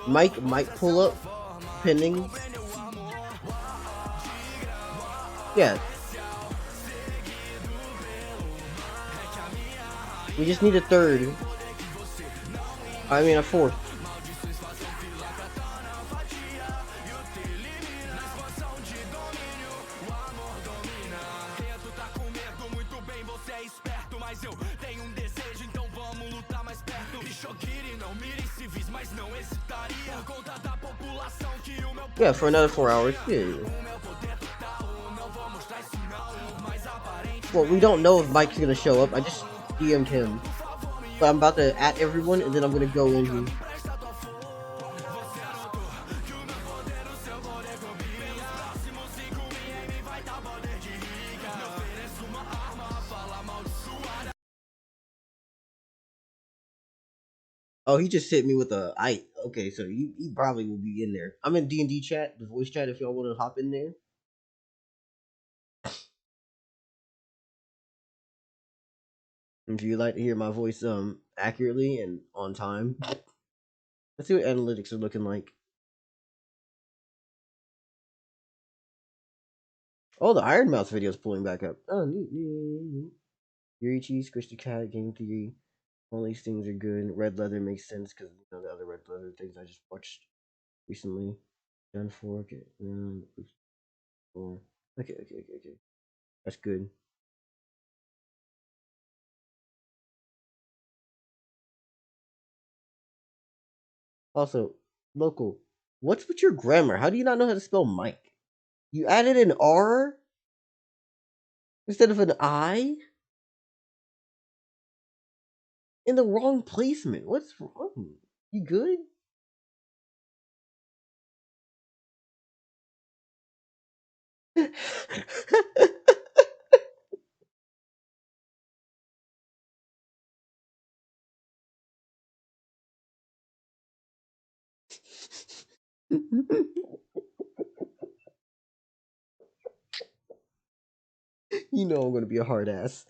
Mike might pull up, pending. Yeah. We just need a third. I mean a fourth. Yeah, for another 4 hours. Yeah. Well, we don't know if Mike's gonna show up. I just DM'd him. But I'm about to add everyone, and then I'm gonna go in here. Oh, he just hit me with a okay, so he probably will be in there. I'm in D&D chat, the voice chat, if y'all want to hop in there. If you'd like to hear my voice accurately and on time. Let's see what analytics are looking like. Oh, the Iron Mouse video is pulling back up. Oh, neat. Yuri Cheese, Squish the Cat, Game Theory. All these things are good. Red Leather makes sense because the other Red Leather things I just watched recently. Done for, okay. Okay. That's good. Also, local. What's with your grammar? How do you not know how to spell Mike? You added an R instead of an I in the wrong placement. What's wrong? You good? You know I'm gonna be a hard ass.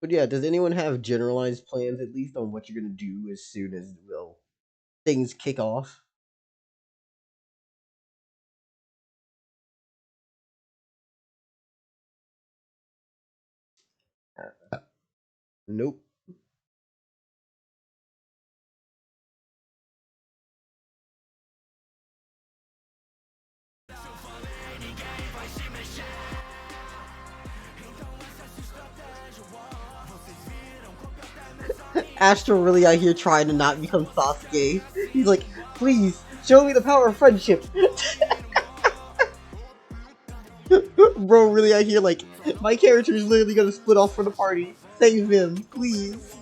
But yeah, does anyone have generalized plans at least on what you're gonna do as soon as things kick off? Nope. Astro really out here trying to not become Sasuke. He's like, please show me the power of friendship. Bro, really out here like, my character is literally gonna split off from the party. Save him, please.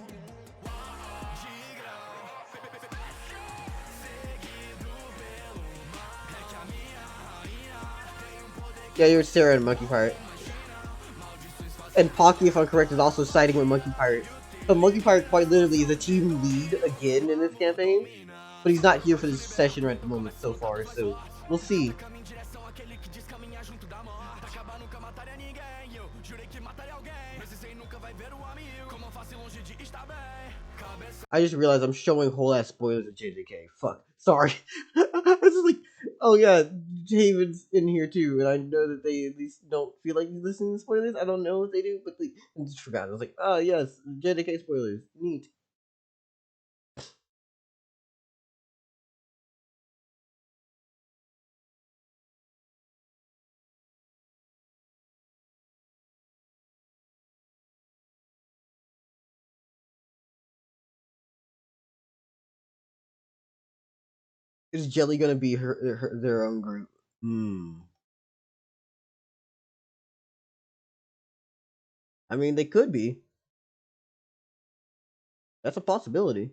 Yeah, you're Sarah and Monkey Pirate. And Pocky, if I'm correct, is also siding with Monkey Pirate. So Monkey Pirate quite literally is a team lead again in this campaign, but he's not here for this session right at the moment so far, so we'll see. I just realized I'm showing whole ass spoilers of JJK. Fuck. Sorry. I was just like, oh yeah, Haven's in here too, and I know that they at least don't feel like listening to spoilers. I don't know what they do, but I just forgot. I was like, oh yes, JJK spoilers. Neat. Is Jelly gonna be their own group? Hmm. I mean, they could be. That's a possibility.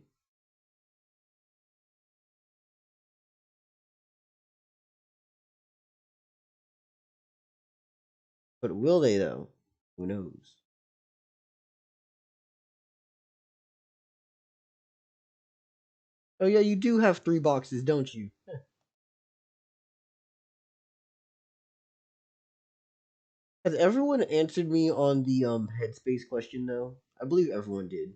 But will they though? Who knows? Oh yeah, you do have 3 boxes, don't you? Has everyone answered me on the headspace question though? I believe everyone did.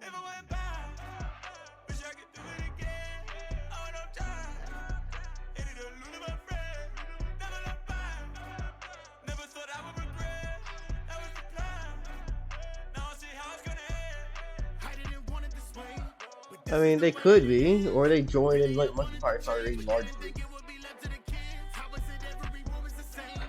If I went back, wish I could do it again. I went on time, hated to lose my friend. Never look back, never thought I would regret. That was the plan. Now I see how it's gonna end. I didn't want it this way, but I this is mean, the they way it could be, is. or they join and like must Today, probably start a what large did group. think it would be left to the kids? How is it every war is the same?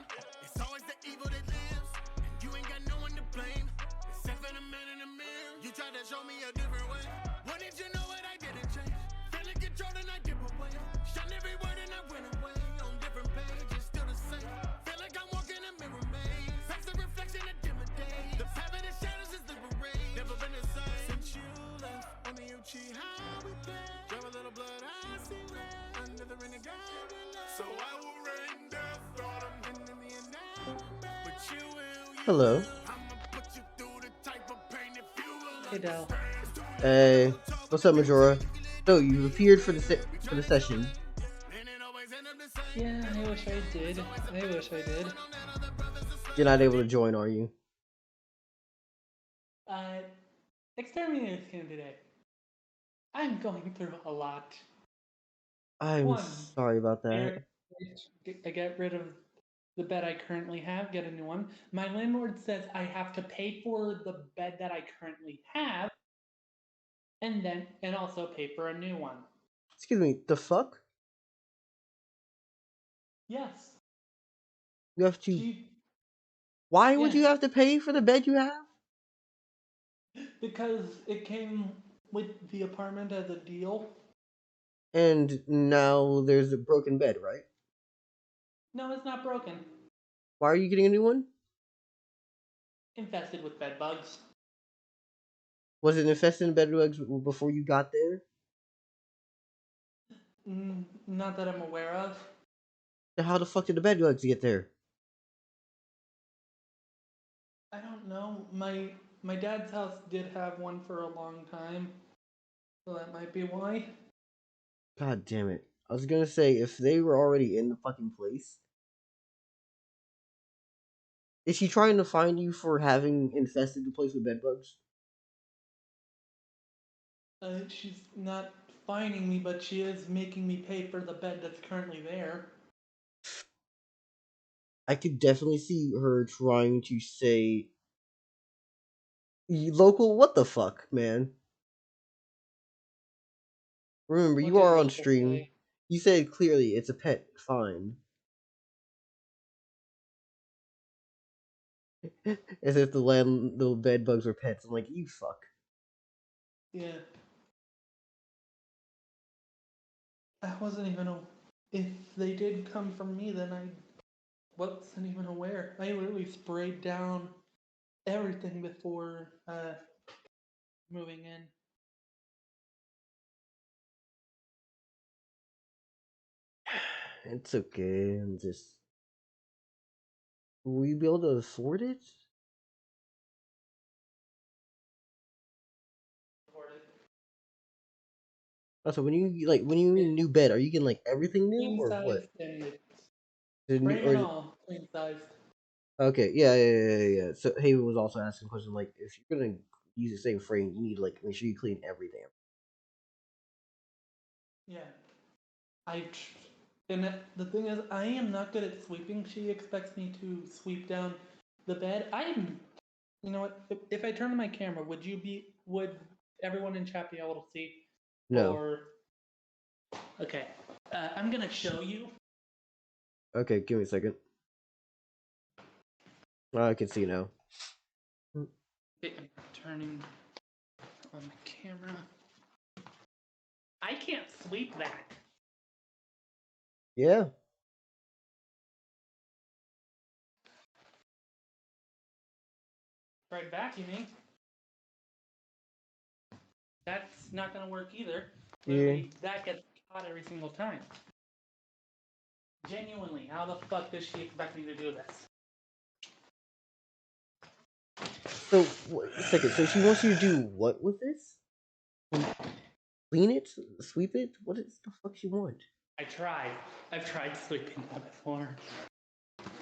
It's always the evil that lives, and you ain't got no one to blame. Except for the man in the mirror. You tried to show me a different way. When did you know what I didn't change? Feeling control and I dip away. Shine every word and I went away. On different pages, still the same. Feel like I'm walking a mirror maze. Past the reflection of dimmer days. The path of the shadows is the parade. Never been the same since you left. Only you cheat how we play. Drop a little blood, I see red. Under the ring of God, so I will rain death on them. And in the end, but you will. Hello. I'ma put you through the type of pain if you will. Hey, Dell. Hey, what's up, Majora? So you've appeared for the session. Yeah, I wish I did. I wish I did. You're not able to join, are you? Uh, Exterminator's candidate. I'm going through a lot. I'm One, sorry about that. I get rid of the bed I currently have, get a new one. My landlord says I have to pay for the bed that I currently have, and also pay for a new one. Excuse me, the fuck? Yes. You have to. She, Why would yeah, you have to pay for the bed you have? because it came with the apartment as a deal. And now there's a broken bed, right? No, it's not broken. Why are you getting a new one? Infested with bed bugs. Was it infested in bedbugs before you got there? Not that I'm aware of. Then how the fuck did the bedbugs get there? I don't know. My dad's house did have one for a long time, so that might be why. God damn it. I was gonna say, if they were already in the fucking place, is she trying to find you for having infested the place with bedbugs? She's not finding me, but she is making me pay for the bed that's currently there. I could definitely see her trying to say, Local, what the fuck, man? Remember, What you did are on Local stream. say? You said clearly it's a pet. Fine. As if the bed bugs were pets. I'm like, you fuck. Yeah. I wasn't even if they did come from me, then I wasn't even aware. I literally sprayed down everything before moving in. It's okay. I'm just. Will you be able to afford it? Also, when you Yeah. mean new bed, are you getting like everything new Queen or what? sized and it's Is it new, frame or and is it, all, queen sized. okay, yeah. So Haven was also asking a question like, if you're gonna use the same frame, you need to like make sure you clean everything. Yeah. I and the thing is, I am not good at sweeping. She expects me to sweep down the bed. You know what? If I turn on my camera, would everyone in chat be able to see? No. Or okay, I'm gonna show you. Okay, give me a second. I can see now. Okay, I'm turning on the camera. I can't sweep that. Yeah. Right vacuuming. That's not gonna work either. Yeah. Literally, that gets caught every single time. Genuinely, how the fuck does she expect me to do this? So wait a second. So she wants you to do what with this? Clean it? Sweep it? What is the fuck she want? I tried. I've tried sweeping that before.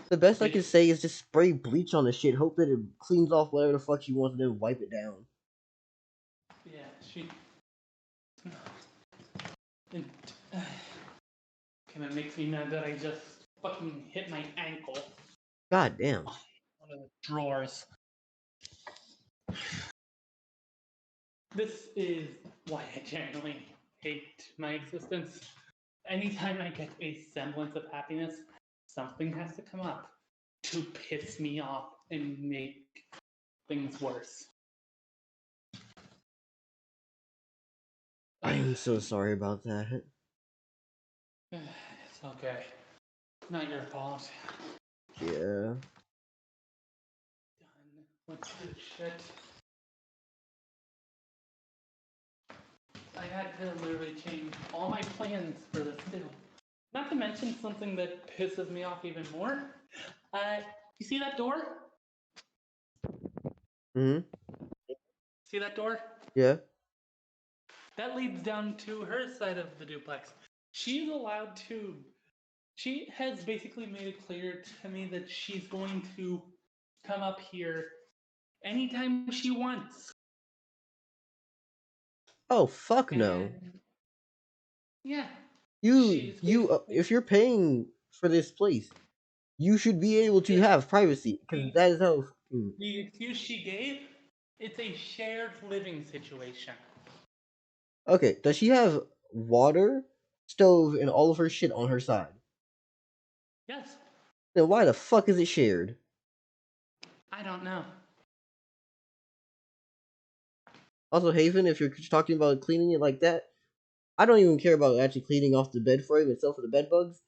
The best I can It's, say is just spray bleach on the shit, hope that it cleans off whatever the fuck she wants, and then wipe it down. yeah, she. And, it makes me mad that I just fucking hit my ankle. God damn. One of the drawers. This is why I genuinely hate my existence. Anytime I get a semblance of happiness, something has to come up to piss me off and make things worse. I am so sorry about that. It's okay. Not your fault. Yeah. Done. What's this shit? I had to literally change all my plans for this too. Not to mention something that pisses me off even more. You see that door? Hmm. See that door? Yeah. That leads down to her side of the duplex. She's allowed to. She has basically made it clear to me that she's going to come up here anytime she wants. Oh fuck no. And yeah, You she's you basically. if you're paying for this place, you should be able to Yeah, have privacy because the, that is how. the excuse she gave, it's a shared living situation. Okay, does she have water, stove, and all of her shit on her side? Yes, Then why the fuck is it shared? I don't know. Also, Haven, if you're talking about cleaning it like that, I don't even care about actually cleaning off the bed frame itself for the bed bugs.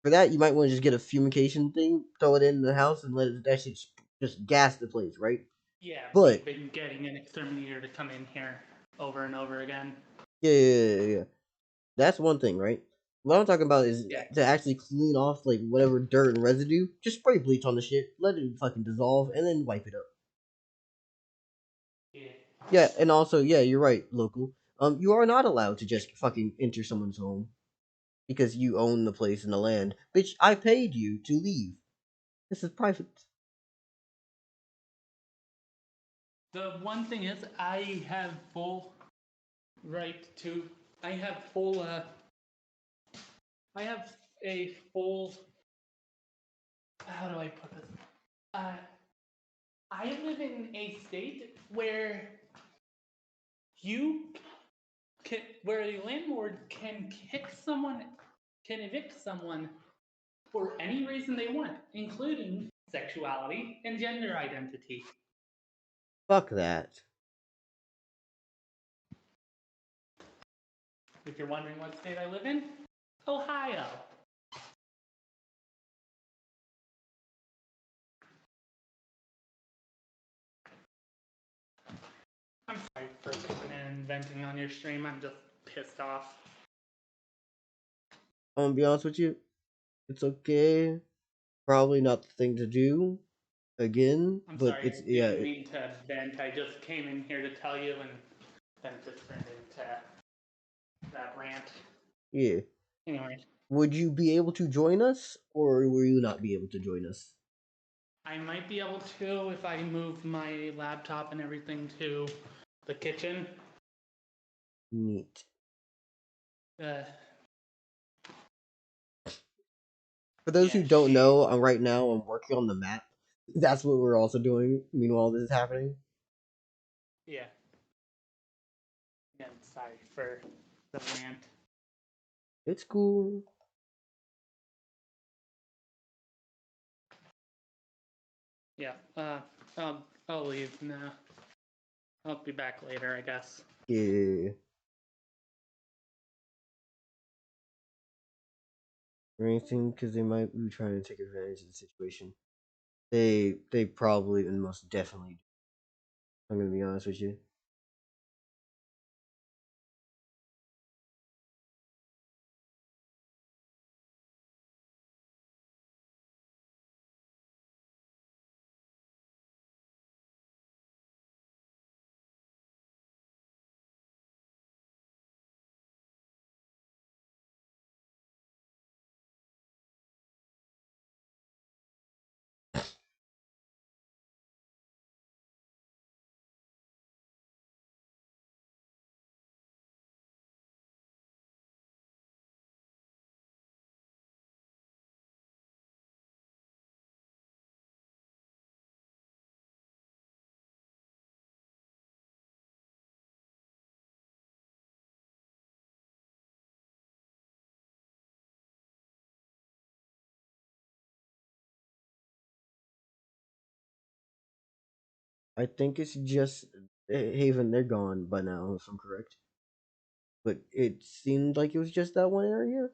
For that, you might want to just get a fumigation thing, throw it in the house, and let it actually just gas the place, right? Yeah, we've But been getting an exterminator to come in here over and over again. yeah. That's one thing, right? What I'm talking about is Yeah. to actually clean off like whatever dirt and residue. Just spray bleach on the shit, let it fucking dissolve, and then wipe it up. Yeah. Yeah, and also, yeah, you're right, local. You are not allowed to just fucking enter someone's home because you own the place and the land. Bitch, I paid you to leave. This is private. The one thing is, I have full right to. I have full. I have a full. How do I put this? Uh, I live in a state where you can, where a landlord can kick someone, can evict someone for any reason they want, including sexuality and gender identity. Fuck that. If you're wondering what state I live in, Ohio. I'm sorry for coming in and venting on your stream. I'm just pissed off. I'm gonna be honest with you. It's okay. Probably not the thing to do again, I'm but sorry, it's I yeah, didn't mean to vent. I just came in here to tell you, and then it just turned into that rant. yeah. Anyway, Would you be able to join us, or will you not be able to join us? I might be able to if I move my laptop and everything to the kitchen. Neat. Uh, For those yeah, who don't she. know, right now I'm working on the map. That's what we're also doing. Meanwhile, this is happening. Yeah. Again, sorry for the rant. It's cool. Yeah. I'll leave now. I'll be back later, I guess. Yeah. Or anything, because they might be trying to take advantage of the situation. They probably and most definitely do. I'm gonna be honest with you. I think it's just Haven. They're gone by now, if I'm correct. But it seemed like it was just that one area.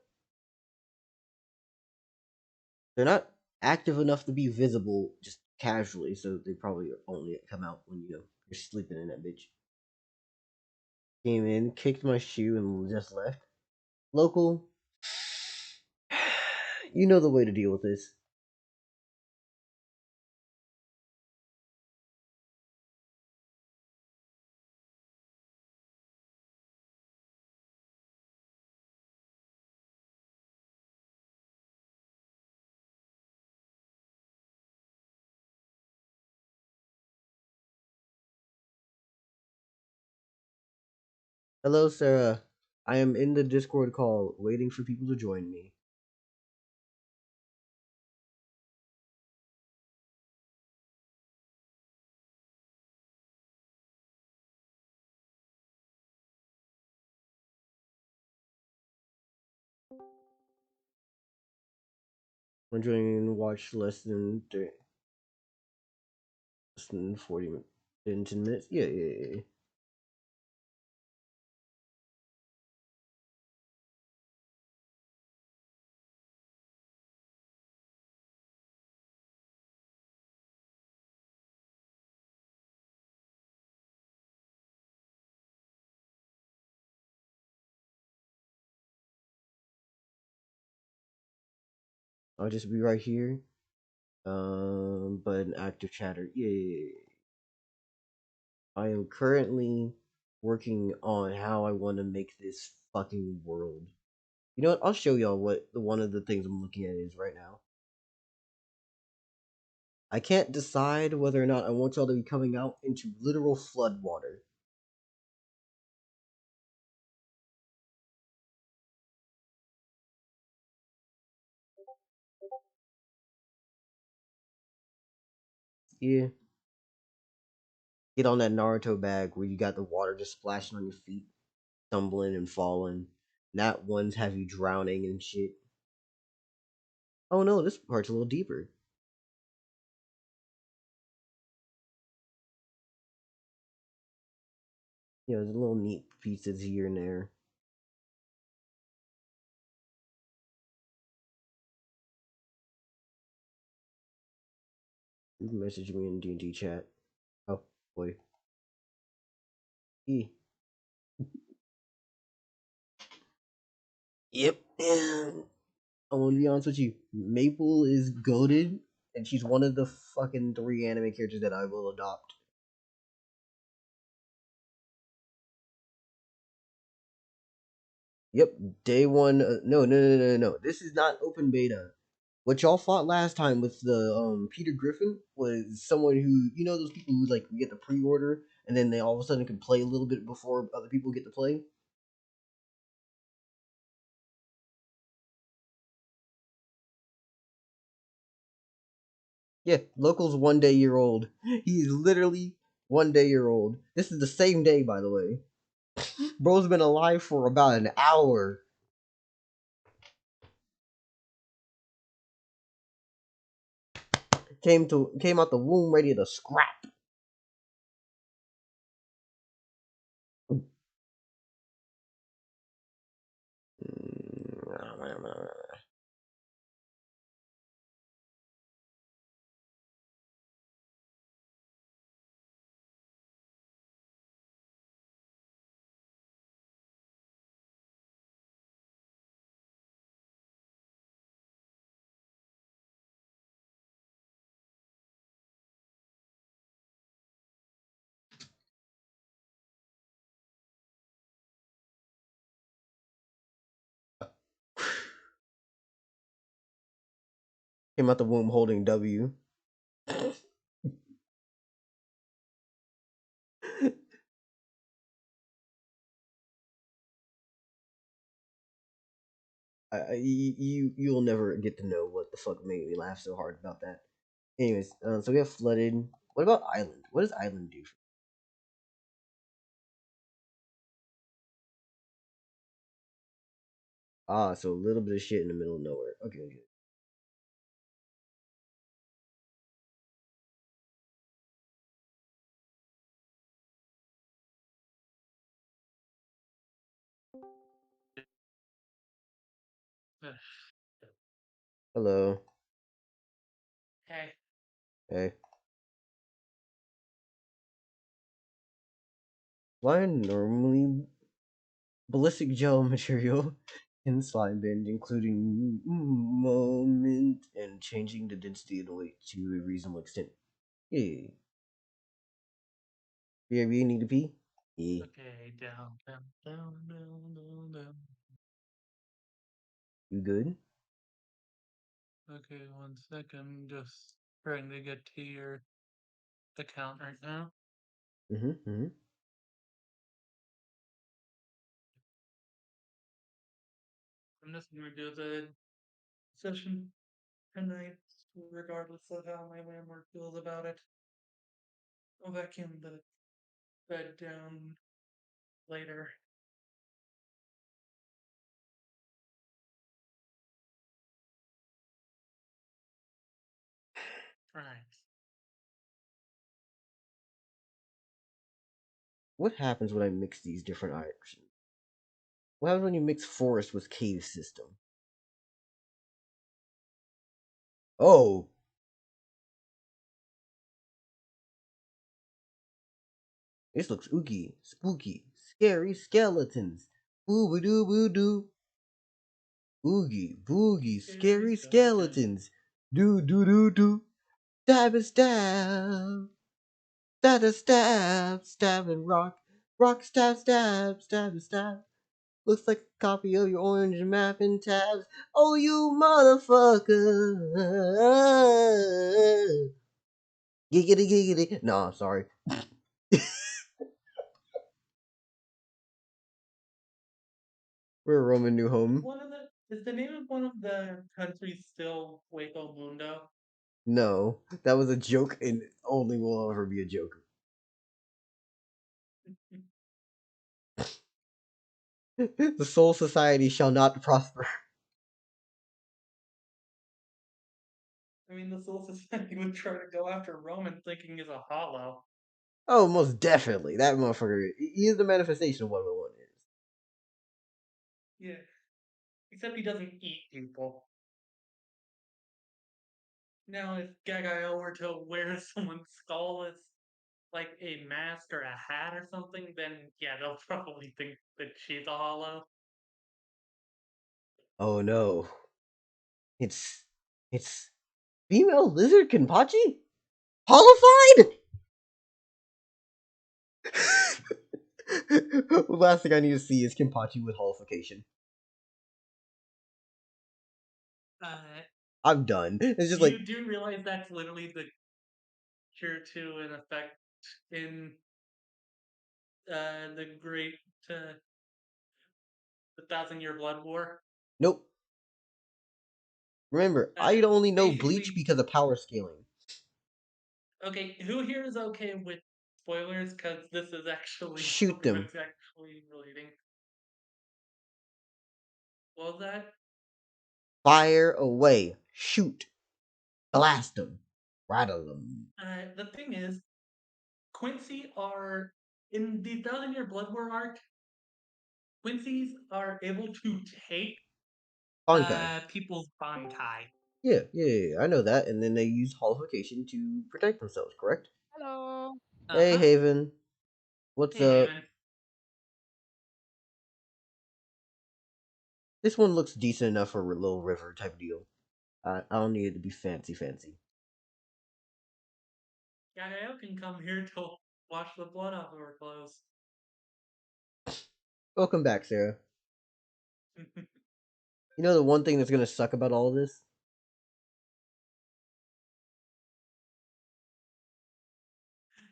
They're not active enough to be visible just casually, so they probably only come out when you're sleeping in that bitch. Came in, kicked my shoe, and just left. Local, you know the way to deal with this. Hello, Sarah. I am in the Discord call, waiting for people to join me. I'm joining watch less than 40 minutes, in 10 minutes. Yeah. I'll just be right here. But an active chatter. Yeah. I am currently working on how I want to make this fucking world. You know what? I'll show y'all what one of the things I'm looking at is right now. I can't decide whether or not I want y'all to be coming out into literal flood water. Yeah. Get on that Naruto bag where you got the water just splashing on your feet, stumbling and falling. Not ones have you drowning and shit. Oh no, this part's a little deeper. Yeah, there's little neat pieces here and there. You can message me in D&D chat. Oh, boy. E. Yep. And I want to be honest with you. Maple is goaded, and she's one of the fucking 3 anime characters that I will adopt. Yep, day one. No. This is not open beta. What y'all fought last time with the Peter Griffin was someone who those people who like get the pre-order and then they all of a sudden can play a little bit before other people get to play. Yeah, local's 1 day year old. He's literally 1 day year old. This is the same day, by the way. Bro's been alive for about an hour. came out the womb ready to scrap. Came out the womb holding W. You'll never get to know what the fuck made me laugh so hard about that. Anyways, so we have flooded. What about island? What does island do? Ah, so a little bit of shit in the middle of nowhere. Okay, okay. Hello. Hey. Hey. Why normally ballistic gel material in slime bend, including moment and changing the density and weight to a reasonable extent. Yeah. Yeah, we need to pee? Yeah. Okay, down, down, down, down, down, down. You good? Okay, 1 second. Just trying to get to your account right now. Mm-hmm. Mm-hmm. I'm just gonna do the session tonight, regardless of how my landlord feels about it. I'll vacuum the bed down later. Right. What happens when I mix these different items? What happens when you mix forest with cave system? Oh, this looks ooky, spooky, scary skeletons. Boo doo boo doo. Oogie boogie, Scary scary skeleton. skeletons. Do do do do. Stab and stab. Stab and stab. Stab and rock. Rock stab stab. Stab and stab. Looks like a copy of your orange map and tabs. Oh, you motherfucker. Giggity giggity. No, I'm sorry. We're a Roman new home. Is the name of one of the countries still Hueco Mundo? No, that was a joke and only will ever be a joke. The Soul Society shall not prosper. I mean, the Soul Society would try to go after Roman thinking is a hollow. Oh, most definitely. That motherfucker, he is the manifestation of what one is. Yeah. Except he doesn't eat people. Now, if Gagayo were to wear someone's skull as like a mask or a hat or something, then yeah, they'll probably think that she's a hollow. Oh no. It's it's female lizard Kenpachi? Hollified? The last thing I need to see is Kenpachi with holification. Uh, I'm done. It's just like, you do realize that's literally the cure to an effect in the Great uh, the Thousand Year Blood War. nope. Remember, I Uh, only know Bleach Basically, because of power scaling. okay, who here is okay with spoilers? Because this is actually Shoot them. what's actually relating. What was that? Fire away. Shoot. Blast them. Rattle 'em. The thing is, Quincy are in the Thousand Year Blood War arc. Quincy's are able to take Honkai. people's bankai. Yeah, I know that. And then they use holification to protect themselves, correct? Hello. Uh Hey, huh. Haven. What's Hey, up? Haven. This one looks decent enough for a little river type deal. I don't need it to be fancy. Gaio can come here to wash the blood off of her clothes. Welcome back, Sarah. You know the one thing that's gonna suck about all of this?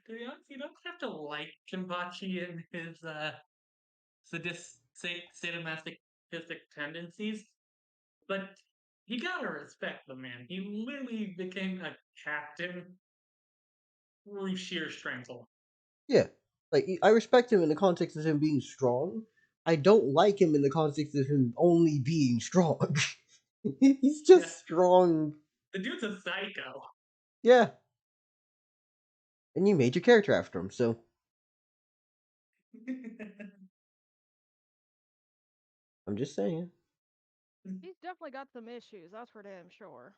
To be honest, you don't have to like Kenpachi and his sadomasochistic tendencies, but you gotta respect the man. He literally became a captain through sheer strength. Yeah. Like, I respect him in the context of him being strong. I don't like him in the context of him only being strong. He's Yeah, just strong. the dude's a psycho. Yeah. And you made your character after him, so I'm just saying. He's definitely got some issues, that's for damn sure.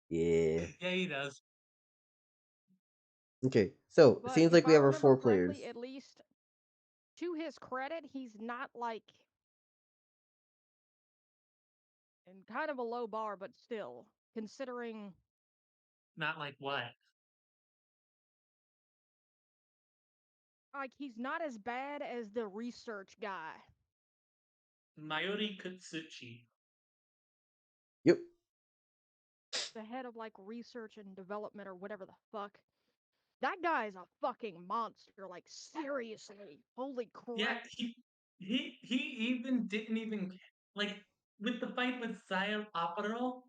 Yeah. Yeah, he does. Okay, so it But seems if like we I have our remember four players. correctly, at least to his credit, he's not like in kind of a low bar, but still, considering Not like what? like he's not as bad as the research guy, Mayuri Kutsuchi. Yep. the head of like research and development or whatever the fuck. That guy is a fucking monster. Like seriously, holy Yeah, crap! he even didn't even like with the fight with Zaya Aparo.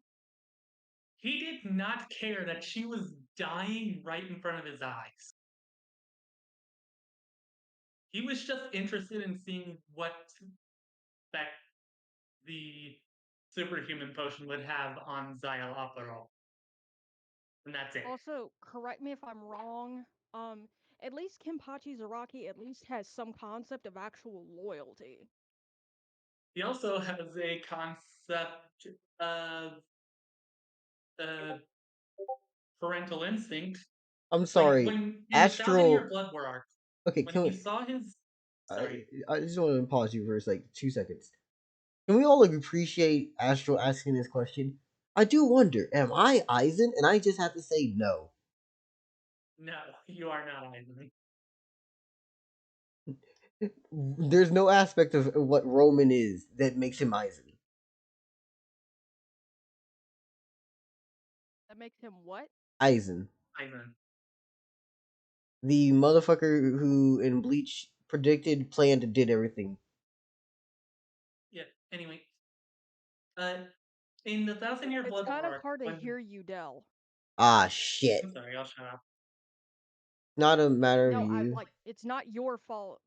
He did not care that she was dying right in front of his eyes. He was just interested in seeing what effect the superhuman potion would have on Zaya Aparo. And that's it. Also, correct me if I'm wrong. Um, at least Kenpachi Zaraki at least has some concept of actual loyalty. He also has a concept of uh, parental instinct. I'm Like sorry. when in the Thousand Year Astral. Blood War arc, Okay, when he saw his I, sorry, I just want to pause you for like 2 seconds. Can we all like, appreciate Astral asking this question? I do wonder, am I Eisen? And I just have to say no. no, you are not Ivan. There's no aspect of what Roman is that makes him Eisen. That makes him what? Eisen. Ivan. The motherfucker who in Bleach predicted, planned, did everything. Yeah. Anyway, uh, in the Thousand Year It's Blood kind War of arc, hard to when hear you, Dell. Ah, shit. I'm sorry, I'll shut up. Not a matter of No, I you. like it's not your fault.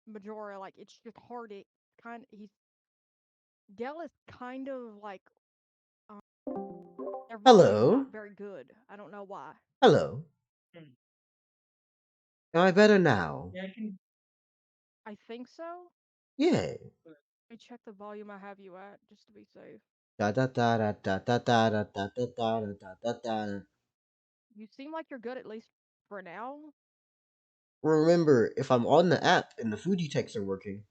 Majora, like it's just hard. It kind he's Dell is kind of like um, their volume's not Hello? very good. I don't know why. Hello? Hmm. Am I better now? Yeah, I can. I think so. Yeah. Let me check the volume I have you at just to be safe. Da da da da da da da da da da da da da da. You seem like you're good at least for now. Remember, if I'm on the app and the Fuji techs are working,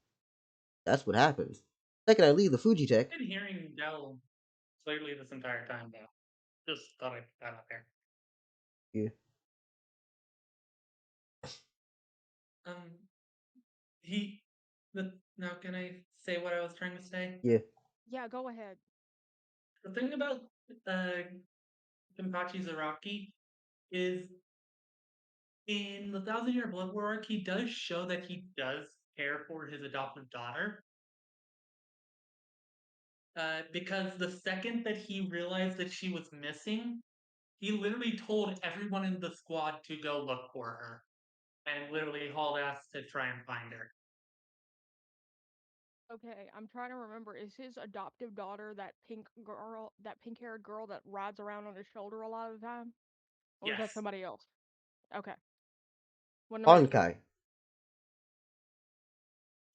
that's what happens. The second I leave the Fuji tech, I've been hearing Dell clearly this entire time, though. Just thought I'd put that out there. yeah, Um, he. Now, can I say what I was trying to say? yeah. Yeah, go ahead. The thing about uh, Kenpachi Zaraki is in the Thousand Year Blood War arc, he does show that he does care for his adoptive daughter. Because the second that he realized that she was missing, he literally told everyone in the squad to go look for her and literally hauled ass to try and find her. Okay, I'm trying to remember. Is his adoptive daughter that pink girl, that pink-haired girl that rides around on his shoulder a lot of the time, or is that Yes, somebody else? Okay, wanted to make sure. Honkai.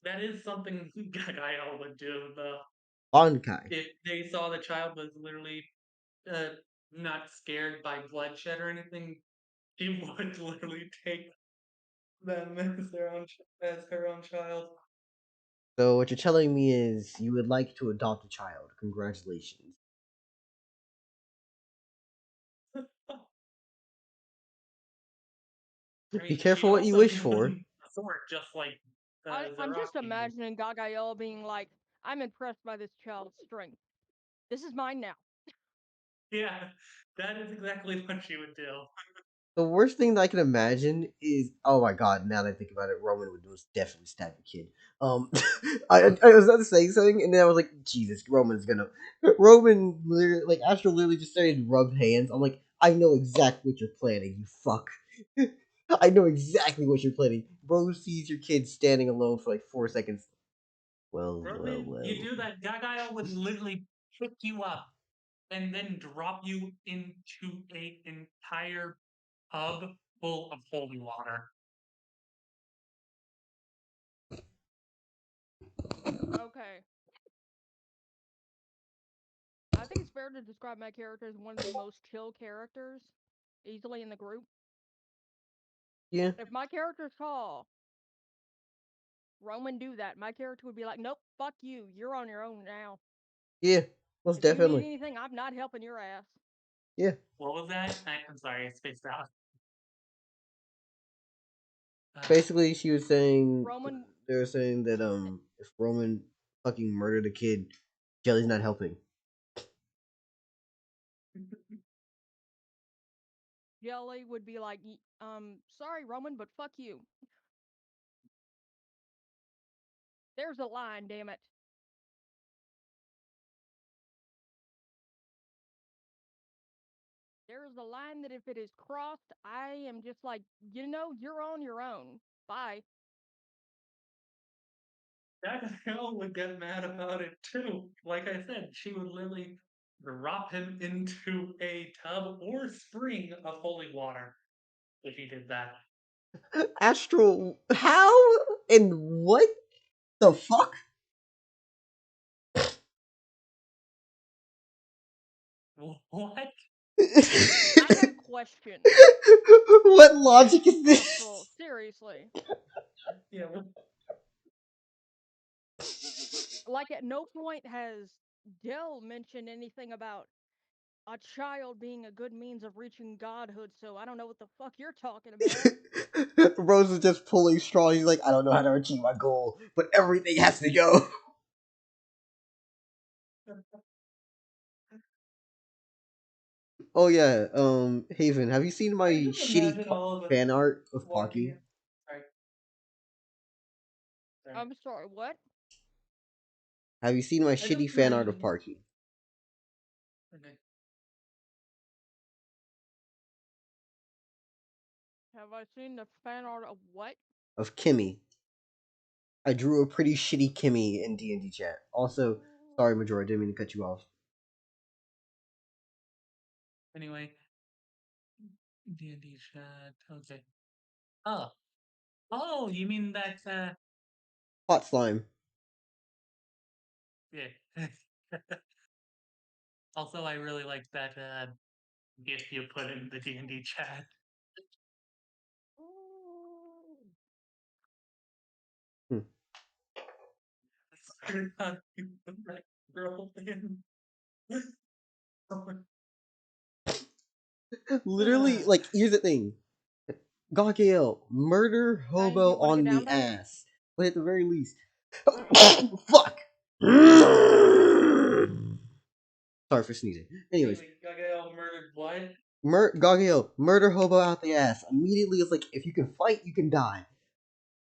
that is something Gaia would do, though. Honkai. If they saw the child was literally uh, not scared by bloodshed or anything, she would literally take them as as her own child. So what you're telling me is you would like to adopt a child. Congratulations. I Be mean, she'd careful what you also wish be for. wielding a sword, just like I'm just Zaraki. imagining Gagael being like, "I'm impressed by this child's strength. This is mine now." Yeah, that is exactly what she would do. The worst thing that I can imagine is, oh my god, now that I think about it, Roman would most definitely stab a kid. Um, I was about to say something, and then I was like, Jesus, Roman's gonna. Roman, literally, like, Astro literally just started to rub hands. I'm like, I know exactly what you're planning, you fuck. I know exactly what you're planning. Bro sees your kid standing alone for like 4 seconds. Well, well, Roman, you well. do that, Gaga would literally pick you up and then drop you into a entire tub full of holy water. Okay, I think it's fair to describe my character as one of the most chill characters, easily in the group. Yeah, If my character saw Roman do that, my character would be like, "Nope, fuck you. You're on your own now. yeah, most If you need definitely. anything, I'm not helping your ass." Yeah. What was that? I'm sorry, I spaced out. Uh, Basically, she was saying Roman, they were saying that if Roman fucking murdered a kid, Jelly's not helping. Jelly would be like, sorry, Roman, but fuck you. There's a line, damn it. There's a line that if it is crossed, I am just like, you're on your own. Bye. that hell would get mad about it too. Like I said, she would literally drop him into a tub or spring of holy water if he did that. Astral, how and what the fuck? What? I have questions. What logic is Astral, this? seriously. Yeah, Like, at no point has Dell mentioned anything about a child being a good means of reaching godhood, so I don't know what the fuck you're talking about. Rose is just pulling straws. He's like, I don't know how to achieve my goal, but everything has to go. Oh yeah, Haven, have you seen my I just shitty imagine all of us fan art of walking Pocky? in. Sorry, sorry. I'm sorry, what? Have you seen my I just shitty fan art of imagine. Parky? Okay. Have I seen the fan art of what? Of Kimmy. I drew a pretty shitty Kimmy in D&D chat. Also, sorry, Majora, didn't mean to cut you off. Anyway, D&D chat. Okay. Oh, oh, you mean that? Hot slime. Yeah. Also, I really like that GIF you put in the D&D chat. Hmm. Sorry, not you put that girl in. Literally, like, here's the thing. Gaugael, murder Hey, you hobo want to get on down the there? ass. But at the very least. Fuck! Sorry for sneezing. Wait, Anyways, wait, Gaga murdered what? Gaugael, murder hobo out the ass. Immediately, it's like, if you can fight, you can die.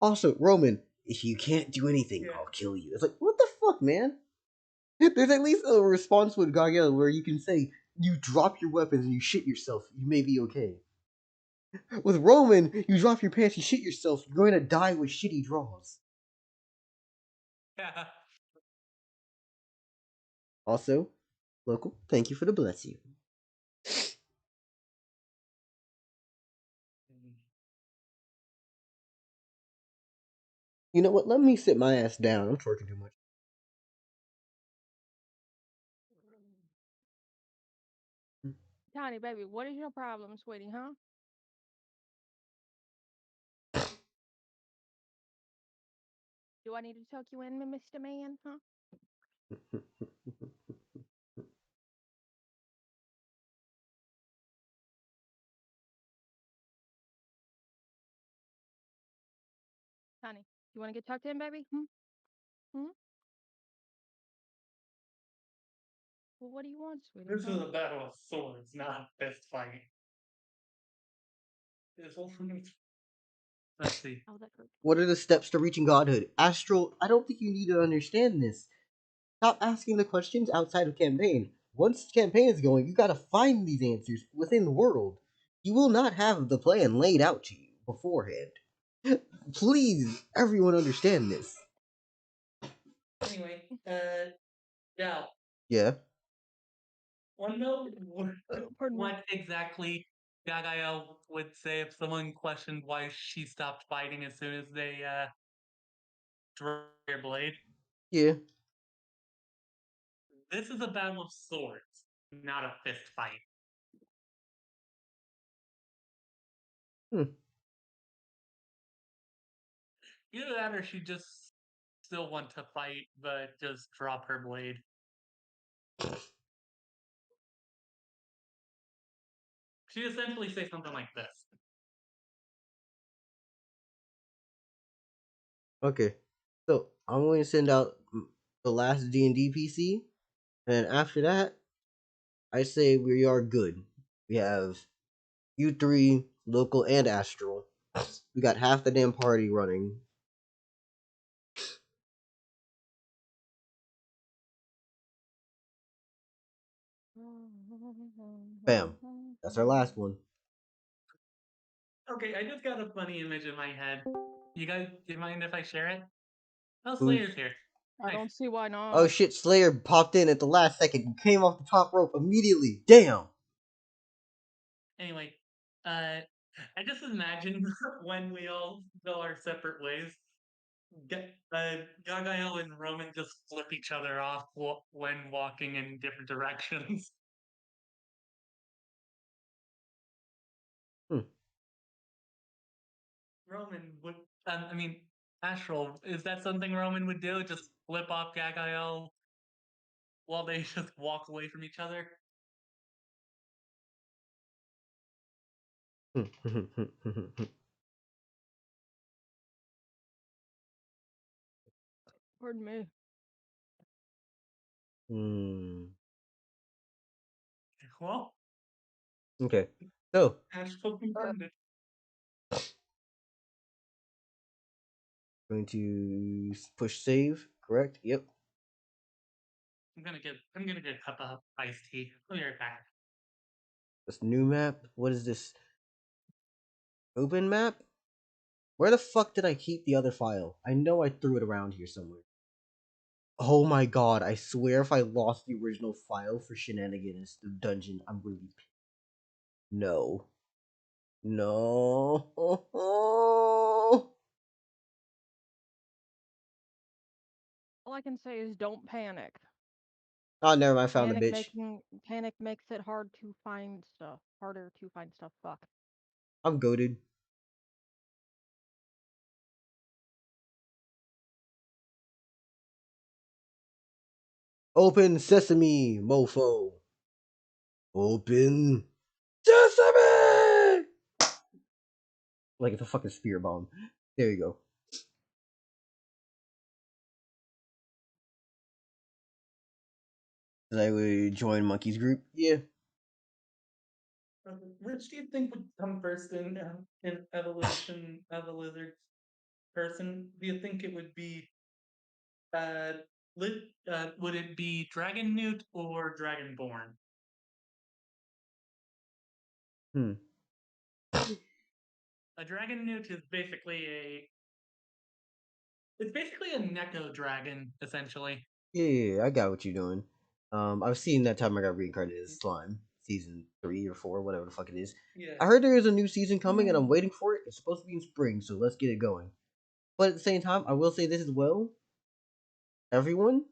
Also, Roman, if you can't do anything, Yeah. I'll kill you. It's like, what the fuck, man? There's at least a response with Gaugael where you can say, you drop your weapons and you shit yourself. You may be okay. With Roman, you drop your pants, you shit yourself. You're going to die with shitty draws. Yeah. Also, local, thank you for the bless you. You know what? Let me sit my ass down. I'm twerking too much. Tiny baby, what is your problem, sweetie, huh? Do I need to tuck you in, Mr. Man, huh? Tiny, you want to get tucked in, baby? Hmm? Hmm? Well, what do you want, sweetie, This is huh? a battle of swords, not a fist fight. Let's see. Oh, that hurt. What are the steps to reaching godhood? Astral, I don't think you need to understand this. Stop asking the questions outside of campaign. Once the campaign is going, you gotta find these answers within the world. You will not have the plan laid out to you beforehand. Please, everyone understand this. Anyway, yeah. Yeah. Want to know Pardon me. what exactly Gagael would say if someone questioned why she stopped fighting as soon as they drew their blade? Yeah. This is a battle of swords, not a fist fight. Hmm. Either that or she just still want to fight, but just drop her blade. She essentially say something like this. Okay. So I'm going to send out the last D&D PC, and after that, I say we are good. We have you three, local and astral. We got half the damn party running. Bam. That's our last one. Okay, I just got a funny image in my head. You guys, do you mind if I share it? Oh, Who's Slayer's here. I Nice. don't see why Oh not. shit, Slayer popped in at the last second and came off the top rope immediately. Damn. Anyway, uh, I just imagine when we all go our separate ways, Gagael and Roman just flip each other off when walking in different directions. Hmm. Roman would, I mean, Astral, is that something Roman would do? Just flip off Gagael while they just walk away from each other? Pardon me. Hmm. Well, Okay. So, Astral confirmed it. going to push save, correct? Yep. I'm gonna get a cup of iced tea. I'll be right back. This new map. What is this? Open map? Where the fuck did I keep the other file? I know I threw it around here somewhere. Oh my god, I swear if I lost the original file for Shenanigans, the dungeon, I'm gonna be pissed. No. No. All I can say is don't panic. Oh, never mind, I found the bitch. Panic makes it hard to find stuff. Harder to find stuff. Fuck. I'm goaded. Open sesame, mofo. Open sesame! Like it's a fucking spear bomb. There you go. Did I would join Monkey's group? Yeah. Which do you think would come first in evolution of a lizard person? Do you think it would be uh, would it be Dragon Newt or Dragonborn? Hmm. A Dragon Newt is basically it's basically a Neko dragon essentially. Yeah, I got what you're doing. I've seen that time I got reincarnated as slime, season 3 or 4, whatever the fuck it is. Yeah. I heard there is a new season coming, and I'm waiting for it. It's supposed to be in spring, so let's get it going. But at the same time, I will say this as well, everyone.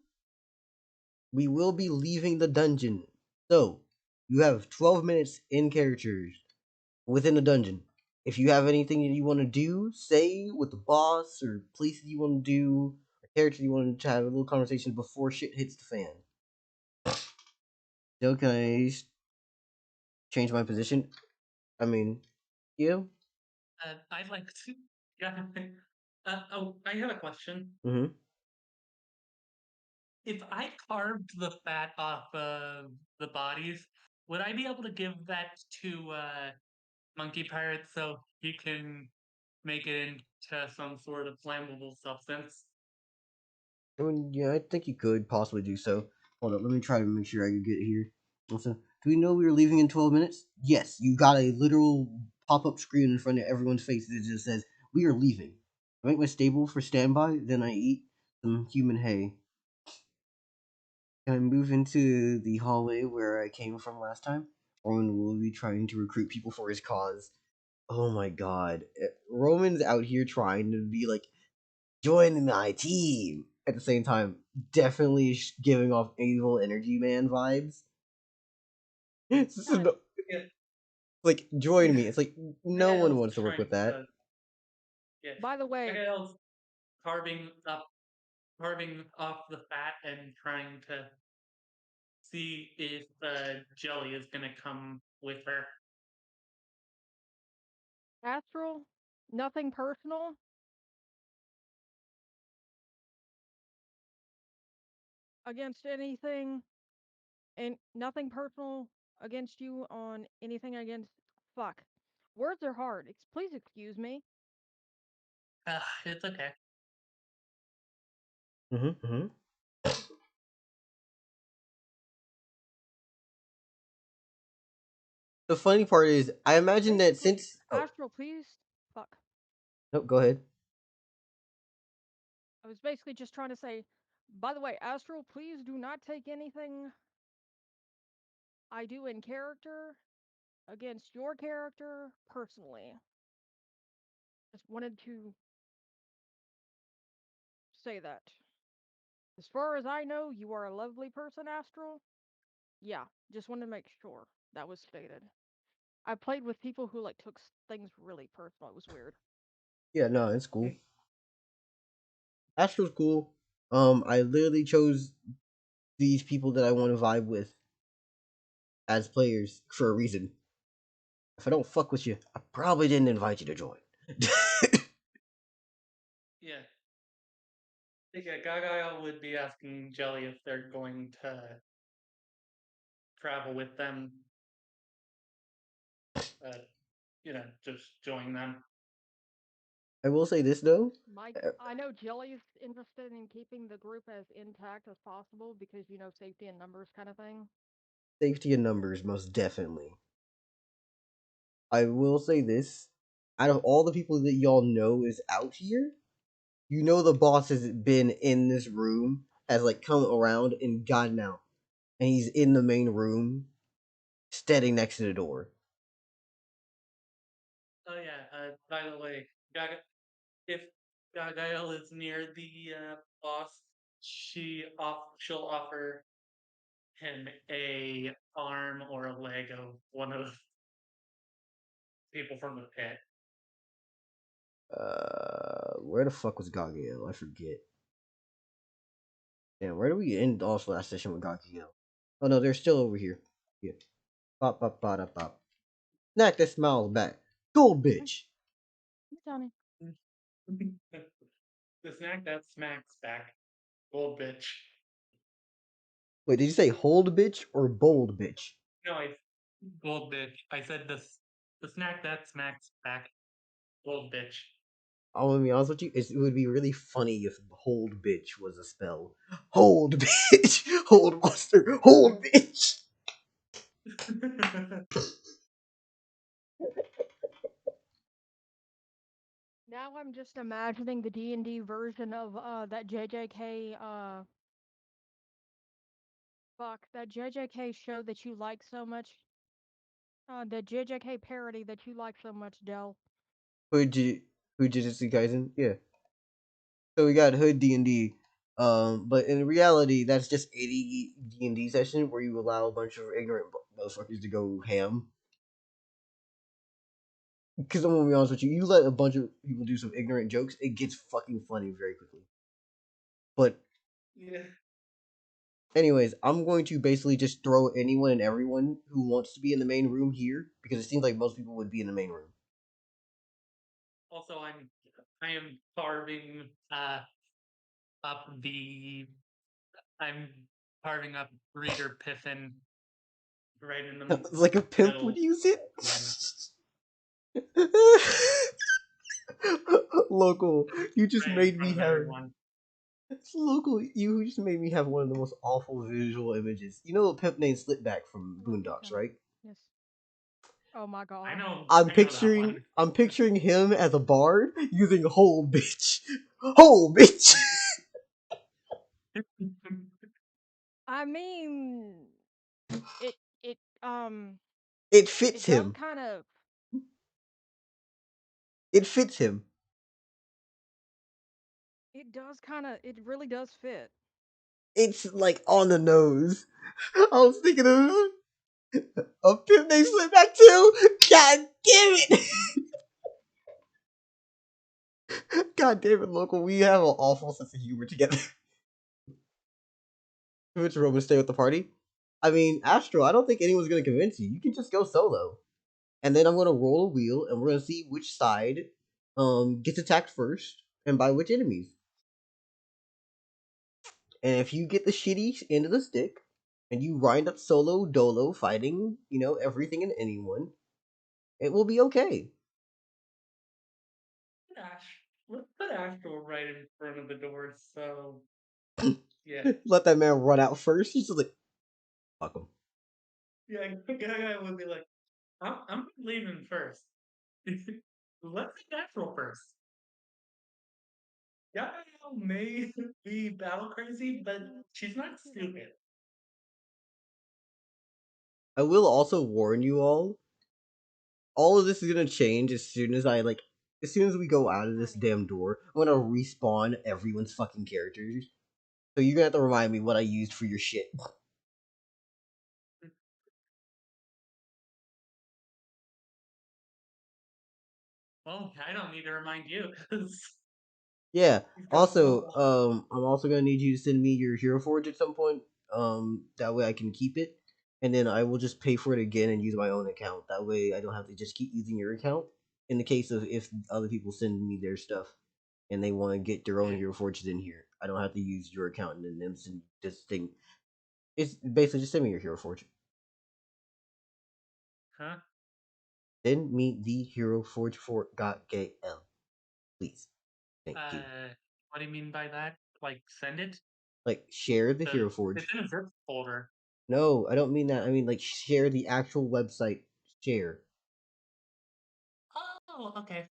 We will be leaving the dungeon, so you have 12 minutes in characters within the dungeon. If you have anything that you want to do, say with the boss or places you want to do, or character you want to have a little conversation before shit hits the fan. So can I change my position? I mean, you? I'd like to. Yeah. Oh, I have a question. Mm-hmm. If I carved the fat off of the bodies, would I be able to give that to Monkey Pirate so he can make it into some sort of flammable substance? I mean, yeah, I think you could possibly do so. Hold up, let me try to make sure I can get here. Also, do we know we were leaving in 12 minutes? Yes, you got a literal pop-up screen in front of everyone's face that just says, we are leaving. I make my stable for standby, then I eat some human hay. Can I move into the hallway where I came from last time? Roman will be trying to recruit people for his cause. Oh my god. Roman's out here trying to be like, join my team. At the same time, definitely giving off evil energy man vibes. This is Yeah. like, join me. It's like, no one Gael's wants to work with trying that. to. Yeah. By the way, Gael's carving up, carving off the fat and trying to see if Jelly is gonna come with her. Astral, nothing personal against anything, and nothing personal against you on anything against. Fuck. Words are hard. Please excuse me. It's okay. Mm-hmm. The funny part is, I imagine that Basically, since. Oh, Astral, please. Fuck. no, go ahead. I was basically just trying to say, by the way, Astral, please do not take anything I do in character against your character personally. Just wanted to say that. As far as I know, you are a lovely person, Astral. Yeah, just wanted to make sure that was stated. I played with people who like took things really personal. It was weird. Yeah, no, it's cool. Astral's cool. I literally chose these people that I want to vibe with as players for a reason. If I don't fuck with you, I probably didn't invite you to join. Yeah. Yeah, Gaga would be asking Jelly if they're going to travel with them, just join them. I will say this though, Mike, I know Jelly's interested in keeping the group as intact as possible because, safety in numbers kind of thing. safety in numbers, most definitely. I will say this: out of all the people that y'all know is out here, you know the boss has been in this room, has like come around and gotten out, and he's in the main room, standing next to the door. Oh yeah. By the way, Gaga, if Gagael is near the boss, she'll offer him a arm or a leg of one of the people from the pit. Where the fuck was Gargiel? I forget. Damn, where do we end also last session with Gargiel? Oh no, they're still over here. Yeah. Pop, pop, pop, pop, pop. Snack that smiles back. Gold bitch. Johnny. The snack that smacks back, gold bitch. Wait, did you say hold bitch or bold bitch? No, I gold bitch. I said the snack that smacks back, gold bitch. I'm gonna be honest with you, it would be really funny if hold bitch was a spell. Hold bitch! Hold monster! Hold bitch! Now I'm just imagining the D&D version of that JJK Fuck, that JJK show that you like so much. The JJK parody that you like so much, Dell. Hood, Hood Jujutsu Kaisen. Yeah. So we got Hood D&D. But in reality, that's just 80 D&D session where you allow a bunch of ignorant motherfuckers to go ham. Because I'm gonna be honest with you, you let a bunch of people do some ignorant jokes, it gets fucking funny very quickly. But Yeah. anyways, I'm going to basically just throw anyone and everyone who wants to be in the main room here because it seems like most people would be in the main room. Also, I am carving up the I'm carving up Reader Piffin right in the Like a pimp would middle. use it. Local, you just Right in made front me of have everyone. local. You just made me have one of the most awful visual images. You know a pimp named Slipback from Hello, Boondocks, Lieutenant. right? Yes. Oh my I god. know I'm I know that picturing one. I'm picturing him as a bard using whole bitch. Whole bitch. I mean, it it um It it fits does him. kind of It fits him. it really does fit. It's like on the nose. I was thinking of a pimp named Slipback too. God damn it. God damn it, local. We have an awful sense of humor together. Which Roman stay with the party? I mean, Astro, I don't think anyone's gonna convince you. You can just go solo. And then I'm gonna roll a wheel and we're gonna see which side gets attacked first and by which enemies. And if you get the shitty end of the stick and you wind up solo dolo fighting, everything and anyone, it will be okay. Ash, let's put Astro right in front of the door. So yeah, Let that man run out first. He's just like, fuck him. yeah. Guy would be like, I'm leaving first. Let's see Astro first. Gaga may be battle crazy, but she's not stupid. I will also warn you all of this is gonna change as soon as we go out of this Honey. damn door, I'm gonna respawn everyone's fucking characters. So you're gonna have to remind me what I used for your shit. Well, I don't need to remind you because Yeah. you've got so Also, long. I'm also gonna need you to send me your Hero Forge at some point. That way I can keep it, and then I will just pay for it again and use my own account. That way I don't have to just keep using your account. In the case of if other people send me their stuff and they want to get their own Hero Forges in here, I don't have to use your account and then them send this thing. It's basically just send me your Hero Forge. Huh? Send me the Hero Forge for GOT please. Thank you. What do you mean by that? Like, send it? Like share the Hero It's Forge. in a zip folder. No, I don't mean that. I mean like share the actual website. Share. Oh, okay.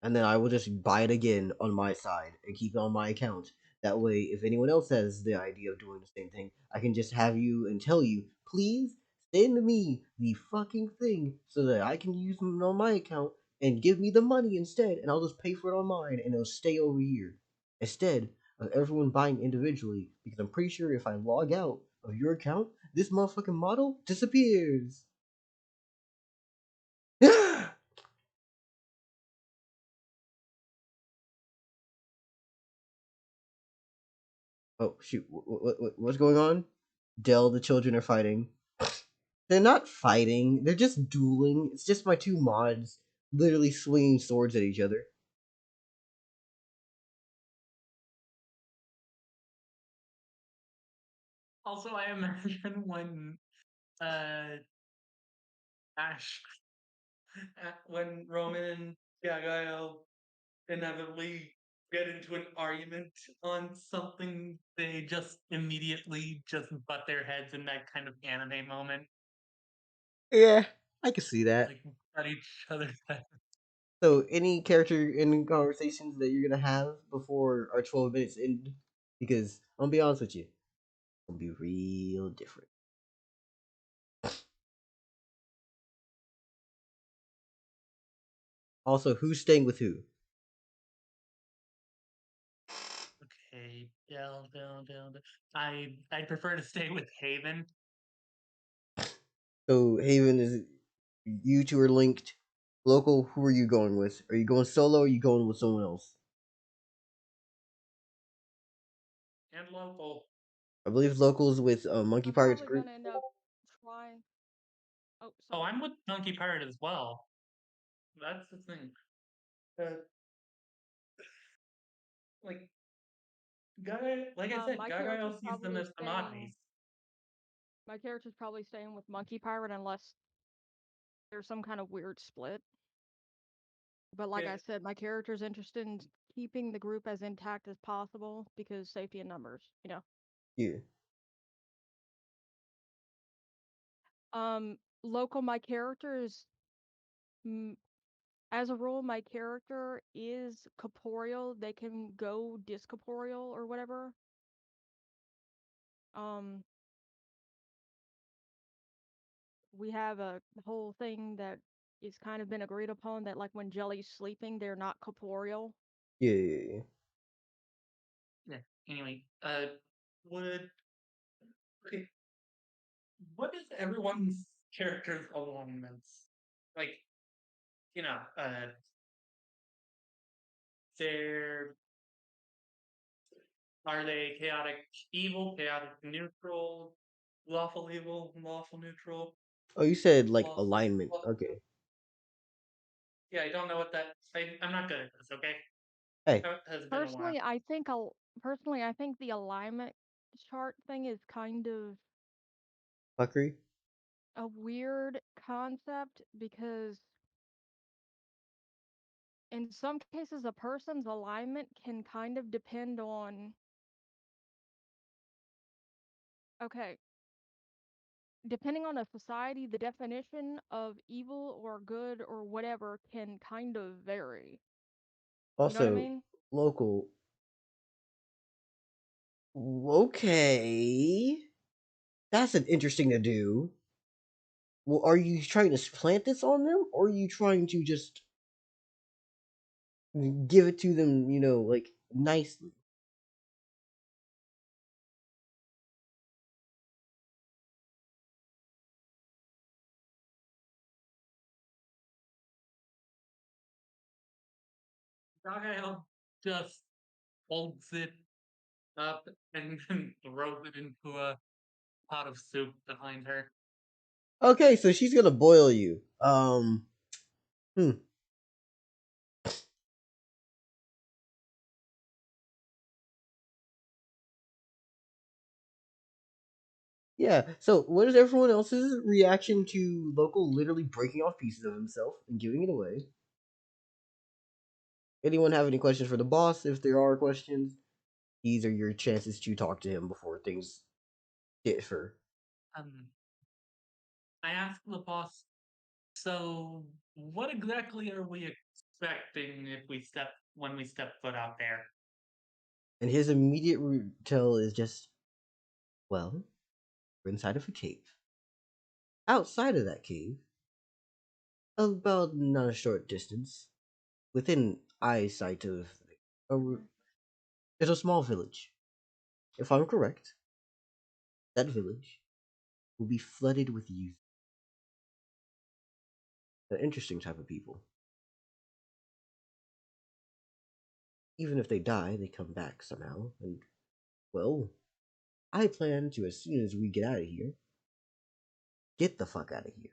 And then I will just buy it again on my side and keep it on my account. That way, if anyone else has the idea of doing the same thing, I can just have you and tell you, please send me the fucking thing so that I can use it on my account and give me the money instead, and I'll just pay for it on mine and it'll stay over here. Instead of everyone buying individually, because I'm pretty sure if I log out of your account, this motherfucking model disappears. Oh shoot! What's going on? Dell, the children are fighting. They're not fighting. They're just dueling. It's just my two mods literally swinging swords at each other. Also, I imagine when uh Ash, when Roman and Gagael inevitably get into an argument on something, they just immediately just butt their heads in that kind of anime moment, Yeah, I can see that. like butt each other's heads. So, any character in conversations that you're gonna have before our 12 minutes end? Because I'm gonna be honest with you. It'll be real different. Also, who's staying with who? Okay, down. I'd prefer to stay with Haven. So Haven is you two are linked. Local, who are you going with? Are you going solo or are you going with someone else? And local. I believe locals with Monkey I'm Pirates probably group. gonna end up trying. Oh, Oh, sorry. I'm with Monkey Pirate as well. That's the thing. Uh, like like I said, My Gaga character's also sees them probably as staying. commodities. My character's probably staying with Monkey Pirate unless there's some kind of weird split. But like Yeah, I said, my character's interested in keeping the group as intact as possible because safety in numbers, you know. Yeah. Local, my character is, mm, as a rule, my character is corporeal. They can go discorporeal or whatever. Um, we have a whole thing that is kind of been agreed upon that like when Jelly's sleeping, they're not corporeal. Yeah. yeah. Anyway, would okay. What is everyone's character's alignments? Like, you know, they're are they chaotic evil, chaotic neutral, lawful evil, lawful neutral, Oh, you said like lawful? alignment. Okay. Yeah, I don't know what that. I'm not good at this. Okay, Hey, that has been a while. Personally, I think personally I think the alignment chart thing is kind of fuckery. a weird concept because in some cases a person's alignment can kind of depend on, okay, depending on a society, the definition of evil or good or whatever can kind of vary. You know what I Also, mean? local. Okay. That's an interesting to do. Well, are you trying to plant this on them, or are you trying to just give it to them, like nicely? Gael just folds it up and then throws it into a pot of soup behind her. Okay, so she's gonna boil you. Hmm. Yeah. So, what is everyone else's reaction to local literally breaking off pieces of himself and giving it away? Anyone have any questions for the boss? If there are questions, these are your chances to talk to him before things differ. Um, I asked the boss, so what exactly are we expecting if we step when we step foot out there? And his immediate tell is just, well, we're inside of a cave. Outside of that cave, about not a short distance, within eyesight of a, is a small village. If I'm correct, that village will be flooded with youth. An interesting type of people. Even if they die, they come back somehow. And, well, I plan to, as soon as we get out of here, get the fuck out of here.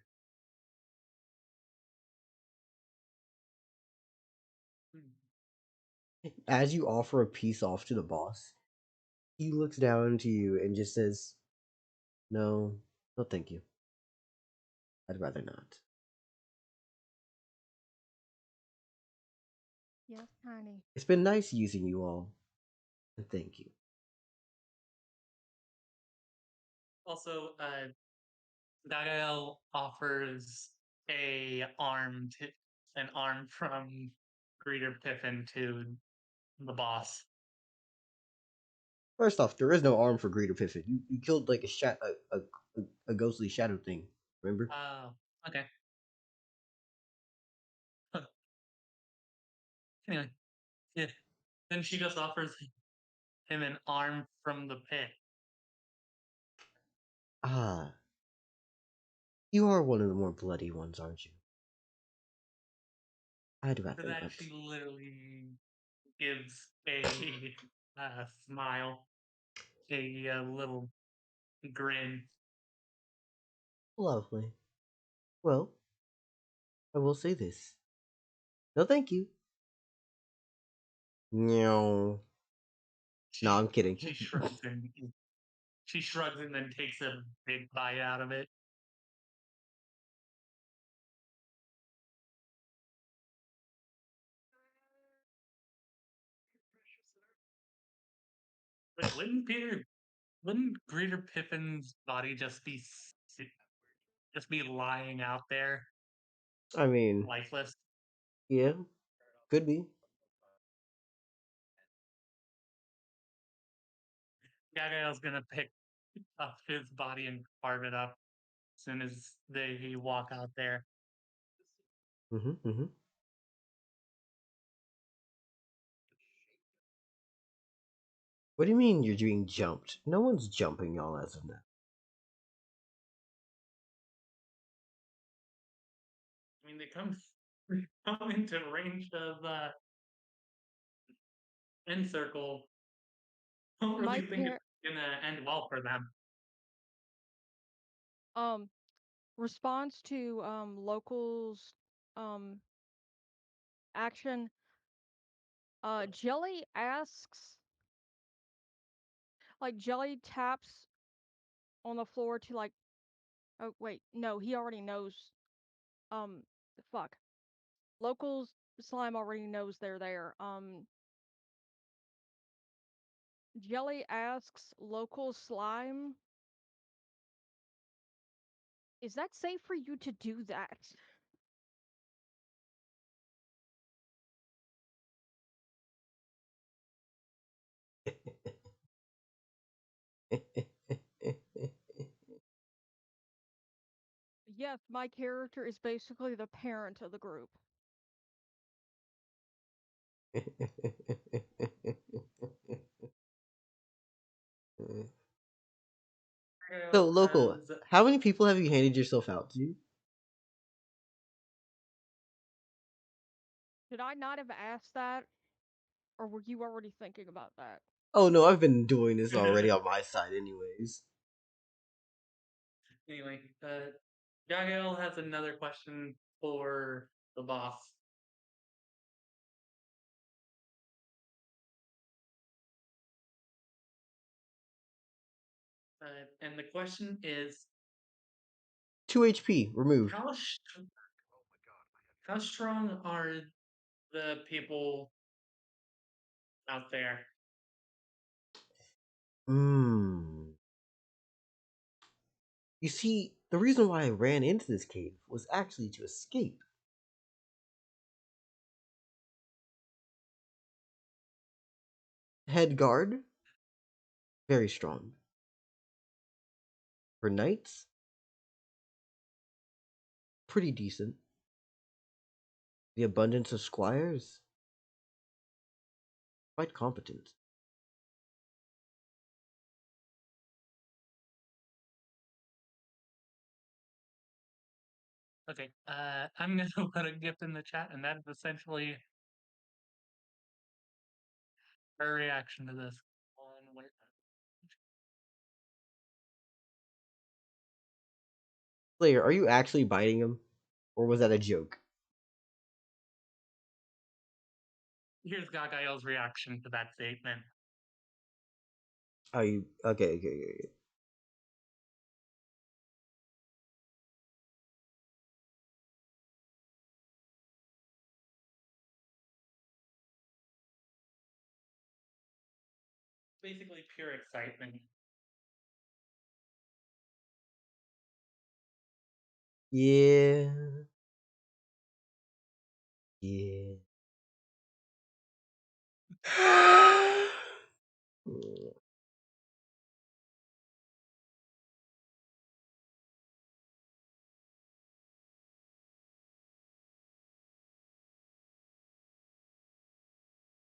Hmm. As you offer a piece off to the boss, he looks down to you and just says, no, no, thank you. I'd rather not. Yes, honey. It's been nice using you all, and thank you. Also, Gael offers an arm from Greeter Pippin to the boss. First off, there is no arm for Greeter Piffin. You killed like a ghostly shadow thing. Remember? Oh, okay. Anyway, yeah. Then she just offers him an arm from the pit. Ah, you are one of the more bloody ones, aren't you? I do have For to that, admit. she literally gives a smile, a little grin. Lovely. Well, I will say this. No, thank you. No, no, I'm kidding. She shrugs and then takes a big bite out of it. Like, wouldn't Greeter Piffin's body just be lying out there, I mean, lifeless? yeah, could be. Gagael's gonna pick up his body and carve it up as soon as they walk out there. Mm-hmm. What do you mean you're being jumped? No one's jumping y'all as of now. I mean, they come into range of end circle. Don't My really think it's par gonna end well for them. um response to locals action. Jelly asks, like Jelly taps on the floor to like. Oh wait, no, he already knows. Um, fuck. Locals slime already knows they're there. Jelly asks local slime, is that safe for you to do that? Yes, my character is basically the parent of the group. So, Gagael local, has how many people have you handed yourself out to? Did I not have asked that, or were you already thinking about that? Oh no, I've been doing this already on my side, anyways. anyway. Gagael has another question for the boss. And the question is, 2 HP removed. how strong are the people out there? Hmm. You see, the reason why I ran into this cave was actually to escape. Head guard, very strong. For knights, pretty decent. The abundance of squires, quite competent. Okay, I'm gonna put a GIF in the chat, and that is essentially her reaction to this. Slayer, are you actually biting him? Or was that a joke? Here's Gagael's reaction to that statement. Are you okay. Basically, pure excitement. Yeah. Yeah.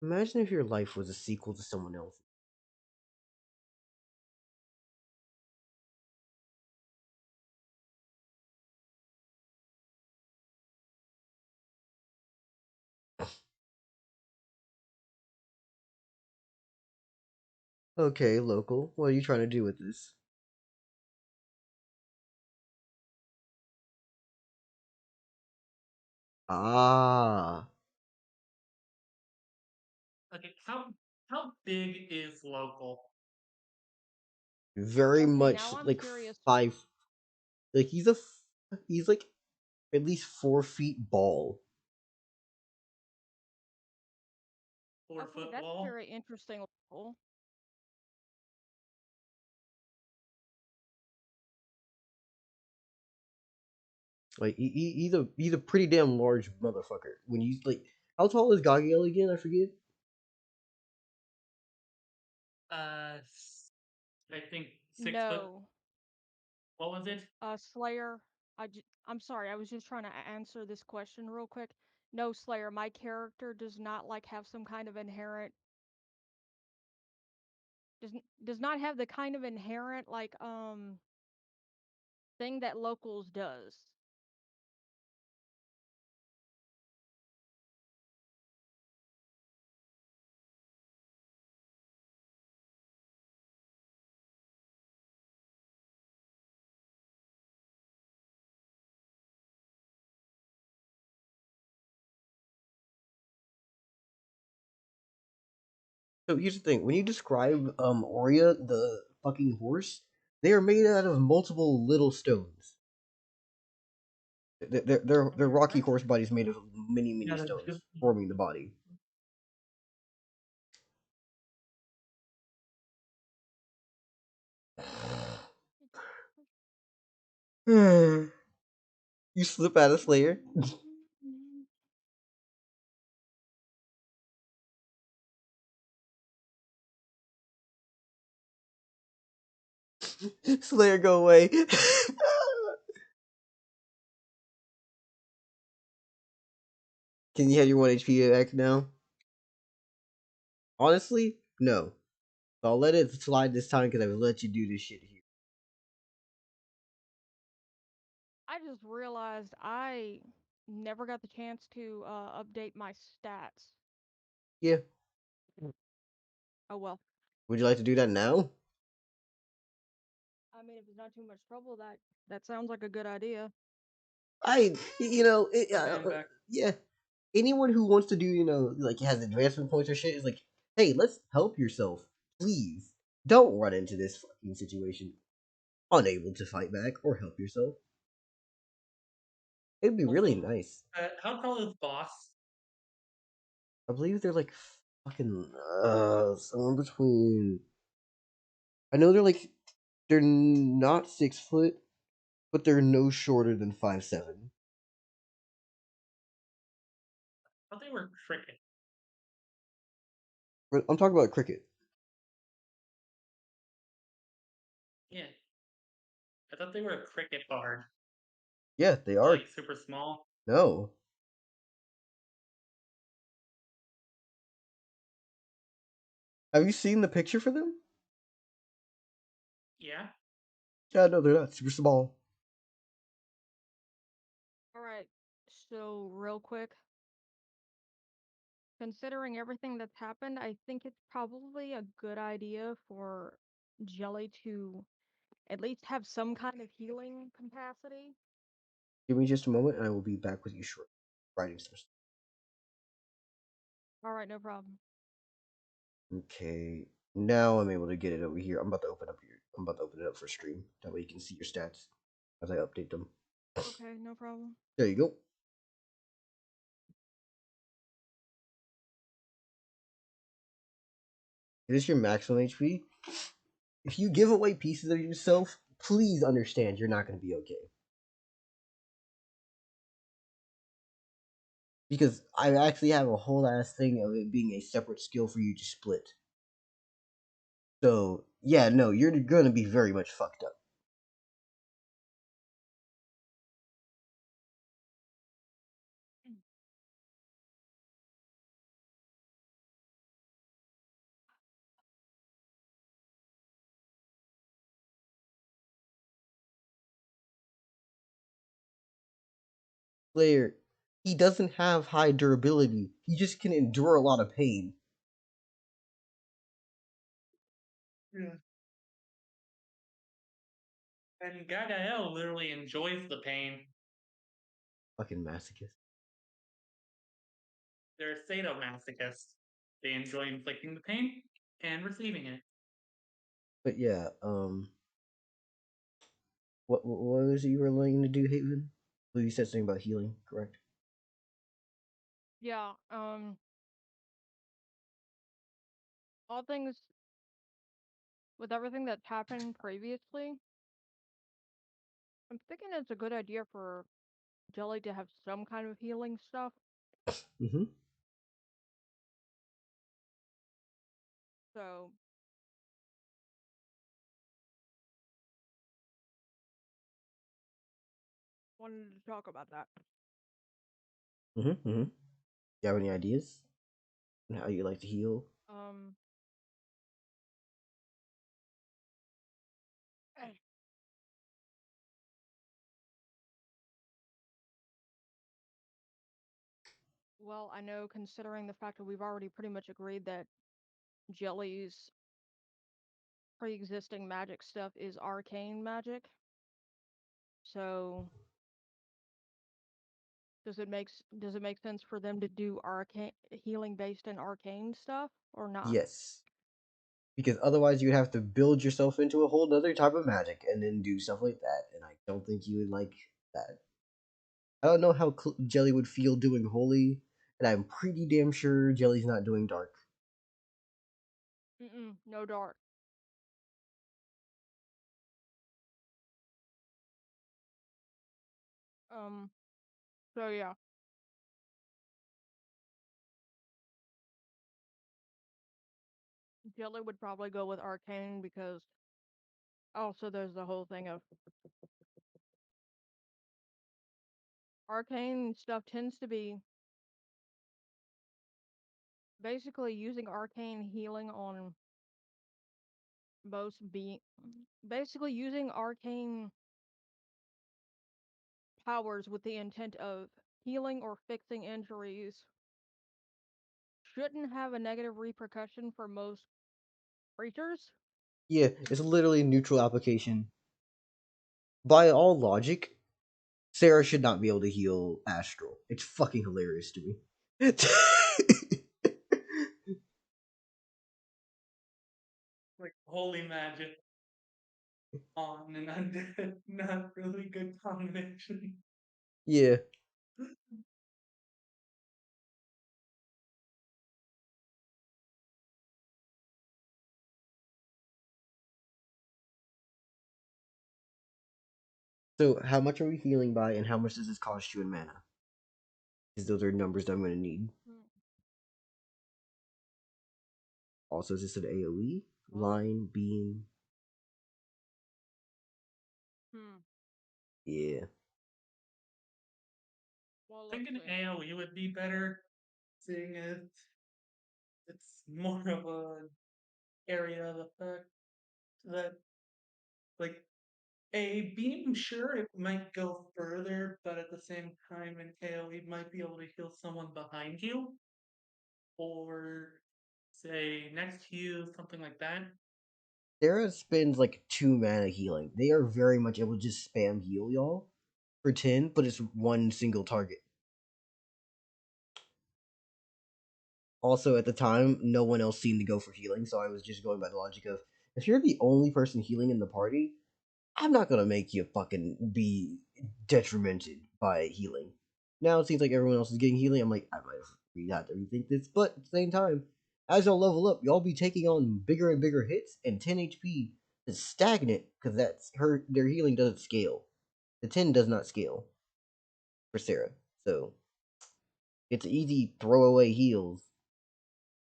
Imagine if your life was a sequel to someone else. Okay, local. What are you trying to do with this? Ah, Okay, how big is local? very Okay, much now I'm like curious. 5. Like he's like at least 4 feet ball. 4 foot Okay, that's wall? very interesting. Lowell. Like he's a pretty damn large motherfucker. When you like, how tall is Gagiel again? I forget. I think 6 foot. No, What was it? Slayer. I'm sorry. I was just trying to answer this question real quick. No, Slayer. My character does not like have some kind of inherent does not have the kind of inherent like thing that locals does. So here's the thing: when you describe Oria, the fucking horse, they are made out of multiple little stones. Their rocky Right? horse body is made of many Yeah, stones forming the body. You slip out of Slayer. Slayer, go away. Can you have your 1 HP back now? Honestly, no. I'll let it slide this time because I've let you do this shit here. I just realized I never got the chance to update my stats. Yeah. Oh well. Would you like to do that now? I mean, if it's not too much trouble, that sounds like a good idea. Okay, I'm back. Yeah. Anyone who wants to do, like has advancement points or shit is like, hey, let's help yourself, please. Don't run into this fucking situation unable to fight back or help yourself. It'd be really Also, nice. how tall is boss? I believe they're like fucking somewhere between. I know they're not 6 foot, but they're no shorter than 5'7". I thought they were cricket. I'm talking about cricket. Yeah, I thought they were a cricket bard. Yeah, they are. Like super small. No, have you seen the picture for them? Yeah. Yeah, no, they're not super small. All right. So real quick, considering everything that's happened, I think it's probably a good idea for Jelly to at least have some kind of healing capacity. Give me just a moment, and I will be back with you shortly. Writing some stuff. All right, no problem. Okay, now I'm able to get it over here. I'm about to open it up for stream. That way you can see your stats as I update them. Okay, no problem. There you go. Is this your maximum HP? If you give away pieces of yourself, please understand you're not going to be okay. Because I actually have a whole ass thing of it being a separate skill for you to split. So yeah, no, you're going to be very much fucked up. Slayer, he doesn't have high durability. He just can endure a lot of pain. Yeah. And Gagael literally enjoys the pain. Fucking masochist. They're sadomasochists. They enjoy inflicting the pain and receiving it. But yeah, what was it you were looking to do, Haven? Well, you said something about healing, correct? Yeah, all things with everything that's happened previously, I'm thinking it's a good idea for Jelly to have some kind of healing stuff. Mm-hmm. So, wanted to talk about that. Mm-hmm. Mm-hmm. You have any ideas on how you like to heal? Um, eh, well, I know considering the fact that we've already pretty much agreed that Jelly's pre-existing magic stuff is arcane magic. So, does it make sense for them to do arcane healing based in arcane stuff or not? Yes. Because otherwise you'd have to build yourself into a whole other type of magic and then do stuff like that, and I don't think you would like that. I don't know how Jelly would feel doing holy, and I'm pretty damn sure Jelly's not doing dark. No dark. Um, so yeah, Jelly would probably go with arcane because also there's the whole thing of arcane stuff tends to be basically using arcane healing on most being basically using arcane powers with the intent of healing or fixing injuries shouldn't have a negative repercussion for most creatures. Yeah, it's literally neutral application. By all logic, Sarah should not be able to heal Astral. It's fucking hilarious to me. Like holy magic on an undead, not really good combination. Yeah. So, how much are we healing by, and how much does this cost you in mana? Because those are numbers that I'm going to need. Hmm. Also, is this an AoE? Well, Line, beam? hmm. Yeah. Well, I think let's an see. AoE would be better, seeing as it's more of a area of effect that like a beam, sure, it might go further, but at the same time, an AoE might be able to heal someone behind you, or say next to you, something like that. Sarah spends like 2 mana healing. They are very much able to just spam heal y'all for 10, but it's one single target. Also, at the time, no one else seemed to go for healing, so I was just going by the logic of if you're the only person healing in the party, I'm not gonna make you fucking be detrimented by healing. Now it seems like everyone else is getting healing. I'm like, I might have to rethink this, but at the same time, as y'all level up, y'all be taking on bigger and bigger hits, and 10 HP is stagnant because that's her. Their healing doesn't scale. The 10 does not scale for Sarah, so it's easy throwaway heals,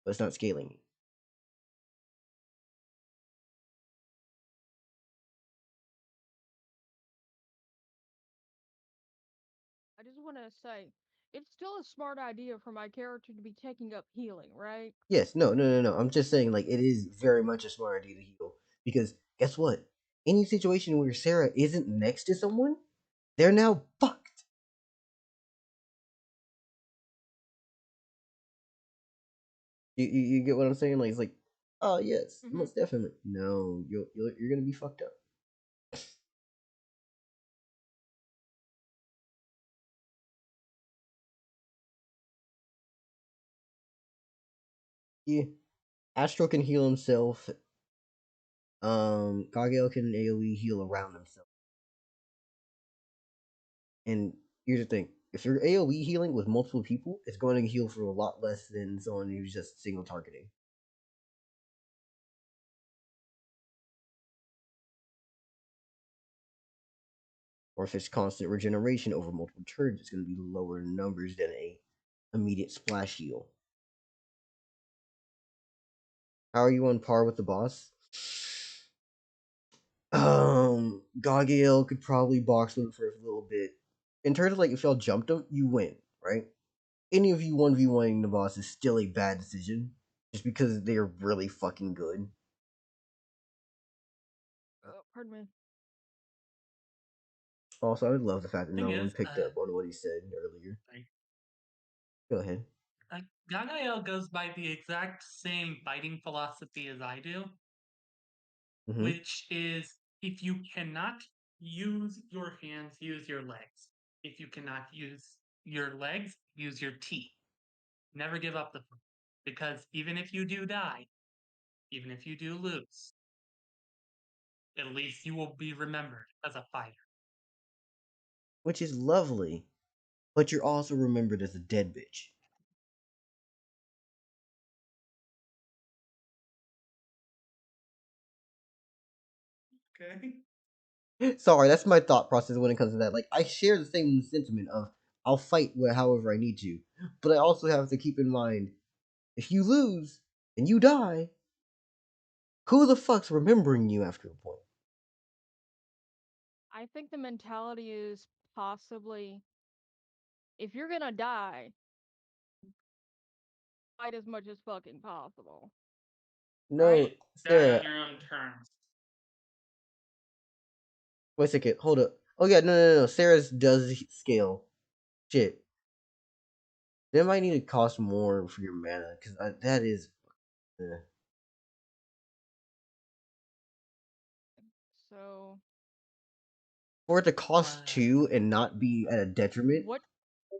but it's not scaling. I just want to say it's still a smart idea for my character to be taking up healing, right? Yes, no. I'm just saying, like, it is very much a smart idea to heal because guess what? Any situation where Sarah isn't next to someone, they're now fucked. You get what I'm saying? Like it's like, oh yes, Mm-hmm. most definitely. No, you're gonna be fucked up. Yeah, Astro can heal himself. Kageo can AOE heal around himself. And here's the thing: if you're AOE healing with multiple people, it's going to heal for a lot less than someone who's just single targeting. Or if it's constant regeneration over multiple turns, it's going to be lower numbers than a immediate splash heal. How are you on par with the boss? Gaugiel could probably box with him for a little bit. In terms of like if y'all jumped him, you win, right? Any of you 1v1ing the boss is still a bad decision. Just because they're really fucking good. Pardon me. Also, I would love the fact that Thing no one is, picked up on what he said earlier. like, Go ahead. Gagael goes by the exact same fighting philosophy as I do, Mm-hmm. which is if you cannot use your hands, use your legs. If you cannot use your legs, use your teeth. Never give up the fight. Because even if you do die, even if you do lose, at least you will be remembered as a fighter. Which is lovely, but you're also remembered as a dead bitch. Okay. Sorry, that's my thought process when it comes to that. Like, I share the same sentiment of I'll fight however I need to, but I also have to keep in mind if you lose and you die, who the fuck's remembering you after a point? I think the mentality is possibly if you're gonna die, fight as much as fucking possible. No, Right? Die on Sarah. your own terms. Wait a second. Hold up. Oh yeah, no. Sarah's does scale. Shit. That might need to cost more for your mana because that is. eh. So For it to cost Uh, two and not be at a detriment, what?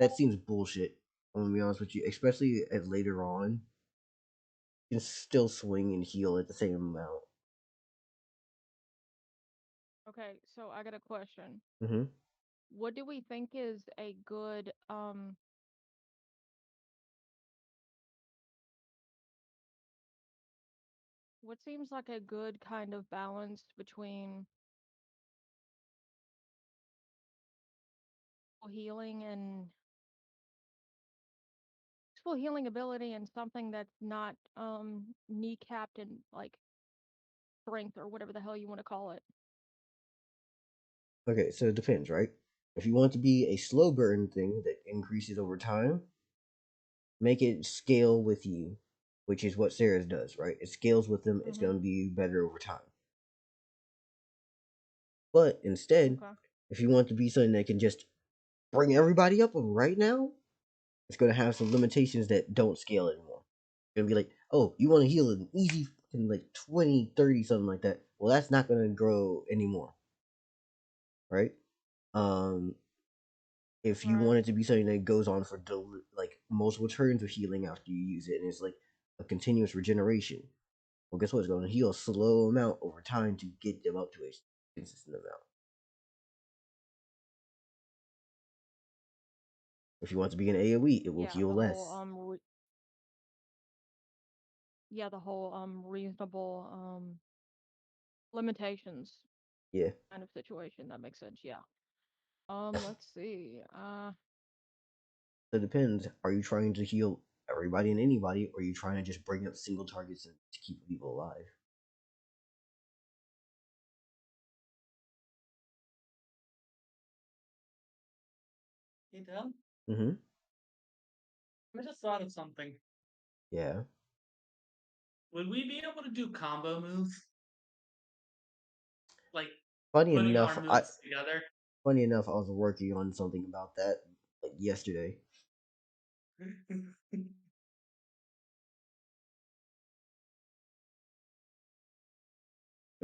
that seems bullshit. I'm gonna be honest with you, especially at later on, you can still swing and heal at the same amount. Okay, so I got a question. Mm-hmm. What do we think is a good what seems like a good kind of balance between healing and full healing ability and something that's not kneecapped in like strength or whatever the hell you want to call it. Okay, so it depends, right? If you want to be a slow burn thing that increases over time, make it scale with you, which is what Sarah's does, right? It scales with them. It's Mm-hmm. gonna be better over time. But instead, Okay. if you want to be something that can just bring everybody up right now, it's going to have some limitations that don't scale anymore. It's going to be like, oh, you want to heal an easy fucking like 20, 30, something like that. Well, that's not going to grow anymore, right? Um, if you Right. want it to be something that goes on for like multiple turns of healing after you use it, and it's like a continuous regeneration. Well, guess what? It's going to heal a slow amount over time to get them up to a consistent amount. If you want to be an AoE, it will Yeah, heal the whole less. yeah, the whole reasonable limitations Yeah. kind of situation. That makes sense. Yeah. Let's see. So it depends. Are you trying to heal everybody and anybody, or are you trying to just bring up single targets and to keep people alive? you know, Mm-hmm. I just thought of something. Yeah. Would we be able to do combo moves? Like Funny putting enough, our moves together? I was working on something about that like yesterday.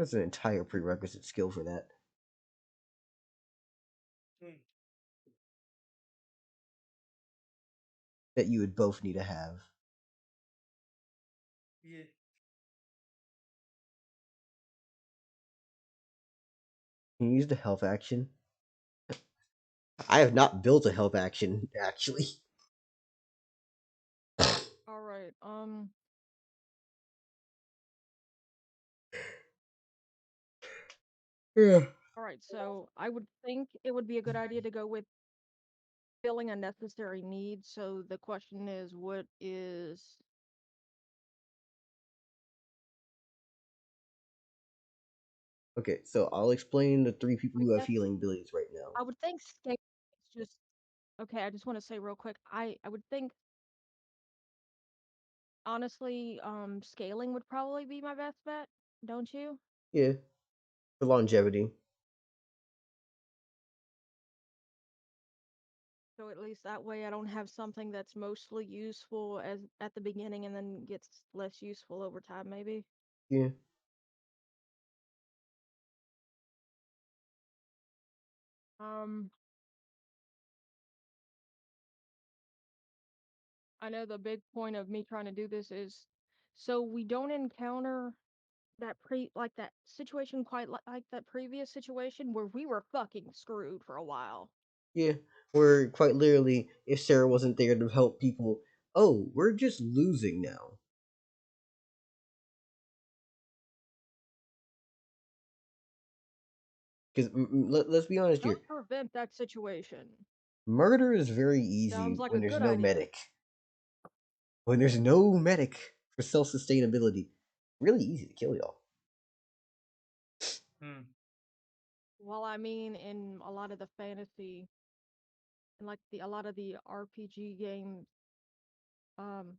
That's an entire prerequisite skill for that Hmm. that you would both need to have. Yeah. Can you use the health action? I have not built a health action actually. All right. Yeah. All right. So I would think it would be a good idea to go with filling a necessary need. So the question is, what is? Okay, so I'll explain the three people I who have guess healing abilities right now. I would think scale. It's just okay. I just want to say real quick. I would think honestly, scaling would probably be my best bet. Don't you? Yeah, for longevity. So at least that way I don't have something that's mostly useful as at the beginning and then gets less useful over time, maybe. Yeah. Um, I know the big point of me trying to do this is so we don't encounter that situation quite like that previous situation where we were fucking screwed for a while. Yeah, where quite literally, if Sarah wasn't there to help people, oh, we're just losing now. Because let's be honest here, Let's prevent that situation. murder is very Sounds easy like when a there's good no idea. medic. When there's no medic for self sustainability, really easy to kill y'all. Hmm. Well, I mean, in a lot of the fantasy and like a lot of the RPG games, um,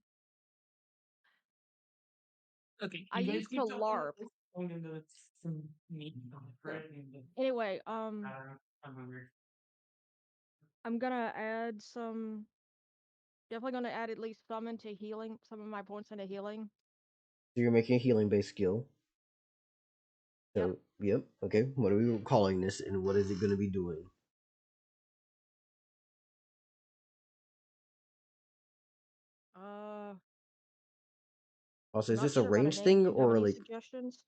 Okay, I you guys used to keep talking. LARP. I'm gonna some meat, So right? And anyway, I'm hungry. I'm gonna add some. Definitely gonna add at least some into healing. Some of my points into healing. So you're making a healing based skill. Yep. So, yep, okay. What are we calling this and what is it going to be doing? Uh, Also, I'm is not this a sure about a range name. thing Do you have or any like, suggestions?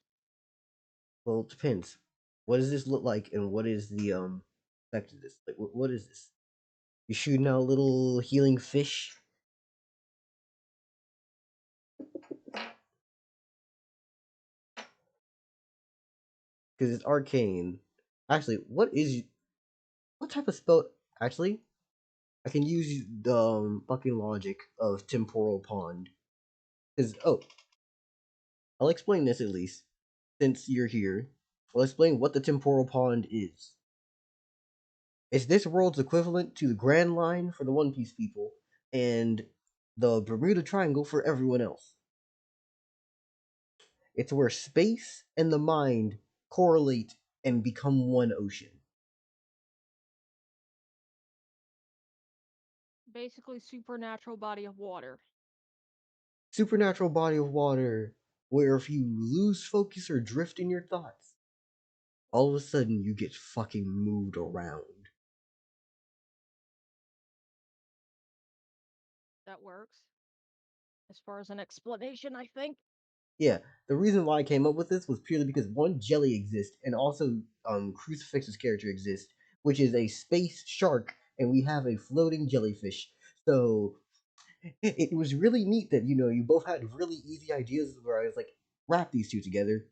well, it depends. What does this look like and what is the effect of this? Like, what is this? You shooting out little healing fish? Because it's arcane. Actually, what type of spell? Actually, I can use the fucking logic of temporal pond. Because I'll explain this at least since you're here. I'll explain what the temporal pond is. It's this world's equivalent to the Grand Line for the One Piece people and the Bermuda Triangle for everyone else. It's where space and the mind correlate and become one ocean. Basically, supernatural body of water. Supernatural body of water where if you lose focus or drift in your thoughts, all of a sudden you get fucking moved around. That works. As far as an explanation, I think. Yeah, the reason why I came up with this was purely because one, Jelly exists, and also Crucifix's character exists, which is a space shark, and we have a floating jellyfish. So it was really neat that you both had really easy ideas where I was like, wrap these two together.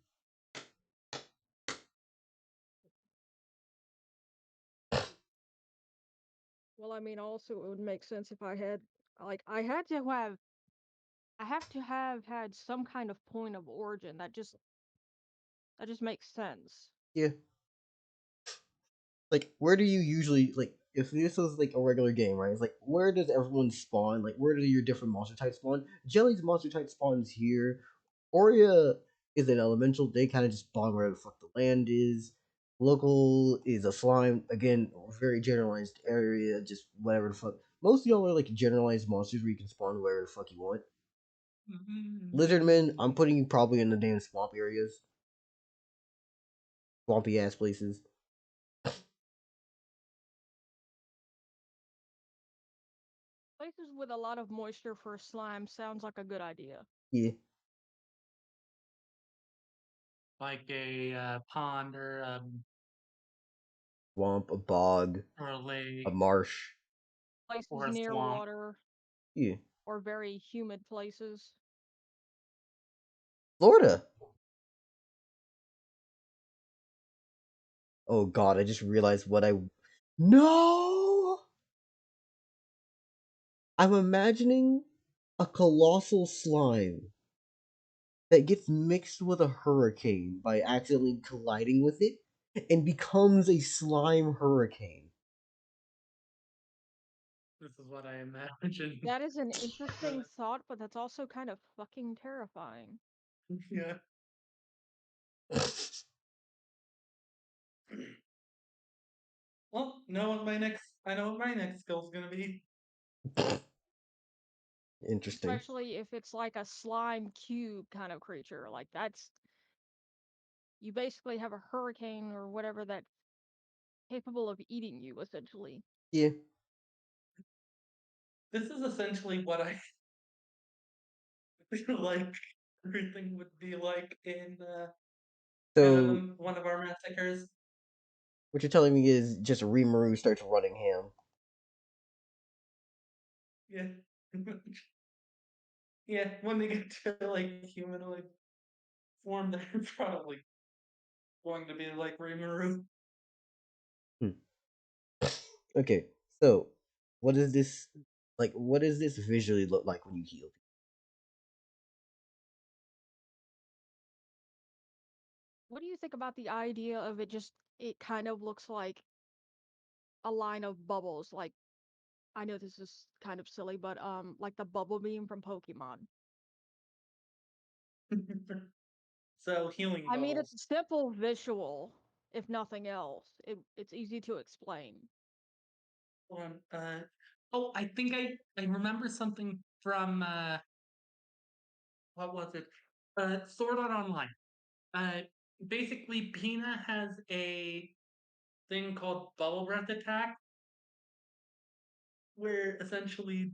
Well, I mean, also it would make sense if I had I have to have had some kind of point of origin that just makes sense. Yeah, like where do you usually like if this was like a regular game, right? It's like where does everyone spawn? Like where do your different monster types spawn? Jelly's monster type spawns here. Oria is an elemental. They kind of just spawn wherever the fuck the land is. Local is a slime. Again, very generalized area. Just whatever the fuck. Most of y'all are like generalized monsters where you can spawn wherever the fuck you want. Lizardmen, I'm putting you probably in the damn swamp areas. swampy ass places. Places with a lot of moisture for slime sounds like a good idea. Yeah, Like a pond swamp, a bog, or a a lake marsh. or Places a near swamp. water Yeah, or very humid places. Florida. Oh god, I just realized what I. No! I'm imagining a colossal slime that gets mixed with a hurricane by accidentally colliding with it and becomes a slime hurricane. This is what I imagine. That is an interesting The- thought, but that's also kind of fucking terrifying. yeah. Well, I know what my next skill is gonna be. Interesting. Especially if it's like a slime cube kind of creature. Like that's you basically have a hurricane or whatever that's capable of eating you essentially. Yeah. This is essentially what I feel like everything would be like in So one of our massacres. what you're telling me is just Rimuru starts running ham. Yeah. Yeah, when they get to like humanoid form, they're probably going to be like Rimuru. Hmm. Okay, so what is this like? What does this visually look like when you heal? What do you think about the idea of it kind of looks like a line of bubbles like I know this is kind of silly, but like the bubble beam from Pokemon. So healing I mean, bubbles. it's a simple visual, if nothing else. It's easy to explain. Hold on. Oh, I think I remember something from what was it? Sword Art Online. Uh, Basically, Pina has a thing called Bubble Breath Attack, where essentially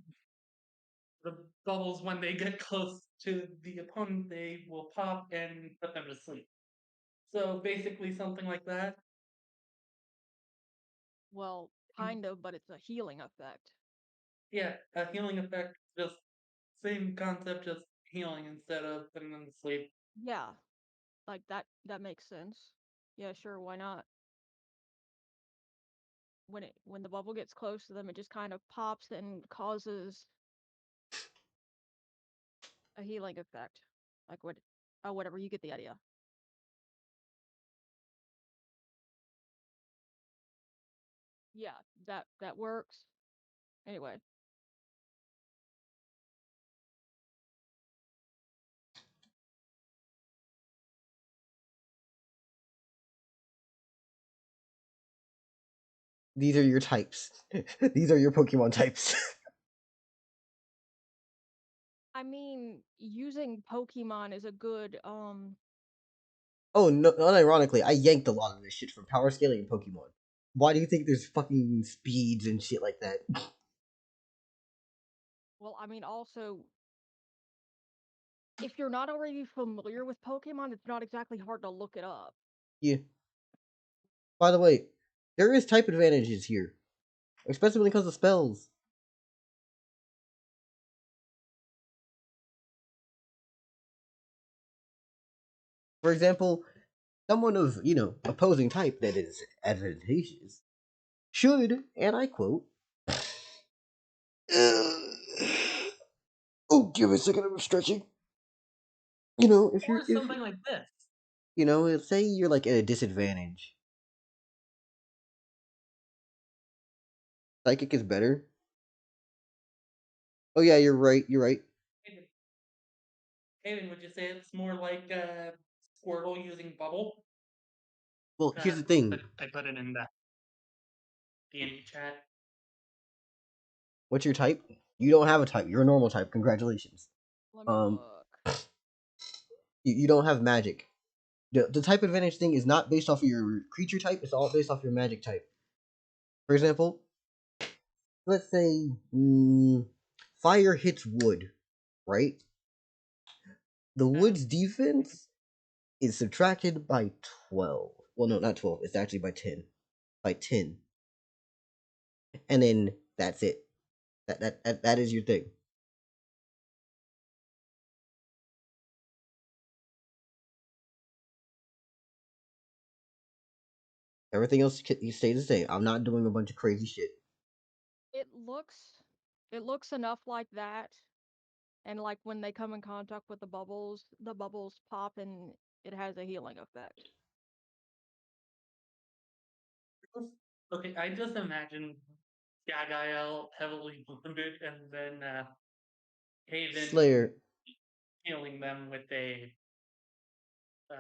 the bubbles, when they get close to the opponent, they will pop and put them to sleep. So basically, something like that. Well, kind of, but it's a healing effect. Yeah, a healing effect, just same concept, just healing instead of putting them to sleep. Yeah, like that makes sense. Yeah, sure, why not? When the bubble gets close to them, it just kind of pops and causes a healing effect. Like what oh whatever, you get the idea. Yeah, that works. Anyway, These are your types. These are your Pokemon types. I mean, using Pokemon is a good Oh no! Unironically, I yanked a lot of this shit from Power Scaling and Pokemon. Why do you think there's fucking speeds and shit like that? well, I mean also if you're not already familiar with Pokemon, it's not exactly hard to look it up. Yeah. By the way, there is type advantages here, especially when it comes to spells. For example, someone of opposing type that is advantageous should, and I quote, oh, give me a second, I'm stretching. If you're Or something like this. say you're like at a disadvantage, psychic is better. Oh yeah, you're right. You're right. Hayden, Hayden, would you say it's more like Squirtle using Bubble? Well, here's the thing. I put it in the D&D chat. What's your type? You don't have a type. You're a normal type. Congratulations. Let me Um, look. you don't have magic. The type advantage thing is not based off of your creature type. It's all based off your magic type. For example, let's say fire hits wood, right? The Uh, wood's defense is subtracted by 12. Well, no, not 12. It's actually by 10. By 10. And then that's it. That is your thing. Everything else stays the same. I'm not doing a bunch of crazy shit. It looks it looks enough like that, and like when they come in contact with the bubbles pop and it has a healing effect. okay, I just imagine Gagael heavily wounded and then Haven Slayer, healing them uh,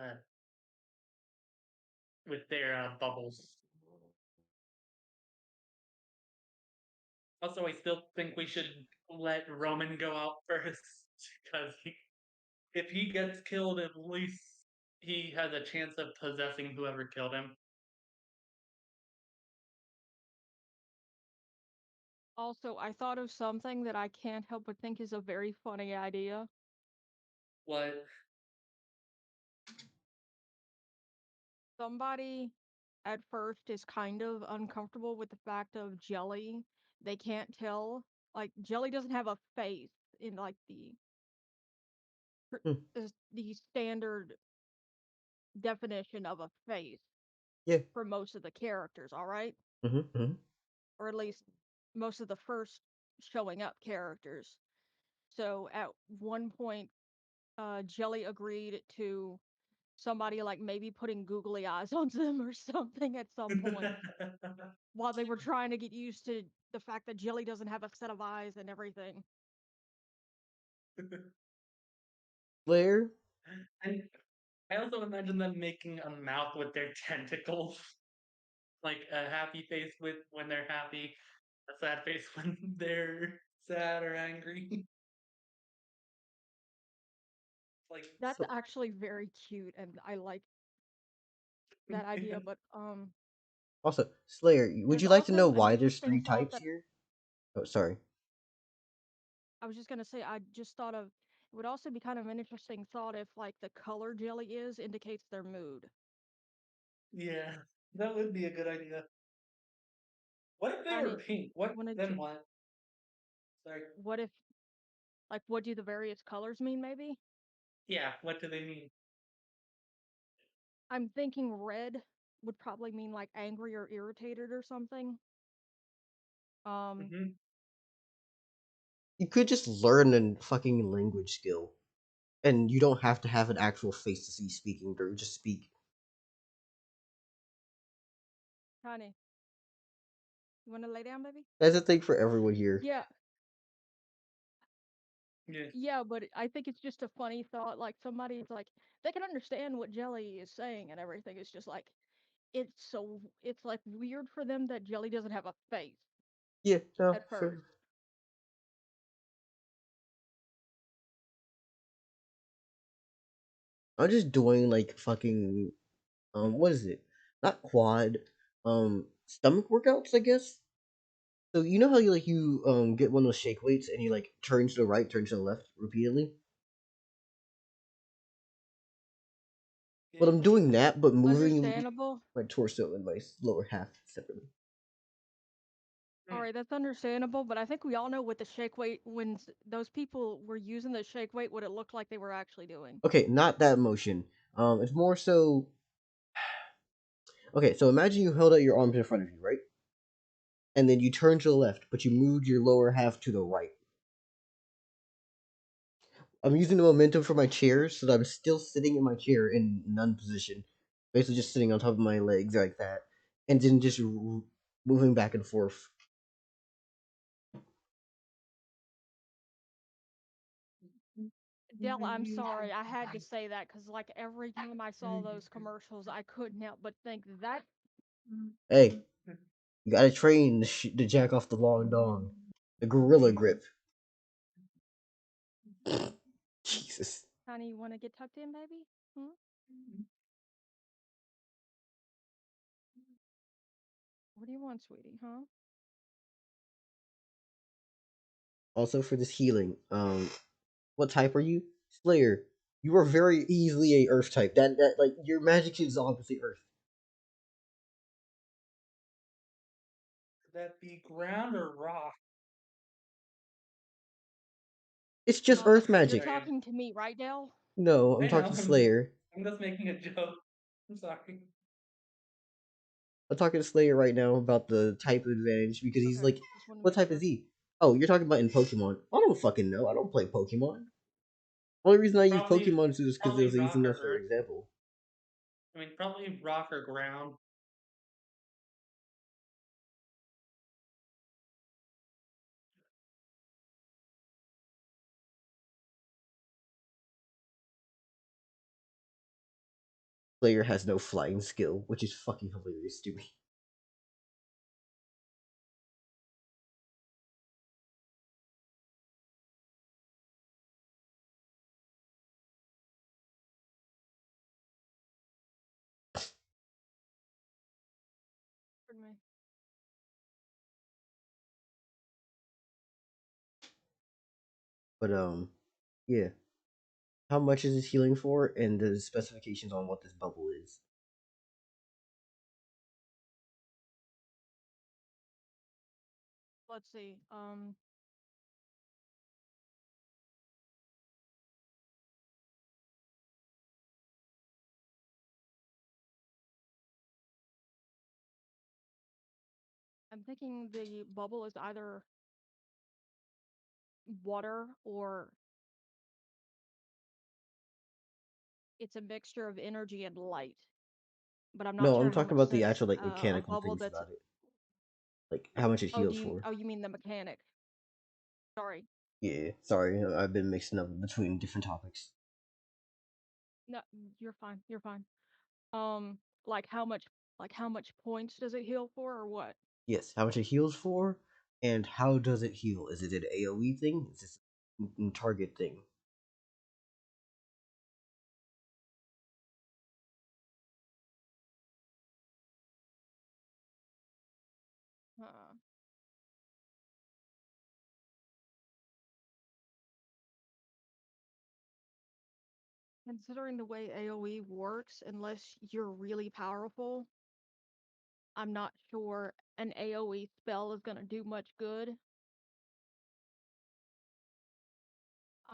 with their bubbles. Also, I still think we should let Roman go out first because if he gets killed, at least he has a chance of possessing whoever killed him. Also, I thought of something that I can't help but think is a very funny idea. What? Somebody at first is kind of uncomfortable with the fact of Jelly. They can't tell. Like Jelly doesn't have a face in like hmm, the standard definition of a face yeah, for most of the characters, all right? hmm. Or at least most of the first showing up characters. So at one point, Jelly agreed to somebody like maybe putting googly eyes on them or something at some point while they were trying to get used to the fact that Jelly doesn't have a set of eyes and everything. Slayer, And I also imagine them making a mouth with their tentacles, like a happy face with when they're happy, a sad face when they're sad or angry. like, That's so actually very cute and I like that idea, but also Slayer. Would there's you like to know also an why there's interesting three thought types that here? Oh, sorry. I was just gonna say I just thought of it would also be kind of an interesting thought if like the color Jelly is indicates their mood. yeah, that would be a good idea. What if they were Tiny, pink? What wanted then? to What? Sorry. what if like what do the various colors mean maybe? Yeah. What do they mean? I'm thinking red would probably mean like angry or irritated or something. Um, Hmm. You could just learn a fucking language skill, and you don't have to have an actual face to see speaking through. Just speak. Tiny, you want to lay down, baby? That's a thing for everyone here. Yeah, Yeah. yeah, but I think it's just a funny thought. Like somebody's like they can understand what Jelly is saying and everything. It's just like it's like weird for them that Jelly doesn't have a face Yeah, no, at first. fair. I'm just doing like fucking what is it? Not quad, stomach workouts, I guess. So you know how you get one of those shake weights and you like turn to the right, turn to the left repeatedly. Well, Yeah. I'm doing that, but moving Understandable. my torso and my lower half separately. All Hmm. right, that's understandable, but I think we all know what the shake weight when those people were using the shake weight, what it looked like they were actually doing. Okay, not that motion. It's more so. Okay, so imagine you held out your arms in front of you, right? And then you turn to the left, but you moved your lower half to the right. I'm using the momentum for my chair so that I'm still sitting in my chair in none position, basically just sitting on top of my legs like that, and then just moving back and forth. Della, I'm sorry, I had to say that because like every time I saw those commercials, I couldn't help but think that Hey, you gotta train to jack off the long dong, the gorilla grip. Jesus. honey, you want to get tucked in, baby? Hmm? What do you want, sweetie? Huh? Also for this healing, what type are you? Slayer. You are very easily a Earth type. That like your magic is opposite Earth. Could that be ground or rock? It's just Earth You're magic. Saying. talking to me, right, Dell? No, I'm I know. talking Slayer. I'm just making a joke. I'm sorry. I'm talking to Slayer right now about the type advantage because he's Okay, like, just wanted to what make type is sure. he? Oh, you're talking about in Pokemon. I don't fucking know. I don't play Pokemon. Only reason I use Probably, Pokemon is because it probably was easy rock or enough for earth. example. I mean, probably rock or ground. Slayer has no flying skill, which is fucking hilarious to me. Pardon me. But yeah. How much is this healing for, and the specifications on what this bubble is. Let's see. I'm thinking the bubble is either water or it's a mixture of energy and light. But I'm not No, I'm sure how talking much about the sense actual like a mechanical bubble things that's. about it, like how much it Oh, do heals you? for. Oh, you mean the mechanic? Sorry. Yeah, sorry, I've been mixing up between different topics. No, you're fine. You're fine. Um, like how much? Like how much points does it heal for, or what? Yes, how much it heals for, and how does it heal? Is it an AOE thing? Is this a target thing? Uh, Considering the way AOE works, unless you're really powerful, I'm not sure an AOE spell is gonna do much good.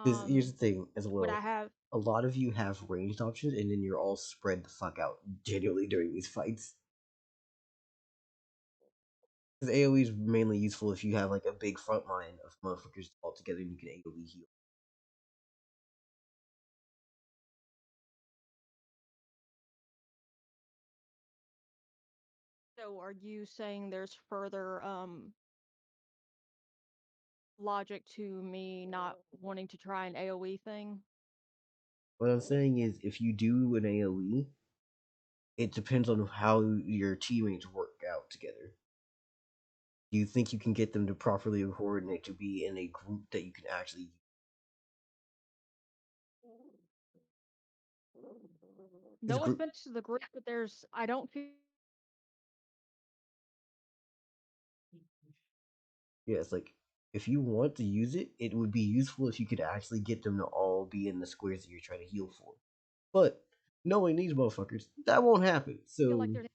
Because here's Um, the thing as would I well. have? A lot of you have ranged options, and then you're all spread the fuck out genuinely during these fights. Because AoE is mainly useful if you have like a big front line of motherfuckers all together and you can AoE heal. So, are you saying there's further logic to me not wanting to try an AOE thing? What I'm saying is, if you do an AoE, it depends on how your teammates work out together. Do you think you can get them to properly coordinate to be in a group that you can actually this No group? offense to the group, but there's I don't feel Yeah, it's like if you want to use it, it would be useful if you could actually get them to all be in the squares that you're trying to heal for. But knowing these motherfuckers, that won't happen. like So there's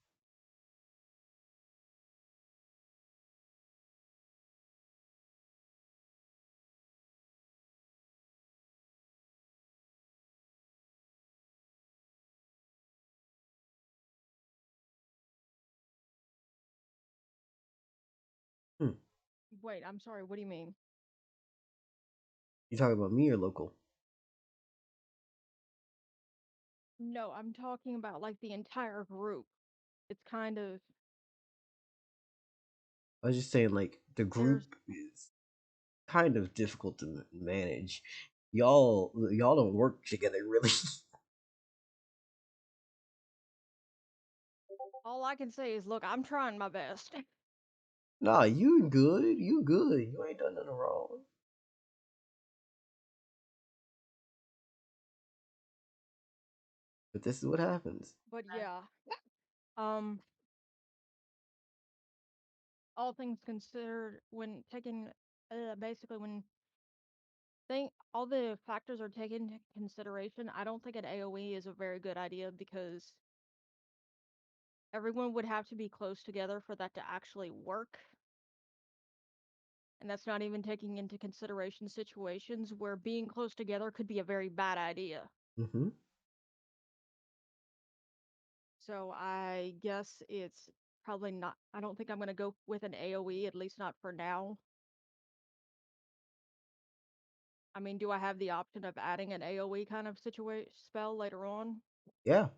hmm, wait, I'm sorry, what do you mean? you talking about me or local? No, I'm talking about like the entire group. It's kind of I was just saying, like the there's group is kind of difficult to manage. Y'all don't work together really. all I can say is look, I'm trying my best. Nah, you good. You good. You ain't done nothing wrong. But this is what happens. But yeah. Um all things considered, when taking basically when think all the factors are taken into consideration, I don't think an AoE is a very good idea because everyone would have to be close together for that to actually work. And that's not even taking into consideration situations where being close together could be a very bad idea. Mm-hmm. So I guess it's probably not. I don't think I'm going to go with an AoE, at least not for now. I mean, do I have the option of adding an AoE kind of situation spell later on? Yeah.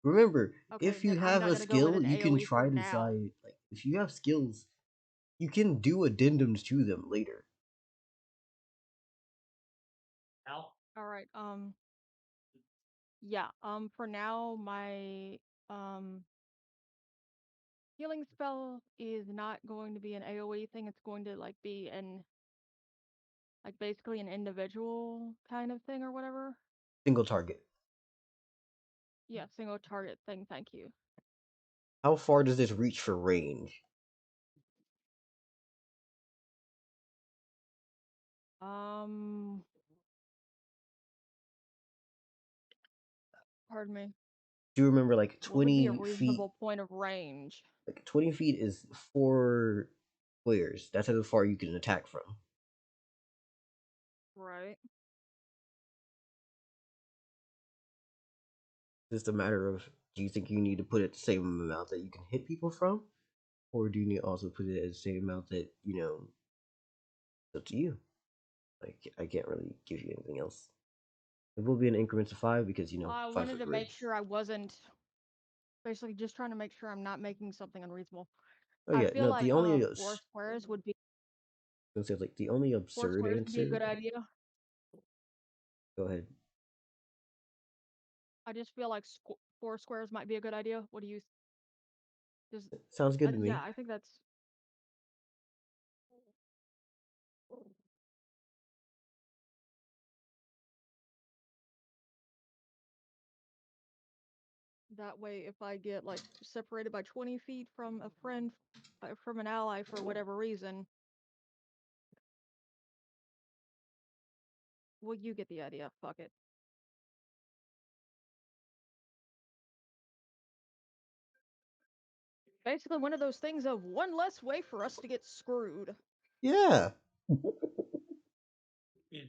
Remember, Okay, if you then I'm have not a going to go with skill, an you can AoE for try to now. decide. Like, if you have skills, you can do addendums to them later. Al? All right. Yeah. For now, my um healing spell is not going to be an AoE thing. It's going to like be an like basically an individual kind of thing or whatever. Single target. Yeah, single target thing. Thank you. How far does this reach for range? Um, pardon me. Do you remember like What would be a 20 feet? reasonable point of range? Like 20 feet is 4 squares. That's how far you can attack from. Right. It's just a matter of, do you think you need to put it the same amount that you can hit people from, or do you need to also put it at the same amount that it's up to you. Like I can't really give you anything else. It will be in increments of 5 because I 5 wanted foot to make grid. sure I wasn't basically just trying to make sure I'm not making something unreasonable. Oh I yeah, feel no. like The only four squares would be gonna say like the only four absurd squares would be a answer. good idea. Go ahead. I just feel like four squares might be a good idea. What do you does Sounds good to yeah, me. I think that's that way if I get like separated by 20 feet from a friend from an ally for whatever reason, well you get the idea. Fuck it. Basically one of those things of one less way for us to get screwed Yeah. Yeah.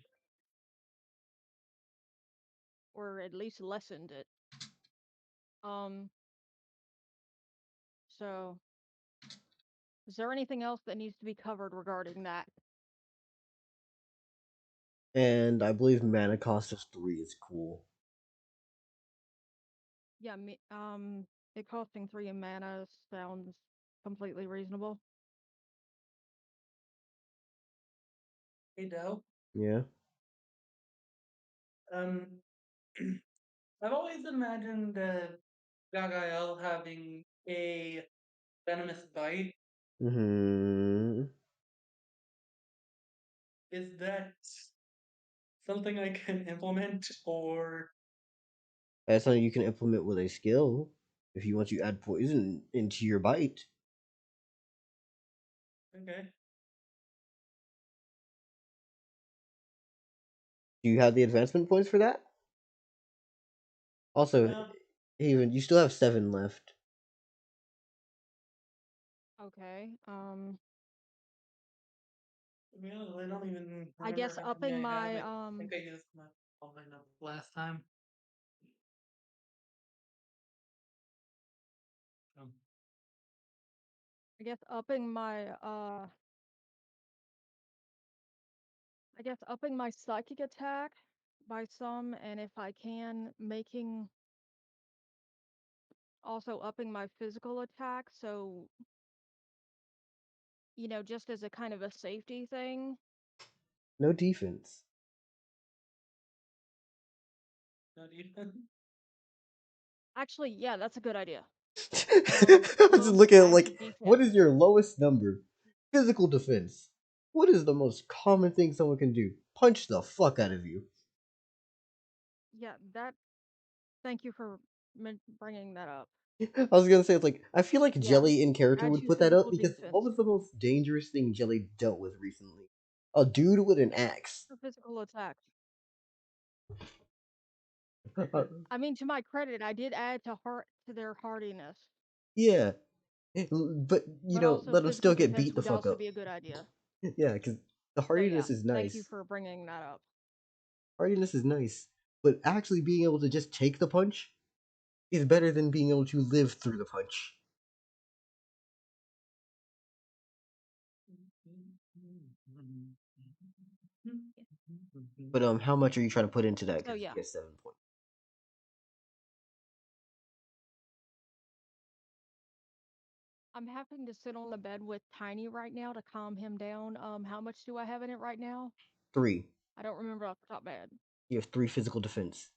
or at least lessened it. Um so is there anything else that needs to be covered regarding that? And I believe mana cost of 3 is cool. Yeah, it costing 3 in mana sounds completely reasonable. Hey, Del. Yeah. Um, I've always imagined Gagael having a venomous bite. Hmm. Is that something I can implement, or That's something you can implement with a skill. If you want to add poison into your bite, okay? do you have the advancement points for that? Also, No, even you still have 7 left. Okay. I don't even I remember guess how many upping I have. my I think I used all my numbers last time. Um, I guess upping my I guess upping my psychic attack by some, and if I can, making also upping my physical attack, so just as a kind of a safety thing. No defense. not even. Actually, yeah, that's a good idea. I was just looking at Adding like, what defense. is your lowest number? Physical defense. What is the most common thing someone can do? Punch the fuck out of you. Yeah, that. Thank you for bringing that up. I was gonna say it's like I feel like Yeah, Jelly in character add would 2 put that up physical because what defense. was the most dangerous thing Jelly dealt with recently? A dude with an axe. For physical attacks. Uh, I mean, to my credit, I did add to their hardiness, yeah, but but also let him physical still get defense beat the would fuck also up. be a good idea. Yeah, because the So yeah, hardiness is thank you nice. for bringing that up. Hardiness is nice, but actually being able to just take the punch is better than being able to live through the punch. But how much are you trying to put into that? So Because you yeah, get 7 points. I'm having to sit on the bed with Tiny right now to calm him down. How much do I have in it right now? 3. I don't remember off the top of my head. You have 3 physical defense.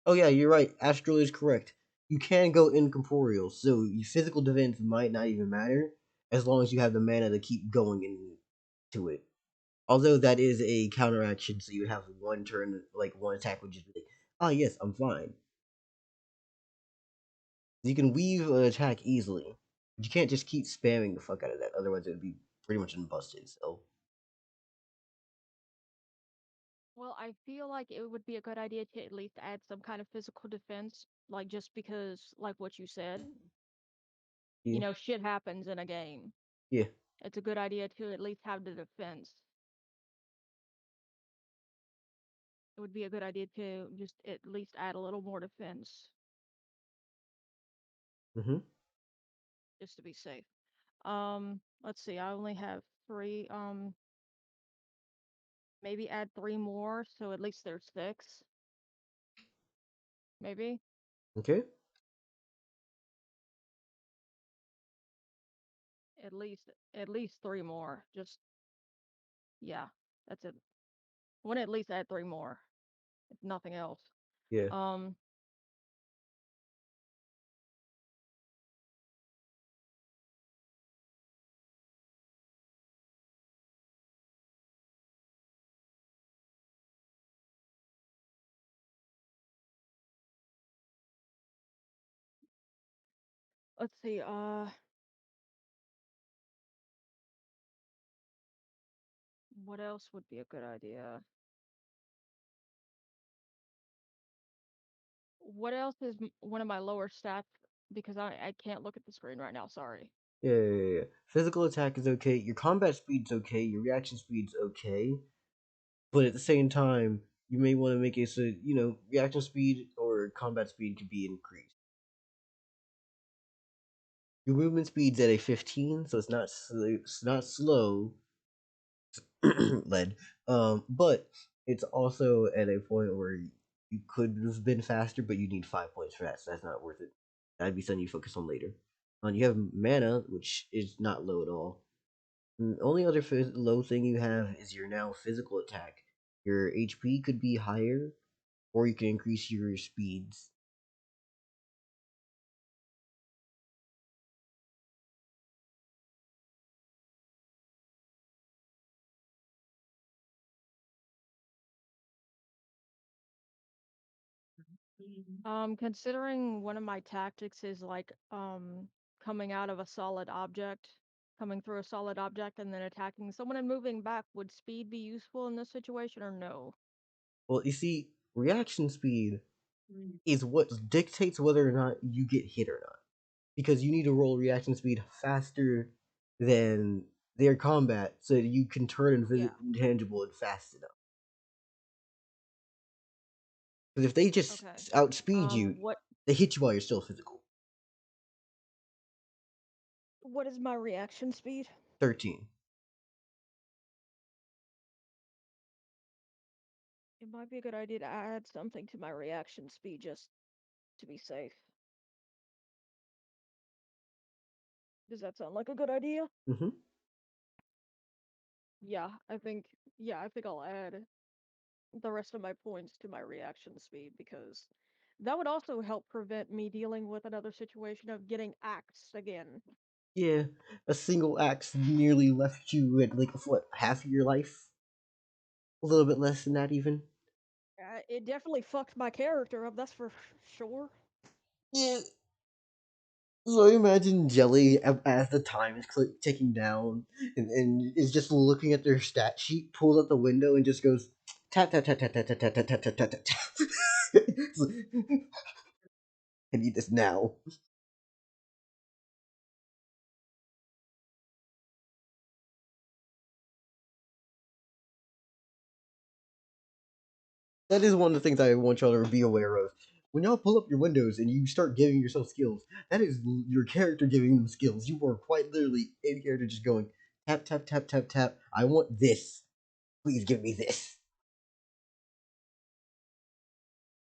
Oh yeah, you're right. Astral is correct. You can go incorporeal, so your physical defense might not even matter as long as you have the mana to keep going into it. Although that is a counteraction, so you would have one turn, like one attack would just be like, ah yes, I'm fine. You can weave an attack easily. You can't just keep spamming the fuck out of that, otherwise it would be pretty much unbusted. So Well, I feel like it would be a good idea to at least add some kind of physical defense, like just because, like what you said, yeah, shit happens in a game. yeah. It's a good idea to at least have the defense. It would be a good idea to just at least add a little more defense, Mm-hmm. just to be safe. Let's see, I only have 3. Maybe add 3 more, so at least there's 6. Maybe Okay. at least 3 more. Just yeah, that's it. I want to at least add 3 more, if nothing else. Yeah. Um, let's see. What else would be a good idea? What else is one of my lower stats? Because I can't look at the screen right now. Sorry. Yeah. Physical attack is okay. Your combat speed's okay. Your reaction speed's okay. But at the same time, you may want to make it so reaction speed or combat speed could be increased. Your movement speed's at a 15, so it's not slow, lead. But it's also at a point where you could have been faster, but you need 5 points for that, so that's not worth it. That'd be something you focus on later. You have mana, which is not low at all. The only other low thing you have is your now physical attack. Your HP could be higher, or you can increase your speeds. Considering one of my tactics is like coming out of a solid object, coming through a solid object and then attacking someone and moving back, would speed be useful in this situation or no? Well, you see, reaction speed is what dictates whether or not you get hit or not. Because you need to roll reaction speed faster than their combat so that you can turn Yeah. intangible and fast enough. Because if they just Okay. outspeed you, What they hit you while you're still physical. what is my reaction speed? 13. It might be a good idea to add something to my reaction speed just to be safe. Does that sound like a good idea? Mm-hmm. Yeah, I think I think I'll add the rest of my points to my reaction speed because that would also help prevent me dealing with another situation of getting axed again. Yeah, a single axe nearly left you at like what half of your life, a little bit less than that even. it definitely fucked my character up. That's for sure. Yeah. So imagine Jelly as the time is ticking down, and is just looking at their stat sheet, pulls out the window, and just goes tap tap tap tap tap tap tap tap tap tap tap tap. It's like, I need this now. That is one of the things I want y'all to be aware of. When y'all pull up your windows and you start giving yourself skills, that is your character giving them skills. You are quite literally in character just going tap tap tap tap tap. I want this. Please give me this.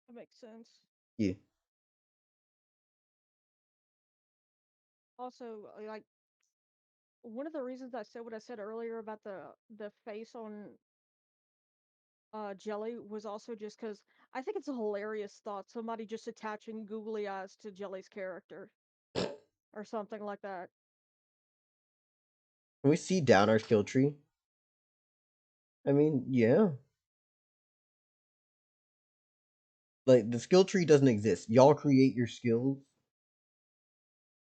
That makes sense. Yeah. Also, like one of the reasons I said what I said earlier about the face on Jelly was also just because I think it's a hilarious thought. Somebody just attaching googly eyes to Jelly's character or something like that. Can we see down our skill tree? I mean, yeah. Like the skill tree doesn't exist. Y'all create your skills,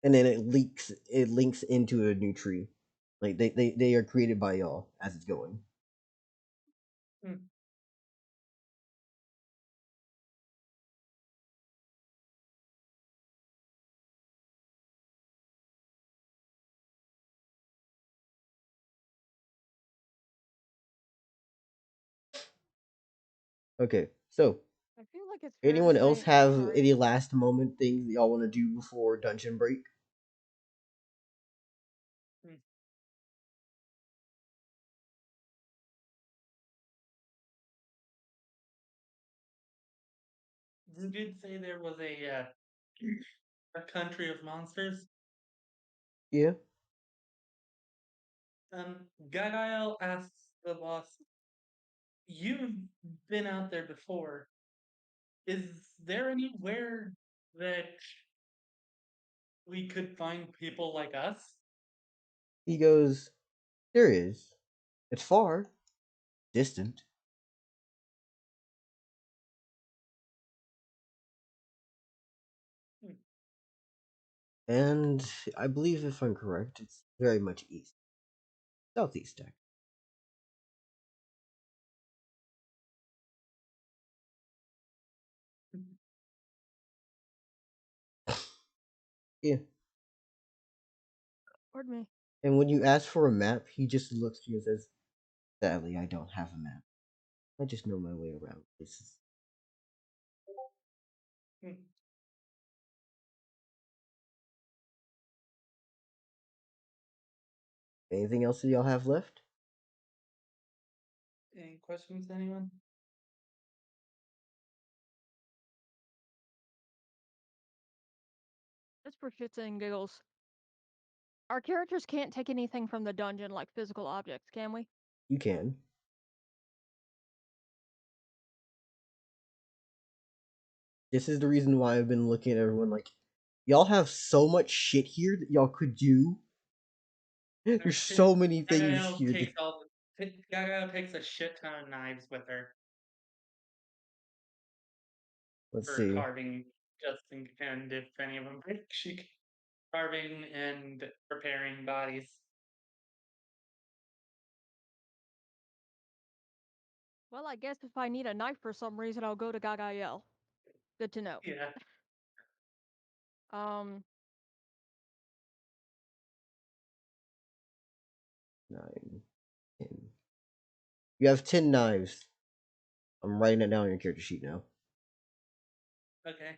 and then it leaks. It links into a new tree. Like they are created by y'all as it's going. Hmm. Okay, so I feel like it's fair to anyone else say. have Sorry. any last moment things that y'all want to do before dungeon break? Hmm. You did say there was a country of monsters. Yeah, Gagael asks the boss, "You've been out there before. Is there anywhere that we could find people like us?" he goes. There is. It's far, distant, Hmm. and I believe if I'm correct, it's very much east, southeast. Actually. Yeah, Pardon me. and when you ask for a map, he just looks at you and says, "Sadly, I don't have a map. I just know my way around places." Hmm. Anything else that y'all have left? Any questions, anyone? Just for shits and giggles. Our characters can't take anything from the dungeon like physical objects, can we? You can. This is the reason why I've been looking at everyone like, y'all have so much shit here that y'all could do. There's so many things Gagael here. takes all Gagael takes a shit ton of knives with her Let's for see. carving, just in, and if any of them break, carving and preparing bodies. Well, I guess if I need a knife for some reason, I'll go to Gagael. Good to know. Yeah. Um, 9, 10. You have 10 knives. I'm writing it down on your character sheet now. Okay.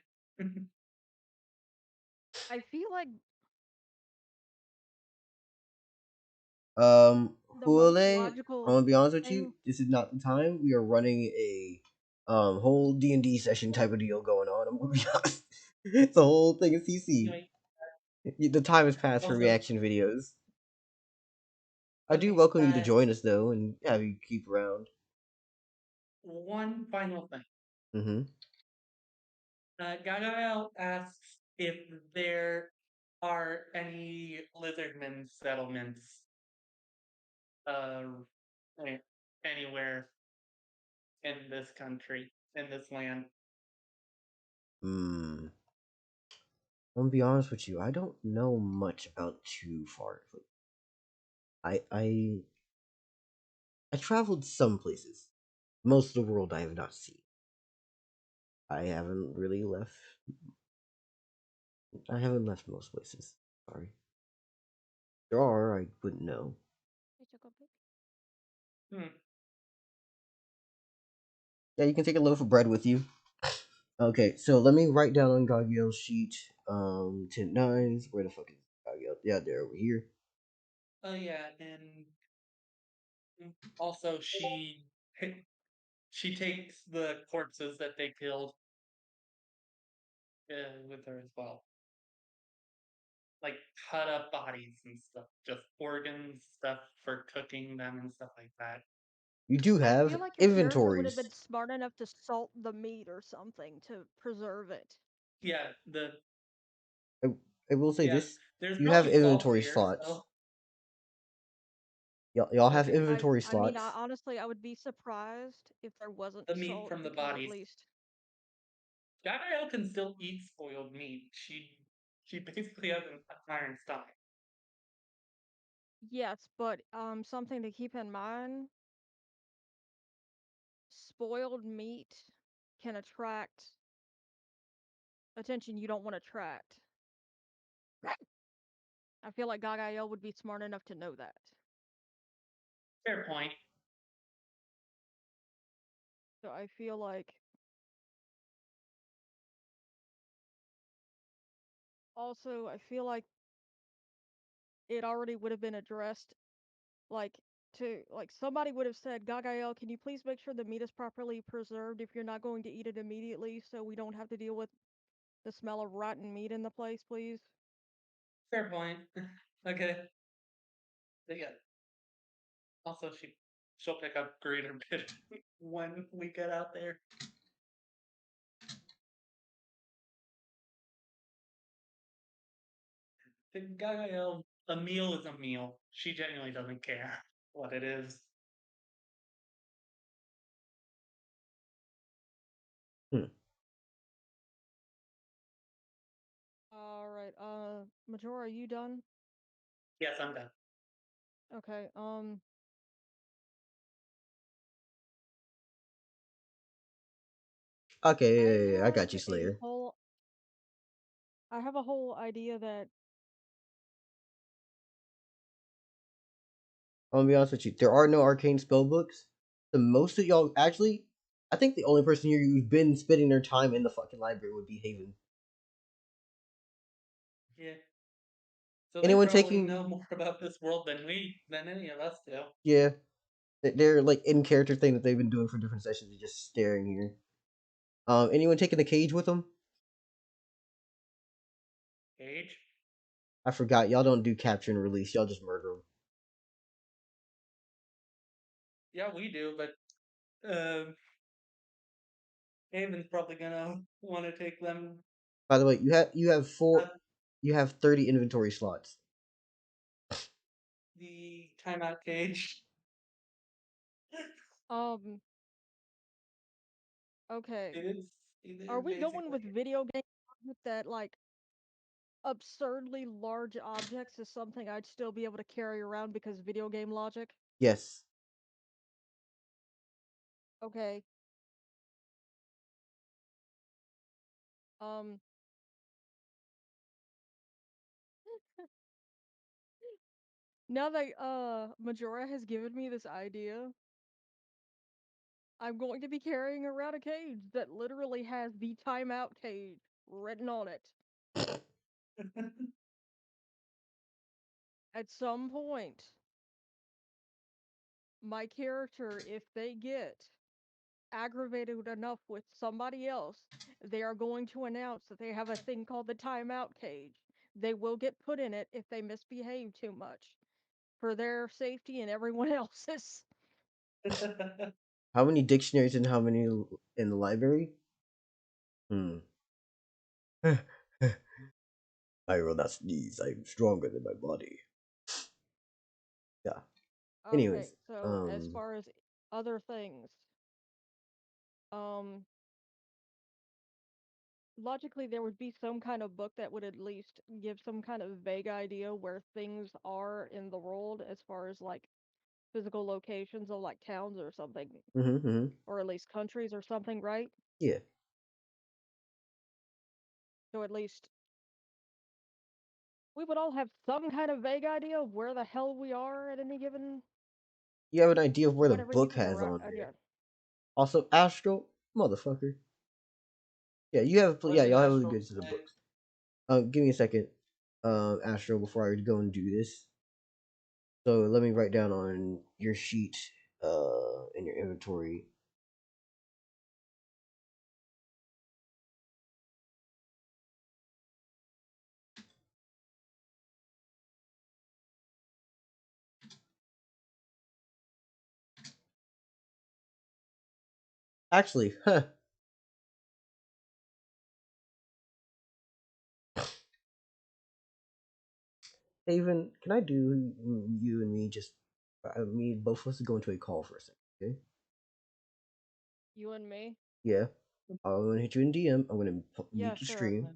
I feel like the most Huale, I'm logical gonna be honest with you. thing. This is not the time. We are running a whole D&D session type of deal going on. I'm gonna be honest. It's a whole thing of CC. Anyway, The time has passed for also, reaction videos. I do okay. welcome you to join us though, and have you keep around. One final thing. Mm-hmm. Gagael asks if there are any lizardmen settlements uh, anywhere in this country. in this land. Hmm. I'm gonna be honest with you. I don't know much about too far. I traveled some places. Most of the world I have not seen. I haven't really left. I haven't left most places. Sorry. There are. I wouldn't know. Hmm. Yeah, you can take a loaf of bread with you. Okay, so let me write down on Gagiel's sheet. 10 nines. Where the fuck is Gagiel? Yeah, they're over here. Oh yeah, and also she takes the corpses that they killed with her as well, like cut up bodies and stuff, just organs, stuff for cooking them and stuff like that. You do I have feel like your character would have inventories. been smart enough to salt the meat or something to preserve it. Yeah, I, I will say yeah. this: There's you have probably salt inventory here, slots. so Y'all have okay. inventory I mean, slots. honestly, I would be surprised if there wasn't The meat salt from the because at bodies. least Gabrielle can still eat spoiled meat. She basically has an iron stomach. yes, but something to keep in mind, spoiled meat can attract attention you don't want to attract. I feel like Gagael would be smart enough to know that. Fair point. So I feel like also I feel like it already would have been addressed like to like somebody would have said, Gagael, can you please make sure the meat is properly preserved if you're not going to eat it immediately so we don't have to deal with the smell of rotten meat in the place, please? Fair point. Okay. But yeah. Also, she'll pick up greater bit when we get out there. The Gael, a meal is a meal. She genuinely doesn't care what it is. Hmm. All right. Majora, are you done? Yes, I'm done. Okay. Okay, I got you, A Slayer. whole I have a whole idea that I'm gonna be honest with you. There are no arcane spell books. The most of y'all actually, I think the only person here who's been spending their time in the fucking library would be Haven. Yeah. So they Anyone probably taking? know more about this world than any of us do. Yeah, they're like in character thing that they've been doing for different sessions. They're just staring here. Anyone taking the cage with them? Age? I forgot. Y'all don't do capture and release. Y'all just murder them. Yeah, we do, but Haven's probably gonna want to take them By the way, you have uh, four. You have 30 inventory slots. the timeout cage. um okay. It Are is we going basically with video game logic that like absurdly large objects is something I'd still be able to carry around because video game logic? Yes. Okay. Um Now that Majora has given me this idea, I'm going to be carrying around a cage that literally has the timeout cage written on it. At some point, my character, if they get aggravated enough with somebody else, they are going to announce that they have a thing called the timeout cage. They will get put in it if they misbehave too much for their safety and everyone else's. How many dictionaries and how many in the library? Hmm. I will not sneeze. I'm stronger than my body. Yeah. Okay, Anyways, so as far as other things, logically there would be some kind of book that would at least give some kind of vague idea where things are in the world as far as like physical locations of like towns or something, Mm-hmm. or at least countries or something, right? Yeah. So at least we would all have some kind of vague idea of where the hell we are at any given You have an idea of where the whenever you book think of has on there. idea. Also, Astro, motherfucker. Yeah, What yeah, did y'all have really Astro good to the say? books. Give me a second, Astro, before I go and do this. So let me write down on your sheet, in your inventory. Actually, huh? Haven, can I do you and me just me both of us go into a call for a second? Okay. You and me? Yeah. I'm gonna hit you in DM. I'm gonna Yeah, mute the sure. stream.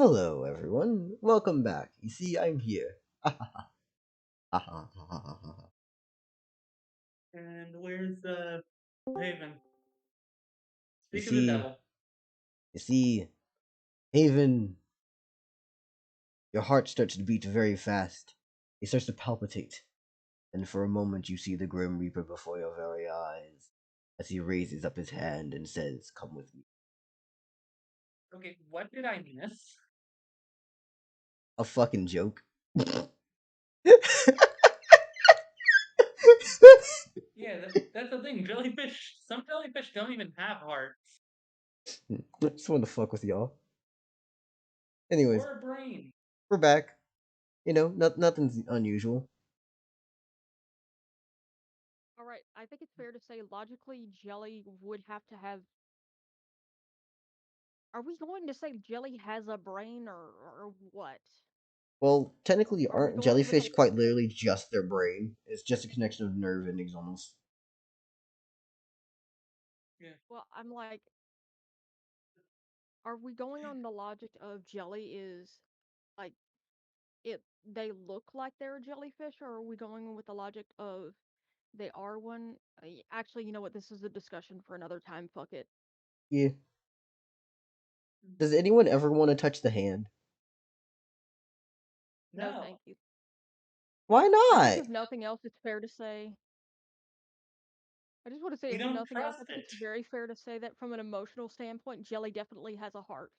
Hello, everyone. Welcome back. You see, I'm here. And where's Haven? you Speak of the see, devil. you see, Haven, your heart starts to beat very fast. It starts to palpitate, and for a moment you see the Grim Reaper before your very eyes, as he raises up his hand and says, "Come with me." Okay, what did I miss? A fucking joke. Yeah, that's the thing. Jellyfish. Some jellyfish don't even have hearts Just wanted to fuck with y'all. Anyways, or a brain. we're back. Nothing's unusual. All right, I think it's fair to say logically Jelly would have to have. Are we going to say Jelly has a brain or what? Well, technically, Are we aren't going with jellyfish the quite literally just their brain? It's just a connection of nerve endings almost. Yeah. well, I'm like, are we going on the logic of Jelly is like it they look like they're a jellyfish, or are we going with the logic of they are one? Actually, you know what? This is a discussion for another time. Fuck it. Yeah. Does anyone ever want to touch the hand? No, No, thank you. Why I think not? if nothing else, it's fair to say. I just want to say, we if don't nothing else, trust I think it. it's very fair to say that from an emotional standpoint, Jelly definitely has a heart.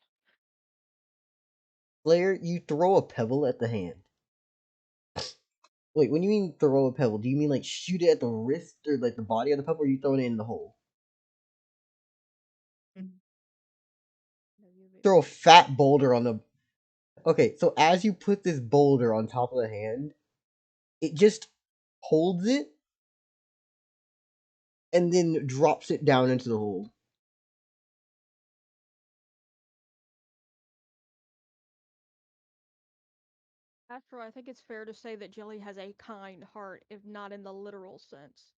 Slayer, you throw a pebble at the hand. Wait, when you mean throw a pebble, do you mean like shoot it at the wrist or like the body of the pebble, or you throwing it in the hole? Throw a fat boulder on the. Okay, so as you put this boulder on top of the hand, it just holds it and then drops it down into the hole. Astro, I think it's fair to say that Jelly has a kind heart, if not in the literal sense,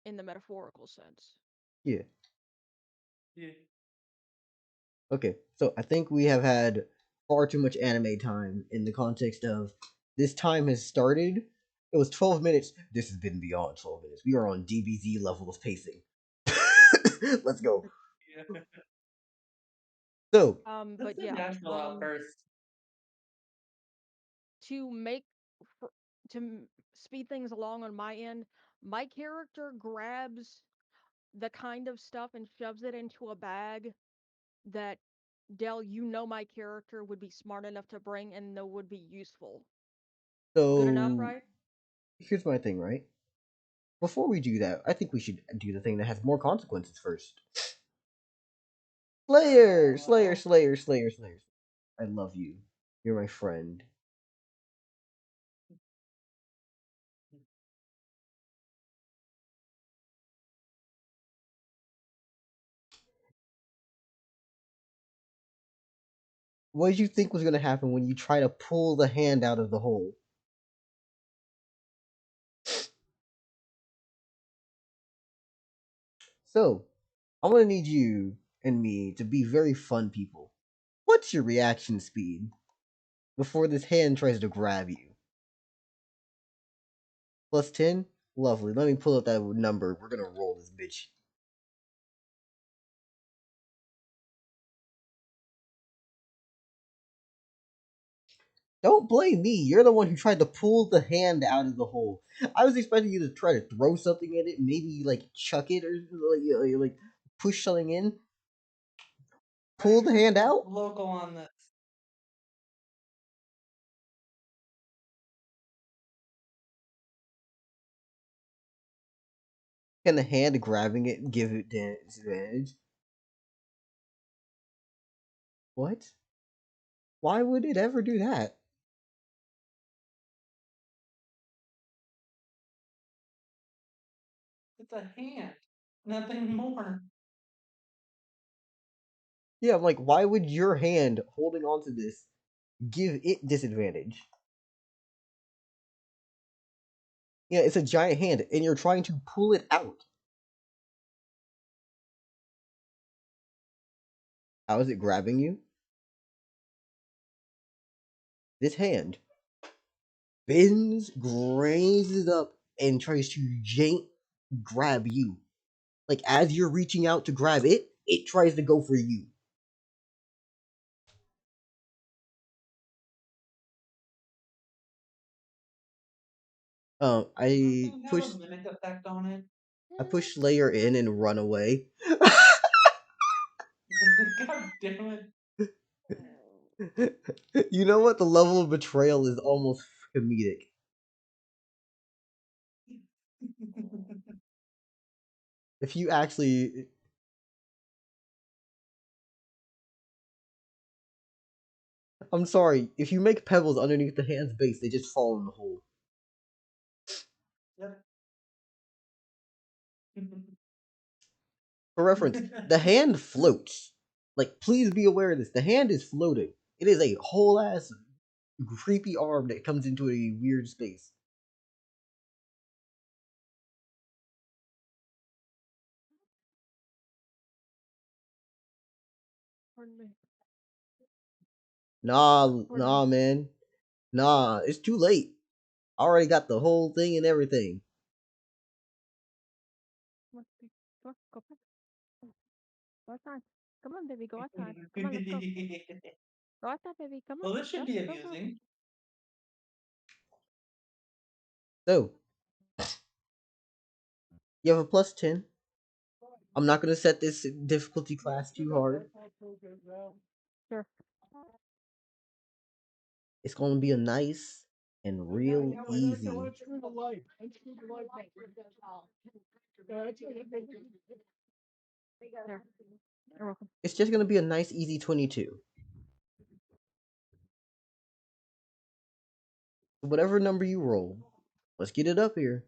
in the metaphorical sense. Yeah. Yeah. Okay, so I think we have had far too much anime time in the context of this time has started. It was 12 minutes. This has been beyond 12 minutes. We are on DBZ level of pacing. Let's go. Yeah. So, That's But the yeah, national outburst. to make for, to speed things along on my end, my character grabs the kind of stuff and shoves it into a bag that Dell, you know, my character would be smart enough to bring and that would be useful. Good enough, so right? here's my thing, right? Before we do that, I think we should do the thing that has more consequences first. Slayer, Slayer, Well, Slayer, Slayer, Slayer. I love you. You're my friend. What did you think was going to happen when you try to pull the hand out of the hole? So, I'm going to need you and me to be very fun people. What's your reaction speed before this hand tries to grab you? Plus 10? Lovely. Let me pull up that number. We're going to roll this bitch. Don't blame me. You're the one who tried to pull the hand out of the hole. I was expecting you to try to throw something at it, maybe like chuck it or like push something in. Pull the I'm hand out. local on this. Can the hand grabbing it give it disadvantage? What? Why would it ever do that? It's a hand, nothing more. Yeah, I'm like, why would your hand holding onto this give it disadvantage? Yeah, it's a giant hand, and you're trying to pull it out. How is it grabbing you? This hand bends, raises up, and tries to jank grab you. Like as you're reaching out to grab it, it tries to go for you. I Something have a push mimic effect on it. I push Slayer in and run away. God damn You know what? The level of betrayal is almost comedic. it. If you actually, I'm sorry, if you make pebbles underneath the hand's base, they just fall in the hole. Yep. For reference, the hand floats. Like, please be aware of this. The hand is floating. It is a whole ass creepy arm that comes into a weird space. Pardon me. Nah, Pardon me. nah, man. Nah, it's too late. I already got the whole thing and everything. Come on, baby. Come on, go back. Go outside. Come on, baby, go outside. Come on, let's go. Go outside, baby. Come on. Well, this should Go, be go, go. amusing. So, you have a plus 10. I'm not gonna set this difficulty class too hard. Sure. It's gonna be a nice and real easy. There. You're welcome. It's just gonna be a nice easy 22. Whatever number you roll, let's get it up here.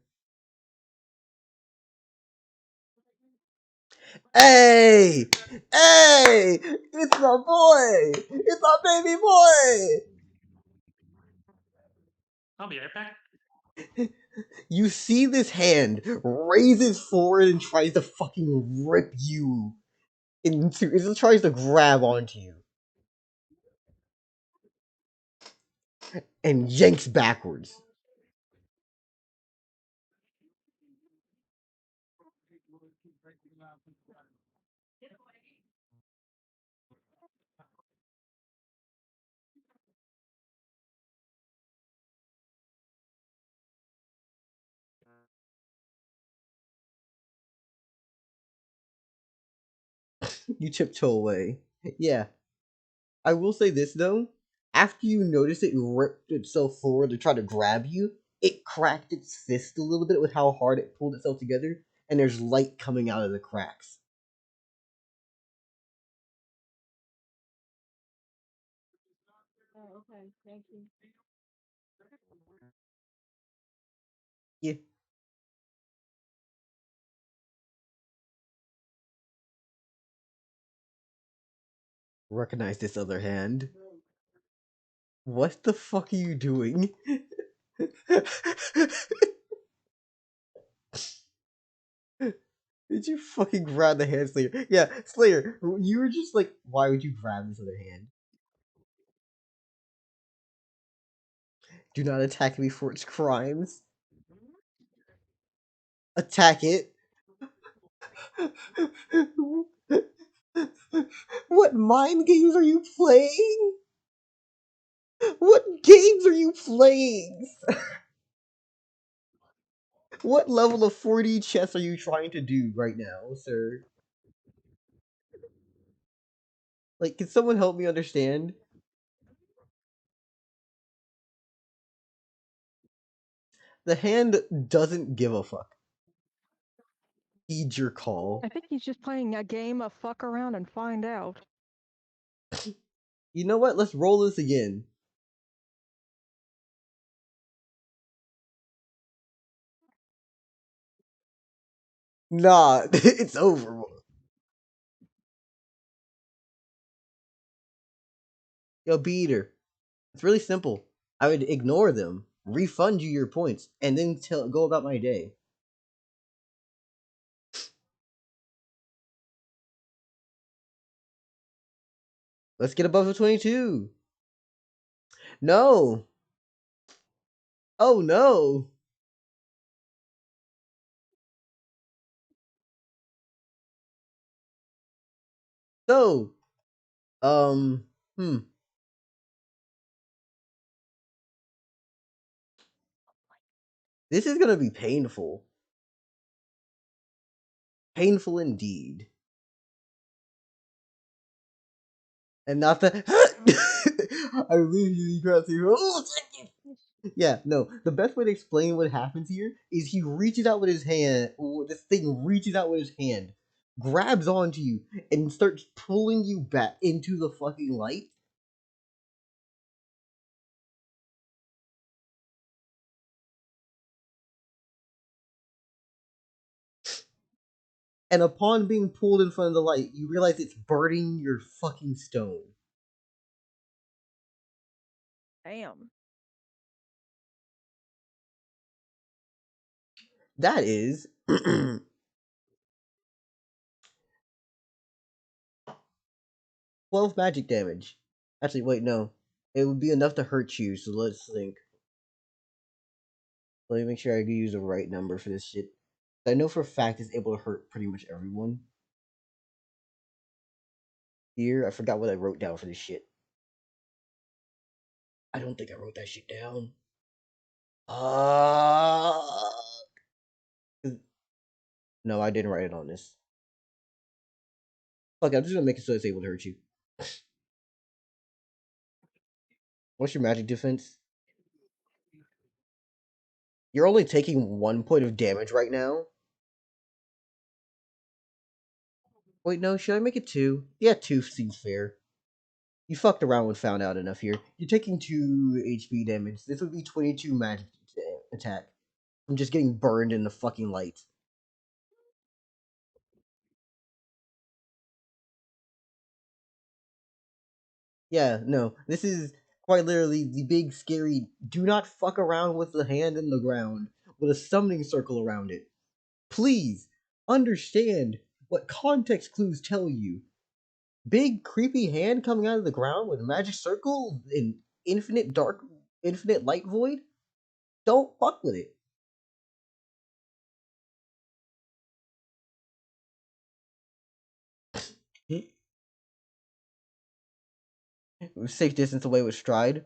Hey! Hey! It's my boy! It's my baby boy! I'll be right back. You see this hand raises forward and tries to fucking rip you into. It tries to grab onto you and yanks backwards. You tiptoe away. Yeah, I will say this though. After you notice it ripped itself forward to try to grab you, it cracked its fist a little bit with how hard it pulled itself together, and there's light coming out of the cracks. Oh, okay. Thank you. Yeah, recognize this other hand. What the fuck are you doing? Did you fucking grab the hand, Slayer? Yeah, Slayer, you were just like, why would you grab this other hand? Do not attack me for its crimes. Attack it. What mind games are you playing? What games are you playing? What level of 4D chess are you trying to do right now, sir? Like, can someone help me understand? The hand doesn't give a fuck. Heed your call. I think he's just playing a game of fuck around and find out. You know what? Let's roll this again. Nah, it's over. Yo, beater. It's really simple. I would ignore them, refund you your points, and then go about my day. Let's get above a 22. No. Oh no. So, um, hmm. This is gonna be painful. Painful indeed. And not the I believe you can't see. Oh, yeah, no. The best way to explain what happens here is he reaches out with his hand. This thing reaches out with his hand, grabs onto you, and starts pulling you back into the fucking light. And upon being pulled in front of the light, you realize it's burning your fucking stone. Damn. That is 12 magic damage. Actually, wait, no. It would be enough to hurt you, so let's think. Let me make sure I use the right number for this shit. I know for a fact it's able to hurt pretty much everyone. Here, I forgot what I wrote down for this shit. I don't think I wrote that shit down. Uh no, I didn't write it on this. Fuck, I'm just gonna make it so it's able to hurt you. What's your magic defense? You're only taking 1 point of damage right now. Wait, no, should I make it 2? Yeah, 2 seems fair. You fucked around and found out enough here. You're taking 2 HP damage. This would be 22 magic attack. I'm just getting burned in the fucking light. Yeah, no. This is quite literally the big scary do not fuck around with the hand in the ground with a summoning circle around it. Please understand what context clues tell you. Big creepy hand coming out of the ground with a magic circle and infinite light void? Don't fuck with it. Safe distance away with stride.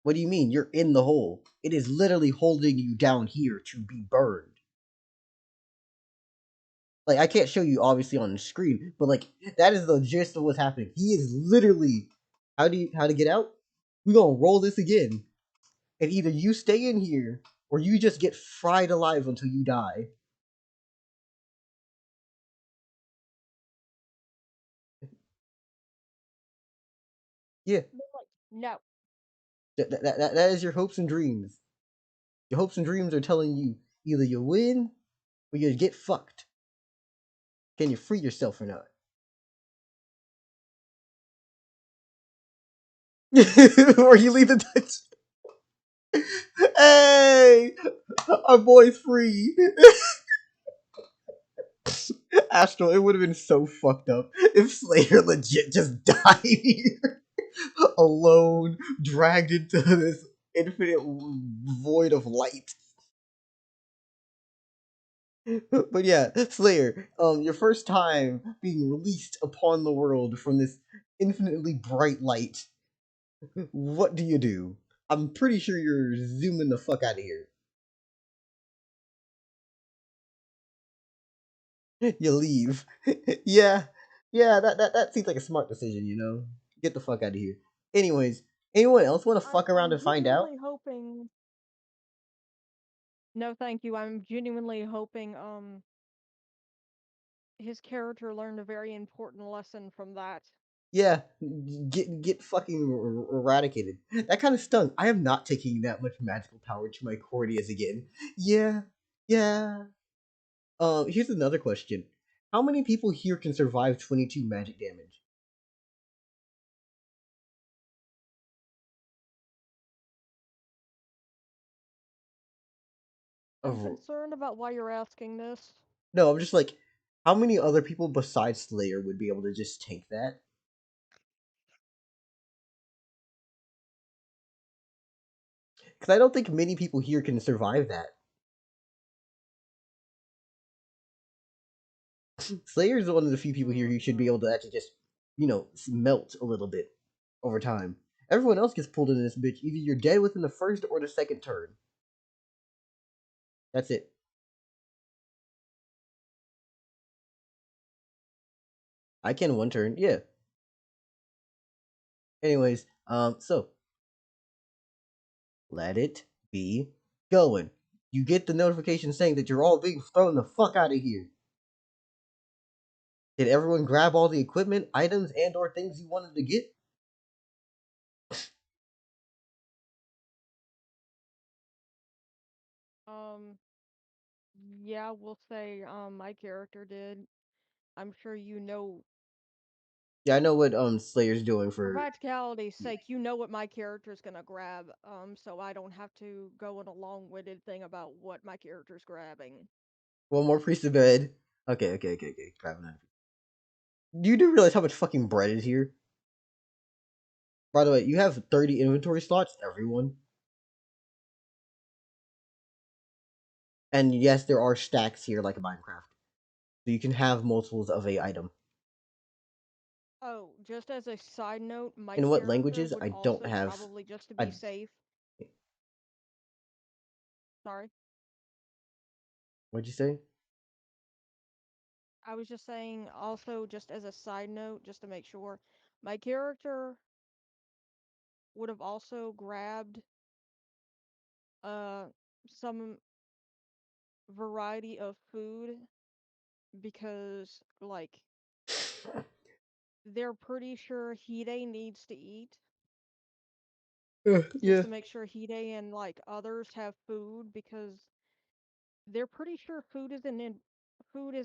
What do you mean? You're in the hole. It is literally holding you down here to be burned. Like I can't show you obviously on the screen, but like that is the gist of what's happening. He is literally how to get out? We gonna roll this again. And either you stay in here or you just get fried alive until you die. Yeah, No. that is your hopes and dreams. Your hopes and dreams are telling you either you win or you get fucked. Can you free yourself or not? or you leave the touch. Hey, our boy's free. Astral, it would have been so fucked up if Slayer legit just died here, alone, dragged into this infinite void of light. But yeah, Slayer, your first time being released upon the world from this infinitely bright light. What do you do? I'm pretty sure you're zooming the fuck out of here. You leave. yeah, yeah, that seems like a smart decision, you know? Get the fuck out of here. Anyways, anyone else want to fuck around I'm and find out? genuinely hoping. No, thank you. I'm genuinely hoping his character learned a very important lesson from that. Yeah, get fucking eradicated. That kind of stung. I am not taking that much magical power to my Cordias again. Yeah, yeah. Here's another question. How many people here can survive 22 magic damage? I'm Oh, concerned about why you're asking this. no, I'm just like, how many other people besides Slayer would be able to just take that? Because I don't think many people here can survive that. Slayer's one of the few people here who should be able to actually just, melt a little bit over time. Everyone else gets pulled into this bitch. Either you're dead within the first or the second turn. That's it. I can one turn, yeah. Anyways, so let it be going. You get the notification saying that you're all being thrown the fuck out of here. Did everyone grab all the equipment, items, and/or things you wanted to get? Um, yeah, we'll say my character did. I'm sure you know, Yeah, I know what Slayer's doing for for. practicality's Yeah. sake, you know what my character's gonna grab. So I don't have to go on a long-winded thing about what my character's grabbing. One more priest of bed. Okay. Grab another. You do realize how much fucking bread is here? By the way, you have 30 inventory slots, everyone. And yes, there are stacks here like in Minecraft. So you can have multiples of a item. Oh, just as a side note, my In what character languages? would I don't also have. probably just to be I. safe. Sorry. What'd you say? I was just saying, also, just as a side note, just to make sure, my character would have also grabbed uh some variety of food because, like, they're pretty sure Hide needs to eat, just Yeah. to make sure Hide and like others have food because they're pretty sure food is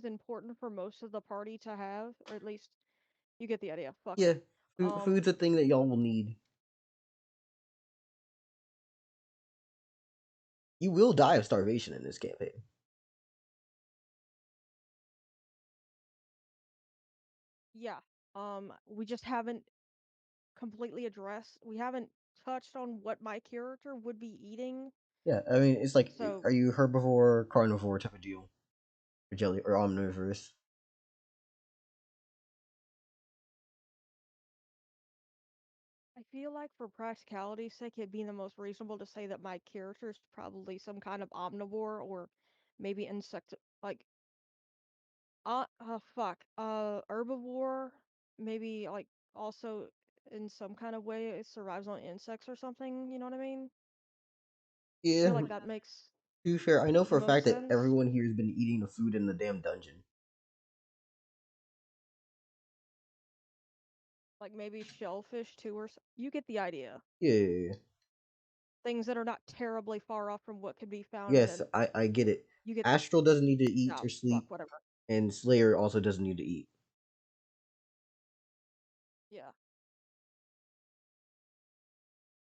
important for most of the party to have, or at least you get the idea. Fuck Yeah. it. Food's a thing that y'all will need. You will die of starvation in this campaign. Yeah. We just haven't completely addressed. We haven't touched on what my character would be eating. Yeah, I mean, it's like, So are you herbivore, carnivore type of deal? Or jelly, or omnivorous? I feel like for practicality's sake, it'd be the most reasonable to say that my character is probably some kind of omnivore or maybe insect like herbivore, maybe like also in some kind of way it survives on insects or something, you know what I mean? I feel Yeah, like to that makes be fair, I know the for a most fact that sense. everyone here has been eating the food in the damn dungeon. Like maybe shellfish too you get the idea. Yeah. Things that are not terribly far off from what could be found in Yes, an I get it. you get Astral doesn't need to eat no, or fuck sleep, whatever. and Slayer also doesn't need to eat. Yeah.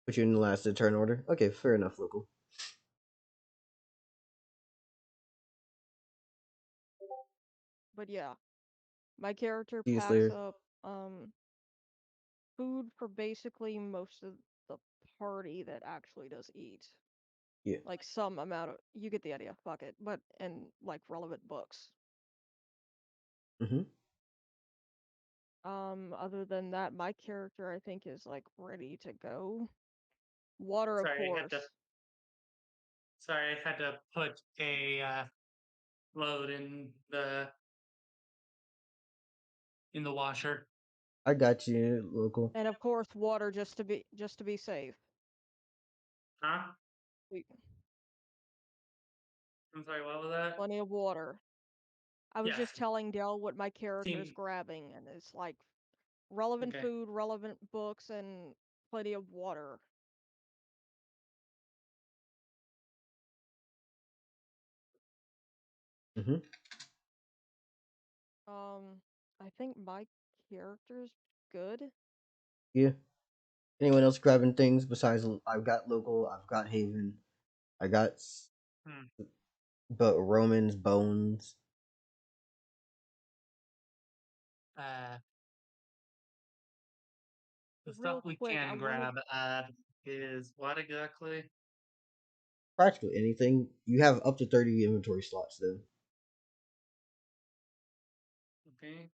Put you in the last turn order. Okay, fair enough, local. But yeah, my character See you, packs Slayer. up food for basically most of the party that actually does eat. Yeah. Like some amount of you get the idea, fuck it. But and like relevant books. Mm-hmm. Other than that, my character I think is like ready to go. Water of Sorry, I had to. course. Sorry, I had to put a load in the washer. I got you, local. And of course water just to be safe. Huh? We I'm sorry. What was that? plenty of water. I was Yeah. just telling Dell what my character's Team. grabbing and it's like relevant Okay. food, relevant books, and plenty of water. Mm-hmm. I think my character's good. Yeah. Anyone else grabbing things besides? I've got local. I've got Haven. I got Hmm. but Roman's bones. Uh, the stuff Real we quick, I can wanted grab is what exactly? Practically anything. You have up to 30 inventory slots though. Okay.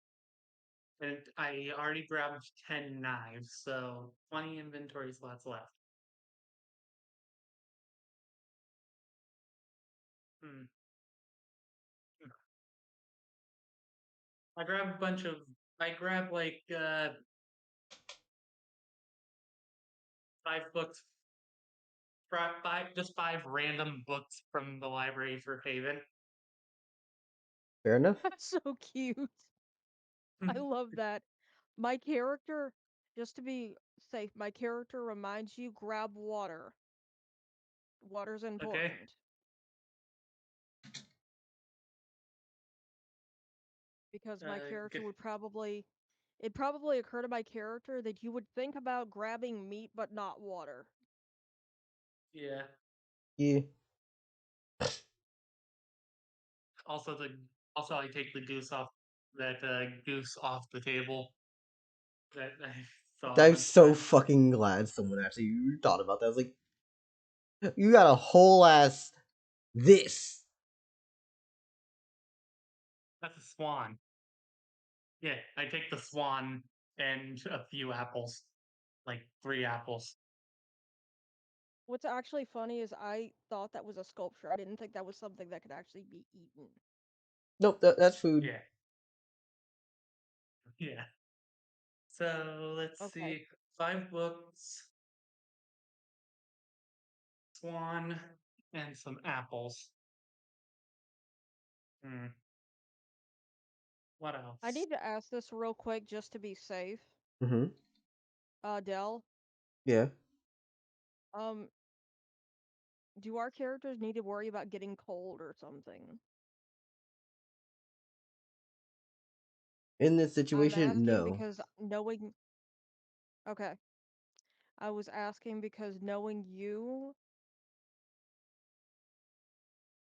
And I already grabbed 10 knives, so 20 inventory slots left. Hmm. I grab a bunch of. I grab like 5 books, just 5 random books from the library for Haven. Fair enough. That's so cute. I love that. My character, just to be safe, my character reminds you grab water. Water's Okay. important. Because my character Okay. would probably it probably occur to my character that you would think about grabbing meat but not water. Yeah. Yeah. Also the also I take the goose off the table that I saw a I'm bunch of so times. fucking glad someone actually thought about that. I was like, you got a whole ass this. That's a swan. Yeah, I take the swan and a few apples, like 3 apples. What's actually funny is I thought that was a sculpture. I didn't think that was something that could actually be eaten. Nope, that's food. Yeah, yeah. So let's Okay. see, 5 books, swan, and some apples. Hmm. What I else? need to ask this real quick just to be safe. Mm-hmm. Dell, Yeah. um, do our characters need to worry about getting cold or something? In this I'm situation, asking no. because knowing. Okay. I was asking because knowing you,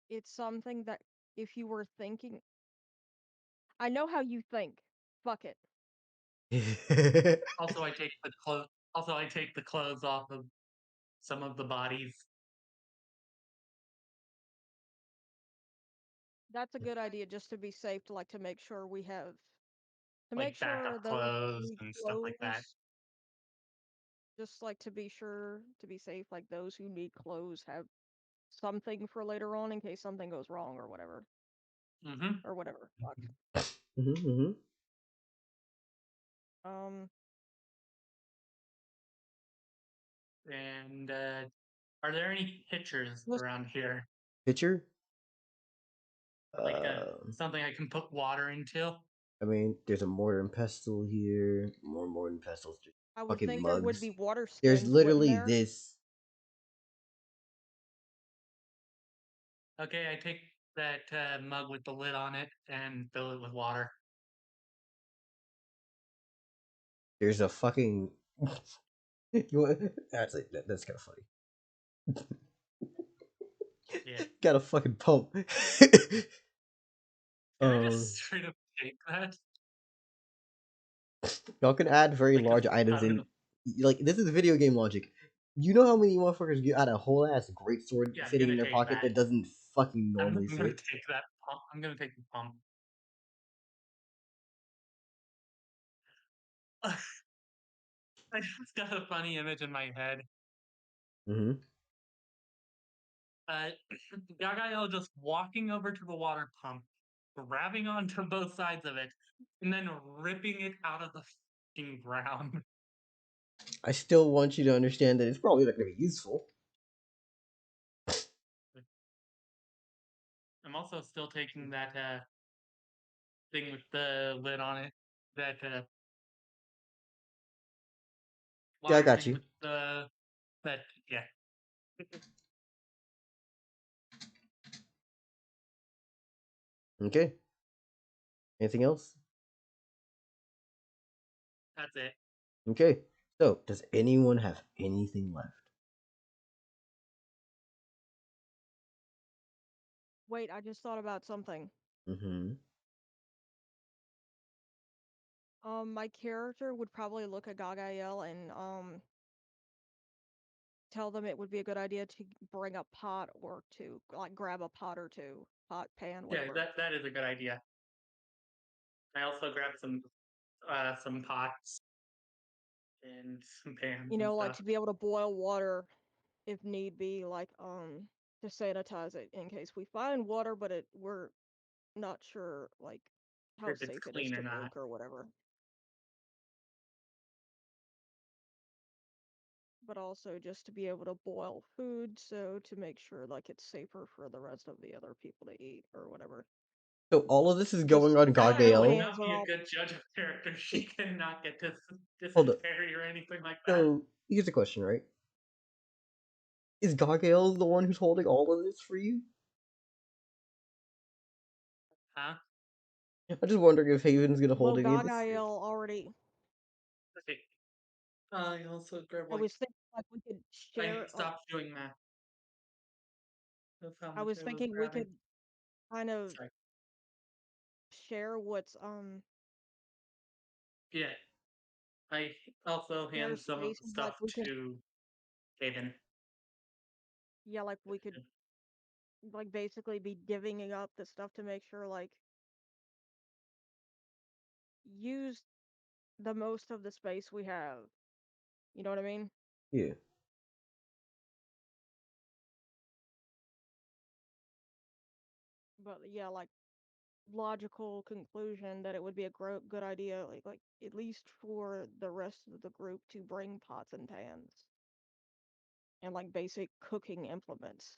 it's something that if you were thinking. I know how you think. Fuck it. Also, I take the clothes. Also, I take the clothes off of some of the bodies, That's a good idea just to be safe to like to make sure we have to make like sure backup those who clothes need and stuff like that. clothes, just like to be sure to be safe, like those who need clothes have something for later on in case something goes wrong or whatever. Mm-hmm. Or whatever. Fuck. Mm-hmm, mm-hmm. Um And are there any pitchers just around here? Pitcher? Like Um, something I can put water into? I mean, there's a mortar and pestle here. More mortar and pestles. Just I would fucking think there would mugs. be water There's skins, wouldn't literally there? this. Okay, I take that mug with the lid on it and fill it with water. There's a fucking. That's it. That's kind of funny. Yeah. Got a fucking pump. Can I um, just straight up take that? y'all can add very Like, 'cause large items I don't know. in. Like this is video game logic. You know how many motherfuckers get out a whole ass great sword Yeah, I'm fitting in gonna their take pocket that. that doesn't fucking I'm, normally I'm gonna fit? take that pump. I'm gonna take the pump. I just got a funny image in my head. Mm-hmm. Uh, Gagael just walking over to the water pump, grabbing onto both sides of it, and then ripping it out of the fucking ground. I still want you to understand that it's probably not gonna be useful. I'm also still taking that thing with the lid on it, that Yeah, I water got thing you. with the that yeah. Okay. Anything else? That's it. Okay. So, does anyone have anything left? Wait, I just thought about something. Mm-hmm. My character would probably look at Gagael and tell them it would be a good idea to bring a pot or two, like grab a pot or two, pot, pan, Yeah, whatever. that is a good idea. I also grabbed some pots and some pans You and know, like stuff. to be able to boil water if need be, like to sanitize it in case we find water, but we're not sure like how If it's safe it is clean or to not. drink or whatever. But also just to be able to boil food, so to make sure like it's safer for the rest of the other people to eat or whatever. So all of this is Because going on Anna would Gargale. not pans are be a all good judge of character. She cannot get Hold up. dysentery or anything like that. So here's a question, right? Is Gargale the one who's holding all of this for you? Huh? I'm just wondering if Haven's gonna well, hold any of this. Gagael already. Okay. I also grabbed I was thinking like we could I share. Like stopped doing math. That's how I much was I was thinking we grabbing. could kind of Sorry. share what's Yeah. I also share hand some of the spaces. Like stuff we could, to Haven. yeah, like we could like basically be divvying up the stuff to make sure like use the most of the space we have. You know what I mean? Yeah. But yeah, like logical conclusion that it would be a good idea, like at least for the rest of the group to bring pots and pans and like basic cooking implements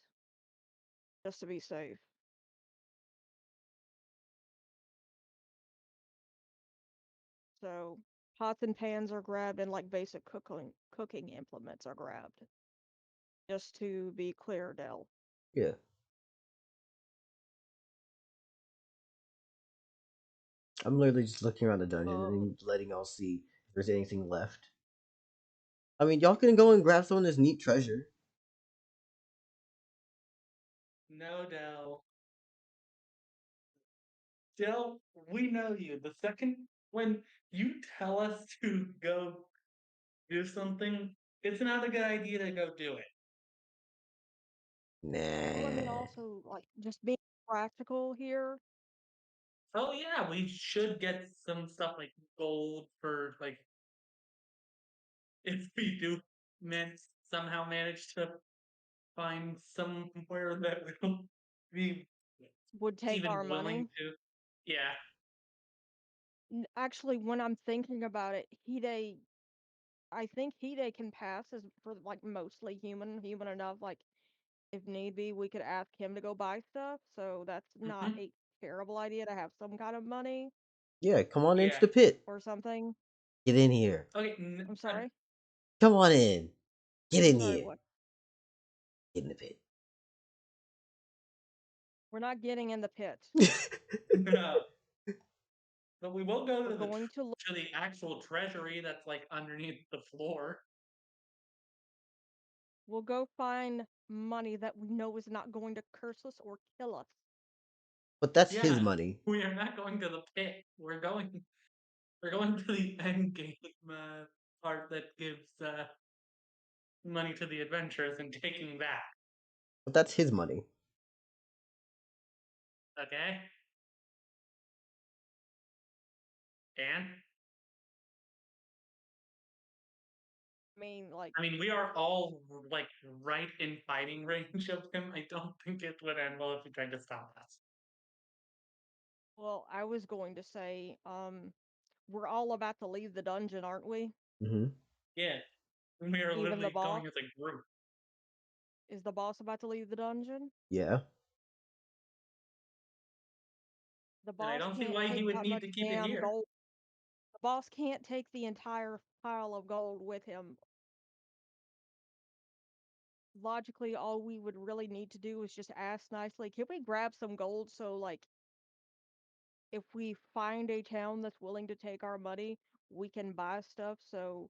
just to be safe. So pots and pans are grabbed and like basic cooking implements are grabbed. Just to be clear, Dell. Yeah. I'm literally just looking around the dungeon and Um, then letting y'all see if there's anything left. I mean, y'all can go and grab some of this neat treasure. No, Dell. Dell, we know you. The second when you tell us to go do something, it's not a good idea to go do it. well, I mean, Nah. also like just being practical here. Oh yeah, we should get some stuff like gold for like if we do somehow manage to find somewhere that will be Would take even our willing money. to. Yeah, Actually, when I'm thinking about it, I think Hide can pass as for like mostly human enough. Like if need be, we could ask him to go buy stuff. So that's not hmm a terrible idea to have some kind of money Yeah, come on into yeah. the pit. or something. Get in here. Okay, I'm sorry. Come on in. Get I'm in sorry. here. What? Get in the pit. We're not getting in the pit. no, but we will go We're to going to look. to the actual treasury that's like underneath the floor. We'll go find money that we know is not going to curse us or kill us. But that's his Yeah, money. we are not going to the pit. We're going to the end game part that gives money to the adventurers and taking that. But that's his money. Okay, and I mean, like, I mean we are all like right in fighting range of him. I don't think it would end well if he tried to stop us. well, I was going to say, we're all about to leave the dungeon, aren't we? Mm-hmm. Yeah, we are Even the literally boss? going as a group. Is the boss about to leave the dungeon? Yeah. The And I boss don't see can't why he take would that need much to keep it damn here. gold. The boss can't take the entire pile of gold with him. Logically, all we would really need to do is just ask nicely, can we grab some gold so, like, if we find a town that's willing to take our money, we can buy stuff so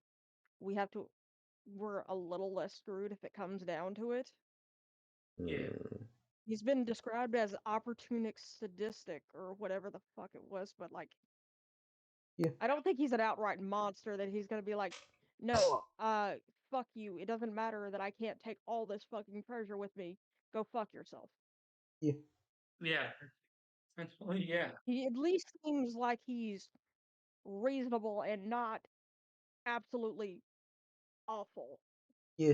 we have to, we're a little less screwed if it comes down to it. Yeah. Mm. He's been described as opportunistic sadistic or whatever the fuck it was, but like Yeah. I don't think he's an outright monster that he's gonna be like, no, fuck you. It doesn't matter that I can't take all this fucking treasure with me. Go fuck yourself. Yeah. Yeah. Essentially, yeah. He at least seems like he's reasonable and not absolutely awful Yeah.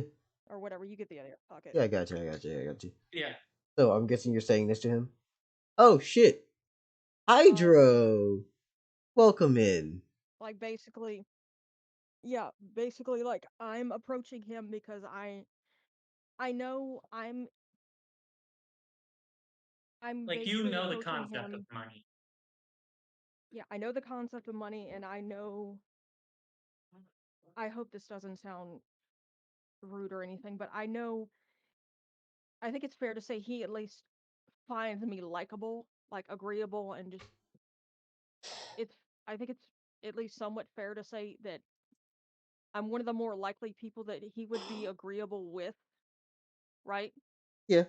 or whatever. You get the idea. Fuck it. Yeah, I got you. I got you. I got you. Yeah. So I'm guessing you're saying this to him. Oh shit, Um, Hydro, welcome in. like basically, yeah, basically like I'm approaching him because I know I'm Like, you basically know the approaching concept of him. money. Yeah, I know the concept of money, and I know. I hope this doesn't sound rude or anything, but I know. I think it's fair to say he at least finds me likable, like agreeable, and just it's. I think it's at least somewhat fair to say that I'm one of the more likely people that he would be agreeable with, right? Yeah,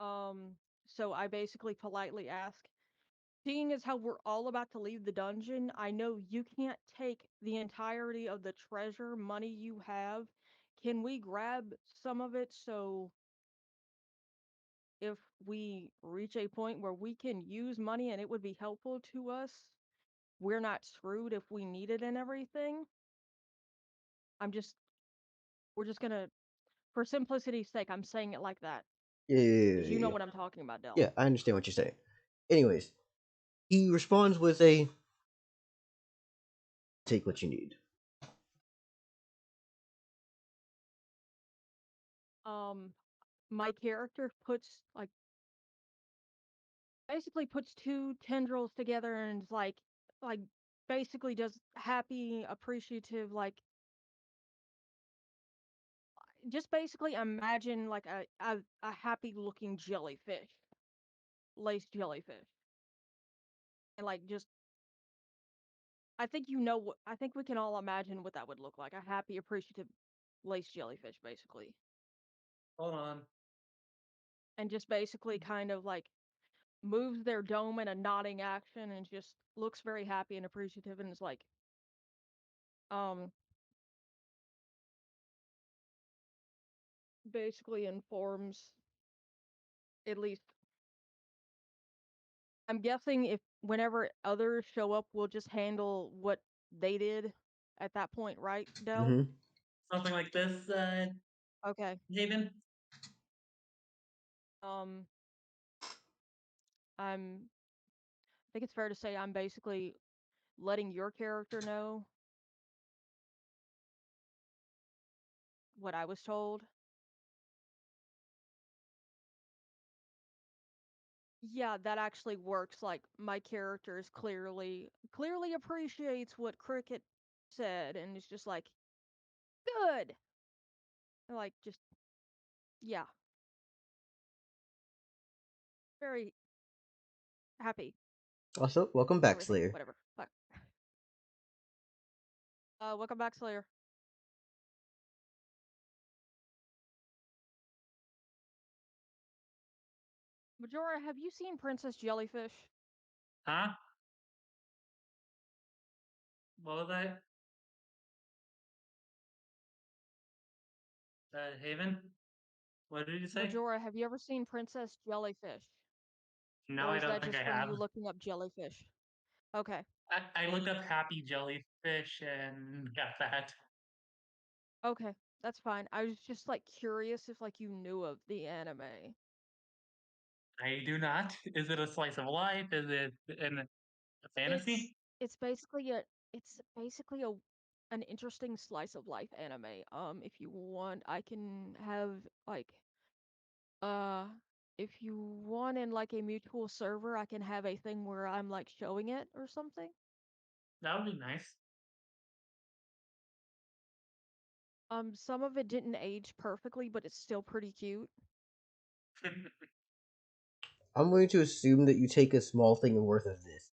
Um, so I basically politely ask, seeing as how we're all about to leave the dungeon, I know you can't take the entirety of the treasure money you have. Can we grab some of it so if we reach a point where we can use money and it would be helpful to us, we're not screwed if we need it and everything? I'm just, we're just gonna, for simplicity's sake, I'm saying it like that. yeah, yeah, Because yeah, you know yeah. what I'm talking about, Dell. Yeah, I understand what you're saying. Anyways, he responds with a take what you need. Um, my character puts like basically puts two tendrils together and is like basically just happy, appreciative, like just basically imagine like a happy looking jellyfish, laced jellyfish, and like just I think you know what I think we can all imagine what that would look like, a happy, appreciative laced jellyfish, basically, Hold on. and just basically kind of like moves their dome in a nodding action and just looks very happy and appreciative and is like um basically informs at least I'm guessing if whenever others show up, we'll just handle what they did at that point, right, Dell? Mm-hmm. Something like this, Okay. Haven? Um, I think it's fair to say I'm basically letting your character know what I was told. Yeah, that actually works. Like my character is clearly appreciates what Cricket said and is just like, good. Like just yeah, very happy. Also, welcome back, Everything, Slayer. whatever. Fuck. Welcome back, Slayer. Majora, have you seen Princess Jellyfish? Huh? What was that? Haven? What did you say? Majora, have you ever seen Princess Jellyfish? No, Or I is don't that think just I from have. you looking up jellyfish? Okay. I looked up happy jellyfish and got that. Okay. That's fine. I was just like curious if like you knew of the anime. I do not. Is it a slice of life? Is it a It's fantasy? it's basically a it's basically a an interesting slice of life anime. If you want, I can have like uh if you want in like a mutual server, I can have a thing where I'm like showing it or something. That would be nice. Some of it didn't age perfectly, but it's still pretty cute. I'm going to assume that you take a small thing worth of this.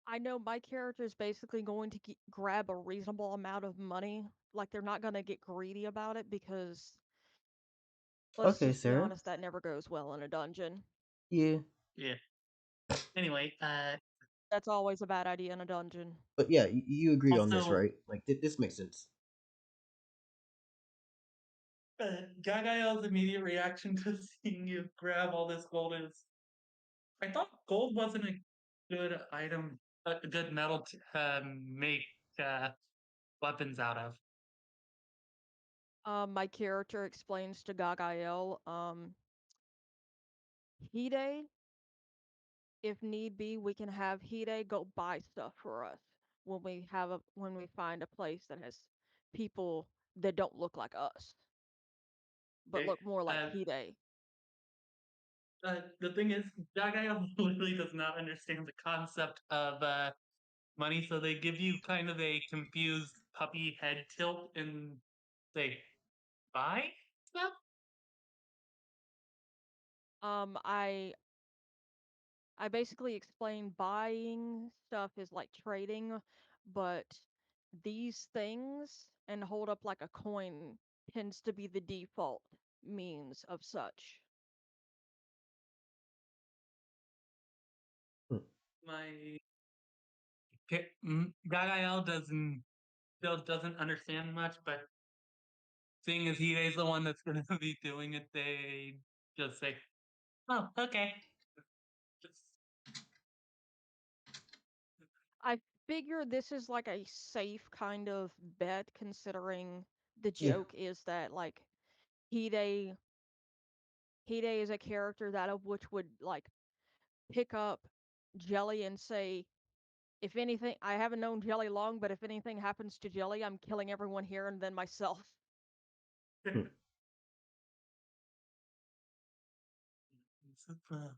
I know my character is basically going to grab a reasonable amount of money. Like they're not going to get greedy about it because let's Okay, just be Sarah. honest, that never goes well in a dungeon. Yeah. Yeah. Anyway, That's always a bad idea in a dungeon. But yeah, you agree on this, also, right? Like this makes sense. Gagael's immediate reaction to seeing you grab all this gold is, I thought gold wasn't a good item, a good metal to make uh, weapons out of. My character explains to Gagael, Hide, if need be, we can have Hide go buy stuff for us when we find a place that has people that don't look like us, but Okay? look more like Hide. The thing is, Gagael literally does not understand the concept of money, so they give you kind of a confused puppy head tilt and say, buy stuff? Um, I I basically explain buying stuff is like trading, but these things and hold up like a coin tends to be the default means of such. Hmm. My Gagael still doesn't understand much, but seeing as he is the one that's going to be doing it, they just say, "Oh, okay." Just, I figure this is like a safe kind of bet considering the Yeah. joke is that like Hide Hide is a character that of which would like pick up Jelly and say, if anything, I haven't known Jelly long, but if anything happens to Jelly, I'm killing everyone here and then myself. Hmm.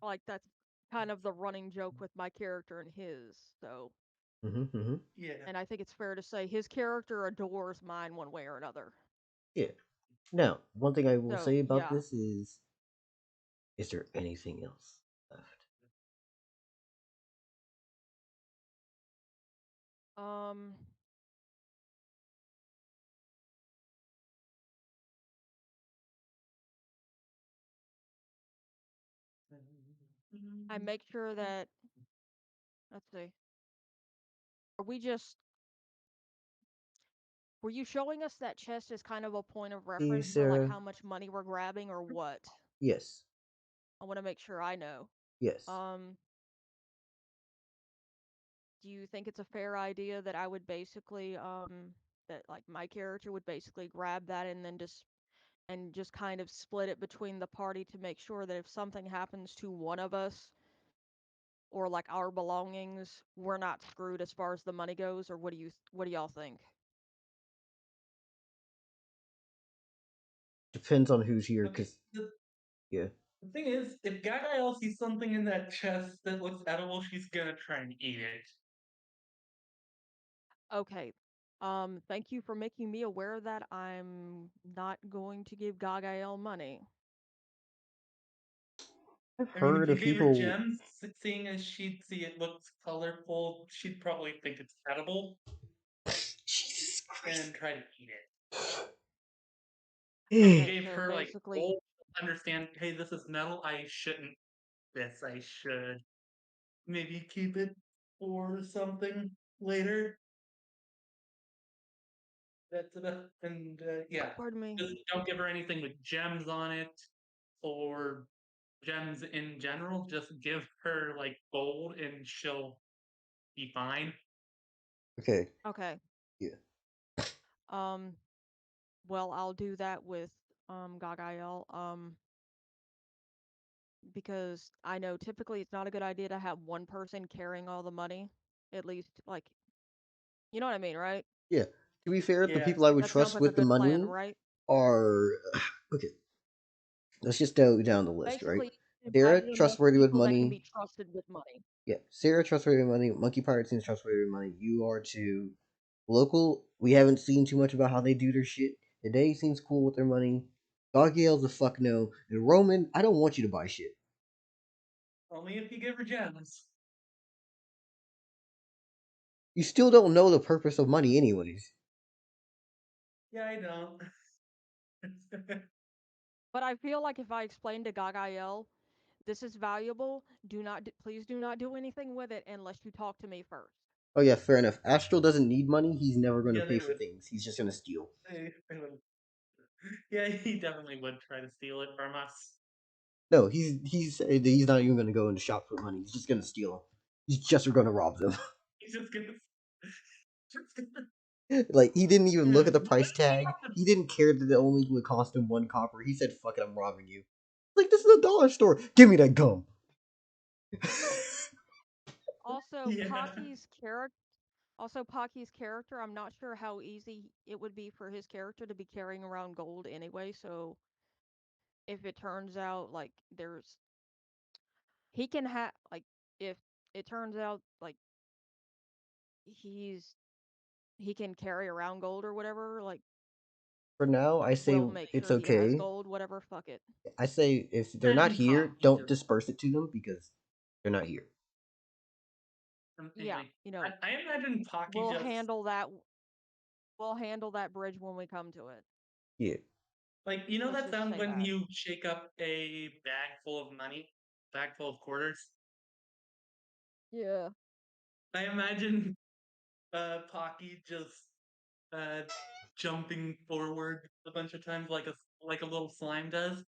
Like that's kind of the running joke with my character and his. So, Mm-hmm. yeah. and I think it's fair to say his character adores mine one way or another. Yeah. Now, one thing I will So, say about yeah. this is there anything else left? Um I make sure that let's see. Are we just were you showing us that chest as kind of a point of See, reference for like Sarah? how much money we're grabbing or what? Yes. I want to make sure I know. Yes. Um do you think it's a fair idea that I would basically that like my character would basically grab that and then just kind of split it between the party to make sure that if something happens to one of us or like our belongings, we're not screwed as far as the money goes, or what do y'all think? Depends on who's here, Okay. cause yeah. The thing is, if Gagael sees something in that chest that looks edible, she's gonna try and eat it. Okay. Thank you for making me aware of that. I'm not going to give Gagael money. I've I mean, if heard you of gave her people. gems, seeing as she'd see it looks colorful, she'd probably think it's edible Jesus Christ. and try to eat it. If you Eh, Okay, gave so her like basically, gold, understand, hey, this is metal, I shouldn't this, I should maybe keep it for something later. That's enough. And yeah, pardon me. just don't give her anything with gems on it or gems in general. Just give her like gold and she'll be fine. okay. Okay. Yeah. Um, well, I'll do that with Gagael. Because I know typically it's not a good idea to have one person carrying all the money. At least, like, you know what I mean, right? Yeah. To be fair, the Yeah. people I would That sounds trust like a with the good plan, money right? are okay. Let's just go down the list, right? Basically, Sarah, inviting a bunch of trustworthy with people that can money. be trusted with money. Yeah, Sarah, trustworthy with money. Monkey Pirate seems trustworthy with money. You are too. Local, we haven't seen too much about how they do their shit. Today seems cool with their money. Gargiel's a fuck no. And Roman, I don't want you to buy shit. Only if you give her gems. You still don't know the purpose of money, anyways. Yeah, I don't. But I feel like if I explain to Gagael This is valuable. Please do not do anything with it unless you talk to me first. Oh yeah, fair enough. Astral doesn't need money. He's never going to Yeah, pay they for would. things. He's just going to steal. They would. Yeah, he definitely would try to steal it from us. No, he's not even going to go into shops with money. He's just going to steal them. He's just going to rob them. He's just gonna. Just gonna Like he didn't even look at the what price do you tag. want? He didn't care that it only would cost him 1 copper. He said, "Fuck it, I'm robbing you." Like this is a dollar store. Give me that gum. Also, Yeah. Pocky's character, I'm not sure how easy it would be for his character to be carrying around gold anyway, so if it turns out like there's he can have like if it turns out like he's he can carry around gold or whatever, like For now, I say we'll make it's sure he has okay. gold, whatever, fuck it. I say if they're not Imagine here, Pocky don't just disperse it to them because they're not here. something Yeah, like. you know, I imagine Pocky we'll just handle that we'll handle that bridge when we come to it. Yeah. like Let's that just sound say when that. you shake up a bag full of money, bag full of quarters. Yeah. I imagine Pocky just uh jumping forward a bunch of times like a little slime does.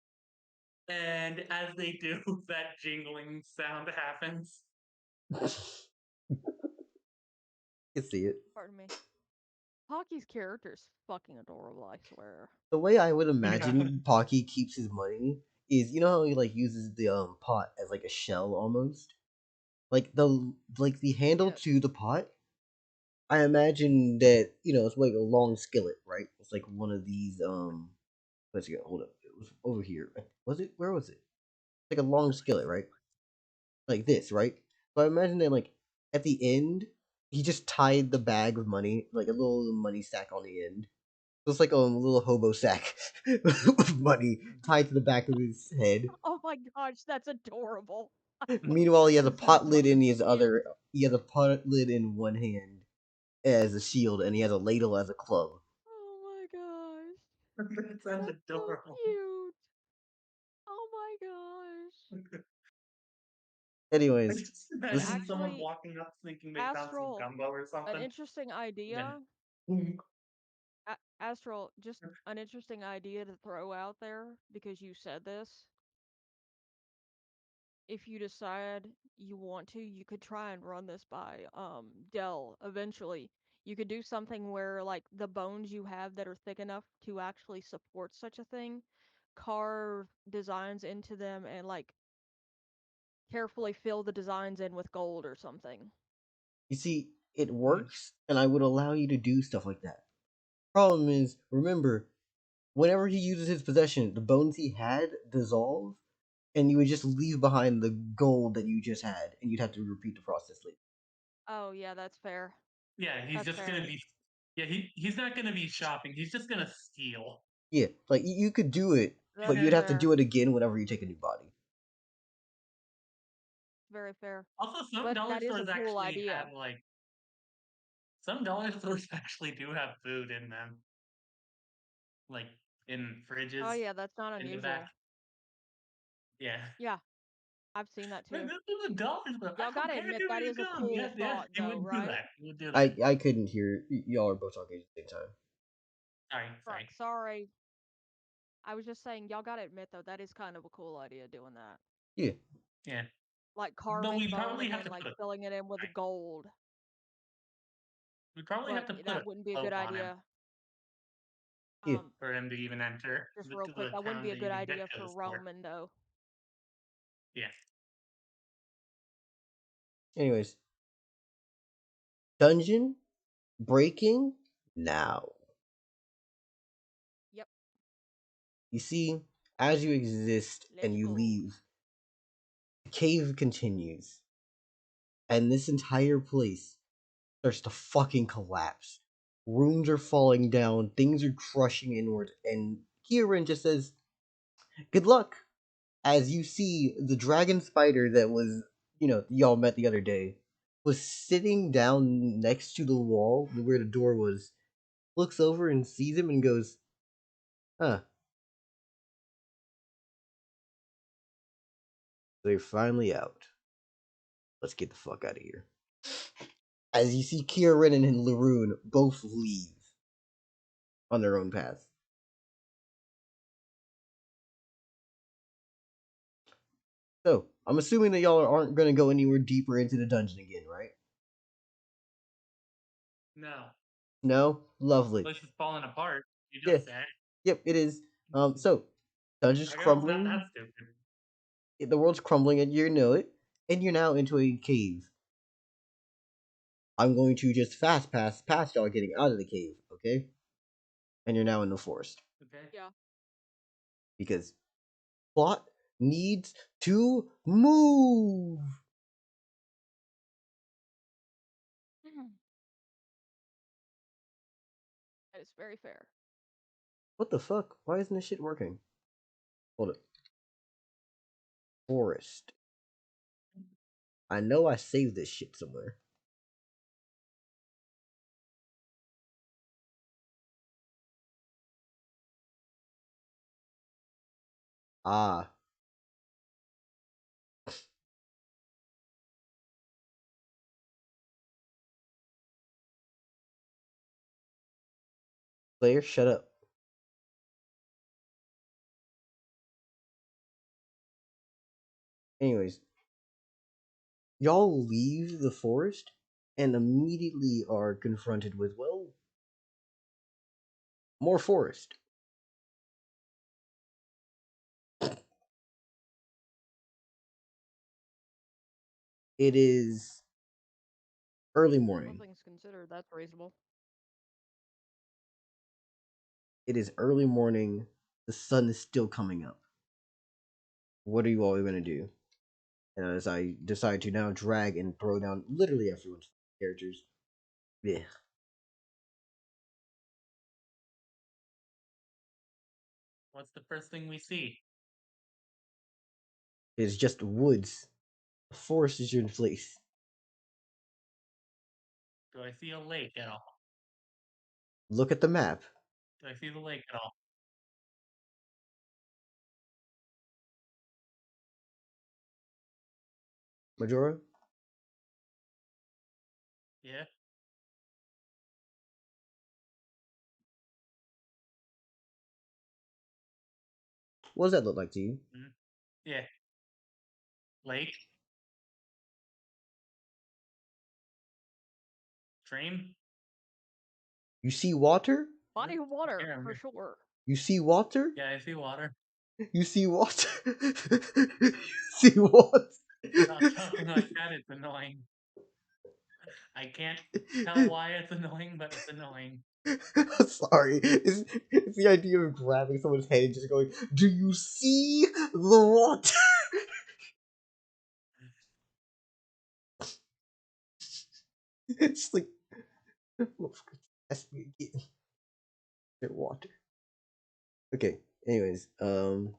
And as they do, that jingling sound happens. I can see it. Pardon me. Pocky's character's fucking adorable, I swear. The way I would Yeah. imagine Pocky keeps his money is you know how he like uses the pot as like a shell almost? Like the handle Yeah. to the pot. I imagine that, it's like a long skillet, right? It's like one of these let's get hold up. It was over here. Was it? Where was it? Like a long skillet, right? Like this, right? So I imagine that like at the end, he just tied the bag of money, like a little money sack on the end. So it's like a little hobo sack of money tied to the back of his head. Oh my gosh, that's adorable. Meanwhile, he has a That sounds pot lid in fucking his cute. other. He has a pot lid in one hand as a shield, and he has a ladle as a club. Oh my gosh. That sounds That's so adorable. cute. Oh my gosh. I Anyways, just imagine this someone Actually, walking up thinking they found some Astral, gumbo or an something. interesting Then idea. boom. Astral, just an interesting idea to throw out there because you said this. If you decide you want to, you could try and run this by Dell eventually. You could do something where like the bones you have that are thick enough to actually support such a thing, carve designs into them and like carefully fill the designs in with gold or something. you see, it Hmm. works, and I would allow you to do stuff like that. Problem is, remember, whenever he uses his possession, the bones he had dissolve, and you would just leave behind the gold that you just had, and you'd have to repeat the process later. Oh yeah, that's fair. Yeah, he's That's just fair. gonna be. Yeah, he's not gonna be shopping. He's just gonna steal. Yeah, like you could do it, but That's you'd have to fair. do it again whenever you take a new body. Very fair. Also, some But dollar that is a stores cool actually idea. have like some dollar stores actually do have food in them, like in Oh fridges yeah, that's not in the back. unusual. Yeah. Yeah, I've seen that Man, too. this is a dollar store. I Y'all don't gotta care, admit give that me is a a gum. cool Yeah, yeah, thought he though, would do right? that. He would do that. I couldn't hear y'all are both talking at the same time. Sorry, sorry. Sorry. I was just saying y'all gotta admit though, that is kind of a cool idea doing that. Yeah, Yeah. Like But carving we bone probably and have then to like put a filling it in with right. gold. We probably have But to put a that wouldn't be a good cloak on him idea. yeah. Um, for him to even enter just real quick, the that wouldn't town be a to good even get idea to for the store. Roman though. Yeah. Anyways, dungeon breaking now. Yep, You see, as you exist and let's you go. leave, the cave continues, and this entire place starts to fucking collapse. Rooms are falling down, things are crushing inward, and Kieran just says, "Good luck." As you see, the dragon spider that was, y'all met the other day, was sitting down next to the wall where the door was, looks over and sees him and goes, "Huh." They're finally out. Let's get the fuck out of here. As you see, Kieran and Laroon both leave on their own path. So, I'm assuming that y'all aren't going to go anywhere deeper into the dungeon again, right? No. No? Lovely. Place is falling apart. You Yeah. just said. Yep, it is. So, dungeon's I guess it's not crumbling. that stupid. The world's crumbling and you know it. And you're now into a cave. I'm going to just fast pass past y'all getting out of the cave, okay? And you're now in the forest. Okay. Yeah. Because plot needs to move. Mhm. That is very fair. What the fuck? Why isn't this shit working? Hold it. Forest. I know I saved this shit somewhere. Ah. Player, shut up. Anyways, y'all leave the forest and immediately are confronted with, well, more forest. It is early All morning. things considered, that's reasonable. It is early morning. The sun is still coming up. What are you all going to do? And as I decide to now drag and throw down literally everyone's characters. Yeah. What's the first thing we see? It's just woods. The forest is your place. Do I see a lake at all? Look at the map. Do I see the lake at all? Majora? Yeah. What does that look like to you? Mm. Yeah. Lake. Stream. You see water? Body of water, Here, for sure. You see water? yeah, I see water. You see water? You see water? Stop talking like that. It's annoying. I can't tell why it's annoying, but it's annoying. Sorry. It's the idea of grabbing someone's head and just going, do you see the water? It's like, ask me again. The water. Okay, anyways, throw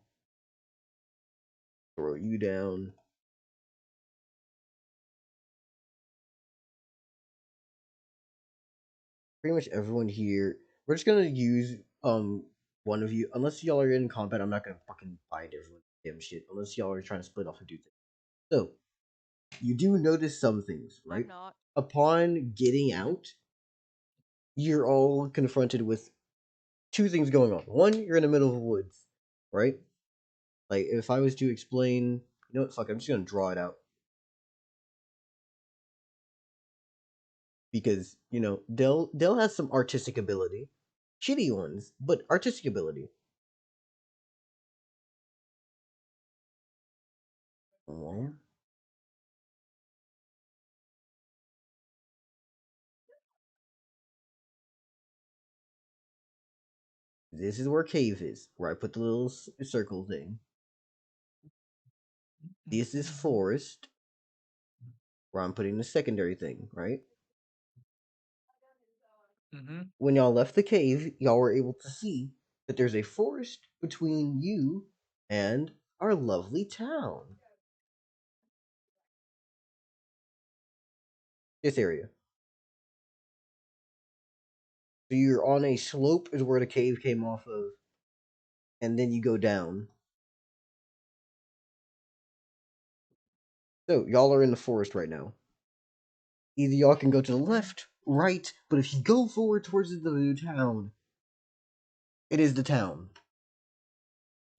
you down. Pretty much everyone here. We're just gonna use one of you. Unless y'all are in combat, I'm not gonna fucking bind everyone damn shit. Unless y'all are trying to split off and do things. So you do notice some things, right? I'm not. Upon getting out, you're all confronted with two things going on. One, you're in the middle of the woods, right? Like if I was to explain, you know what? Fuck, I'm just gonna draw it out because you know Dell has some artistic ability, shitty ones, but artistic ability. Well, this is where cave is, where I put the little circle thing. This is forest, where I'm putting the secondary thing, right? Mm-hmm. When y'all left the cave, y'all were able to see that there's a forest between you and our lovely town. This area. So you're on a slope, is where the cave came off of, and then you go down. So y'all are in the forest right now. Either y'all can go to the left, right, but if you go forward towards the town, it is the town.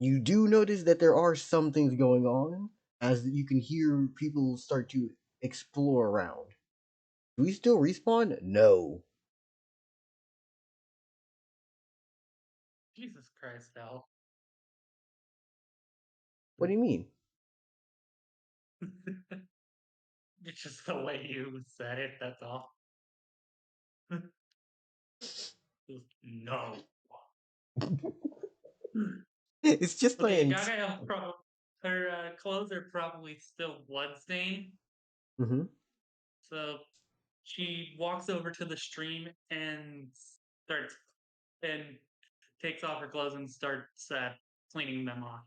You do notice that there are some things going on, as you can hear people start to explore around. Do we still respawn? No. Jesus Christ, Al. What do you mean? It's just the way you said it, that's all. No. It's just my Okay, int. Gaga, her clothes are probably still bloodstained, Mm-hmm. so she walks over to the stream and starts and takes off her clothes and starts cleaning them off.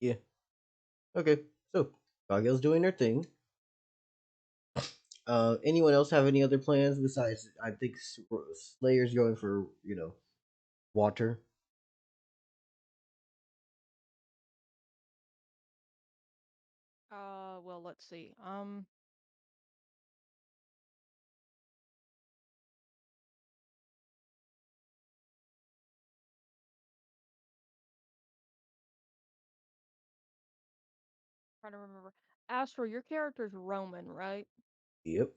Yeah. Okay. So, Gargoyle's doing their thing. Anyone else have any other plans besides? I think Slayer's going for water. Well, let's see. Trying to remember. Astro, your character's Roman, right? Yep.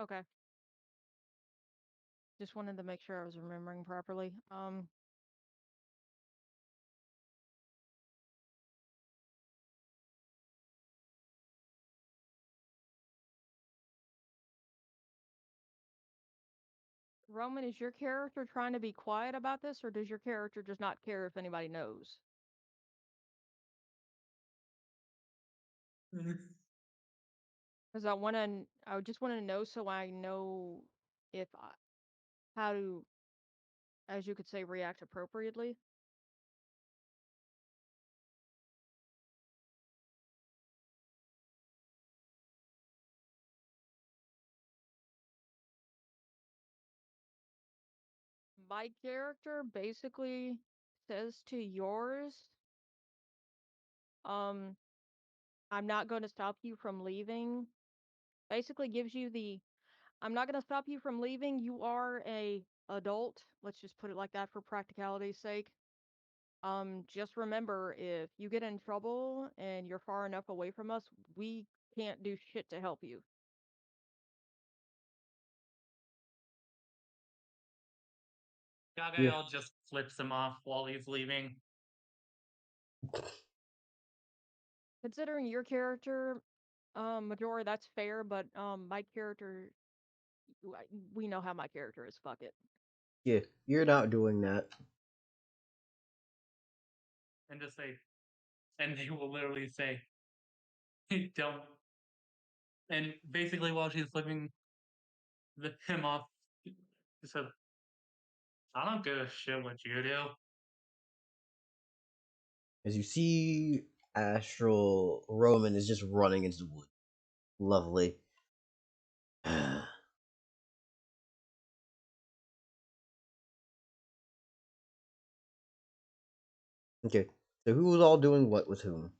Okay. Just wanted to make sure I was remembering properly. Roman, is your character trying to be quiet about this, or does your character just not care if anybody knows? Because I just want to know so I know if I, how to, as you could say, react appropriately. My character basically says to yours, um, I'm not going to stop you from leaving. Basically gives you the, I'm not going to stop you from leaving. You are a adult. Let's just put it like that for practicality's sake. Just remember, if you get in trouble and you're far enough away from us, we can't do shit to help you. Yeah. Gaga just flips him off while he's leaving. Considering your character, Majora, that's fair, but my character, we know how my character is. Fuck it. Yeah. You're not doing that. And just say, and they will literally say, don't. And basically, while she's flipping him off, she said, I don't give a shit what you do. As you see, Astral Roman is just running into the wood. Lovely. Okay. So who was all doing what with whom?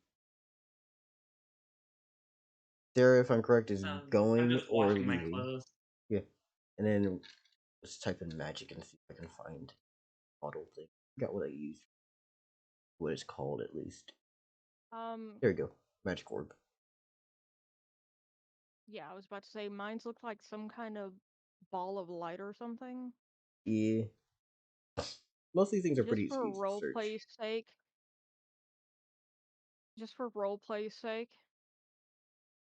Sarah, if I'm correct, is I'm going just or washing my leaving. clothes. Yeah. And then let's type in magic and see if I can find model thing. Forgot what I used. What it's called at least. Um, There we go. Magic orb. yeah, I was about to say mine's look like some kind of ball of light or something. Yeah. Most of these things are Just pretty for easy to role search. play's sake. Just for role play's sake,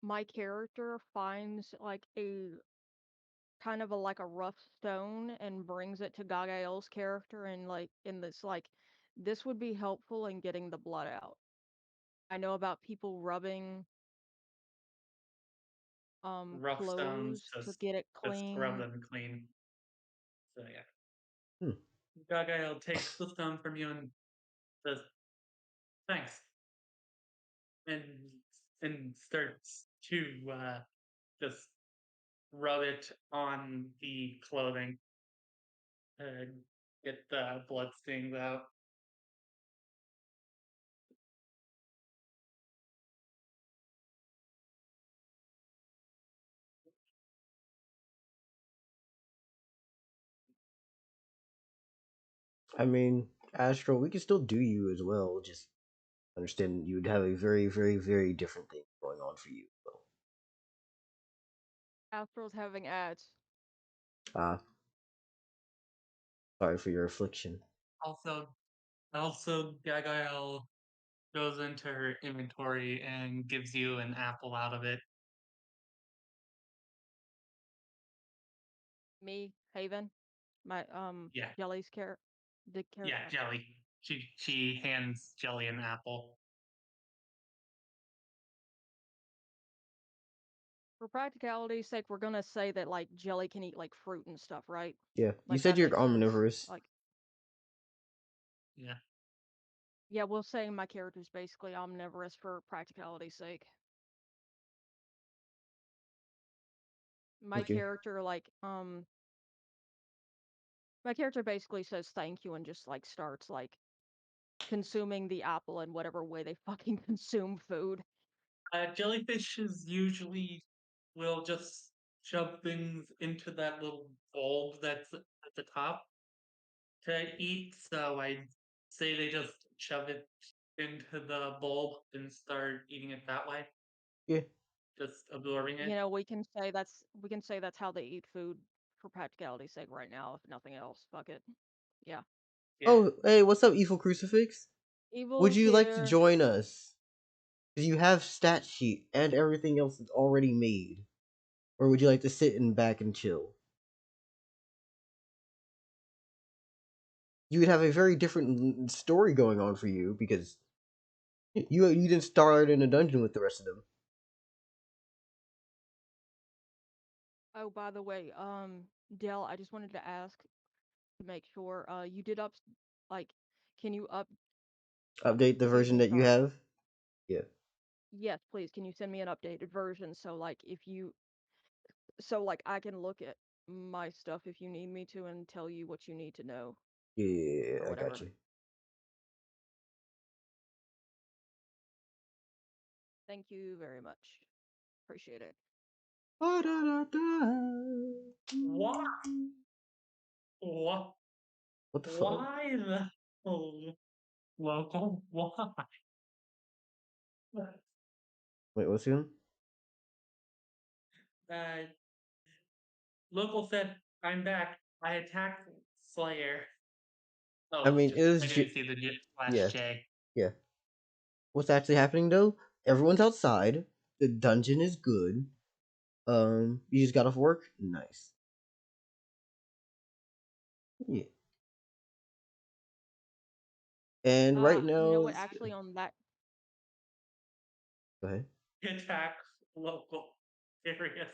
my character finds like a kind of a like a rough stone and brings it to Gagael's character and like in this like this would be helpful in getting the blood out. I know about people rubbing Rough stones clothes to just get it to scrub clean. them clean. So yeah. Hmm. Gagael takes the stone from you and says, "Thanks," and starts to just rub it on the clothing and get the blood stains out. I mean, Astro, we can still do you as well. Just understand you would have a very, very, very different thing going on for you. So, Astral's having ads. ah, sorry for your affliction. Also, Gagael goes into her inventory and gives you an apple out of it. Me, Haven, my Yeah, Jelly's character, the character. yeah, Jelly. She hands Jelly an apple. For practicality's sake, we're gonna say that like Jelly can eat like fruit and stuff, right? Yeah, you Like said that you're makes sense. omnivorous. Like, Yeah. yeah, we'll say my character's basically omnivorous for practicality's sake. My Okay. character my character basically says thank you and just like starts like consuming the apple in whatever way they fucking consume food. Jellyfishes usually will just shove things into that little bulb that's at the top to eat. So I say they just shove it into the bulb and start eating it that way, Yeah. just absorbing it. You know, we can say that's how they eat food for practicality's sake right now, if nothing else. Fuck it. Yeah. Yeah, Oh, hey, what's up, Evil Crucifix? Would Evil's you like to here. join us? Because you have stat sheet and everything else is already made. Or would you like to sit in back and chill? You would have a very different story going on for you because you didn't start in a dungeon with the rest of them. Oh, by the way, Dell, I just wanted to ask to make sure, you did like, can you Update the excuse version me, that you sorry. have. Yeah. Yes, please, can you send me an updated version so like I can look at my stuff if you need me to and tell you what you need to know or Yeah, I got whatever. you. Thank you very much. Appreciate it. why? Why? What the fuck? Why the local? Why? Wait, what's him? Uh, local said, "I'm back. I attacked Slayer." I Oh, mean, just it I was didn't see the slash yeah, J. yeah. What's actually happening though? Everyone's outside. The dungeon is good. You just got off work. Nice. Yeah. And right You know now, what? Actually, on that, go ahead. Attack local. Serious.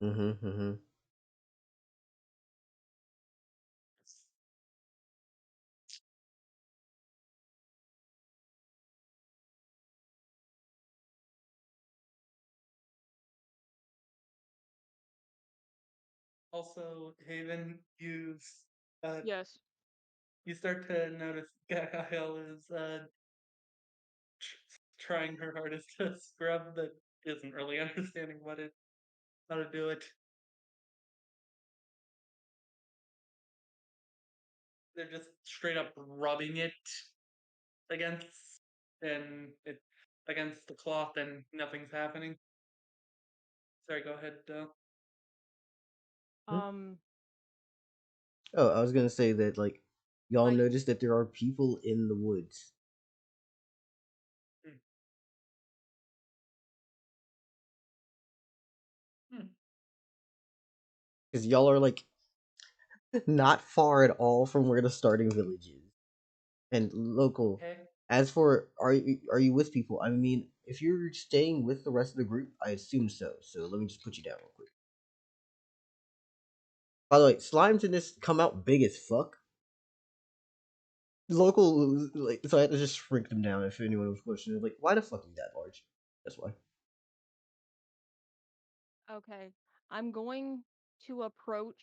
Mm-hmm. Mm-hmm. Also, Haven, uh, yes. you start to notice Gael is trying her hardest to scrub, but isn't really understanding how to do it. They're just straight up rubbing it against and it against the cloth, and nothing's happening. Sorry, go ahead. Hmm? Um, Oh, I was gonna say that like y'all like, noticed that there are people in the woods Hmm. Hmm. because y'all are like not far at all from where the starting village is. And local, Okay. As for are you with people? I mean, if you're staying with the rest of the group, I assume so. So let me just put you down real quick. By the way, slimes in this come out big as fuck. The local like so I had to just shrink them down if anyone was questioning like why the fuck are you that large? That's why. Okay, I'm going to approach.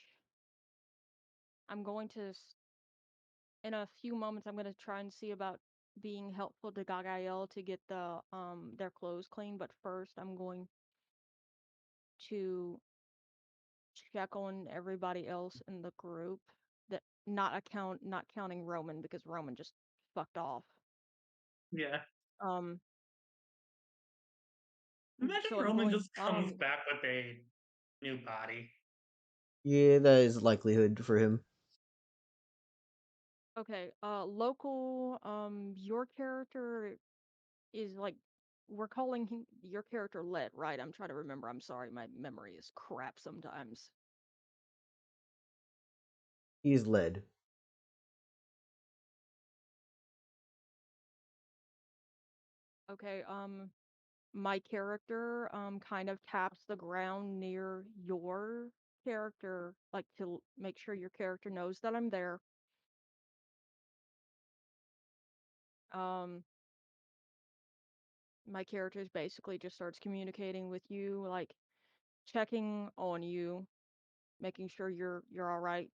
I'm going to in a few moments. I'm going to try and see about being helpful to Gagael to get their clothes clean. But first, I'm going to check on everybody else in the group that not counting Roman because Roman just fucked off. Yeah. Um, Imagine so I'm Roman going. just comes back with a new body. Yeah, that is likelihood for him. Okay. Local. Your character is like we're calling your character Let, right? I'm trying to remember. I'm sorry, my memory is crap sometimes. He's led. Okay. My character kind of taps the ground near your character, like to make sure your character knows that I'm there. Um, my character basically just starts communicating with you, like checking on you, making sure you're all right.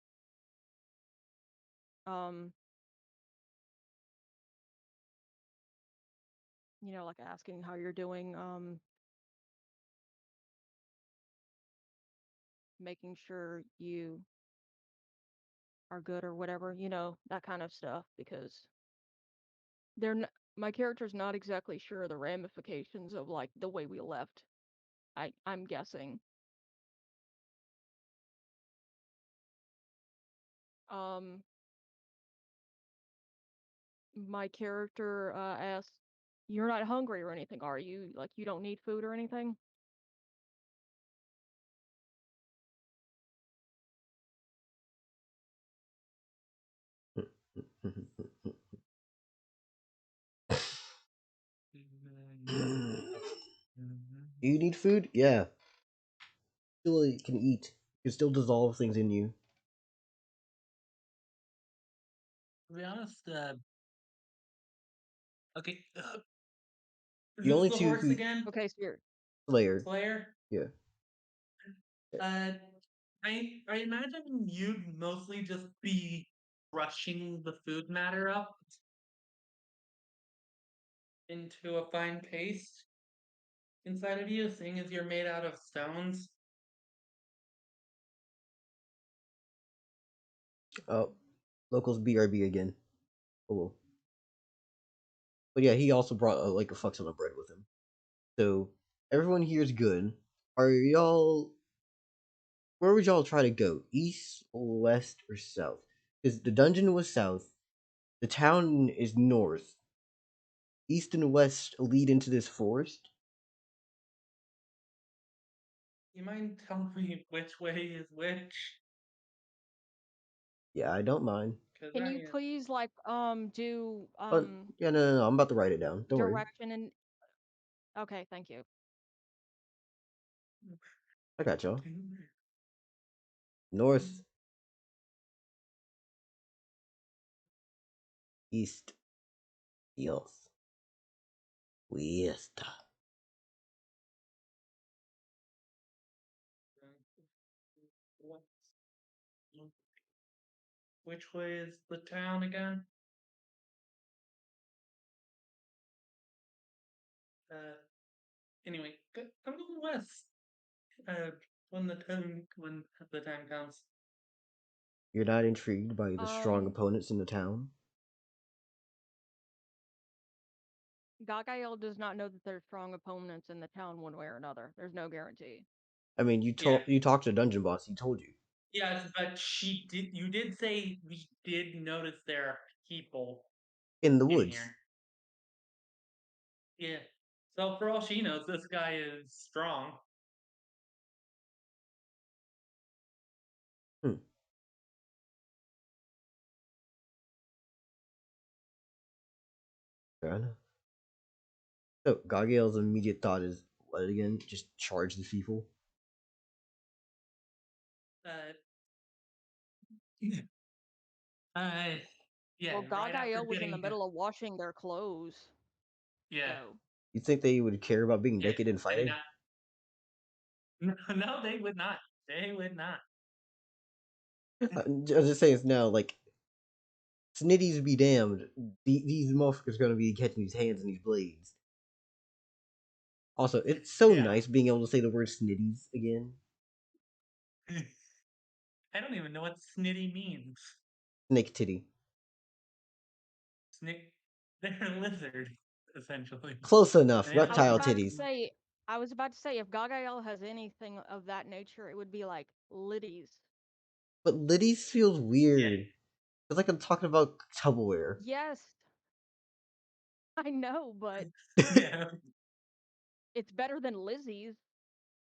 Um, like asking how you're doing, making sure you are good or whatever, that kind of stuff because my character's not exactly sure of the ramifications of like the way we left. I'm guessing. Um, my character asks, "You're not hungry or anything, are you? Like you don't need food or anything?" Do you need food? Yeah. Still can eat. You can still dissolve things in you. To be honest, okay, The who's only the two horse who again? Okay, so you're Slayer. Slayer. Yeah. Uh, I imagine you'd mostly just be crushing the food matter up into a fine paste inside of you, seeing as you're made out of stones. Oh, locals BRB again. Oh well. But yeah, he also brought like a fuck ton of bread with him. So everyone here is good. Are y'all? Where would y'all try to go? East, west, or south? Because the dungeon was south. The town is north. East and west lead into this forest. You mind telling me which way is which? Yeah, I don't mind. Because Can I you please like do Oh, yeah, no. I'm about to write it down. Don't worry. direction and okay, thank you. I got y'all. North, east, south, west. which way is the town again? Uh, anyway, I'm going west. Uh, when the time comes. You're not intrigued by the strong Um, opponents in the town? Gagael does not know that there's strong opponents in the town one way or another. There's no guarantee. I mean, Yeah. you talked to Dungeon Boss. He told you Yes, but she did. You did say we did notice there are people in the in woods. here. Yeah. So for all she knows, this guy is strong. Hmm. Fair enough. So Gargiel's immediate thought is what again? Just charge the people. Uh, uh, Well, yeah, right after Gagael was in the getting, middle of washing their clothes, yeah, so You think they would care about being yeah, naked and I mean, fighting? no, they would not. They would not. I'm just saying it's now like Snitties be damned. These motherfuckers gonna be catching these hands and these blades. Also, it's so Yeah. nice being able to say the word snitties again. I don't even know what snitty means. Snake titty. Snake, they're a lizard, essentially. Close enough. And they don't I was look Reptile like about to titties. say I was about to say if Gagael has anything of that nature, it would be like Liddy's. But Liddy's feels yeah. weird. It's like I'm talking about Tupperware. Yes, I know, but Yeah. it's better than Lizzie's.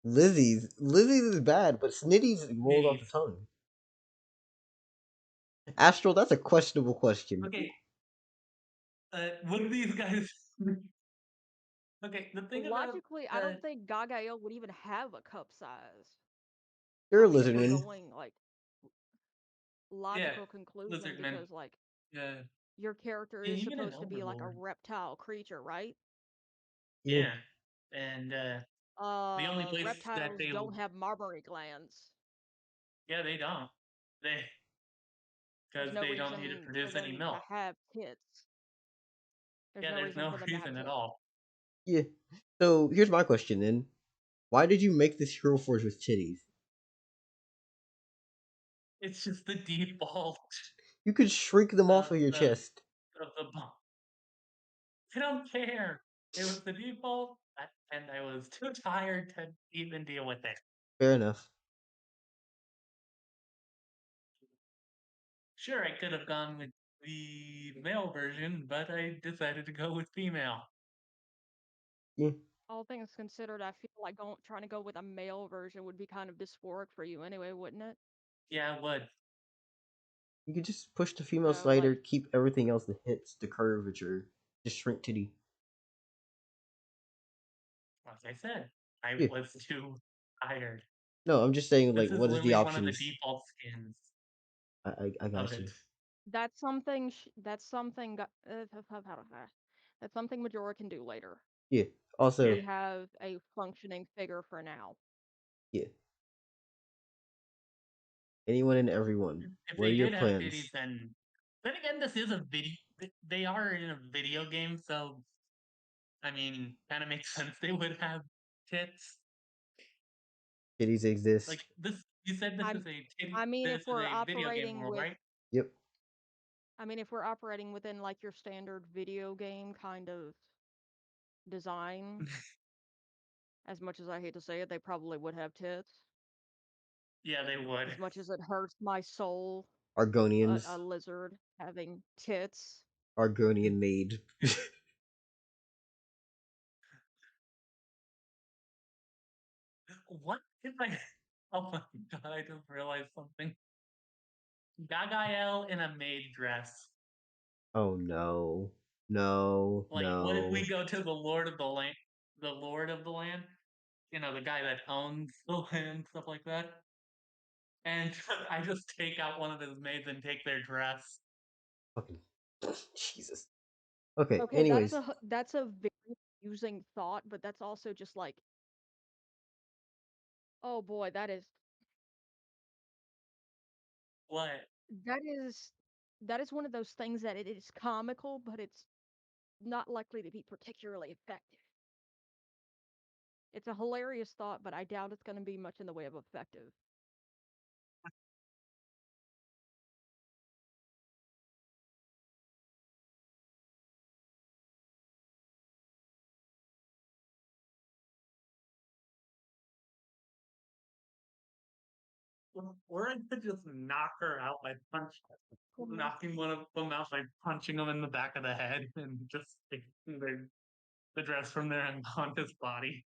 Lizzie's is bad, but Snitties rolls off the Snitties. tongue. Astral, that's a questionable question. Okay, what are these guys? Okay, the thing about Logically, I don't think Gagael would even have a cup size. You're I a mean, if we're lizardman. going like yeah, logical conclusion, lizardmen. because like Yeah, your character yeah, is even an supposed to be like a overlord. reptile creature, right? Yeah. Yeah, and the only place that Reptiles they, don't have mammary glands. yeah, they don't. They There's because no they don't need to reason for produce any them to milk. have tits. There's Yeah, no there's reason no for them to have reason at tits. all. Yeah. So here's my question then. Why did you make this hero forge with titties? It's just the default You could shrink them off of of your the chest. bomb. I don't care. It was the default, and I was too tired to even deal with it. Fair enough. Sure, I could have gone with the male version, but I decided to go with female. Yeah. All things considered, I feel like trying to go with a male version would be kind of dysphoric for you anyway, wouldn't it? Yeah, I would. You could just push the female So, slider, like, keep everything else that hits the curvature. Just shrink titty. Like I said, I Yeah. was too tired. No, I'm just saying, like, This is what is the literally one of the options? default skins I of got it. you. that's something. That's something. That's something Majora can do later. Yeah. Yeah. Also, We have a functioning figure for now. yeah. Anyone and everyone. If What are they your did have titties, plans? then again, this is a video. They are in a video game, so I mean, kind of makes sense they would have tits. Titties Like exist. this, you said this I'm. is a titty. I mean, This if is we're a video game operating world, with. right? Yep. I mean, if we're operating within like your standard video game kind of design, as much as I hate to say it, they probably would have tits. Yeah, they would. As much as it hurts my soul, a Argonians. lizard having tits. Argonian maid. What if I? Oh my god! I just realized something. Gagael in a maid dress. Oh no. No. Like, what if No. we go to the Lord of the Land? The Lord of the Land. You know, the guy that owns the land, stuff like that. And I just take out one of his maids and take their dress. Fucking Jesus. Okay, Okay, anyways. that's a very confusing thought, but that's also just like, oh boy, What? that is that is one of those things that it is comical, but it's not likely to be particularly effective. It's a hilarious thought, but I doubt it's going to be much in the way of effective. Or I could just knock her out by knocking one of them out by punching them in the back of the head and just taking the dress from their unconscious body.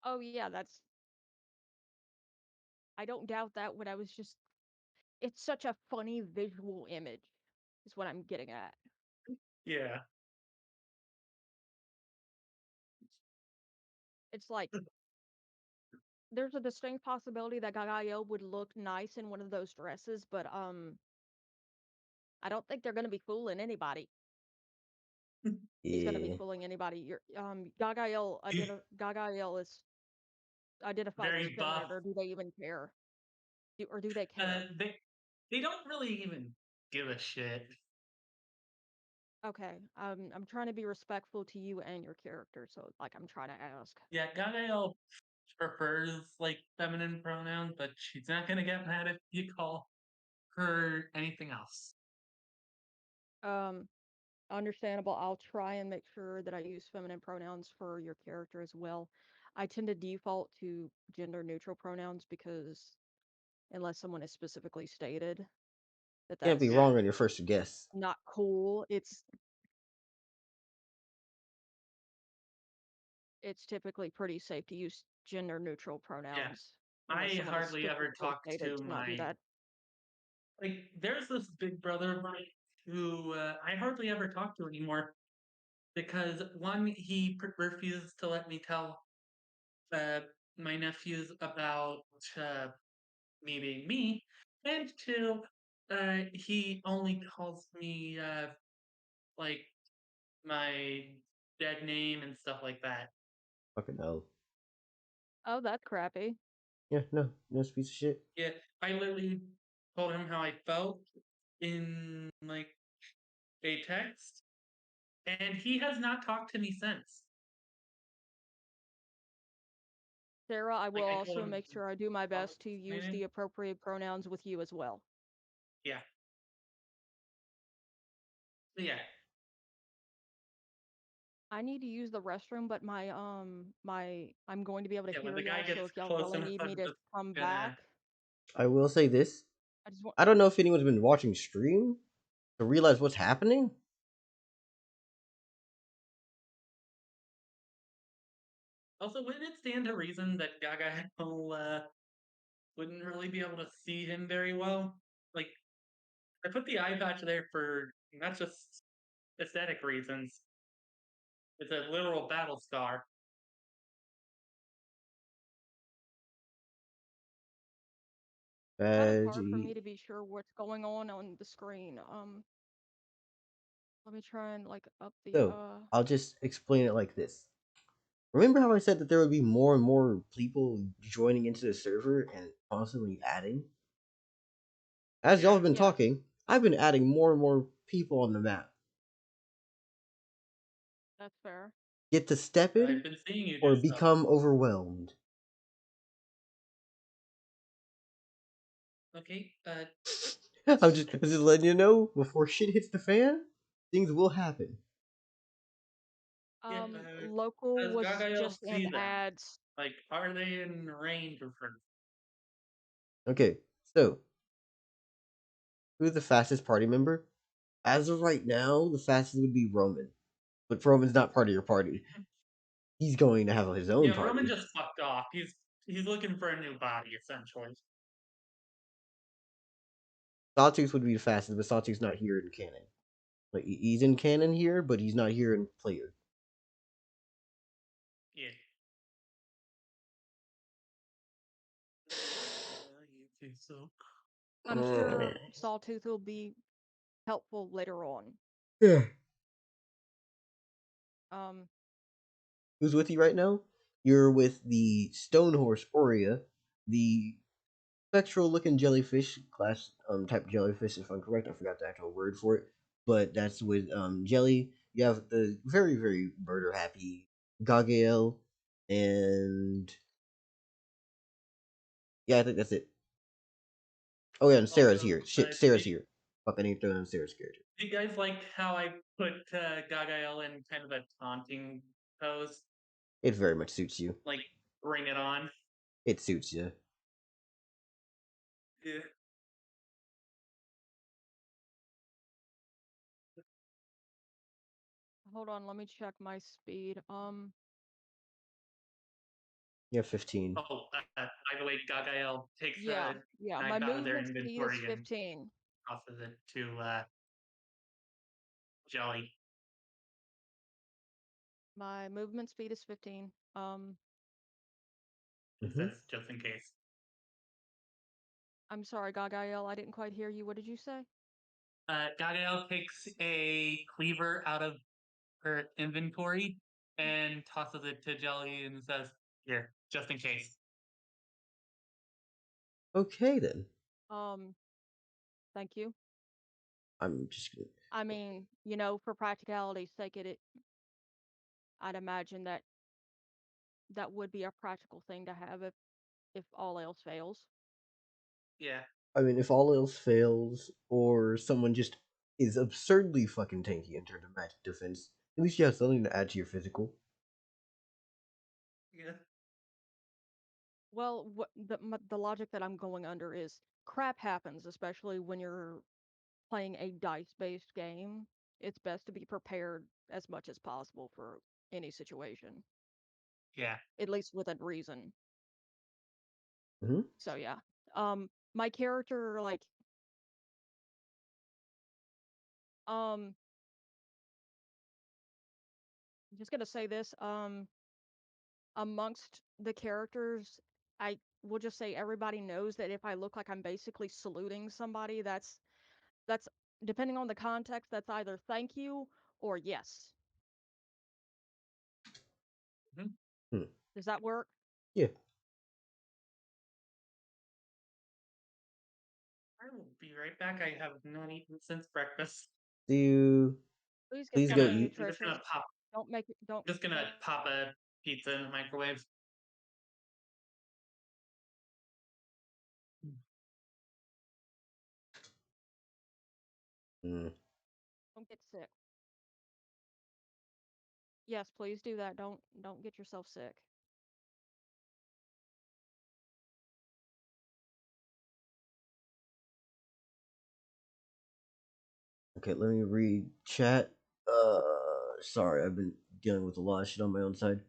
Oh yeah, that's I don't doubt that when I was just it's such a funny visual image is what I'm getting at. Yeah. It's like there's a distinct possibility that Gagayo would look nice in one of those dresses, but I don't think they're gonna be fooling anybody. He's gonna be Yeah. fooling anybody. Gagayo He's Gagayo is identifies as very buff. feminine, or do they even care? Or do they Uh, care? they they don't really even give a shit. Okay, I'm trying to be respectful to you and your character, so like I'm trying to ask. Yeah, Gaga prefers like feminine pronouns, but she's not gonna get mad if you call her anything else. Um, Understandable. I'll try and make sure that I use feminine pronouns for your character as well. I tend to default to gender neutral pronouns because unless someone is specifically stated that Can't be Yeah, wrong on your first guess. not cool, it's typically pretty safe to use gender neutral yeah. pronouns unless I someone is hardly ever specifically talk stated to to not do my that. like. There's this big brother of mine who I hardly ever talk to anymore because one, he refuses to let me tell uh, my nephews about uh, me being me, and two, he only calls me like my dead name and stuff like that. Fucking hell. Oh, that's crappy. Yeah, no, no piece of shit. Yeah, I literally told him how I felt in like a text, and he has not talked to me since. Sarah, I will Like I told also him, make sure I do my oh, best to my use name. the appropriate pronouns with you as well. Yeah, yeah, I need to use the restroom, but I'm going to be able to yeah. When hear the guy y'all, so gets if y'all close really enough, need I'm me to just come back, gonna. I will say this. I just want I don't know if anyone's been watching stream to realize what's happening. Also, would it stand to reason that Gaga wouldn't really be able to see him very well? Like, I put the eye patch there for not just aesthetic reasons. It's a literal battle scar. kind of hard for me Badgie. to be sure what's going on the screen. Let me try and like up the So, I'll just explain it like this. Remember how I said that there would be more and more people joining into the server and constantly adding? As y'all Yeah, have been Yeah, talking, I've been adding more and more people on the map. that's fair. Get to step I've in been seeing you or do stuff. become overwhelmed. Okay, I'm just letting you know before shit hits the fan, things will happen. yeah. Local Does was Gaga just in see them? ads. Like, are they in range of her? Okay, so who's the fastest party member? As of right now, the fastest would be Roman. But Roman's not part of your party. He's going to have his own Yeah, Roman party. just fucked off. He's looking for a new body essentially. Sawtooth would be the fastest, but Sawtooth's not here in canon. Like he's in canon here, but he's not here in player. Yeah. You think so? I'm sure Sawtooth will be helpful later on. Yeah. Um, Who's with you right now? You're with the Stone Horse Aurea, the spectral looking jellyfish, class type jellyfish if I'm correct. I forgot the actual word for it. But that's with Jelly. You have the very, very murder happy Gagael, and yeah, I think that's it. Oh yeah, and Sarah's Also, here. Shit, Sarah's here. Fuck, I need to throw in Sarah's character. do you guys like how I put Gagael in kind of a taunting pose? It very much suits you. Like, bring it on. It suits you. Yeah. Hold on, let me check my speed. You have 15. Oh, by the way, Gagael takes Yeah, a yeah, my knife out of their movement speed is inventory and 15. tosses it to Jelly. My movement speed is 15. It Hmm. says just in case. I'm sorry, Gagael, I didn't quite hear you. What did you say? Gabrielle takes a cleaver out of her inventory and tosses it to Jelly and says, "Here, just in case." Okay then. Um, Thank you. I'm just gonna. I mean, for practicality's sake, I'd imagine that that would be a practical thing to have if all else fails. Yeah, I mean, if all else fails, or someone just is absurdly fucking tanky in terms of magic defense, at least you have something to add to your physical. yeah, Well, the logic that I'm going under is crap happens, especially when you're playing a dice-based game. It's best to be prepared as much as possible for any situation, yeah. at least within reason. Hmm. So yeah. My character, like, um, I'm just gonna say this, amongst the characters, I will just say everybody knows that if I look like I'm basically saluting somebody, that's depending on the context, that's either thank you or yes. Mhm. Hmm. Does that work? Yeah. I will be right back. I have not eaten since breakfast. Do you Please get please go something eat? I'm just nutritious. gonna pop. Don't make it. Don't. I'm just gonna pop a pizza in the microwave. Hmm. Don't get sick. Yes, please do that. Don't get yourself sick. Okay, let me read chat. Sorry, I've been dealing with a lot of shit on my own side.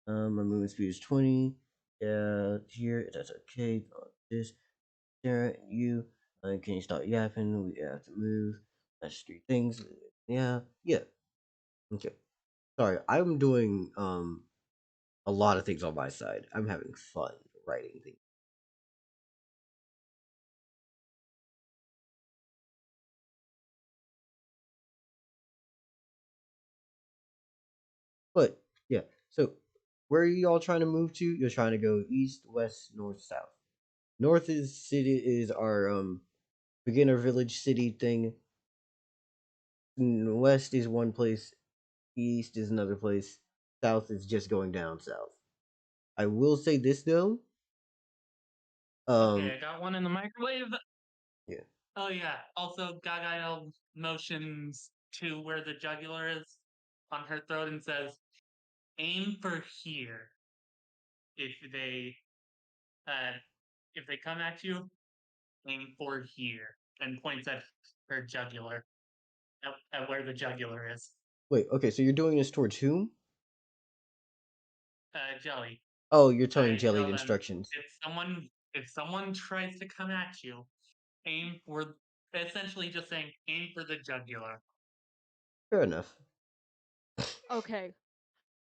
My movement speed is 20. Yeah, here, that's okay. This, there, you. Can you stop yapping? We have to move. That's three things. Yeah, yeah. Okay. Sorry, I'm doing a lot of things on my side. I'm having fun writing things. But yeah, so where are you all trying to move to? You're trying to go east, west, north, south. North is our beginner village city thing. West is one place, east is another place, south is just going down south. I will say this though, Okay, um, I got one in the microwave. yeah. Oh yeah. Also, Gaga motions to where the jugular is on her throat and says, "Aim for here." If they uh, if they come at you, aim for here, and points at her jugular, at where the jugular is. Wait, okay, so you're doing this towards whom? Jelly. Oh, you're telling I Jelly tell the them instructions. if someone tries to come at you, aim for essentially just saying aim for the jugular. Fair enough. Okay.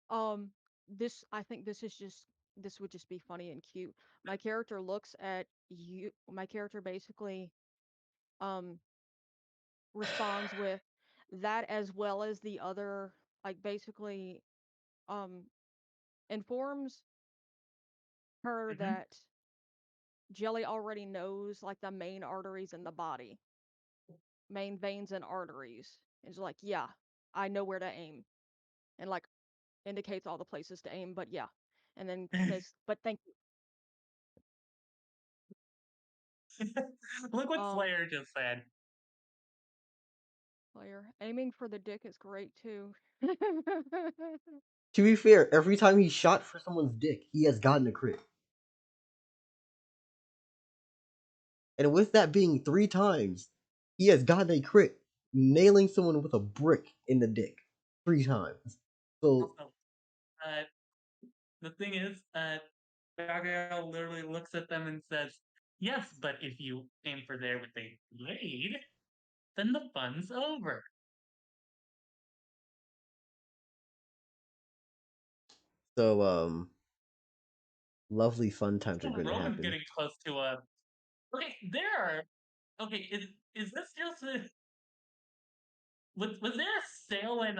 I think this would just be funny and cute. My character looks at you. My character basically um responds with that as well as the other, like basically um informs her Mm-hmm. that Jelly already knows like the main arteries in the body, main veins and arteries. It's like, yeah, I know where to aim, and like indicates all the places to aim. But yeah, and then says, but thank you. Look what Um, Slayer just said. Player aiming for the dick is great too. To be fair, every time he shot for someone's dick, he has gotten a crit. And with that being three times, he has gotten a crit, nailing someone with a brick in the dick three times. So Also, uh, the thing is, Gabrielle literally looks at them and says, "Yes, but if you aim for there with a blade, then the fun's over." So lovely fun times are So going to Roman's happen. getting close to a. Okay, there are. Okay, is this just a. Was there a sale in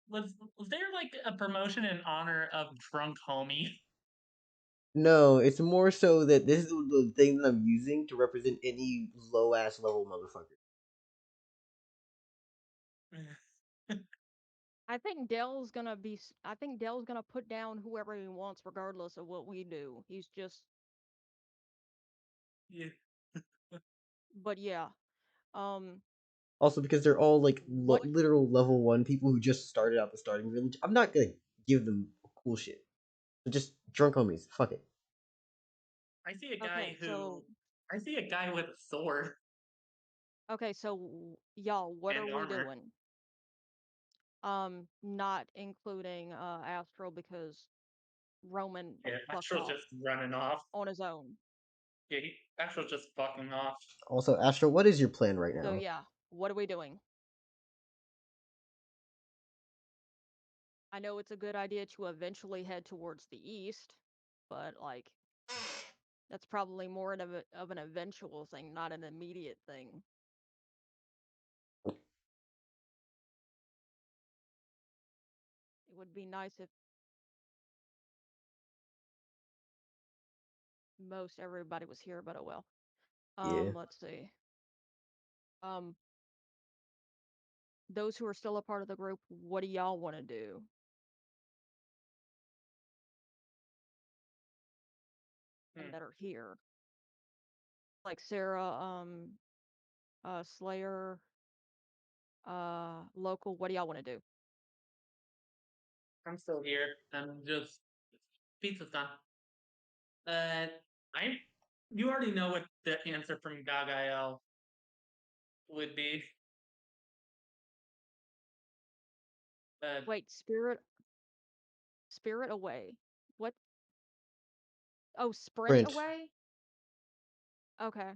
was there like a promotion in honor of Drunk Homie? No, it's more so that this is the thing that I'm using to represent any low ass level motherfucker. I think Dell's gonna put down whoever he wants, regardless of what we do. He's just. Yeah. But yeah. Um. Also, because they're all like What? literal level one people who just started out the starting village, I'm not gonna give them cool shit. They're just drunk homies. Fuck it. I see a guy Okay. who I see a guy with a sword Y'all, what are and we armor. doing? Not including Astral because Roman Yeah, fucked Astral's off just running off. on his own. Yeah, Astral's just fucking off. Also, Astro, what is your plan right So now? yeah, what are we doing? I know it's a good idea to eventually head towards the east, but like that's probably more of an eventual thing, not an immediate thing. It would be nice if most everybody was here, but oh well. Yeah. Let's see. Um, those who are still a part of the group, what do y'all want to do? And Hmm. that are here, like Sarah, Slayer, local. What do y'all want to do? I'm still here. I'm just pizza's done. I you already know what the answer from Gagael would be. Uh, Wait, spirit away. What? Oh, sprint Sprint. away. Okay.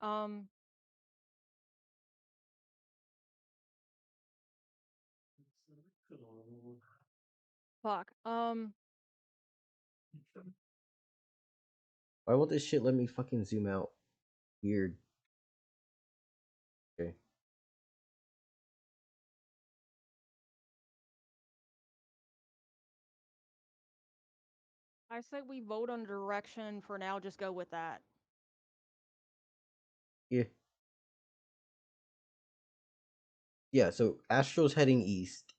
Um, fuck. Why won't this shit let me fucking zoom out? Weird. Okay. I say we vote on direction for now. Just go with that. Yeah. Yeah, so Astro's heading east.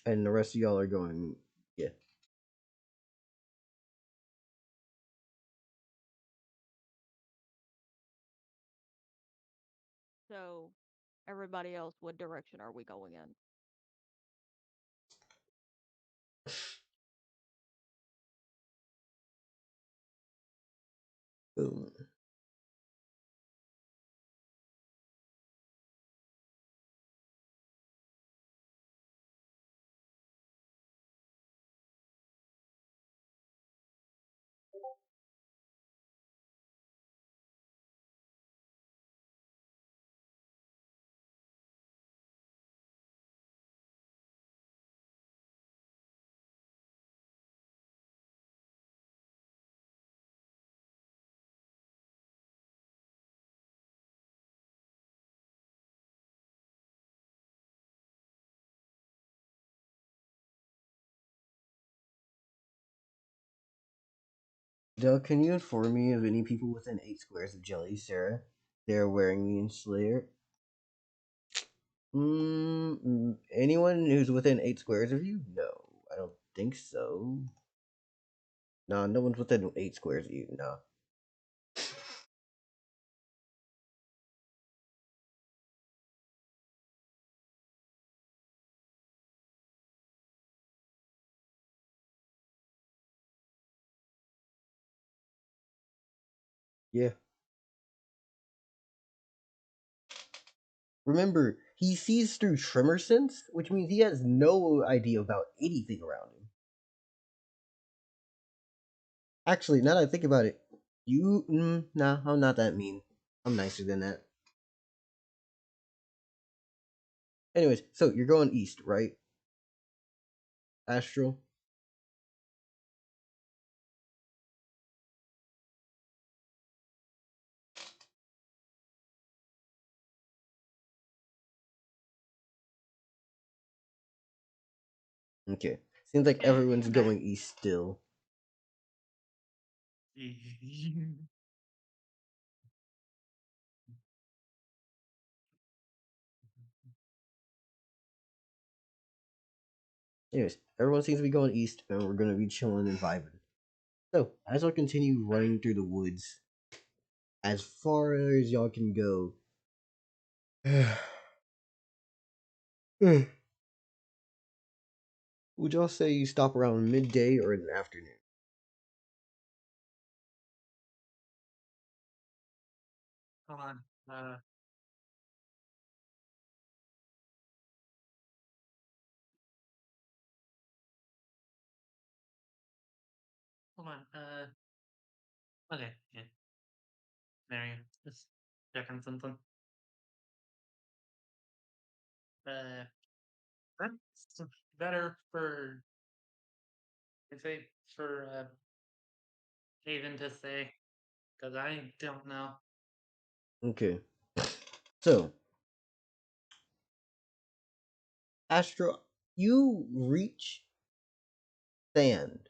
And the rest of y'all are going. Yeah. So, everybody else, what direction are we going in? Boom. Doug, can you inform me of any people within 8 squares of Jelly, Sarah? They're wearing me in Slayer. Anyone who's within 8 squares of you? No, I don't think so. Nah, no one's within 8 squares of you. Nah. Yeah. Remember, he sees through tremor sense, which means he has no idea about anything around him. Actually, now that I think about it, nah, I'm not that mean. I'm nicer than that. Anyways, so you're going east, right? Astral? Okay. Seems like everyone's going east still. Anyways, everyone seems to be going east, and we're gonna be chilling and vibing. So, as I continue running through the woods, as far as y'all can go, would y'all say you stop around midday or in the afternoon? Hold on. Hold on. Okay. Yeah. There you go. Just checking something. Uh, that's better for, I say, for Haven to say, because I don't know. Okay. So, Astro, you reach sand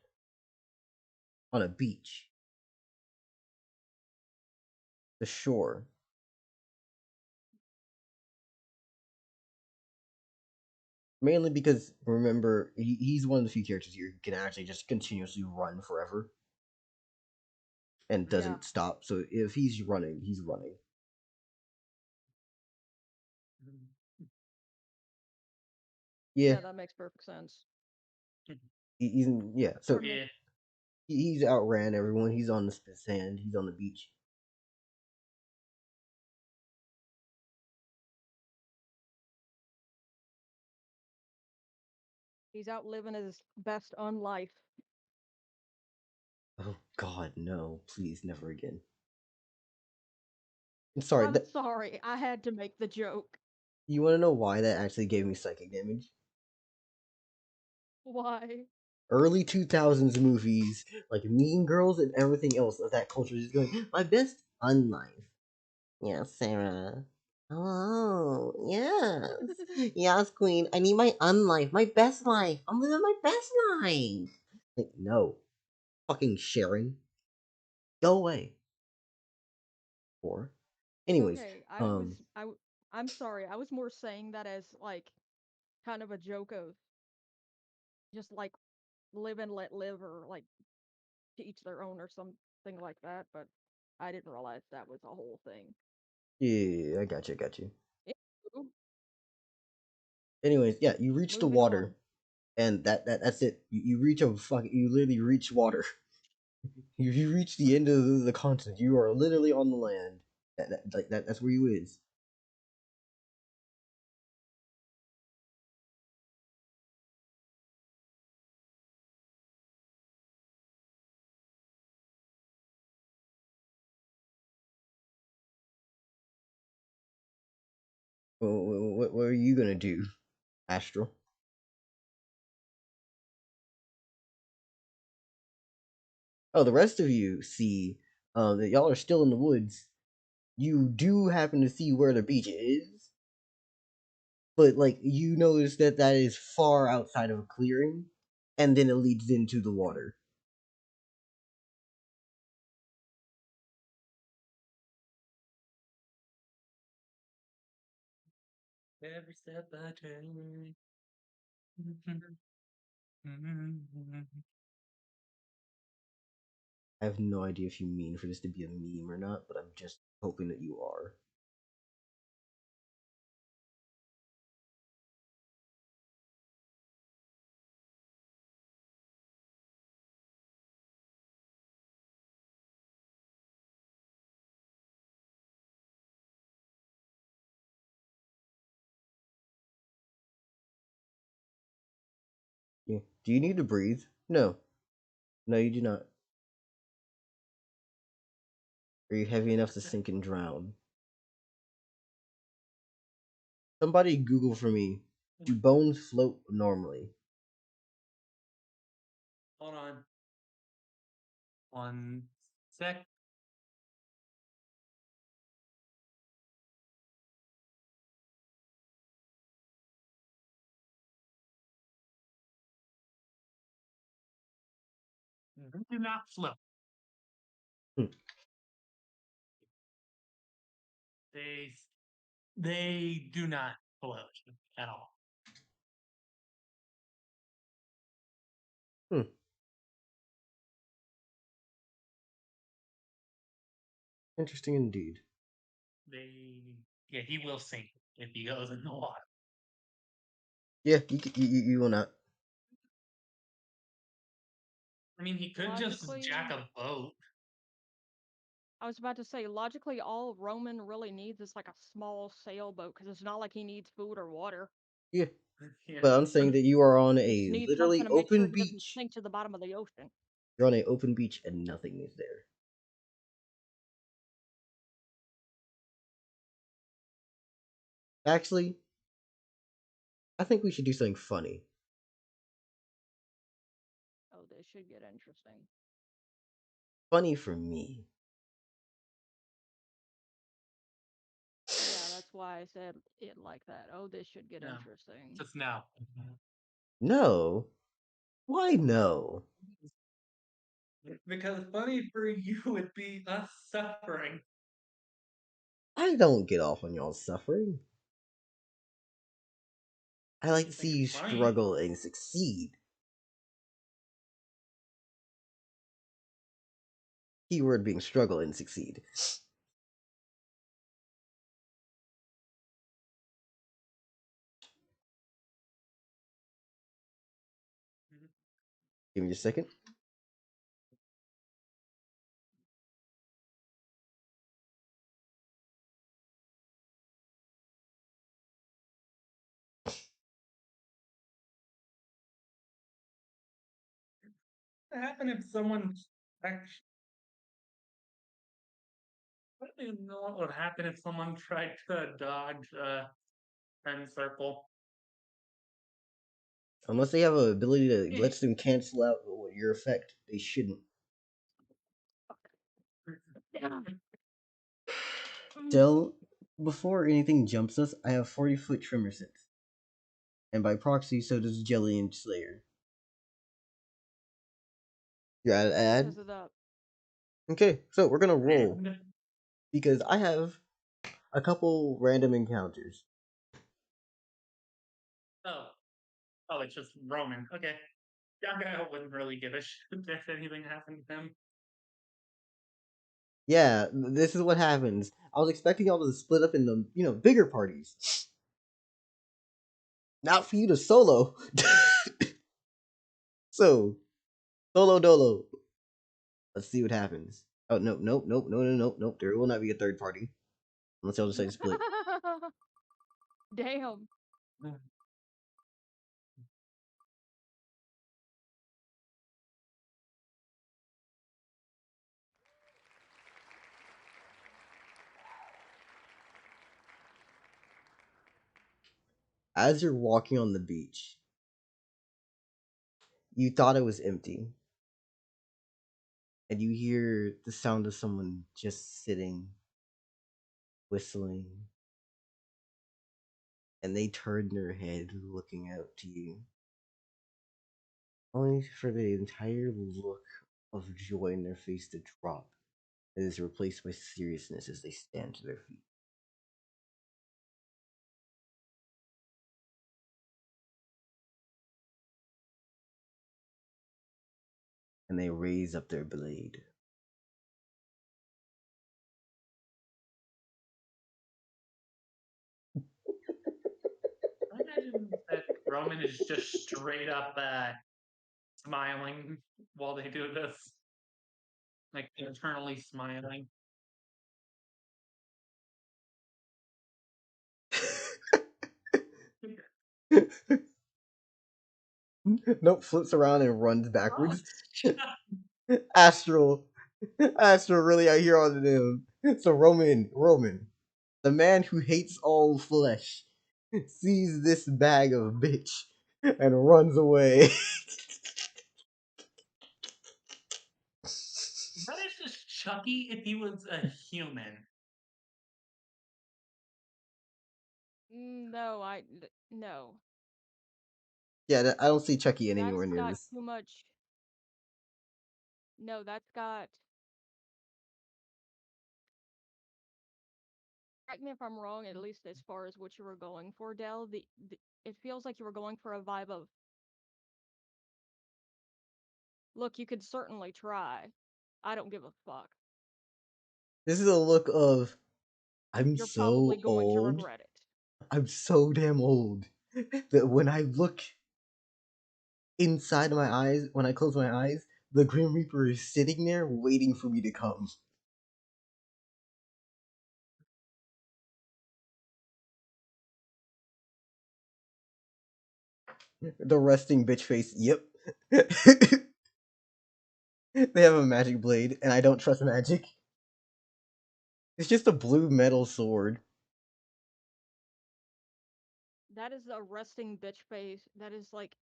on a beach, the shore. Mainly because, remember, he's one of the few characters here who can actually just continuously run forever and Yeah. doesn't stop. So if he's running, he's running. Yeah, Yeah, that makes perfect sense. he's yeah. So Pardon me. Yeah. he's outran everyone. He's on the sand. He's on the beach. He's out living his best on life. Oh God, no! Please, never again. I'm sorry. I'm sorry, I had to make the joke. You want to know why that actually gave me psychic damage? Why? Early 2000s movies like Mean Girls and everything else of that culture is going. My best unlife. Yes, Sarah. Oh, yes. Yes, Queen. I need my unlife, my best life. I'm living my best life. Like, no. Fucking Sharon. Go away. Or, anyways, Okay, I'm sorry. I was more saying that as like kind of a joke of just like live and let live or like to each their own or something like that, but I didn't realize that was a whole thing. yeah, I got you, I got you. Anywho, Anyways, yeah, you reach the moving water, on. and that's it. You reach a fucking, you literally reach water. You reach the end of the continent. You are literally on the land. That's where you is. What are you gonna do, Astral? Oh, the rest of you see that y'all are still in the woods. You do happen to see where the beach is, but like you notice that that is far outside of a clearing, and then it leads into the water. Every step I take. I have no idea if you mean for this to be a meme or not, but I'm just hoping that you are. Yeah. Do you need to breathe? No. No, you do not. Are you heavy enough to sink and drown? Somebody Google for me. Do bones float normally? Hold on. 1 sec. They do not float. Hmm. They they do not float at all. Hmm. Interesting indeed. They yeah, he will sink if he goes in the water. Yeah, you will not. I mean, he could just jack Logically, a boat. I was about to say, logically, all Roman really needs is like a small sailboat because it's not like he needs food or water. Yeah, Yeah. but I'm saying that you are on He just a needs something literally to make sure open he doesn't beach. sink to the bottom of the ocean. You're on an open beach and nothing is there. Actually, I think we should do something funny. Oh, this should get interesting. Funny for me. Yeah, that's why I said it like that. Oh, this should get No, interesting. just no. No. Why no? Because funny for you would be us suffering. I don't get off on y'all suffering. I like to You see think you it's funny? struggle and succeed. Keyword being struggle and succeed. Give me a second. What happened if someone actually? I don't even know what would happen if someone tried to dodge a 10 circle. Unless they have an ability that lets them cancel out your effect, they shouldn't. Still, before anything jumps us, I have 40-foot trimmer sense. And by proxy, so does Jelly and Slayer. You're at ad? Says it up. Okay, so we're gonna roll. And Because I have a couple random encounters. oh, oh, it's just Roman. Okay, young guy wouldn't really give a shit if anything happened to him. Yeah, this is what happens. I was expecting y'all to split up into, bigger parties. Not for you to solo. So, solo dolo. Let's see what happens. Oh, no, nope, nope, no, no, nope, nope. There will not be a third party. Unless y'all decide to split. Damn. As you're walking on the beach, you thought it was empty. And you hear the sound of someone just sitting, whistling. And they turn their head looking out to you. Only for the entire look of joy in their face to drop. It is replaced by seriousness as they stand to their feet. And they raise up their blade. I imagine that Roman is just straight up smiling while they do this, like internally smiling. Nope, flips around and runs Oh, backwards. Astral. Astral really out here on them. So Roman, the man who hates all flesh, sees this bag of bitch and runs away. That is just Chucky if he was a human. No, no. Yeah, I don't see Chucky That's anywhere near got this. too much. No, that's got. Correct me if I'm wrong. At least as far as what you were going for, Dell. It feels like you were going for a vibe of. Look, you could certainly try. I don't give a fuck. This is a look of I'm You're probably so going to old. regret it. I'm so damn old that when I look inside my eyes, when I close my eyes, the Grim Reaper is sitting there waiting for me to come. The resting bitch face. Yep. They have a magic blade, and I don't trust magic. It's just a blue metal sword. That is a resting bitch face. That is like.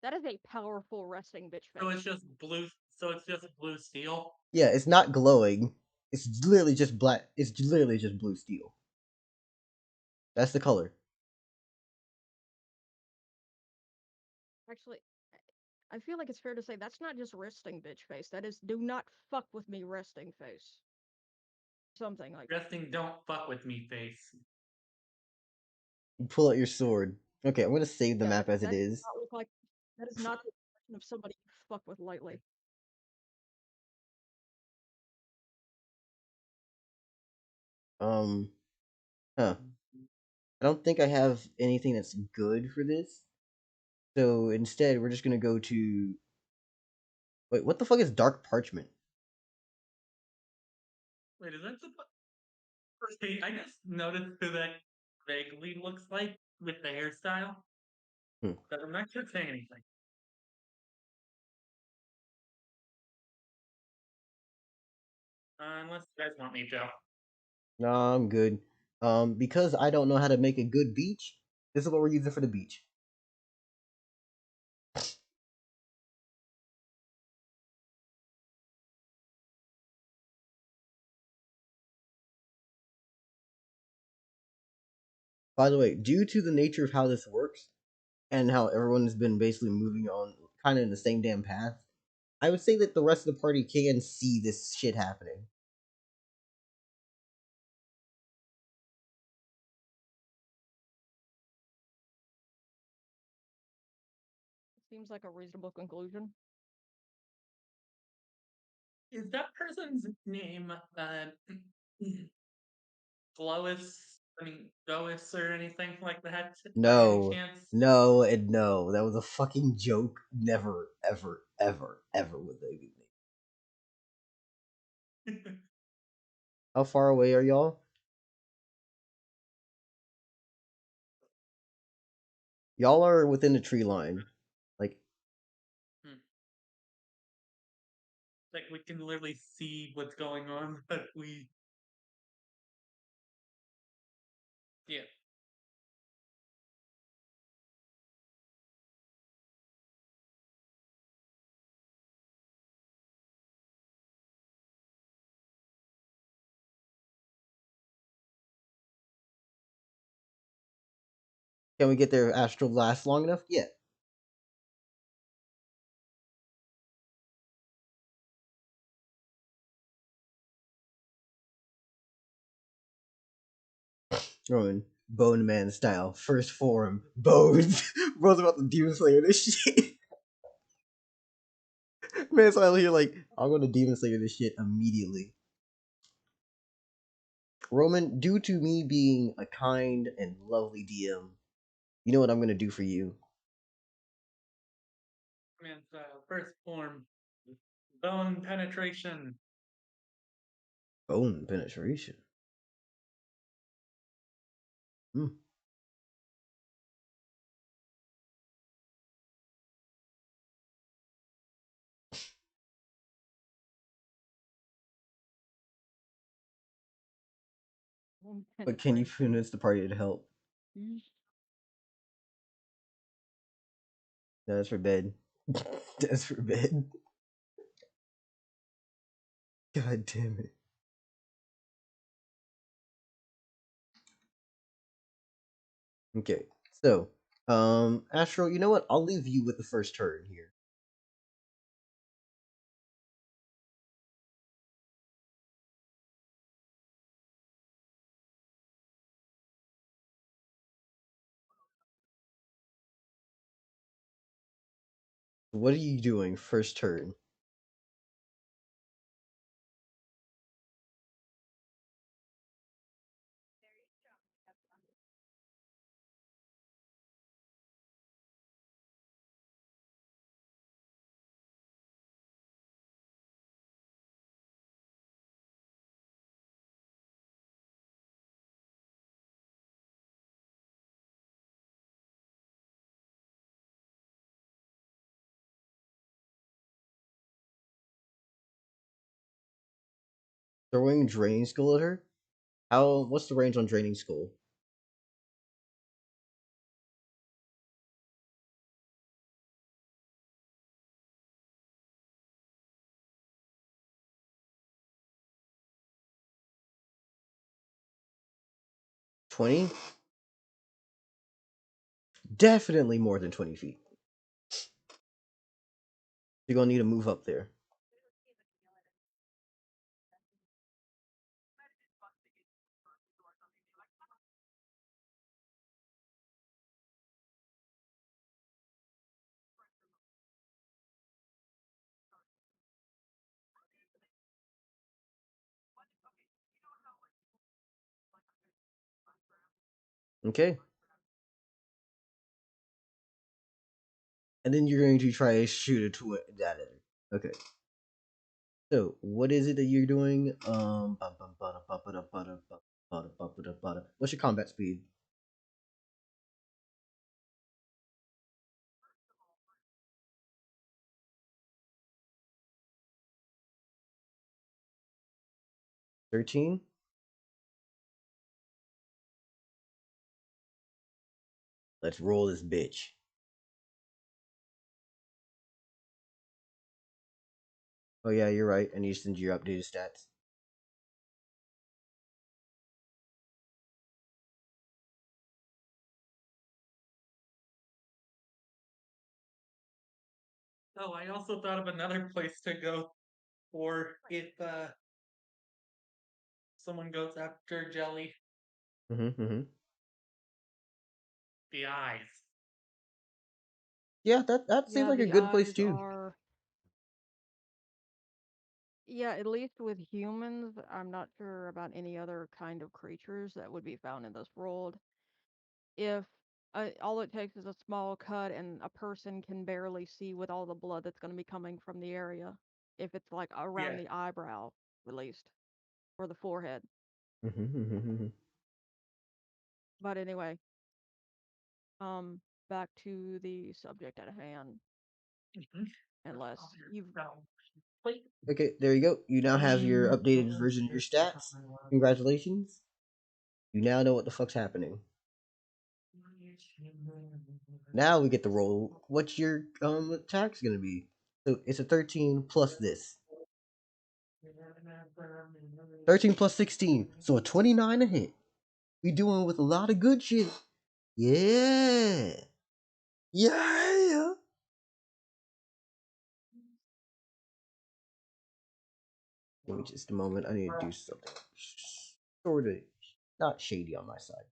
That is a powerful resting bitch So it's face. just blue. So it's just blue steel. Yeah, it's not glowing. It's literally just black. It's literally just blue steel. That's the color. Actually, I feel like it's fair to say that's not just resting bitch face. That is do not fuck with me resting face. Something like that. Resting, don't fuck with me face. You pull out your sword. Okay, I'm gonna save the Yeah, map as it that does is. not look like. That is not the expression of somebody you fuck with lightly. Um, huh. I don't think I have anything that's good for this. So instead, we're just gonna go to. Wait, what the fuck is dark parchment? Wait, is that the? Okay, I just noticed who that vaguely looks like with the hairstyle, Hmm. but I'm not gonna say anything. Unless you guys want me to. No, I'm good. Because I don't know how to make a good beach. This is what we're using for the beach. By the way, due to the nature of how this works and how everyone has been basically moving on kind of in the same damn path, I would say that the rest of the party can see this shit happening. Seems like a reasonable conclusion. Is that person's name Glois? I mean, Gois or anything like that by any No, chance? no, and no. That was a fucking joke. Never, ever, ever, ever would they be. How far away are y'all? Y'all are within the tree line. Like, Hmm. Like we can literally see what's going on, but we yeah. can we get their astral last long enough? Yeah. Roman, Bone Man style. First form. Bones. Bro's about to Demon Slayer this shit. Man's out here like, I'm gonna Demon Slayer this shit immediately. Roman, due to me being a kind and lovely DM, you know what I'm gonna do for you? And first form bone penetration. Bone penetration. Hmm. But can you Penetration. convince the party to help? Mm. No, that's for bed. That's for bed. God damn it. Okay, so, Astro, you know what? I'll leave you with the first turn here. What are you doing first turn? Throwing Draining Skull at her? What's the range on Draining Skull? 20? Definitely more than 20 feet. You're gonna need to move up there. Okay. And then you're going to try to shoot a twin at it. Okay. So, what is it that you're doing? What's your combat speed? 13? Let's roll this bitch. Oh yeah, you're right. I need to send you your updated stats. Oh, I also thought of another place to go for if someone goes after Jelly. Mm-hmm. The eyes. Yeah, that seems Yeah, like a the good place eyes too. are. Yeah, at least with humans, I'm not sure about any other kind of creatures that would be found in this world. If all it takes is a small cut and a person can barely see with all the blood that's going to be coming from the area, if it's like around Yeah. the eyebrow, at least, or the forehead. Mm-hmm. But anyway, back to the subject at hand. Mhm. Unless you've Wait. Okay, there you go. You now have your updated version of your stats. Congratulations. You now know what the fuck's happening. Now we get to roll. What's your attack's gonna be? So it's a 13 plus this. 13 plus 16. So a 29 a hit. We doing with a lot of good shit. Yeah. Yeah. Give me just a moment. I need to do something sort of not shady on my side.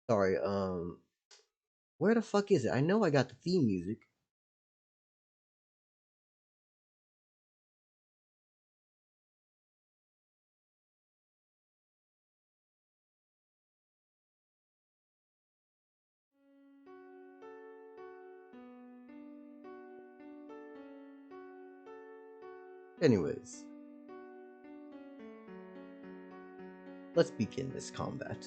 Sorry, where the fuck is it? I know I got the theme music. Anyways, let's begin this combat.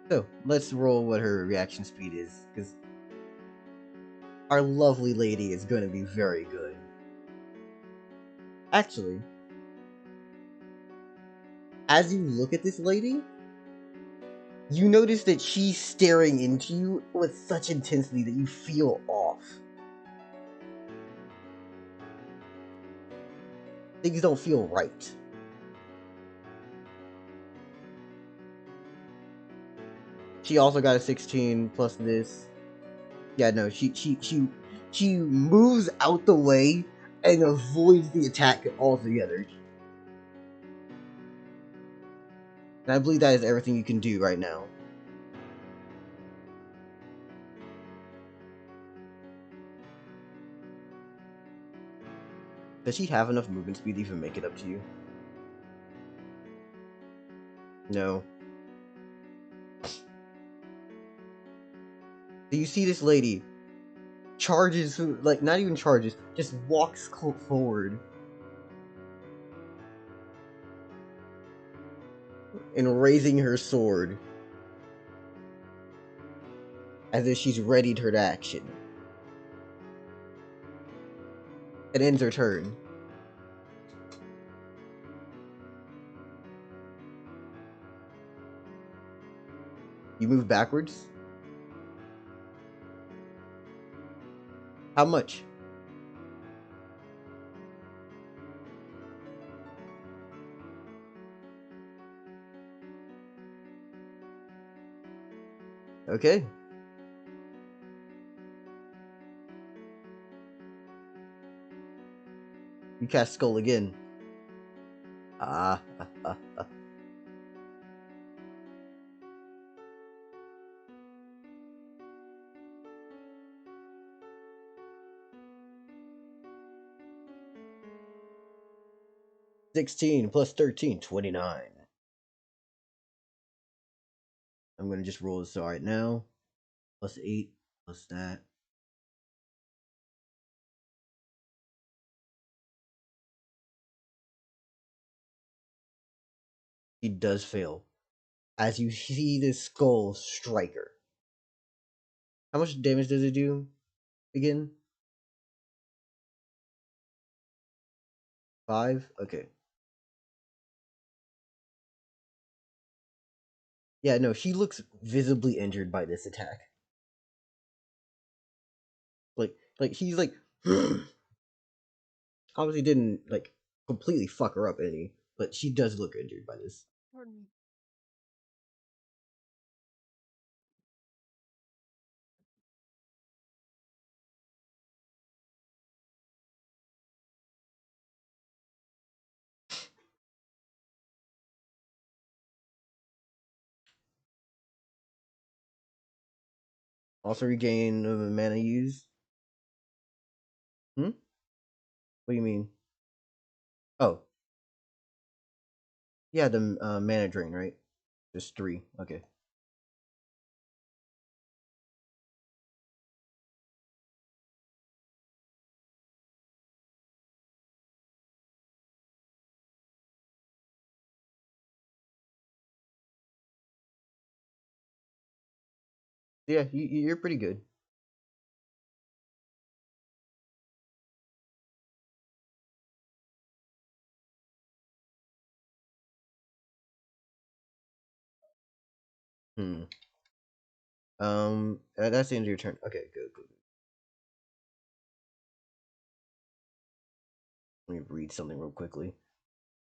So, let's roll what her reaction speed is, because our lovely lady is going to be very good. Actually, as you look at this lady, you notice that she's staring into you with such intensity that you feel off. Things don't feel right. She also got a 16 plus this. Yeah, no, she moves out the way and avoids the attack altogether. And I believe that is everything you can do right now. Does she have enough movement speed to even make it up to you? No. So you see this lady charges, like not even charges, just walks forward and raising her sword as if she's readied her to action. It ends her turn. You move backwards. How much? Okay. You cast Skull again. Ah. 16 plus 13, 29. I'm gonna just roll this right now. Plus 8, plus that. He does fail. As you see this skull strike her. How much damage does it do again? 5? Okay. Yeah, no, she looks visibly injured by this attack. Like he's like obviously didn't like completely fuck her up any, but she does look injured by this. Pardon me. Also regain mana used. Hmm? What do you mean? Oh, yeah, the mana drain, right? Just 3. Okay. Yeah, you're pretty good. Hmm. That's the end of your turn. Okay, good. Let me read something real quickly.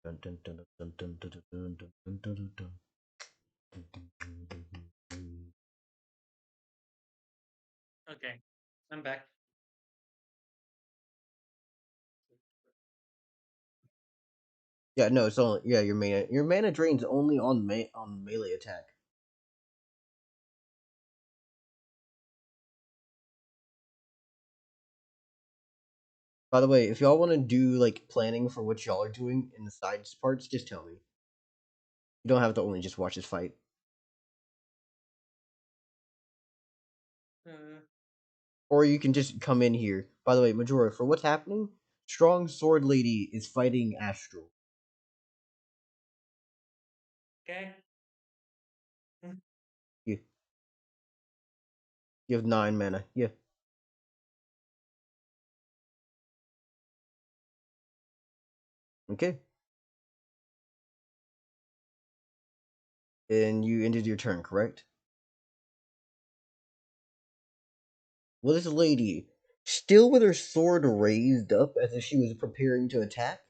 Dun, dun, dun, dun, dun, dun, dun, dun, dun, dun, dun, dun, dun. Okay, I'm back. Yeah, no, it's only your mana drain's only on on melee attack. By the way, if y'all want to do like planning for what y'all are doing in the side parts, just tell me. You don't have to only just watch this fight. Uh, Or you can just come in here. By the way, Majora, for what's happening, Strong Sword Lady is fighting Astral. okay. You, you have 9 mana. Yeah. Okay. And you ended your turn, correct? Well, this lady, still with her sword raised up as if she was preparing to attack,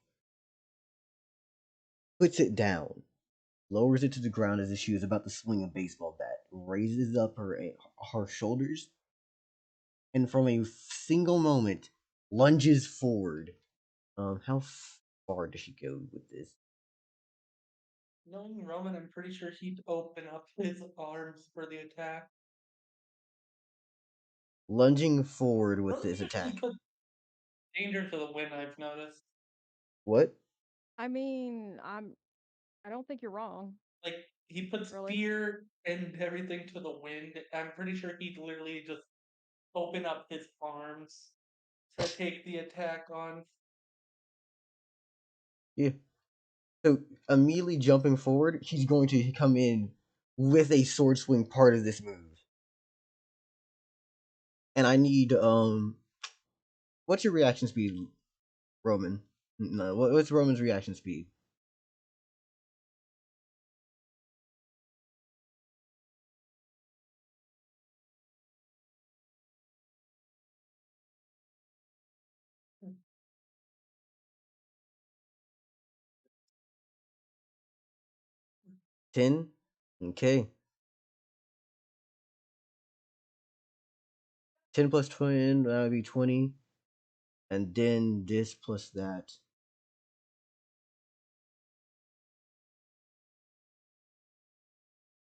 puts it down, lowers it to the ground as if she was about to swing a baseball bat, raises up her shoulders, and from a single moment, lunges forward. How far does she go with this? Knowing Roman, I'm pretty sure he'd open up his arms for the attack. Lunging forward with Roman this actually attack. put danger to the wind, I've noticed. What? I mean, I don't think you're wrong, Like, he puts really. fear and everything to the wind. I'm pretty sure he'd literally just open up his arms to take the attack on. Yeah. So immediately jumping forward, he's going to come in with a sword swing part of this move. And I need what's your reaction speed, Roman? No, what's Roman's reaction speed? Hmm. 10? Okay. 10 plus 20, that would be 20. And then this plus that.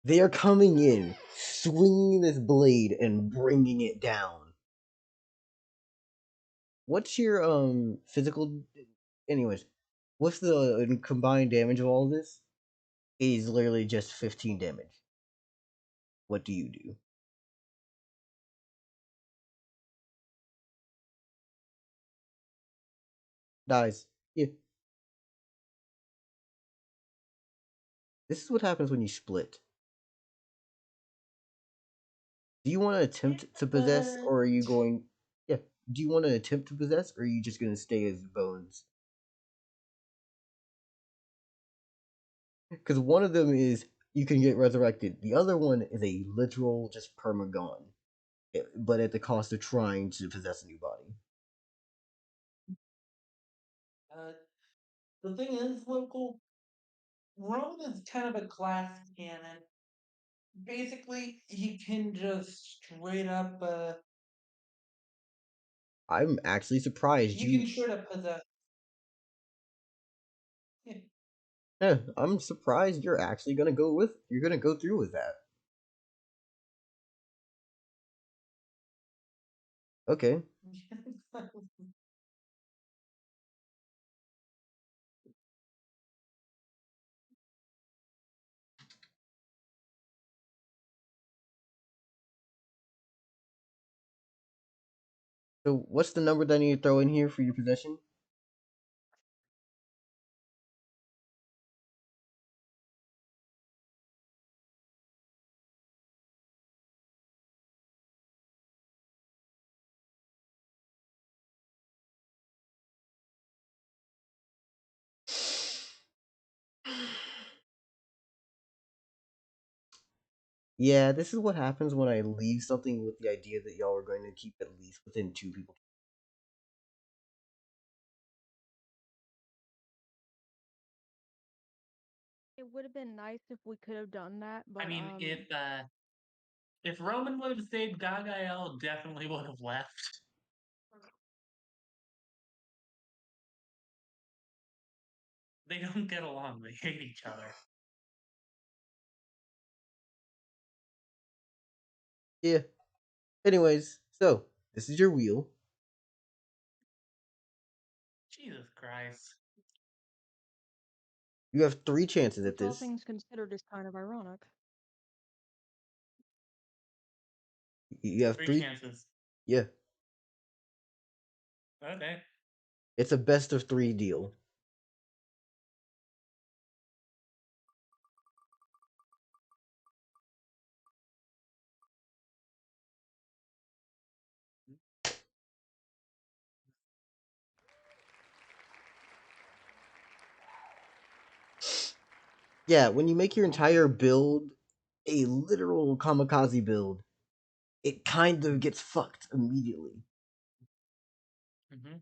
They are coming in, swinging this blade and bringing it down. What's your physical? Anyways, what's the combined damage of all of this? It is literally just 15 damage. What do you do? Dies. Yeah. This is what happens when you split. Do you want to attempt to possess, But or are you going? Yeah. Do you want to attempt to possess, or are you just going to stay as bones? Because one of them is you can get resurrected. The other one is a literal just permagon, but at the cost of trying to possess a new body. uh, the thing is, local Roman is kind of a glass cannon. Basically, he can just straight up, I'm actually surprised he you. can straight up possess. Yeah, Yeah, I'm surprised you're actually gonna go with. You're gonna go through with that. Okay. So what's the number that I need to throw in here for your possession? Yeah, this is what happens when I leave something with the idea that y'all are going to keep at least within two people. It would have been nice if we could have done that, I but mean, if Roman would have stayed, Gagael definitely would have left. They don't get along. They hate each other. Yeah. Anyways, so this is your wheel. Jesus Christ. You have three chances at which all this. things considered is kind of ironic. You have Three three. chances. Yeah, Okay. it's a best of three deal. Yeah, when you make your entire build a literal kamikaze build, it kind of gets fucked immediately. Mm-hmm.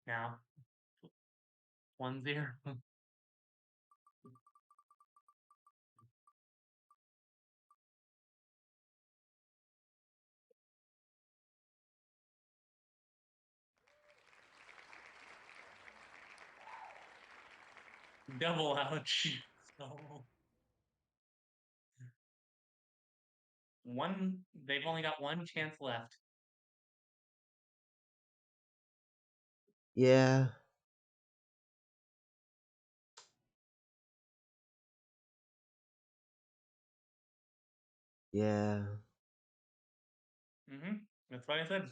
Now, 1-0. Double ouch. So they've only got one chance left. Yeah, yeah. Mm-hmm. That's what I said.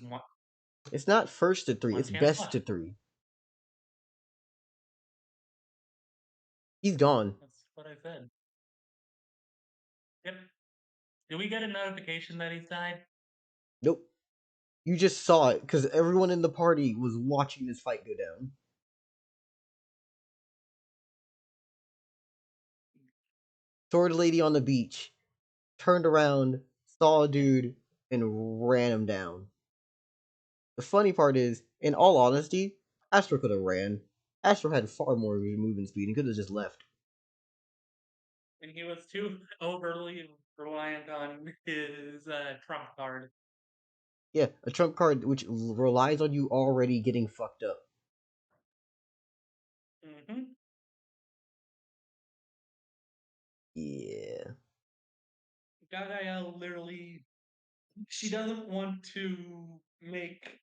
It's not first to three, One it's chance best left. to three. He's gone. That's what I said. Yep. Did we get a notification that he's died? Nope. You just saw it because everyone in the party was watching this fight go down. Sword lady on the beach turned around, saw a dude, and ran him down. The funny part is, in all honesty, Astro could have ran. Astro had far more movement speed and could have just left. And he was too overly reliant on his trump card. Yeah, a trump card which relies on you already getting fucked up. Mm-hmm. Yeah. Gaga literally, she doesn't want to make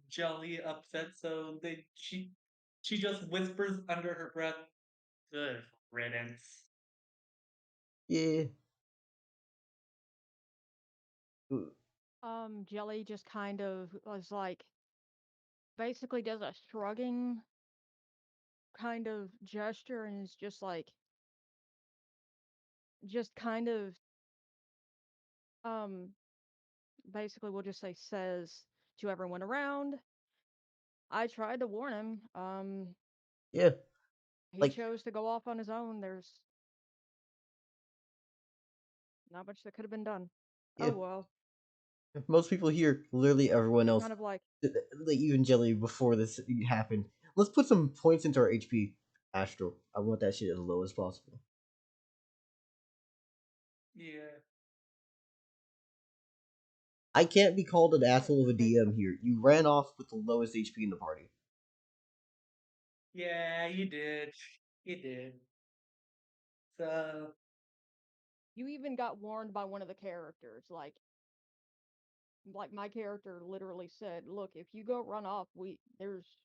Jelly upset, so she just whispers under her breath, "Good riddance." Yeah. Jelly just kind of was like basically does a shrugging kind of gesture and is just like just kind of um basically we'll just say says to everyone around, I tried to warn him. Yeah. He Like, chose to go off on his own. There's not much that could have been done. Oh yeah. well. Most people here, literally everyone else, Kind of like, like even Jelly before this happened. Let's put some points into our HP. Astro, I want that shit as low as possible. Yeah. I can't be called an alright, asshole of a okay. DM here. You ran off with the lowest HP in the party. Yeah, you did. You did. So, You even got warned by one of the characters. Like my character literally said, "Look, if you go run off, there's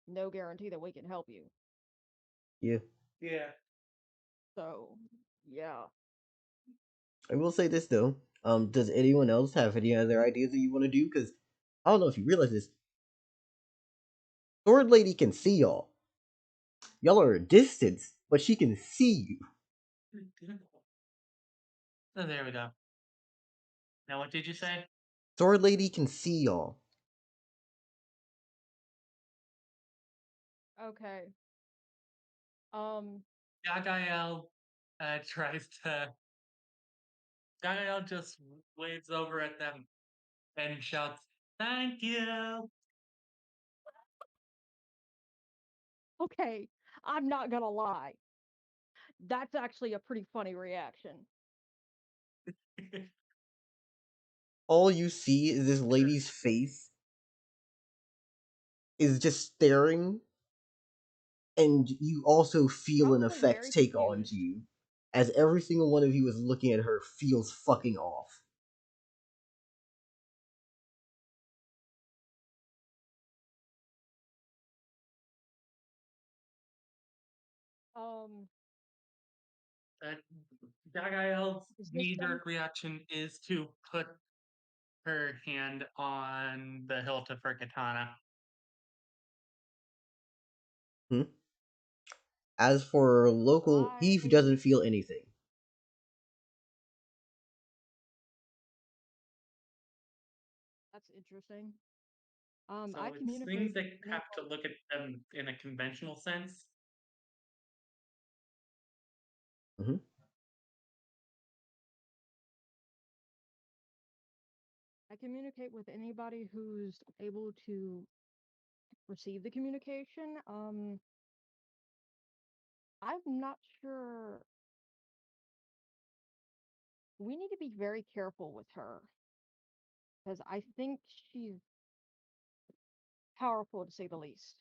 no guarantee that we can help you." Yeah. yeah. So, yeah. I will say this though. Does anyone else have any other ideas that you want to do? Because I don't know if you realize this. Sword Lady can see y'all. Y'all are a distance, but she can see you. So there we go. Now, what did you say? Sword Lady can see y'all. Okay. Um, Gagael tries to. Gagael just waves over at them and shouts, "Thank you!" okay. I'm not gonna lie. That's actually a pretty funny reaction. All you see is this lady's face is just staring, and you also feel an Probably effect very take on to confused. you, as every single one of you is looking at her feels fucking off. Um, uh, Gagael's is this some knee-jerk reaction is to put her hand on the hilt of her katana. Hmm? As for local, he I doesn't feel anything. That's interesting. I So it communicate seems they with have to anyone. look at them in a conventional sense. Hmm. I communicate with anybody who's able to receive the communication. I'm not sure. We need to be very careful with her because I think she's powerful to say the least.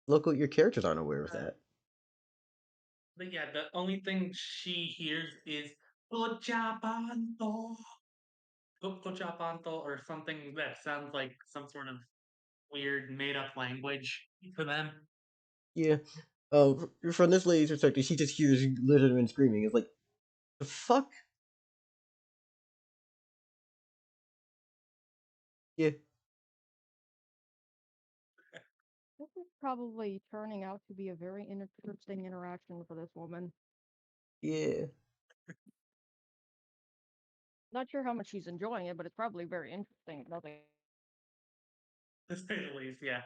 Look, your characters aren't aware of Uh, that. but yeah, the only thing she hears is Cochapanto, Cochapanto, or something that sounds like some sort of weird made up language for them. Yeah. From this lady's perspective, she just hears Litterman screaming. It's like, the fuck? Yeah, This is probably turning out to be a very interesting interaction for this woman. yeah, Not sure how much she's enjoying it, but it's probably very interesting. Nothing To say the least, yeah.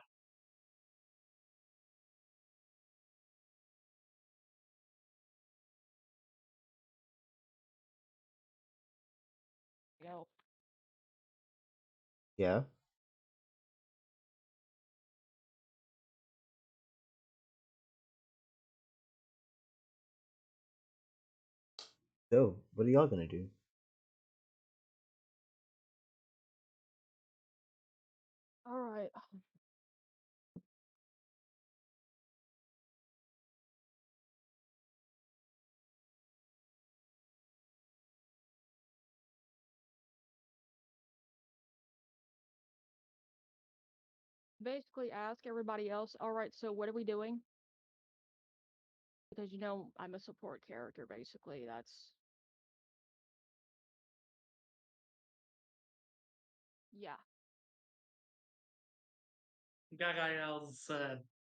else. yeah. So, what are y'all gonna do? All right. Basically, ask everybody else. All right. So what are we doing? Because I'm a support character. Basically, that's yeah. Gagael's,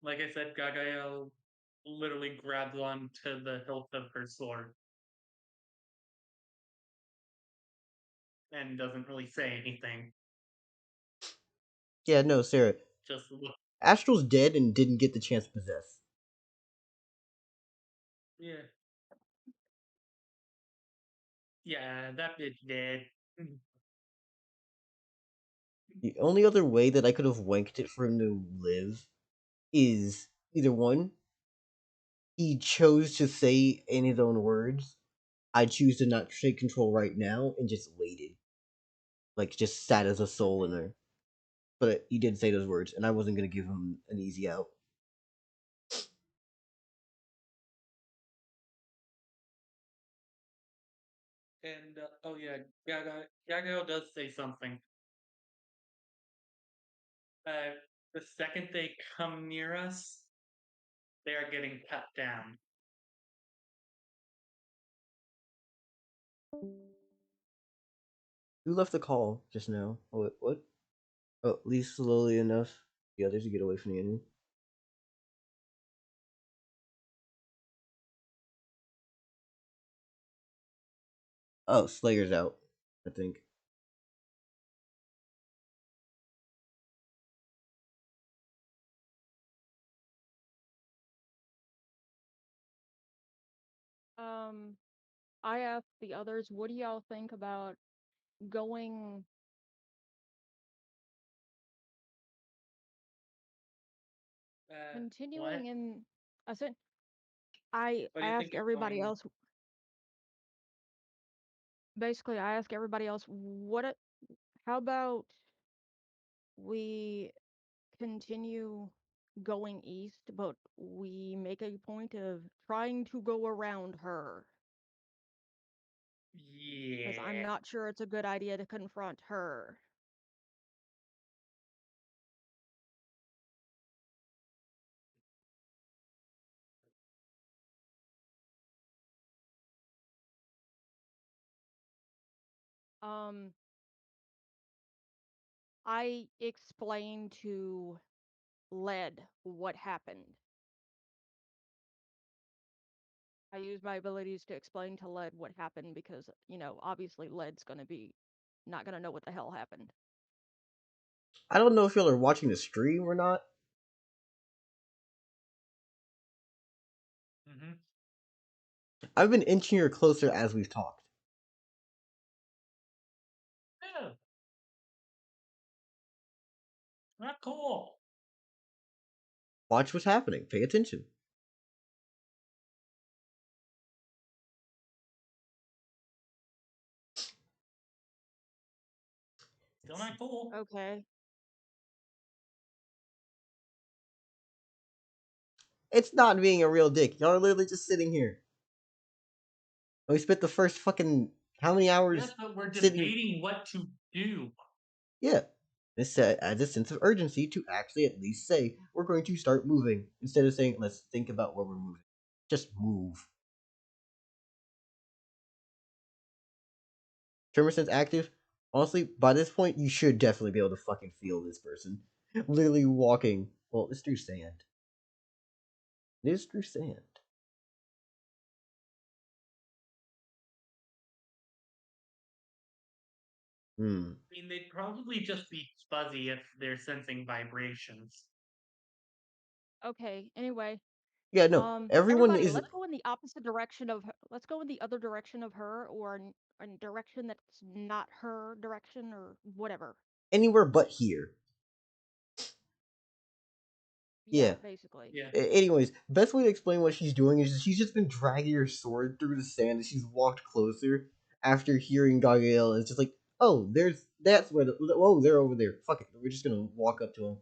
like I said, Gagael literally grabs onto the hilt of her sword and doesn't really say anything. Yeah, no, Sarah. Just look. Astral's dead and didn't get the chance to possess. Yeah, yeah, that bitch dead. The only other way that I could have wanked it for him to live is either one, he chose to say in his own words, I choose to not take control right now, and just waited. Like, just sat as a soul in Hmm. there. But he did say those words, and I wasn't gonna give him an easy out. And oh yeah, Gagael does say something. Uh, the second they come near us, they are getting cut down. Who left the call just now? Oh, what? Oh, leave slowly enough the others to get away from the enemy. Oh, Slayer's out, I think. Um, I asked the others, what do y'all think about going What? continuing in? I said I What do you think asked of everybody going? else. Basically, I asked everybody else, how about we continue going east, but we make a point of trying to go around her because I'm Yeah. not sure it's a good idea to confront her. Um, I explained to Led what happened. I use my abilities to explain to Led what happened because, obviously Led's gonna be not gonna know what the hell happened. I don't know if y'all are watching the stream or not. Mm-hmm. I've been inching her closer as we've talked. Yeah, not cool. Watch what's happening. Pay attention. Still not cool. Okay. It's not being a real dick. Y'all are literally just sitting here. And we spent the first fucking how many Yes, hours but we're sitting? debating what to do. Yeah. This adds a sense of urgency to actually at least say we're going to start moving instead of saying let's think about where we're moving. Just move. Tremor sense active. Honestly, by this point, you should definitely be able to fucking feel this person. Literally walking. Well, it's through sand. It is through sand. Hmm. I mean, they'd probably just be fuzzy if they're sensing vibrations. Okay. Anyway, Yeah, no. Everyone everybody, is. let's go in the opposite direction of her. Let's go in the other direction of her, or in direction that's not her direction, or whatever. Anywhere but here. Yeah, Yeah. basically. Yeah. Anyways, best way to explain what she's doing is she's just been dragging her sword through the sand as she's walked closer after hearing Gagael. It's just like, oh, that's where oh, they're over there. Fuck it, we're just gonna walk up to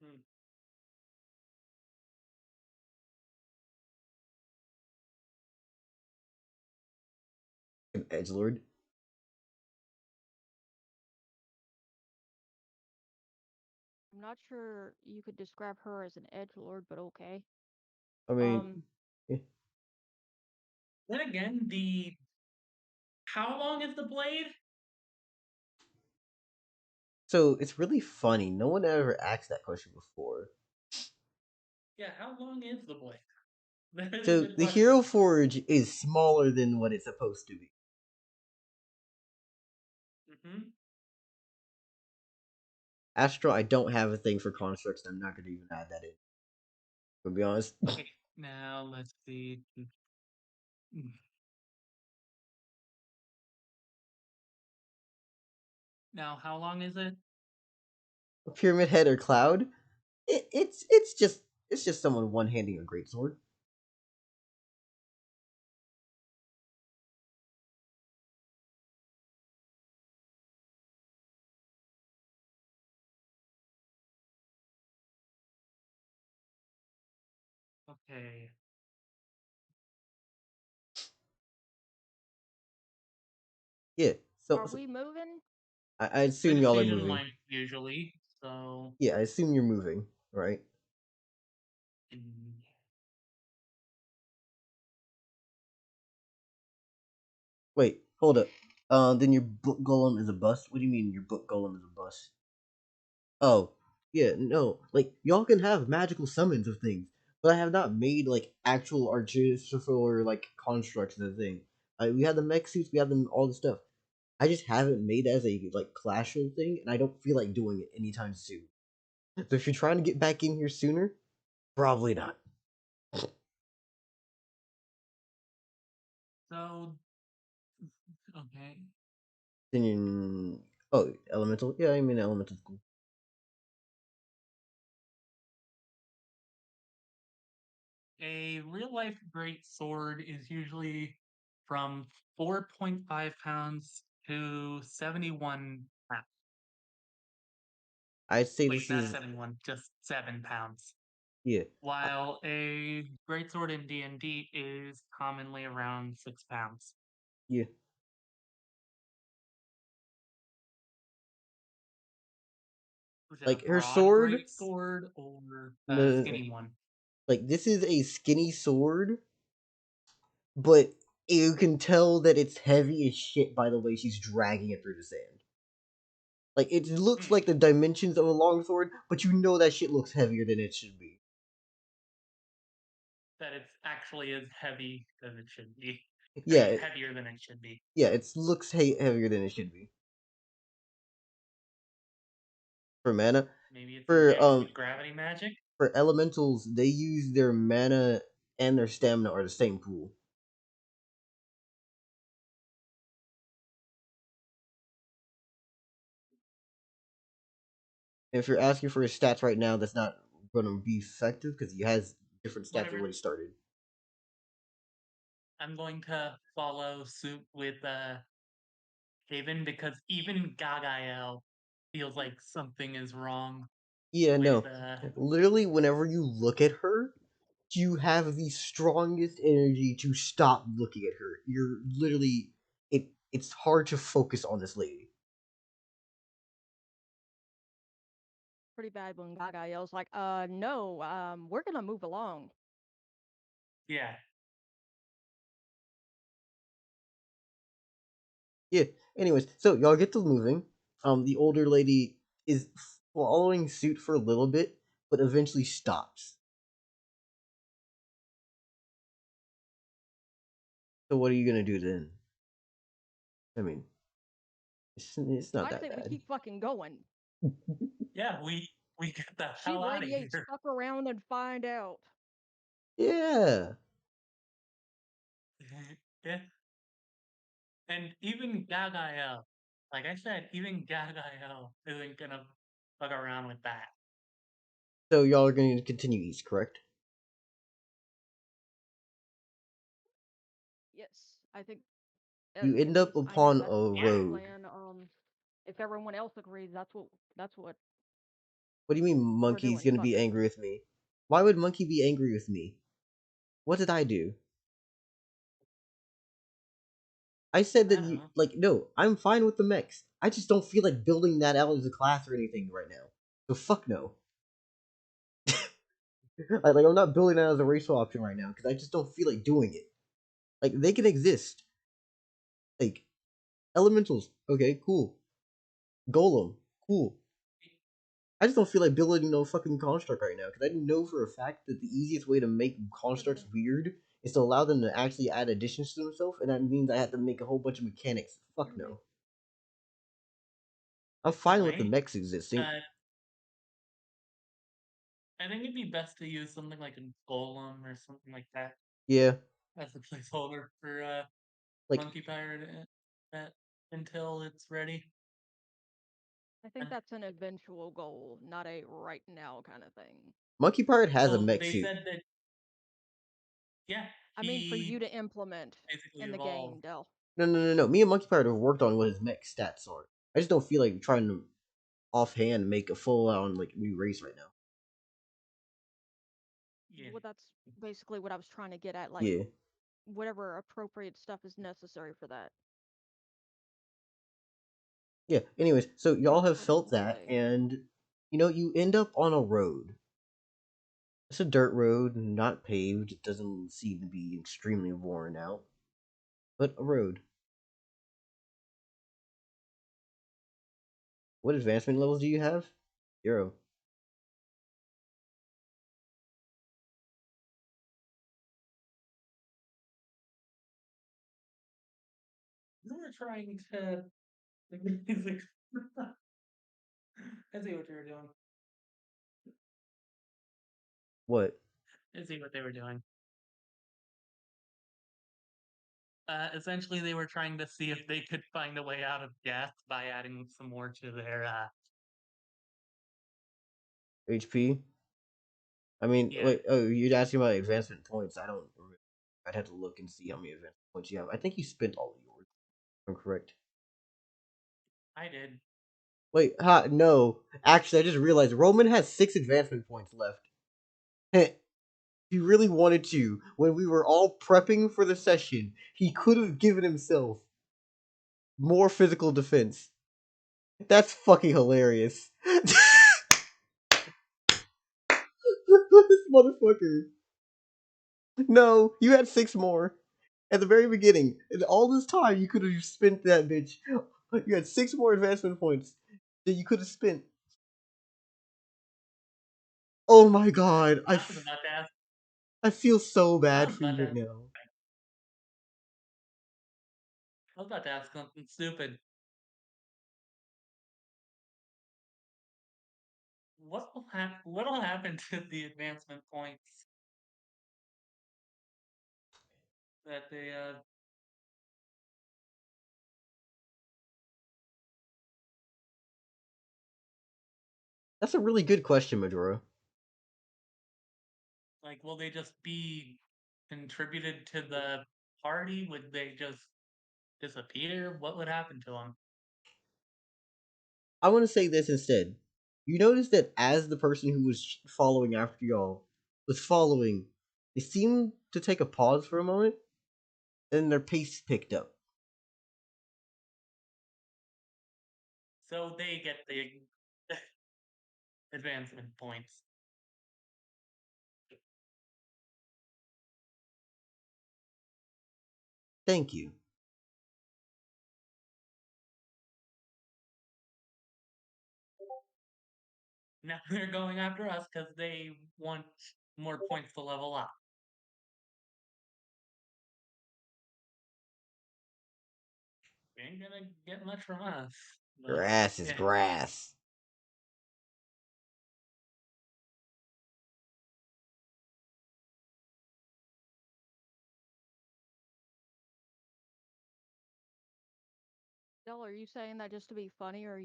Hmm. him. Edge Lord. I'm not sure you could describe her as an edge lord, but okay. I mean, Um, yeah. Then again, the how long is the blade? So it's really funny. No one ever asked that question before. Yeah, how long is the blade? That is a So good the question. Hero Forge is smaller than what it's supposed to be. Mm-hmm. Astro, I don't have a thing for constructs. I'm not gonna even add that in. To be honest. Okay, now let's see. Now, how long is it? A pyramid head or cloud. It's just someone one handing a greatsword. Okay. Yeah. So, are so we moving? I assume y'all are Precision moving. length usually. So, Yeah, I assume you're moving, right? mm, Wait, hold up. Then your book golem is a bust. What do you mean your book golem is a bust? Oh, yeah, no. Like y'all can have magical summons of things, but I have not made like actual artificial or like constructs of the thing. We have the mech suits, we have them all the stuff. I just haven't made as a like classroom thing, and I don't feel like doing it anytime soon. So if you're trying to get back in here sooner, probably not. so okay. Then oh, elemental. Yeah, I mean elemental's cool. A real life great sword is usually from 4.5 pounds to 71 pounds. I'd say Wait, this not is 71, just 7 pounds. yeah, While a greatsword in D&D is commonly around 6 pounds. yeah. Was it a Like her broad sword, greatsword or a no, skinny one? like this is a skinny sword, but you can tell that it's heavy as shit by the way she's dragging it through the sand. Like it looks Hmm. like the dimensions of a longsword, but you know that shit looks heavier than it should be. that it's actually as heavy as it should be. I Yeah, mean, heavier than it should be. yeah, it looks heavier than it should be for mana. Maybe it's For enhanced with gravity magic. for elementals, they use their mana and their stamina are the same pool. If you're asking for his stats right now, that's not going to be effective because he has different stats than Whatever. when he started. I'm going to follow suit with Haven because even Gagael feels like something is wrong Yeah, with no. Literally, whenever you look at her, you have the strongest energy to stop looking at her. You're literally it's hard to focus on this lady. Pretty bad when Gaga yells like, no, we're gonna move along. yeah. Yeah. Anyways, so y'all get to moving. The older lady is following suit for a little bit, but eventually stops. So what are you gonna do then? I mean, it's not I that say we bad. keep fucking going. Yeah, we get the She hell out of radiates, here. fuck around and find out. Yeah. Yeah. And even Gagael, like I said, even Gagael isn't gonna fuck around with that. So y'all are going to continue east, correct? Yes, I think You at end up least I know upon that's a my Yeah. road. plan. If everyone else agrees, that's what What do you mean we're Monkey's doing. gonna Fuck be it. angry with me? Why would Monkey be angry with me? What did I do? I said that I don't you know. like no, I'm fine with the mechs. I just don't feel like building that out as a class or anything right now. So fuck no. Like I'm not building that as a racial option right now because I just don't feel like doing it. Like they can exist. Like elementals, okay, cool. Golem, cool. I just don't feel like building no fucking construct right now because I know for a fact that the easiest way to make constructs weird is to allow them to actually add additions to themselves, and that means I have to make a whole bunch of mechanics. Fuck no. I'm You fine with the might. mechs existing. Uh, I think it'd be best to use something like a golem or something like that Yeah, as a placeholder for like Monkey Pirate until it's ready. I think And that's an eventual goal, not a right now kind of thing. Monkey Pirate has a well, mech they suit. said that yeah, I mean, for you he to implement basically in the game, evolved. Dell. No. Me and Monkey Pirate have worked on what his mech stats are. I just don't feel like trying to offhand make a full on like new race right now. Yeah. Well, that's basically what I was trying to get at. Like, Yeah, whatever appropriate stuff is necessary for that. yeah. Anyways, so Pretty y'all much have what I was felt gonna that, say. and you end up on a road. It's a dirt road, not paved. It doesn't seem to be extremely worn out, but a road. What advancement levels do you have? 0. They were trying to. I see what you were doing. What? I see what they were doing. Essentially, they were trying to see if they could find a way out of death by adding some more to their. HP? I mean, Yeah, wait. Oh, you're asking about advancement points. I don't remember. I'd have to look and see how many advancement points you have. I think you spent all of yours. If I'm correct. I did. Wait, no. Actually, I just realized Roman has 6 advancement points left. He really wanted to. When we were all prepping for the session, he could have given himself more physical defense. That's fucking hilarious. This motherfucker. No, you had 6 more at the very beginning. And all this time, you could have spent that bitch. You had 6 more advancement points that you could have spent. Oh my god, I was about to ask. I feel so I bad was for about you right to. now. I was about to ask something stupid. What'll happen to the advancement points that they That's a really good question, Majora. like? Will they just be contributed to the party? Would they just disappear? What would happen to them? I want to say this instead. You notice that as the person who was following after y'all was following, they seemed to take a pause for a moment, and their pace picked up. So they get the advancement points. Thank you. Now they're going after us because they want more points to level up. They ain't gonna get much from us. But Grass is yeah. grass. Del, are you saying that just to be funny, or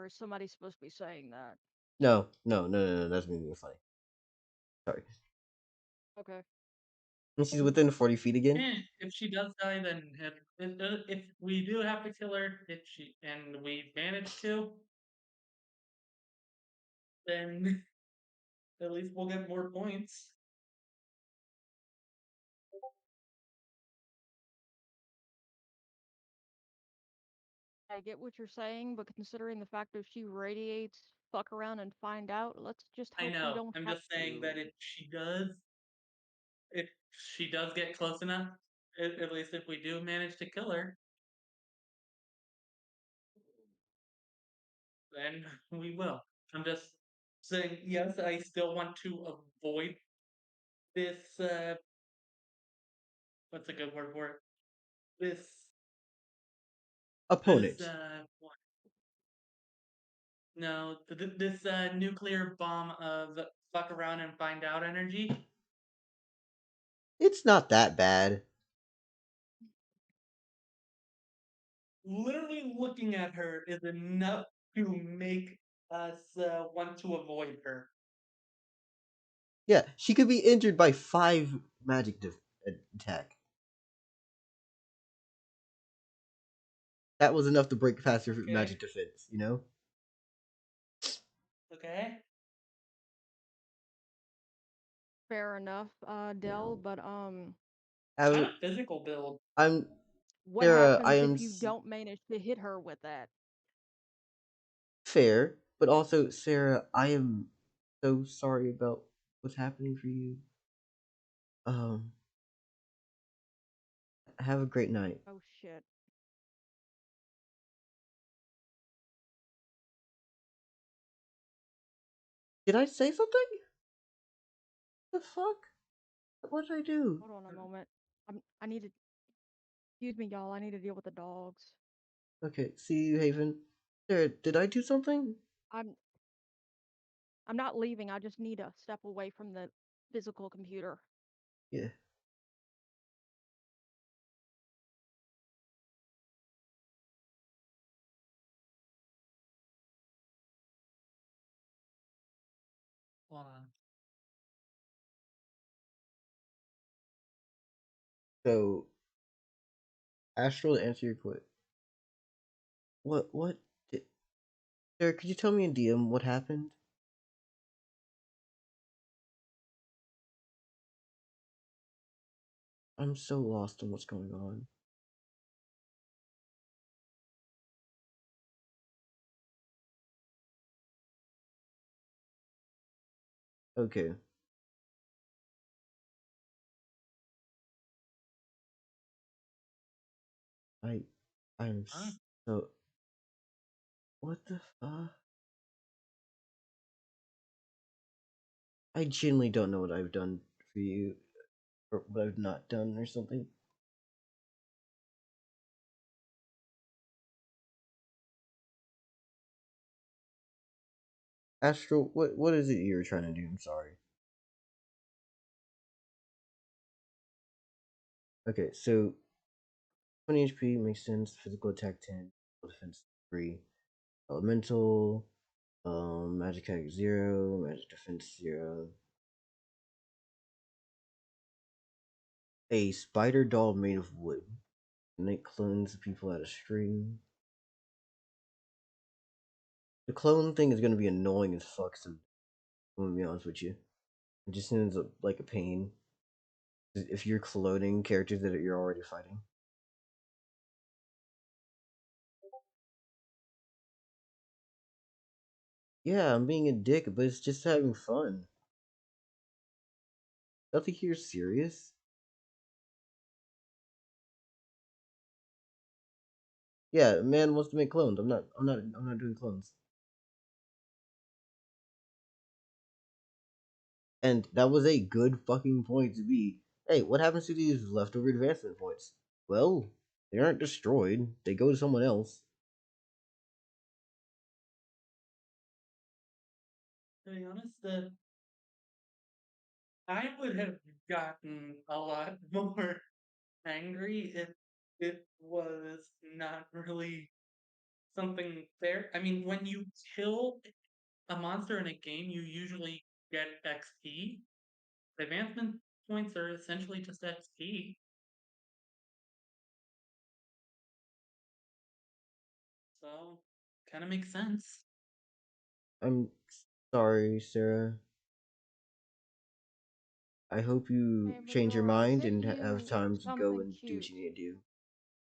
is somebody supposed to be saying that? No, no, no, no, no. That's me being funny. Sorry. Okay. And she's within 40 feet again. If she does die, then if we do have to kill her, if she and we manage to, then at least we'll get more points. I get what you're saying, but considering the fact that she radiates, fuck around and find out, let's just I hope we know. don't I'm have just saying to. that if she does get close enough, at least if we do manage to kill her, then we will. I'm just saying, yes, I still want to avoid this. What's a good word for it? This this Opponent. what? No, this nuclear bomb of fuck around and find out energy. It's not that bad. Literally looking at her is enough to make us want to avoid her. Yeah, she could be injured by 5 magic attack. That was enough to break past your Okay, magic defense, you know? okay. Fair enough, Del, but I'm I, a physical build. I'm what Sarah. I happens am if you don't manage to hit her with that? fair, but also Sarah. I am so sorry about what's happening for you. Um, have a great night. Oh shit. Did I say something? The fuck? What did I do? Hold on a moment. I need to. Excuse me, y'all. I need to deal with the dogs. Okay, see you, Haven. Sarah, did I do something? I'm I'm not leaving. I just need to step away from the physical computer. Yeah. Hold on. So, Astral, to answer your question, what did Sarah? Could you tell me in DM what happened? I'm so lost on what's going on. Okay. I I'm Huh? so what the fuck? I genuinely don't know what I've done for you. or what I've not done or something. Astral, what is it you're trying to do? I'm sorry. Okay, so 20 HP makes sense. Physical attack 10, defense 3, elemental, magic attack 0, magic defense 0. A spider doll made of wood. And it clones people out of string. The clone thing is gonna be annoying as fuck. So I'm gonna be honest with you. It just ends up like a pain if you're cloning characters that you're already fighting. Yeah, I'm being a dick, but it's just having fun. Nothing here serious. Yeah, a man wants to make clones. I'm not doing clones. And that was a good fucking point to be. Hey, what happens to these leftover advancement points? Well, they aren't destroyed. They go to someone else. To be honest, I would have gotten a lot more angry if it was not really something fair. I mean, when you kill a monster in a game, you usually get XP. Advancement points are essentially just XP, so kind of makes sense. I'm sorry, Sarah. I hope you Hey, but change your girl, the mind bit and have you time to go something and do what cute. you need to do.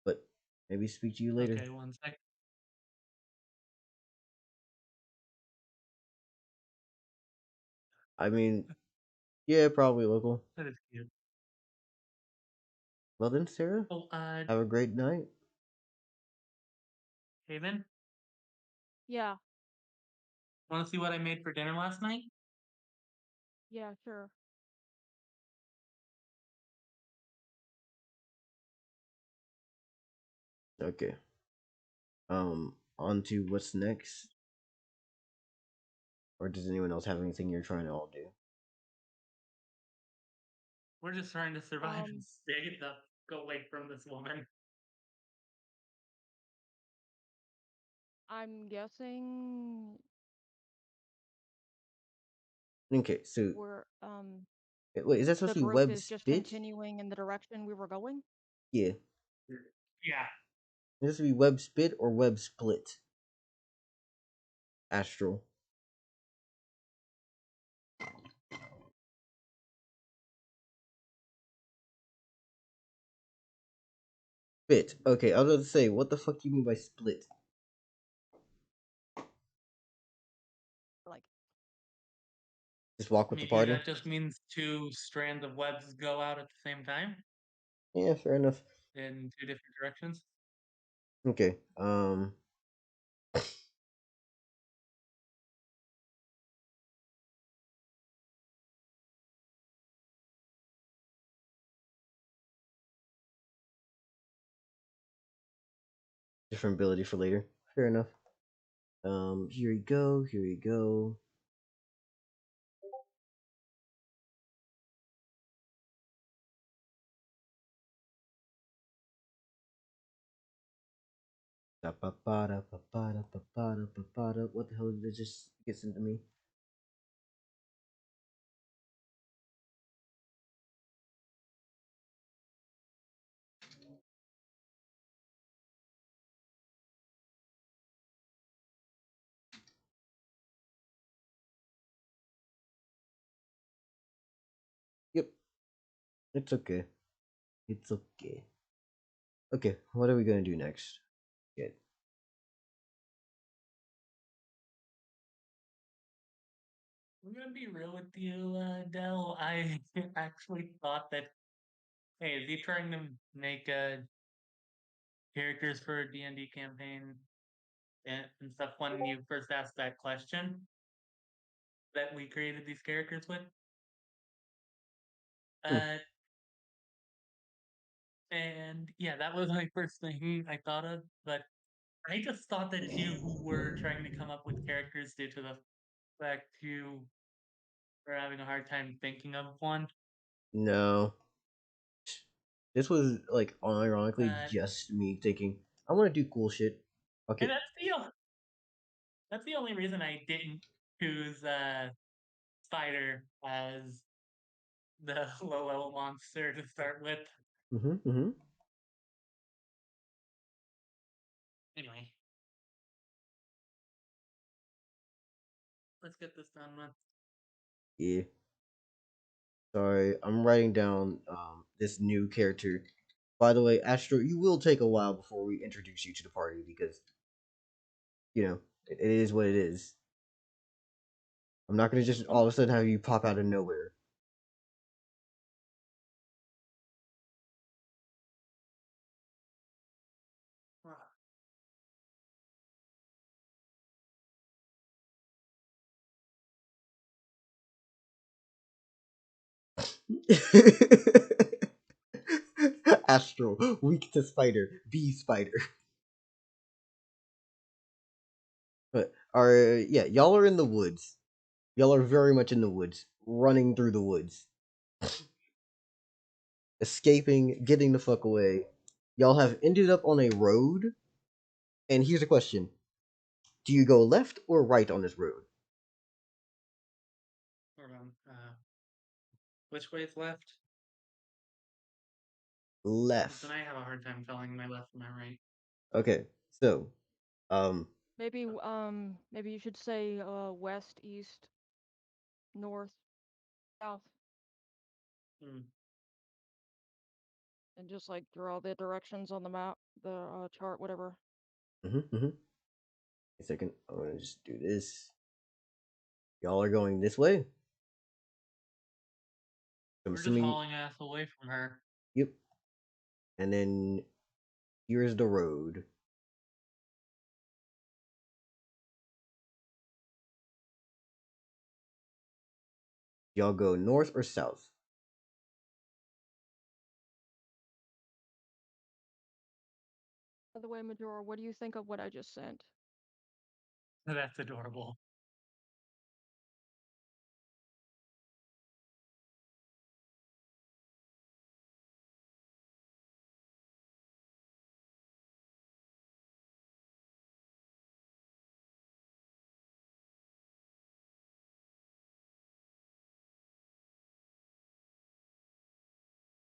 But maybe speak to you later. Okay, one sec. I mean, yeah, probably local. That is cute. Well then, Sarah, Oh, have a great night. Haven, Yeah, want to see what I made for dinner last night? yeah, sure. Okay. On to what's next. Or does anyone else have anything you're trying to all do? We're just trying to survive and Um, stay the go away from this woman. I'm guessing Okay, so we're wait, is that supposed the to be group web is just spit? continuing in the direction we were going. Yeah. Yeah. Is this to be web spit or web split? Astral. Spit. Okay, I was about to say, what the fuck do you mean by split? Like, Just walk with the Maybe party? that just means two strands of webs go out at the same time Yeah, fair enough. in two different directions. Okay, different ability for later. Fair enough. Here we go, here we go. What the hell did it just get into me? Yep, it's okay. It's okay. Okay, what are we gonna do next? Good. I'm gonna be real with you, Dell. I actually thought that, hey, is he trying to make characters for a D&D campaign and stuff when you first asked that question that we created these characters with? Hmm. Uh, And yeah, that was my first thing I thought of. But I just thought that you were trying to come up with characters due to the fact you were having a hard time thinking of one. No, this was like ironically Uh, just me thinking I want to do cool shit. and Okay. that's the only reason I didn't choose Spider as the low level monster to start with. Mm-hmm. Anyway, let's get this done with. Yeah. Sorry, I'm writing down this new character. By the way, Astro, you will take a while before we introduce you to the party because it is what it is. I'm not gonna just all of a sudden have you pop out of nowhere. Astro, weak to spider, B spider. But are yeah, y'all are in the woods. Y'all are very much in the woods, running through the woods, escaping, getting the fuck away. Y'all have ended up on a road, and here's a question: do you go left or right on this road? Hold on. Which way is left? Then Left. I have a hard time telling my left from my right. Okay, so um, Maybe you should say west, east, north, south, Hmm. and just like draw the directions on the map, the chart, whatever. mm-hmm. A second, I'm gonna just do this. Y'all are going this way. I'm We're just assuming. hauling ass away from her. Yep. And then here's the road. Y'all go north or south? By the way, Major, what do you think of what I just sent? That's adorable.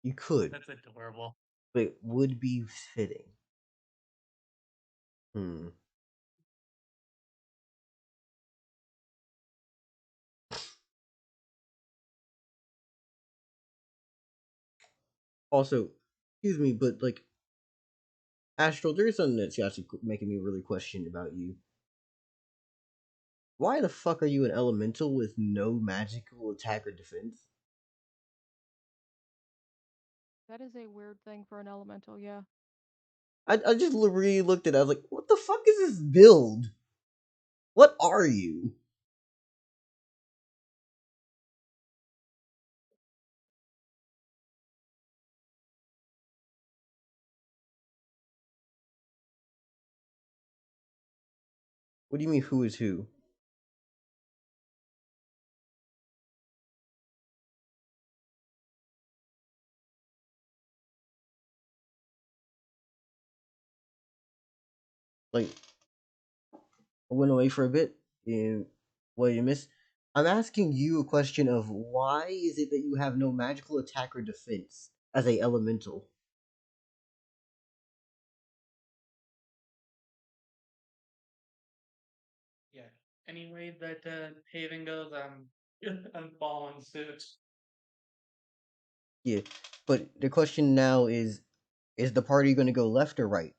You could, That's adorable. but it would be fitting. Hmm. Also, excuse me, but like Astral, there's something that's actually making me really question about you. Why the fuck are you an elemental with no magical attack or defense? That is a weird thing for an elemental, yeah. I just really looked at it. I was like, what the fuck is this build? What are you? What do you mean, who is who? Like, I went away for a bit. And what did you miss? I'm asking you a question of why is it that you have no magical attack or defense as a elemental? Yeah. Any way that Haven goes, I'm following suit. Yeah, but the question now is the party going to go left or right?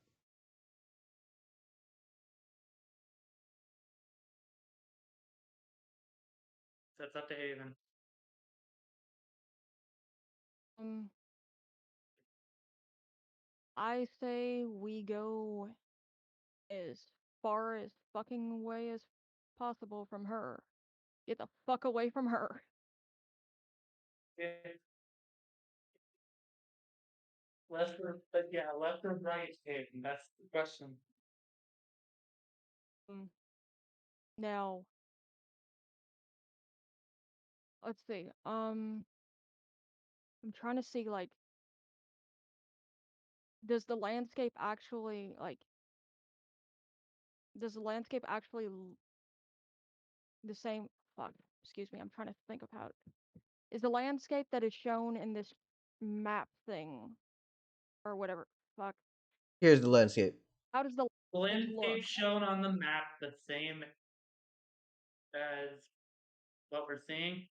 That's up to Haven. Um, I say we go as far as fucking away as possible from her. Get the fuck away from her. Yeah. Left or but yeah, left or right cave? That's the question. Mm, Now, let's see. I'm trying to see like, does the landscape actually like, does the landscape actually the same? Fuck. Excuse me. I'm trying to think of how. Is the landscape that is shown in this map thing or whatever? Fuck. Here's the landscape. How does the The landscape look? landscape shown on the map the same as what we're seeing?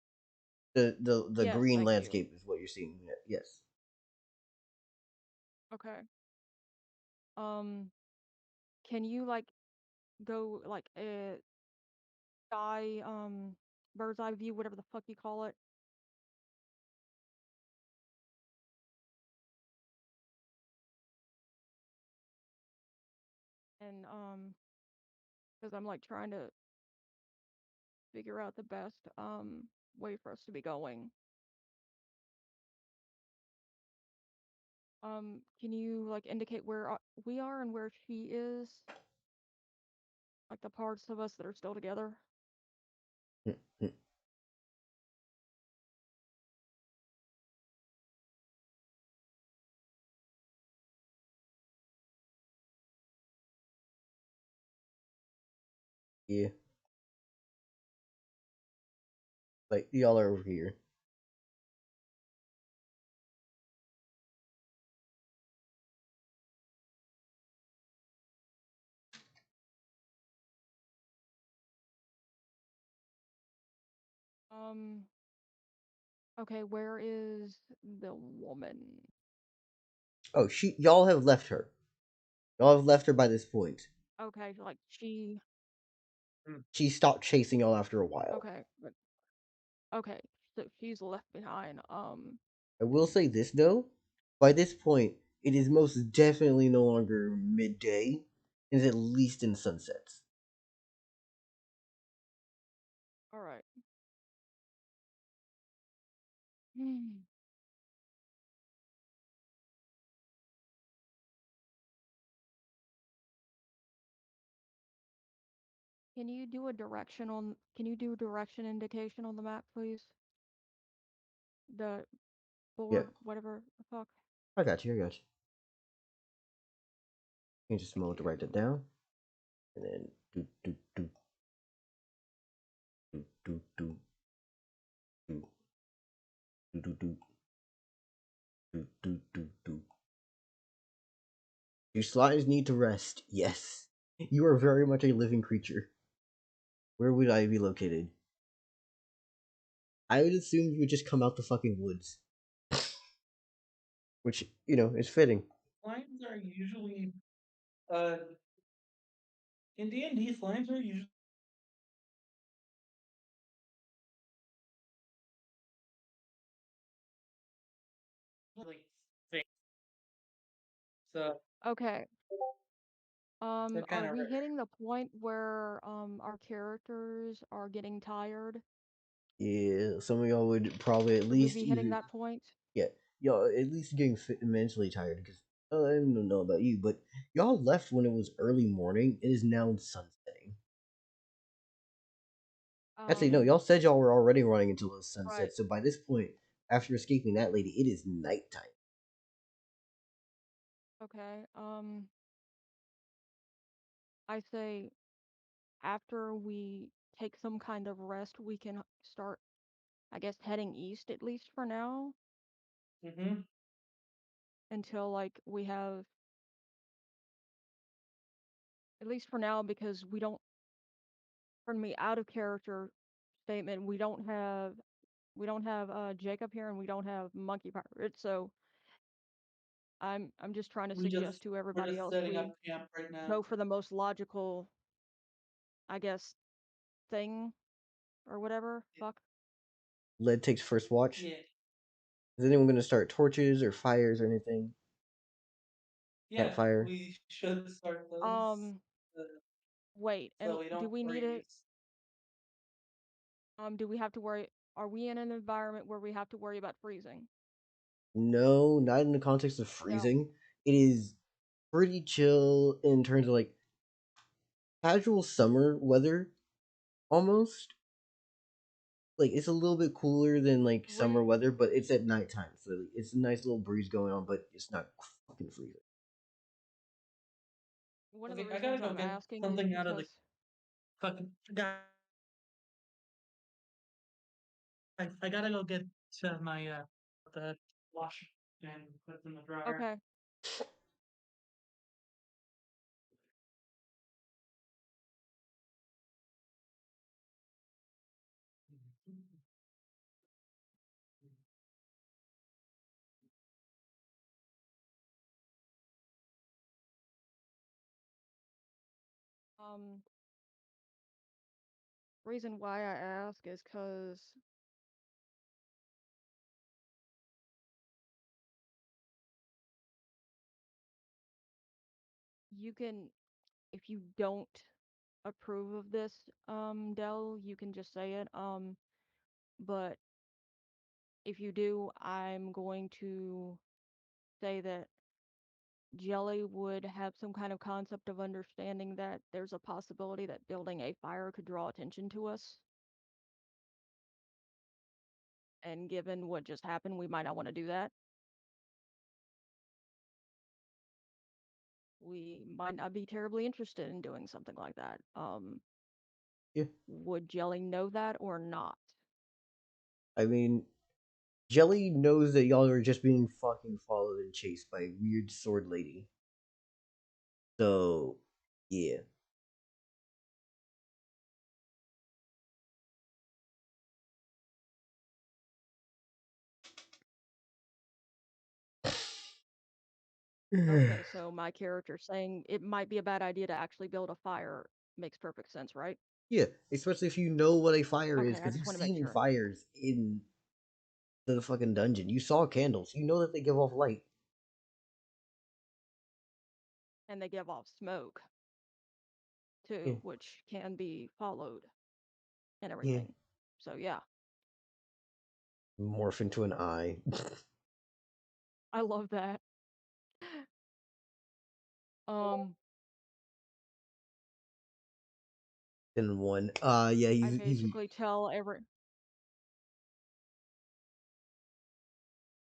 The Yes, green thank you. landscape is what you're seeing. Yes. Okay. Um, can you like go like a sky bird's eye view, whatever the fuck you call it? And because I'm like trying to figure out the best way for us to be going. Can you like indicate where we are and where she is? Like the parts of us that are still together? Mm, mm, yeah. Like y'all are over here. Um, okay, where is the woman? Oh, y'all have left her. Y'all have left her by this point. Okay, like she. Hmm. She stopped chasing y'all after a while. Okay, but okay, so she's left behind. I will say this though. By this point, it is most definitely no longer midday. It is at least in sunsets. All right. Hmm. Can you do a direction on? Can you do a direction indication on the map, please? The Yeah, board, whatever the fuck. I got you. I got you. You just a Thank moment to you. write that down, and then do do do do do do do. Do slimes need to rest? Yes. You are very much a living creature. Where would I be located? I would assume you would just come out the fucking woods, which is fitting. Slimes are usually uh in D&D slimes are usually like fake. So Okay. they're kind Are of we rare. hitting the point where our characters are getting tired? Yeah, some of y'all would probably at Would we least be hitting either that point? yeah, y'all at least getting mentally tired because I don't know about you, but y'all left when it was early morning. It is now sunsetting. Actually, no, Um, y'all said y'all were already running until the right. sunset. So by this point, after escaping that lady, it is nighttime. Okay. I say after we take some kind of rest, we can start, I guess, heading east at least for now Mm-hmm. until like we have, at least for now, because we don't, pardon me, out of character statement, we don't have Jacob here and we don't have Monkey Pirate. So I'm just trying to We suggest just to we're everybody just else setting we up camp right now. go for the most logical, I guess, thing or whatever. Fuck. Led takes first watch. Yeah. Is anyone going to start torches or fires or anything? Yeah, Campfire. we should start those Um, uh, Wait, and so we do don't we need it? freeze. Do we have to worry? Are we in an environment where we have to worry about freezing? No, not in the context of No. freezing. It is pretty chill in terms of like casual summer weather almost. Like it's a little bit cooler than like summer Re- weather, but it's at nighttime, so it's a nice little breeze going on, but it's not fucking freezing. One of the Okay, I gotta reasons go I'm get asking is something out of the because fucking guy. I gotta go get my the wash and put it in the dryer. okay, um reason why I ask is because you can, if you don't approve of this, Dell, you can just say it. But if you do, I'm going to say that Jelly would have some kind of concept of understanding that there's a possibility that building a fire could draw attention to us. And given what just happened, we might not want to do that. We might not be terribly interested in doing something like that. Yeah, Would Jelly know that or not? I mean, Jelly knows that y'all are just being fucking followed and chased by a weird sword lady. So, yeah. Okay, so my character saying it might be a bad idea to actually build a fire makes perfect sense, right? Yeah, especially if you know what a fire is, Okay, I because just you've want to make seen sure. fires in the fucking dungeon. You saw candles. You know that they give off light. And they give off smoke Yeah, too, which can be followed and yeah. everything. So yeah, Morph into an eye. I love that. Um, Then one. Yeah, I he's. basically tell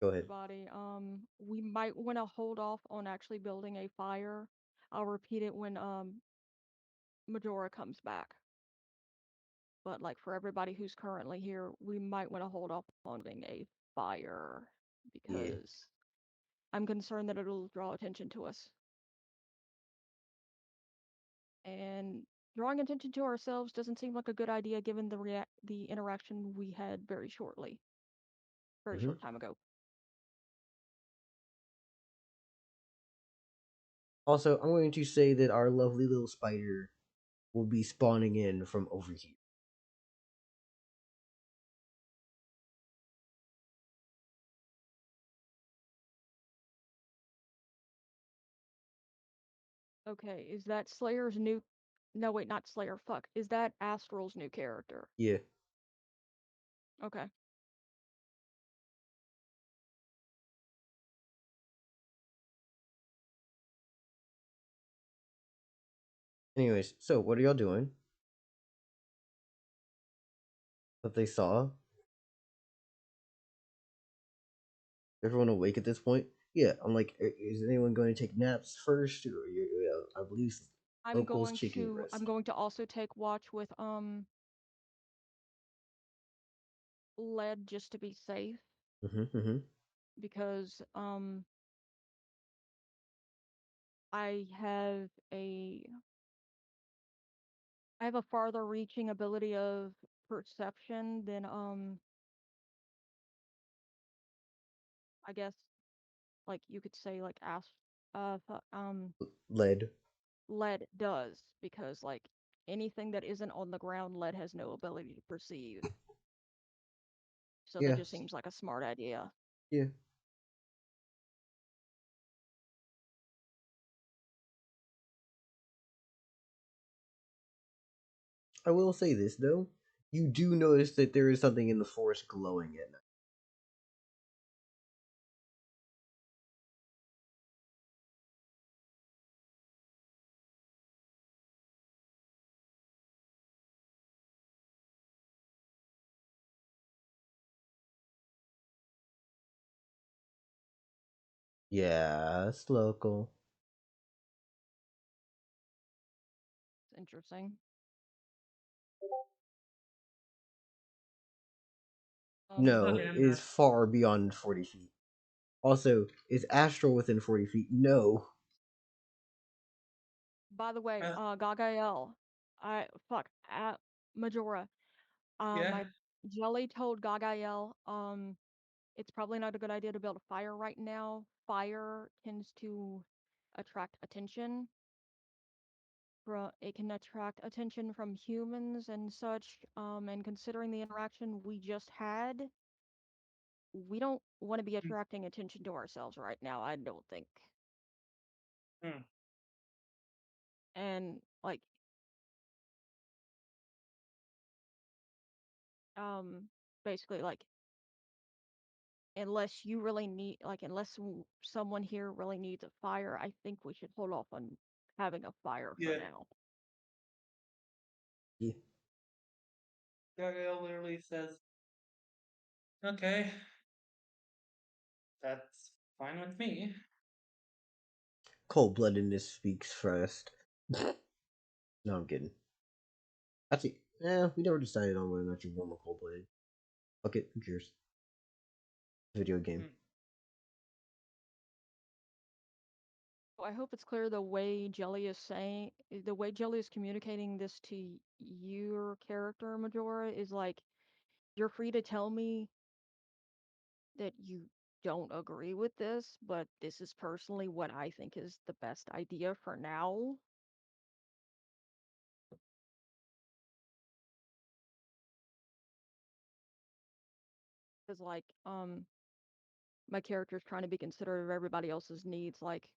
Go ahead. everybody, we might want to hold off on actually building a fire. I'll repeat it when Majora comes back. But like for everybody who's currently here, we might want to hold off on building a fire Yeah. because I'm concerned that it'll draw attention to us. And drawing attention to ourselves doesn't seem like a good idea given the interaction we had very Hmm. short time ago. Also, I'm going to say that our lovely little spider will be spawning in from over here. Okay, is that Slayer's new? No, wait, not Slayer. Fuck, is that Astral's new character? Yeah. Okay. Anyways, so what are y'all doing? That they saw? Everyone awake at this point? Yeah, I'm like, is anyone going to take naps first? Or I believe locals taking I'm rest. going to also take watch with Lead just to be safe Mm-hmm. because I have a I have a farther reaching ability of perception than I guess like you could say like Lead. Lead does because like anything that isn't on the ground Lead has no ability to perceive. So that Yeah. just seems like a smart idea. Yeah. I will say this though. You do notice that there is something in the forest glowing at night. Yeah, it's local. It's interesting. No, Okay, it I'm is not. far beyond 40 feet. Also, is Astral within 40 feet? No. By the way, Uh, Gagael, Majora. yeah, My Jelly told Gagael, it's probably not a good idea to build a fire right now. Fire tends to attract attention. It can attract attention from humans and such. And considering the interaction we just had, we don't want to be mm, attracting attention to ourselves right now, I don't think. mm, And like, basically, like, unless you really need, like, someone here really needs a fire, I think we should hold off on having a fire for yeah. now. Yeah. Gabrielle literally says, "Okay, that's fine with me." Cold bloodedness speaks first. No, I'm kidding. Actually, we never decided on whether or not you're warm or cold blooded. Okay, who cares? Video game. Mm, I hope it's clear the way Jelly is communicating this to your character, Majora, is like, you're free to tell me that you don't agree with this, but this is personally what I think is the best idea for now. Because, like, my character's trying to be considerate of everybody else's needs. Like,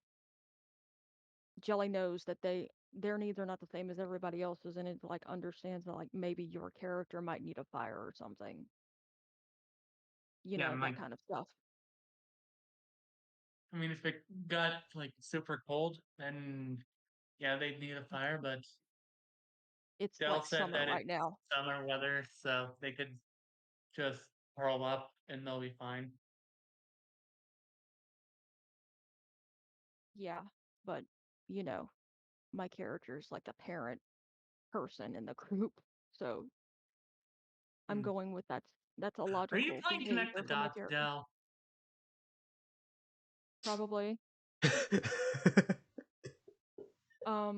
Jelly knows that their needs are not the same as everybody else's, and it like understands that like maybe your character might need a fire or something. You yeah, know, that my. kind of stuff. I mean, if it got like super cold, then yeah, they'd need a fire. But It's Dell like said summer that right it's now. summer weather, so they could just curl up and they'll be fine. Yeah, but you know, my character's like the parent person in the group, so I'm Hmm. going with that's a Are you logical trying to connect the behavior for my dots, character. Dell? Probably.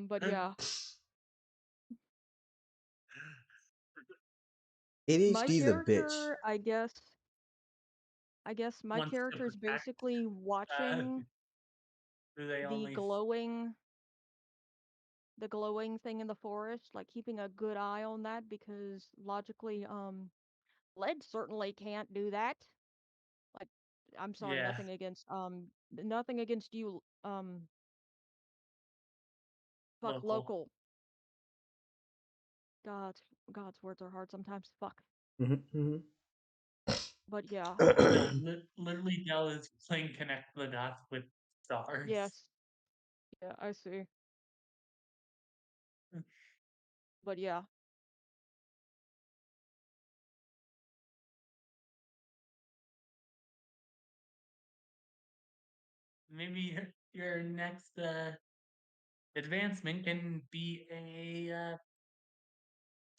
But yeah, my ADHD's a bitch. character, I guess my Wants to character is protect. basically Uh, watching do they the only? glowing the glowing thing in the forest, like keeping a good eye on that because logically, lead certainly can't do that. Like, I'm sorry, Yeah, nothing against you, fuck local. local. God's God's words are hard sometimes. Fuck. Mm-hmm, But yeah, No, literally, Dell is playing connect the dots with stars. yes, yeah, I see. But yeah, Maybe your next advancement can be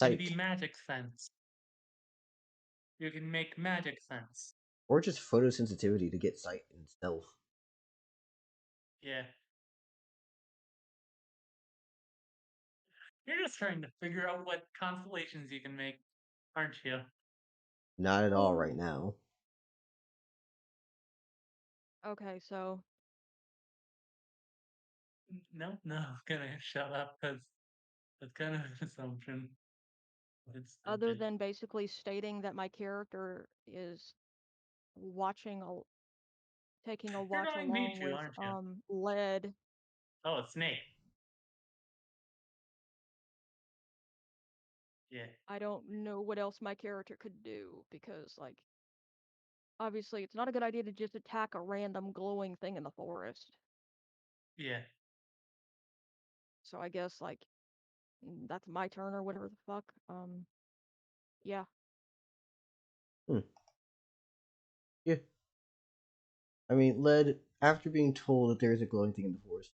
Sight. magic sense. You can make magic sense. Or just photosensitivity to get sight and stealth. Yeah. You're just trying to figure out what constellations you can make, aren't you? Not at all right oh, now. okay, so No, no, I'm gonna shut up because that's kind of an assumption. It's other stupid. than basically stating that my character is watching a taking a You're watch going along Pichu, with aren't you? lead, Oh, a snake. Yeah, I don't know what else my character could do because like obviously it's not a good idea to just attack a random glowing thing in the forest. yeah. So I guess like that's my turn or whatever the fuck. Yeah. Hmm. Yeah. I mean, lead after being told that there is a glowing thing in the forest,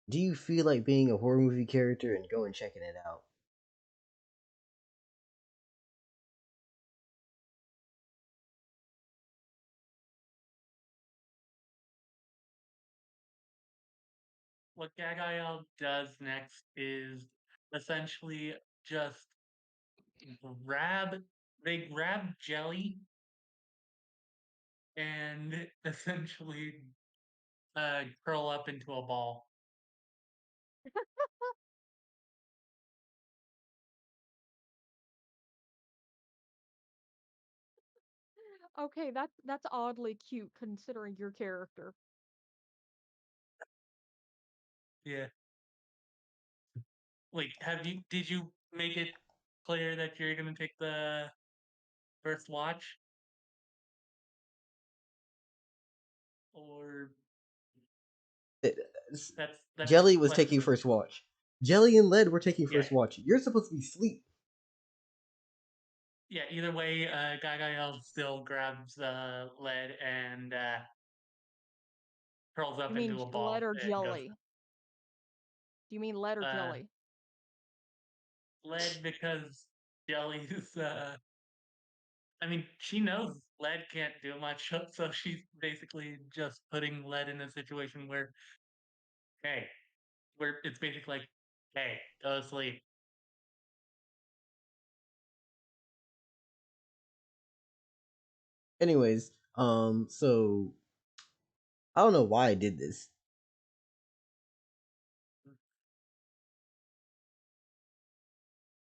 do you feel like being a horror movie character and go and checking it out? What Gagael does next is essentially just grab they grab jelly and essentially curl up into a ball. Okay, that's oddly cute considering your character. Yeah. Like, did you make it clear that you're gonna take the first watch? Or It- that's just Jelly a was taking question. first watch. Jelly and Lead were taking Yeah. first watch. You're supposed to be asleep. Yeah, either way, Gagael still grabs lead and curls You up mean into a lead ball or and goes jelly? Do you mean lead or uh jelly? lead because Jelly's I mean, she knows lead can't do much, so she's basically just putting lead in a situation where, hey, where it's basically like, hey, go to sleep. Anyways, so I don't know why I did this.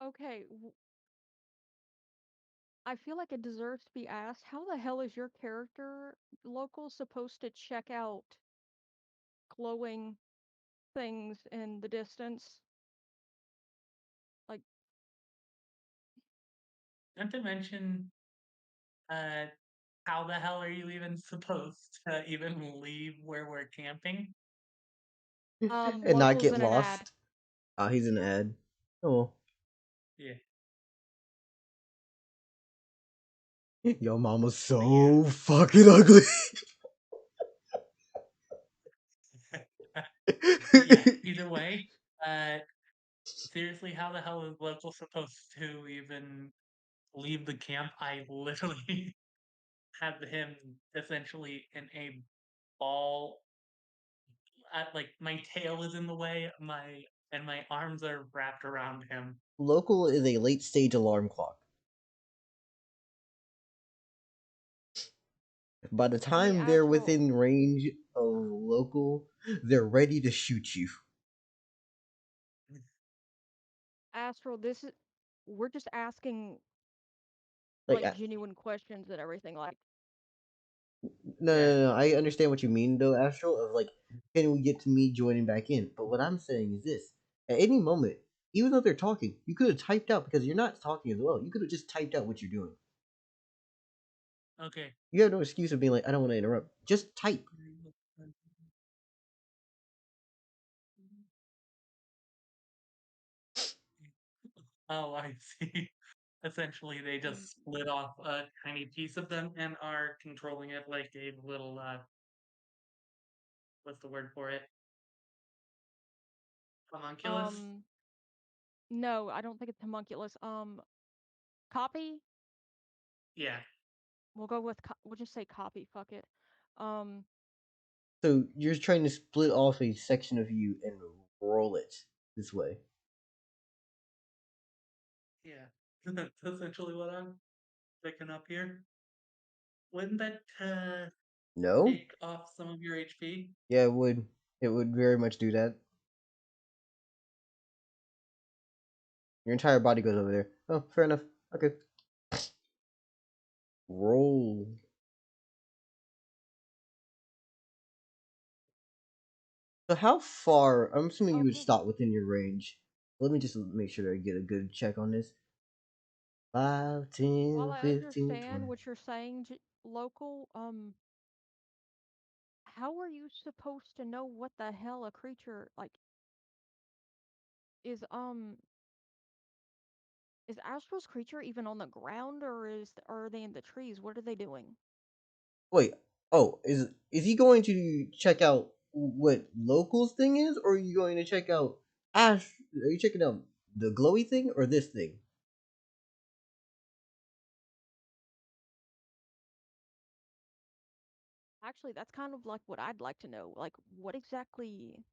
Okay, I feel like it deserves to be asked. How the hell is your character local supposed to check out glowing things in the distance? Like, Not to mention, uh, how the hell are you even supposed to even leave where we're camping? And not locals get in an ad. lost. He's an ad. Oh, Yeah, your mama's but yeah, so fucking ugly. but yeah. Either way, uh, seriously, how the hell is local supposed to even leave the camp? I literally have him essentially in a ball. Like my tail is in the way, my arms are wrapped around him. Local is a late stage alarm clock. By the Hey, time they're Astral, within range of local, they're ready to shoot you. Astral, we're just asking Like, like genuine questions and everything. Like, no, Yeah. no, no, no. I understand what you mean, though, Astral. Of like, can we get to me joining back in? But what I'm saying is this: at any moment, even though they're talking, you could have typed out because you're not talking as well. You could have just typed out what you're doing. Okay. You have no excuse of being like, I don't want to interrupt. Just type. Oh, I see. Essentially, they just split off a tiny piece of them and are controlling it like a little, what's the word for it? Homunculus? um, no, I don't think it's homunculus. Copy. Yeah. We'll just say copy. Fuck it. Um, So you're trying to split off a section of you and roll it this way. Yeah. That's essentially what I'm picking up here. Wouldn't that, No? take off some of your HP? Yeah, it would. It would very much do that. Your entire body goes over there. Oh, fair enough. Okay. Roll. So how far? I'm assuming you would okay. stop within your range. Let me just make sure I get a good check on this. 5, While 10, I 15, understand 20. what you're saying, local, how are you supposed to know what the hell a creature like is? Is Astral's creature even on the ground, or are they in the trees? What are they doing? Wait. Oh, is he going to check out what locals thing is, or are you going to check out Ash? Are you checking out the glowy thing or this thing? Actually, that's kind of like what I'd like to know. Like, what exactly?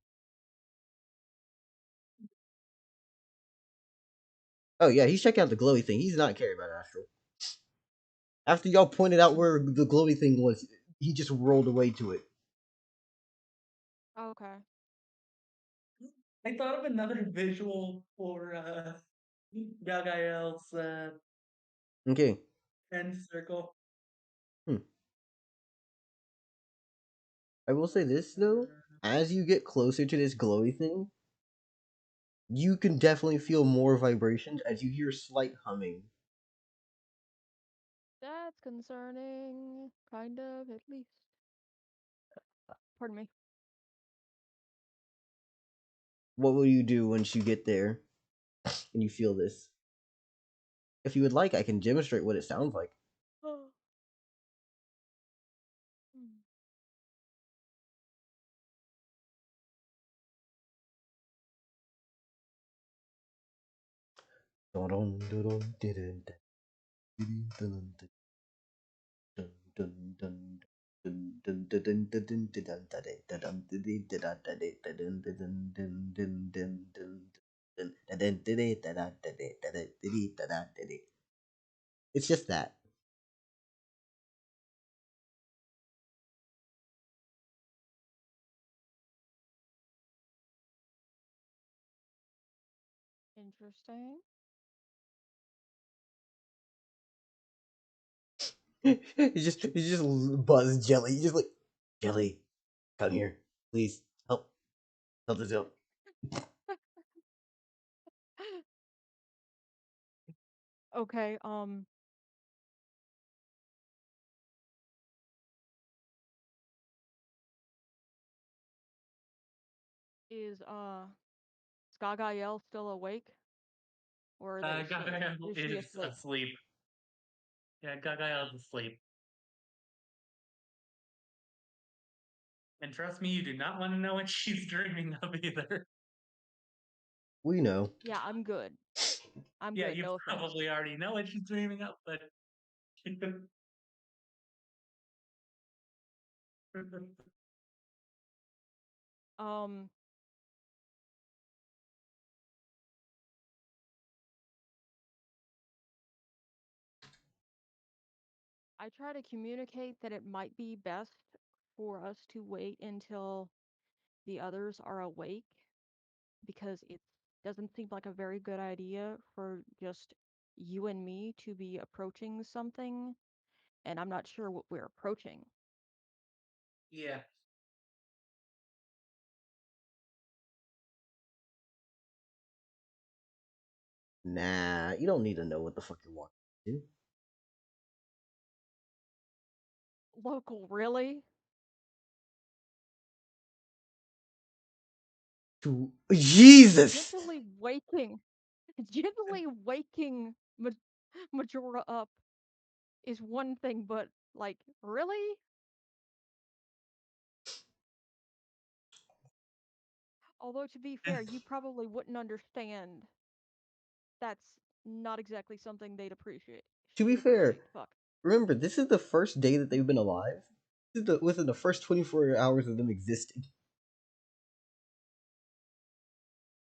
Oh yeah, he's checking out the glowy thing. He's not caring about Astral. After y'all pointed out where the glowy thing was, he just rolled away to it. Okay. I thought of another visual for Gagael's Okay. end circle. Hmm. I will say this though, as you get closer to this glowy thing, you can definitely feel more vibrations as you hear slight humming. That's concerning. Kind of, at least. Pardon me. What will you do once you get there and you feel this? If you would like, I can demonstrate what it sounds like. Oh. Hmm. It's just that. Interesting. He just buzz Jelly. He's just like Jelly, come here, please help this out. Okay, is Skagael still awake? Or are they asleep? Gagael Is she is asleep? asleep. Yeah, Gagael's asleep. And trust me, you do not want to know what she's dreaming of either. We know. Yeah, I'm good. I'm Yeah, good, you no offense. probably already know what she's dreaming of, but Um, I try to communicate that it might be best for us to wait until the others are awake because it doesn't seem like a very good idea for just you and me to be approaching something, and I'm not sure what we're approaching. yeah. Nah, you don't need to know what the fuck you're walking into. Local, really? Jesus. Gently waking, gently waking Majora up is one thing, but like, really? Although to be fair, you probably wouldn't understand. That's not exactly something they'd appreciate. To be She'd fair, appreciate. Fuck. remember this is the first day that they've been alive. This is within the first 24 hours of them existing.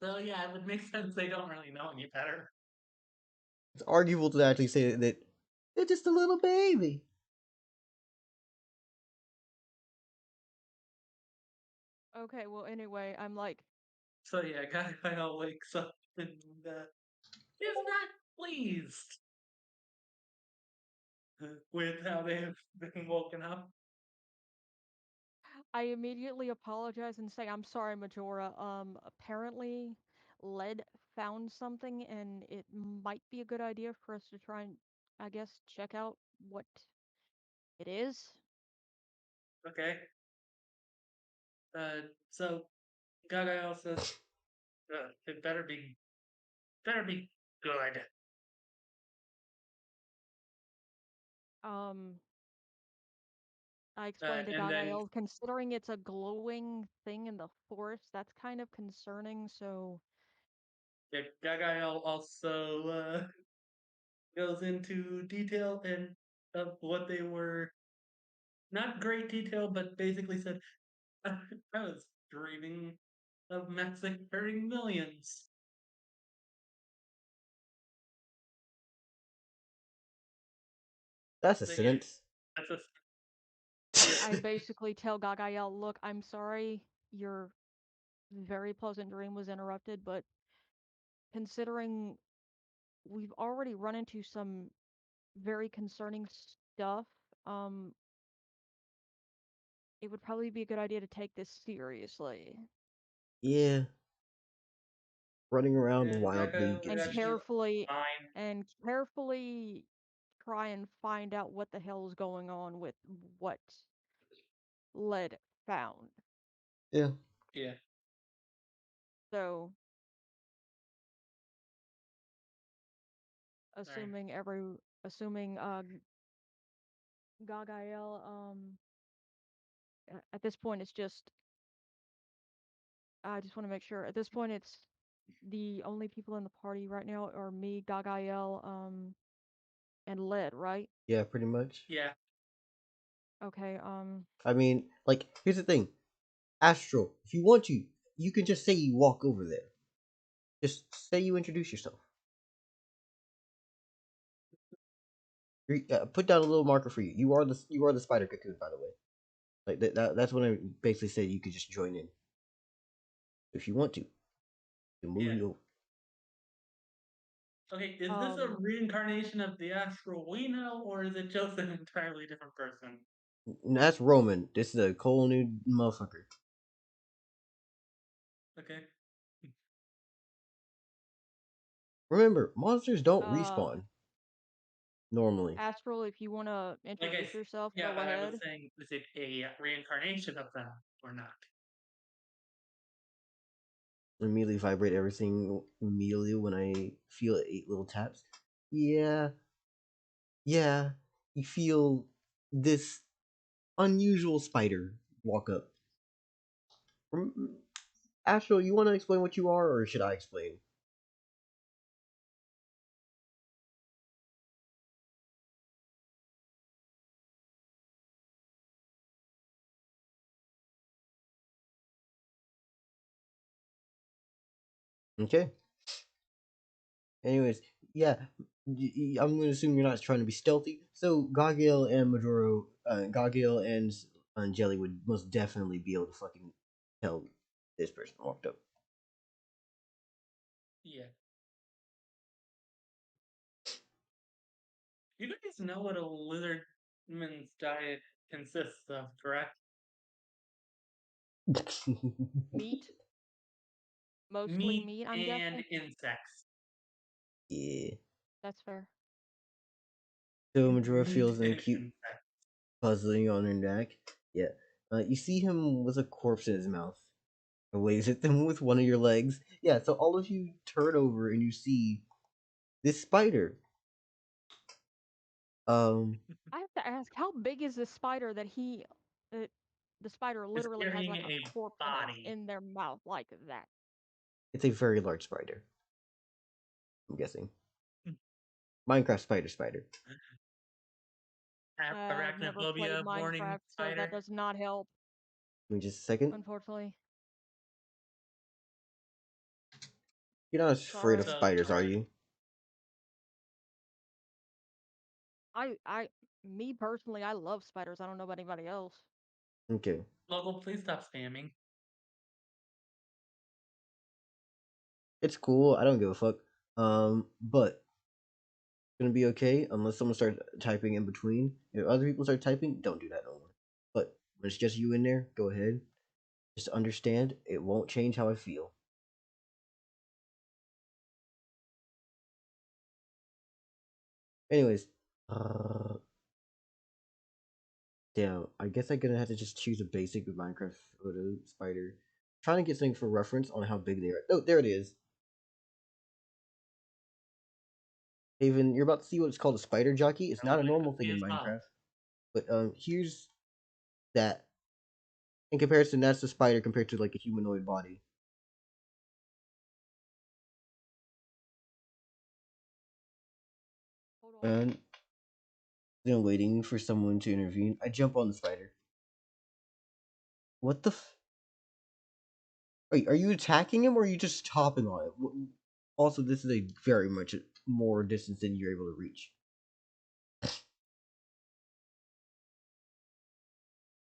So yeah, it would make sense they don't really know any better. It's arguable to actually say that they're just a little baby. Okay, well, anyway, I'm like, So yeah, Gagael wakes up and is not pleased with how they've been woken up. I immediately apologize and say, I'm sorry, Majora. Apparently, Led found something, and it might be a good idea for us to try and, I guess, check out what it is. Okay. So Gagael says, it better be good. Um, I explained to And then Gagael, considering it's a glowing thing in the forest, that's kind of concerning, so Gagael also goes into detail and of what they were, not great detail, but basically said, I was dreaming of massacring millions. That's a So yeah, sentence. that's a I basically tell Gagael, look, I'm sorry your very pleasant dream was interrupted, but considering we've already run into some very concerning stuff, um, it would probably be a good idea to take this seriously Yeah, running around and wildly Gagael would and gets you actually killed. carefully fine. and carefully try and find out what the hell is going on with what Led found. Yeah. Yeah, So, sorry. assuming Gagael, at this point it's just I just want to make sure. At this point it's the only people in the party right now are me, Gagael, and Led, right? Yeah, pretty much. Yeah, Okay, I mean, like, here's the thing. Astral, if you want to, you can just say you walk over there. Just say you introduce yourself. Put down a little marker for you. You are the spider cocoon, by the way. Like that's when I basically said you could just join in if you want to. You move yeah. you over. Okay, is this a um, reincarnation of the astral we know, or is it just an entirely different person? And that's Roman. This is a cold new motherfucker. Okay. Remember, monsters don't uh, respawn normally. Astral, if you want to Like introduce yourself, yeah, go but I was ahead. saying, is it a reincarnation of them or not? Immediately vibrate everything immediately when I feel 8 little taps. Yeah, yeah. You feel this unusual spider walk up. Astral, you want to explain what you are, or should I explain? Okay. Anyways, yeah, I'm going to assume you're not trying to be stealthy. So Gargiel and Maduro, Gargiel and Jelly would most definitely be able to fucking tell this person walked up. Yeah. You guys know what a lizardman's diet consists of, correct? Meat, mostly Meat meat, I'm and guessing. insects. Yeah. That's fair. So Maduro Meat feels in a and cute insects. puzzling on her neck. Yeah. You see him with a corpse in his mouth. And waves at them with one of your legs. Yeah, so all of you turn over and you see this spider. Um, I have to ask, how big is this spider that the spider Is literally has carrying like a a corpse body. in their mouth like that? it's a very large spider. I'm guessing Minecraft spider. I've never played Arachnophobia warning Minecraft, so that spider. does not help, Give me just a second. unfortunately. You're not afraid of Sorry. So spiders, are sorry. you? Me personally, I love spiders. I don't know about anybody else. Okay. Local, please stop spamming. It's cool. I don't give a fuck. But it's gonna be okay unless someone starts typing in between. If other people start typing, don't do that no more. But when it's just you in there, go ahead. Just understand it won't change how I feel. Anyways, damn. I guess I'm gonna have to just choose a basic Minecraft photo spider. Trying to get something for reference on how big they are. Oh, there it is. Haven, you're about to see what's called a spider jockey. It's That was not a like normal thing quickly in as well. Minecraft. But here's that in comparison, that's the spider compared to like a humanoid body. Hold on. And then waiting for someone to intervene, I jump on the spider. What the? Wait, are you attacking him or are you just topping on it? Also, this is a very much more distance than you're able to reach.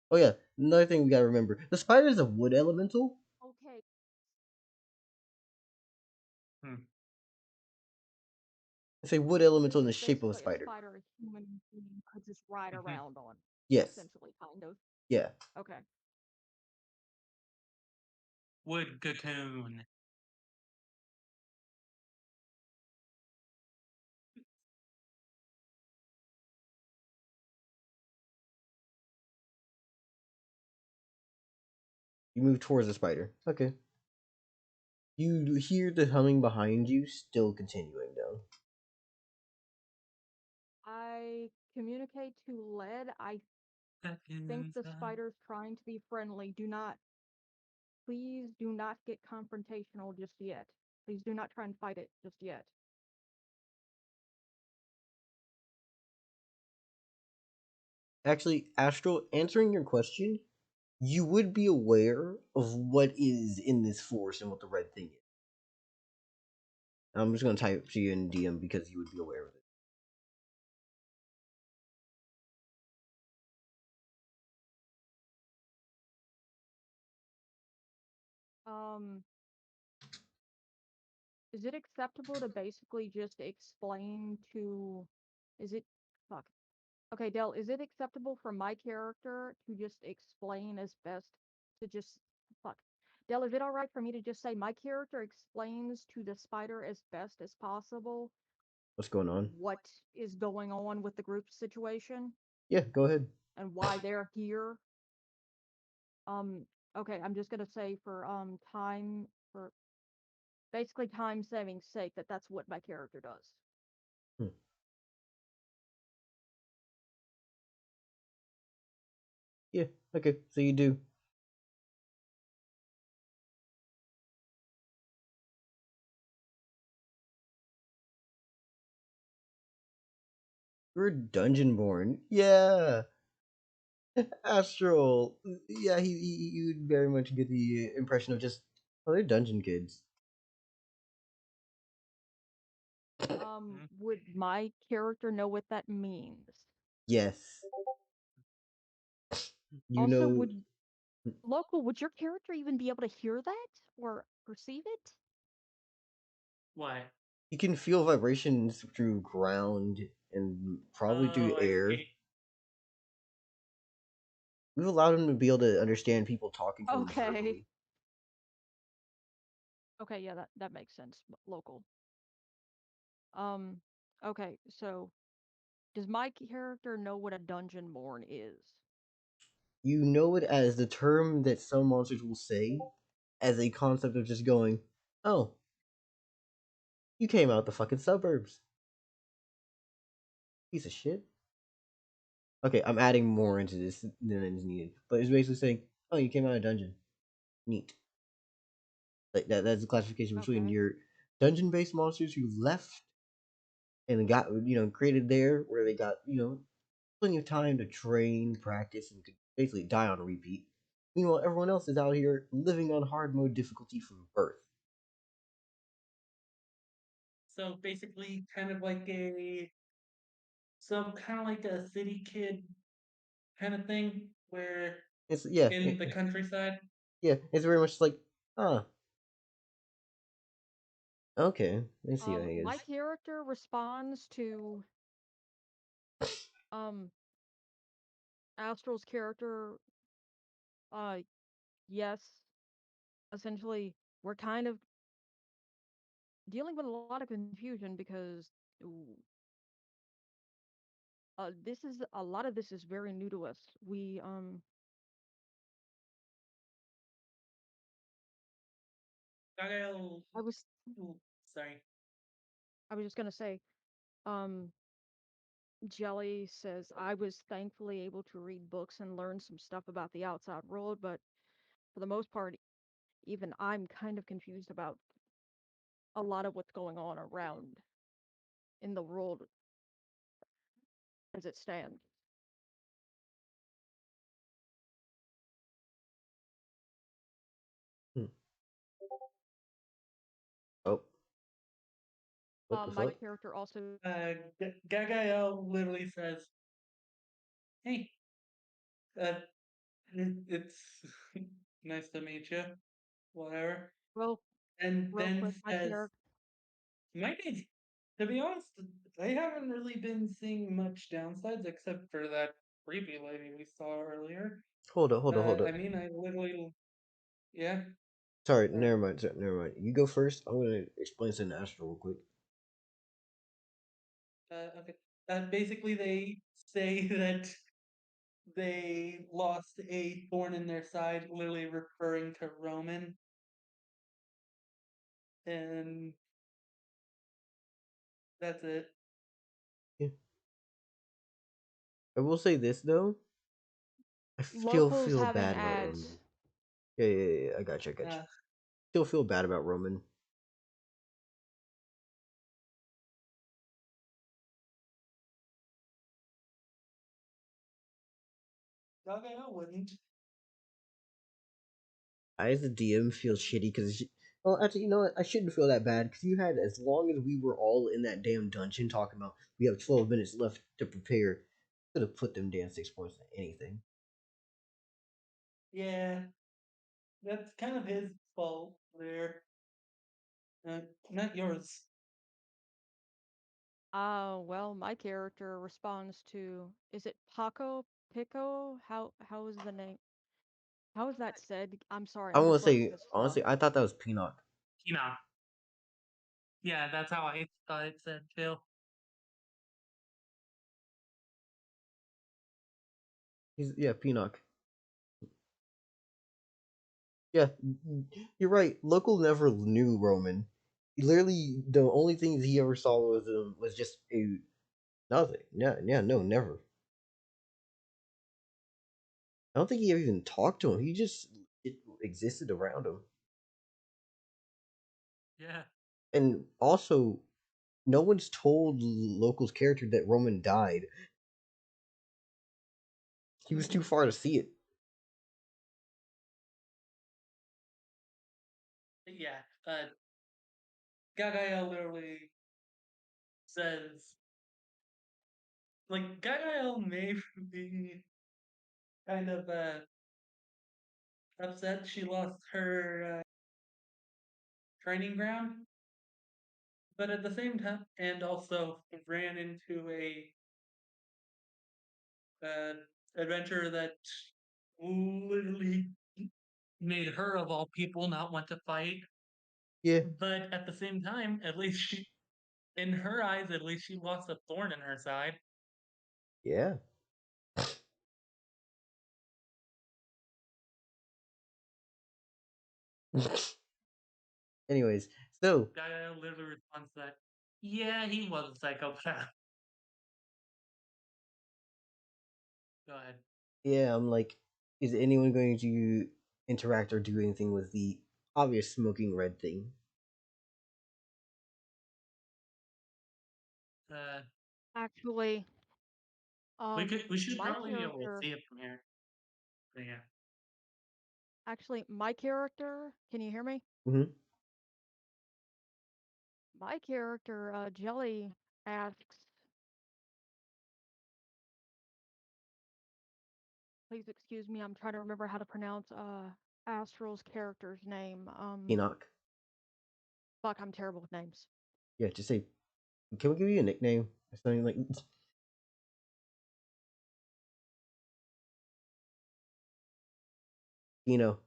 Oh yeah, another thing we gotta remember: the spider is a wood elemental. Okay. Hmm. It's a wood So this elemental in the is shape of a basically a spider. spider a human being could just ride Mhm. around on. Yes. Essentially, kind of. Yeah. Okay. Wood cocoon. You move towards the spider. Okay. You hear the humming behind you, still continuing down. I communicate to Lead. I That think is the spider's trying to be friendly. Please do not get confrontational just yet. Please do not try and fight it just yet. Actually, Astral, answering your question, you would be aware of what is in this forest and what the red thing is. I'm just gonna type to you in DM because you would be aware of it. Um, is it acceptable to basically just explain to, is it, fuck. Okay, Dell, is it acceptable for my character to just explain as best to just, fuck. Dell, is it alright for me to just say my character explains to the spider as best as possible What's going on? what is going on with the group situation Yeah, go ahead. and why they're here? Um, okay, I'm just gonna say for basically time saving sake that's what my character does. Hmm. Yeah, okay, so you do. You're Dungeonborn. Yeah, Astral. Yeah, you would very much get the impression of just, oh, they're dungeon kids. Would my character know what that means? Yes, you Also, know, would local, would your character even be able to hear that or perceive it? What? you can feel vibrations through ground and probably through Oh, I air. see. We've allowed him to be able to understand people talking to him Okay. verbally. Okay, yeah, that makes sense. Local. Um, okay, so does my character know what a dungeonborn is? You know it as the term that some monsters will say as a concept of just going, oh, you came out the fucking suburbs. Piece of shit. Okay, I'm adding more into this than is needed. But it's basically saying, oh, you came out of dungeon. Neat. Like that's the classification between Okay. your dungeon based monsters who left and got created there where they got, plenty of time to train, practice, and could basically die on repeat. Meanwhile, everyone else is out here living on hard mode difficulty from birth. So basically, kind of like a city kid kind of thing, where It's yeah, in the countryside. yeah. It's very much like, ah, okay, I see how he My is. character responds to um Astral's character, uh yes. Essentially, we're kind of dealing with a lot of confusion because ooh, this is a lot of this is very new to us. I'll, I was, ooh, sorry. I was just gonna say, um, Jelly says, I was thankfully able to read books and learn some stuff about the outside world, but for the most part, even I'm kind of confused about a lot of what's going on around in the world as it stands. Hmm. Oh, what the My fuck? character also, Gagael literally says, "Hey, uh, it's nice to meet you, whatever," well, and real then quick, my says, character, "Maybe." To be honest, I haven't really been seeing much downsides except for that creepy lady we saw earlier. Hold up, hold up, hold up. I mean, I literally, yeah. Sorry, Sorry. never mind. Sorry, never mind. You go first. I'm gonna explain something to Astro real quick. Okay. Basically, they say that they lost a thorn in their side, literally referring to Roman, and that's it. Yeah. I will say this though. I still locals feel having bad about ads. Roman. Yeah, yeah, yeah. I got you. I got you. Uh, Still feel bad about Roman. okay, I wouldn't. I, as a DM, feel shitty because. Well, actually, you know what? I shouldn't feel that bad because you had, as long as we were all in that damn dungeon talking about we have 12 minutes left to prepare, could have put them damn 6 points in anything. Yeah, that's kind of his fault there. Not yours. Well, my character responds to, is it Paco? Pico? How is the name? How is that said? I'm sorry, I I'm want to dyslexic say, as fuck. honestly, I thought that was Pinnock. You know. Yeah, that's how I thought it said too. Yeah, Pinnock. Yeah, you're right. Local never knew Roman. Literally, the only things he ever saw was just a nothing. Yeah, yeah, no, never. I don't think he ever even talked to him. He just it existed around him. Yeah. And also, no one's told locals' character that Roman died. He was too far to see it. Yeah. Gagael literally says, like, Gagael may be kind of upset she lost her training ground, but at the same time, and also ran into a uh, adventure that literally made her, of all people, not want to fight. Yeah, But at the same time, at least she, in her eyes, at least she lost a thorn in her side. yeah. Anyways, so Gaia literally responds to that, yeah, he was a psychopath. Go ahead. yeah, I'm like, is anyone going to interact or do anything with the obvious smoking red thing? Uh, Actually, we should my probably be able to character, see it from here. But yeah. my character, can you hear me? Hmm. My character, Jelly, asks, please excuse me, I'm trying to remember how to pronounce Astral's character's name. Enoch. Fuck, I'm terrible with names. Yeah, just say, can we give you a nickname or something like? You know,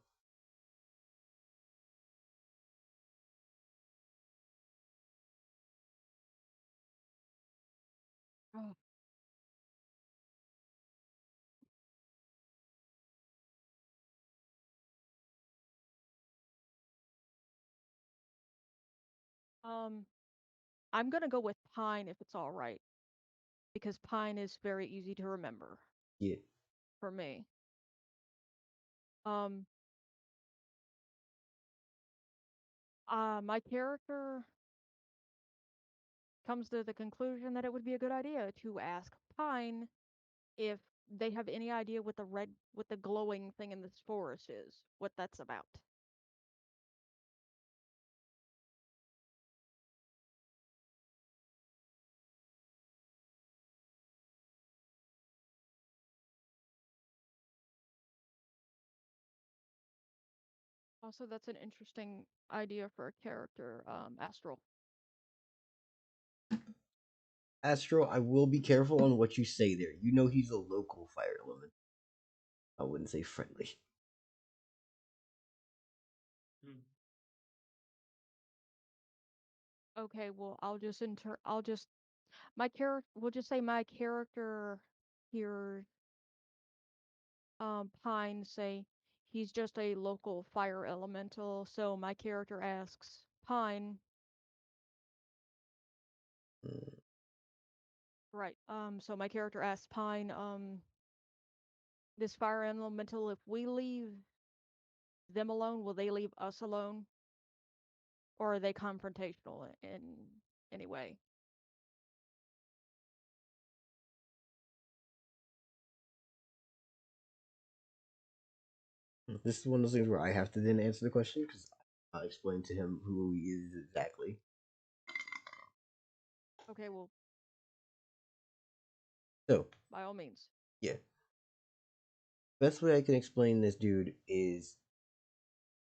Oh, um, I'm gonna go with Pine if it's all right. because Pine is very easy to remember Yeah. for me. Um, my character comes to the conclusion that it would be a good idea to ask Pine if they have any idea what the glowing thing in this forest is, what that's about. Also, that's an interesting idea for a character, Astral. Astro, I will be careful on what you say there. You know he's a local fire element. I wouldn't say friendly. Hmm. Okay, well, I'll just my character. We'll just say my character here, Pine, say he's just a local fire elemental. So my character asks Pine, Mm, right? So my character asks Pine, this fire elemental, if we leave them alone, will they leave us alone, or are they confrontational in any way? This is one of those things where I have to then answer the question because I explain to him who he is exactly. Okay, well, So, by all means. yeah. Best way I can explain this dude is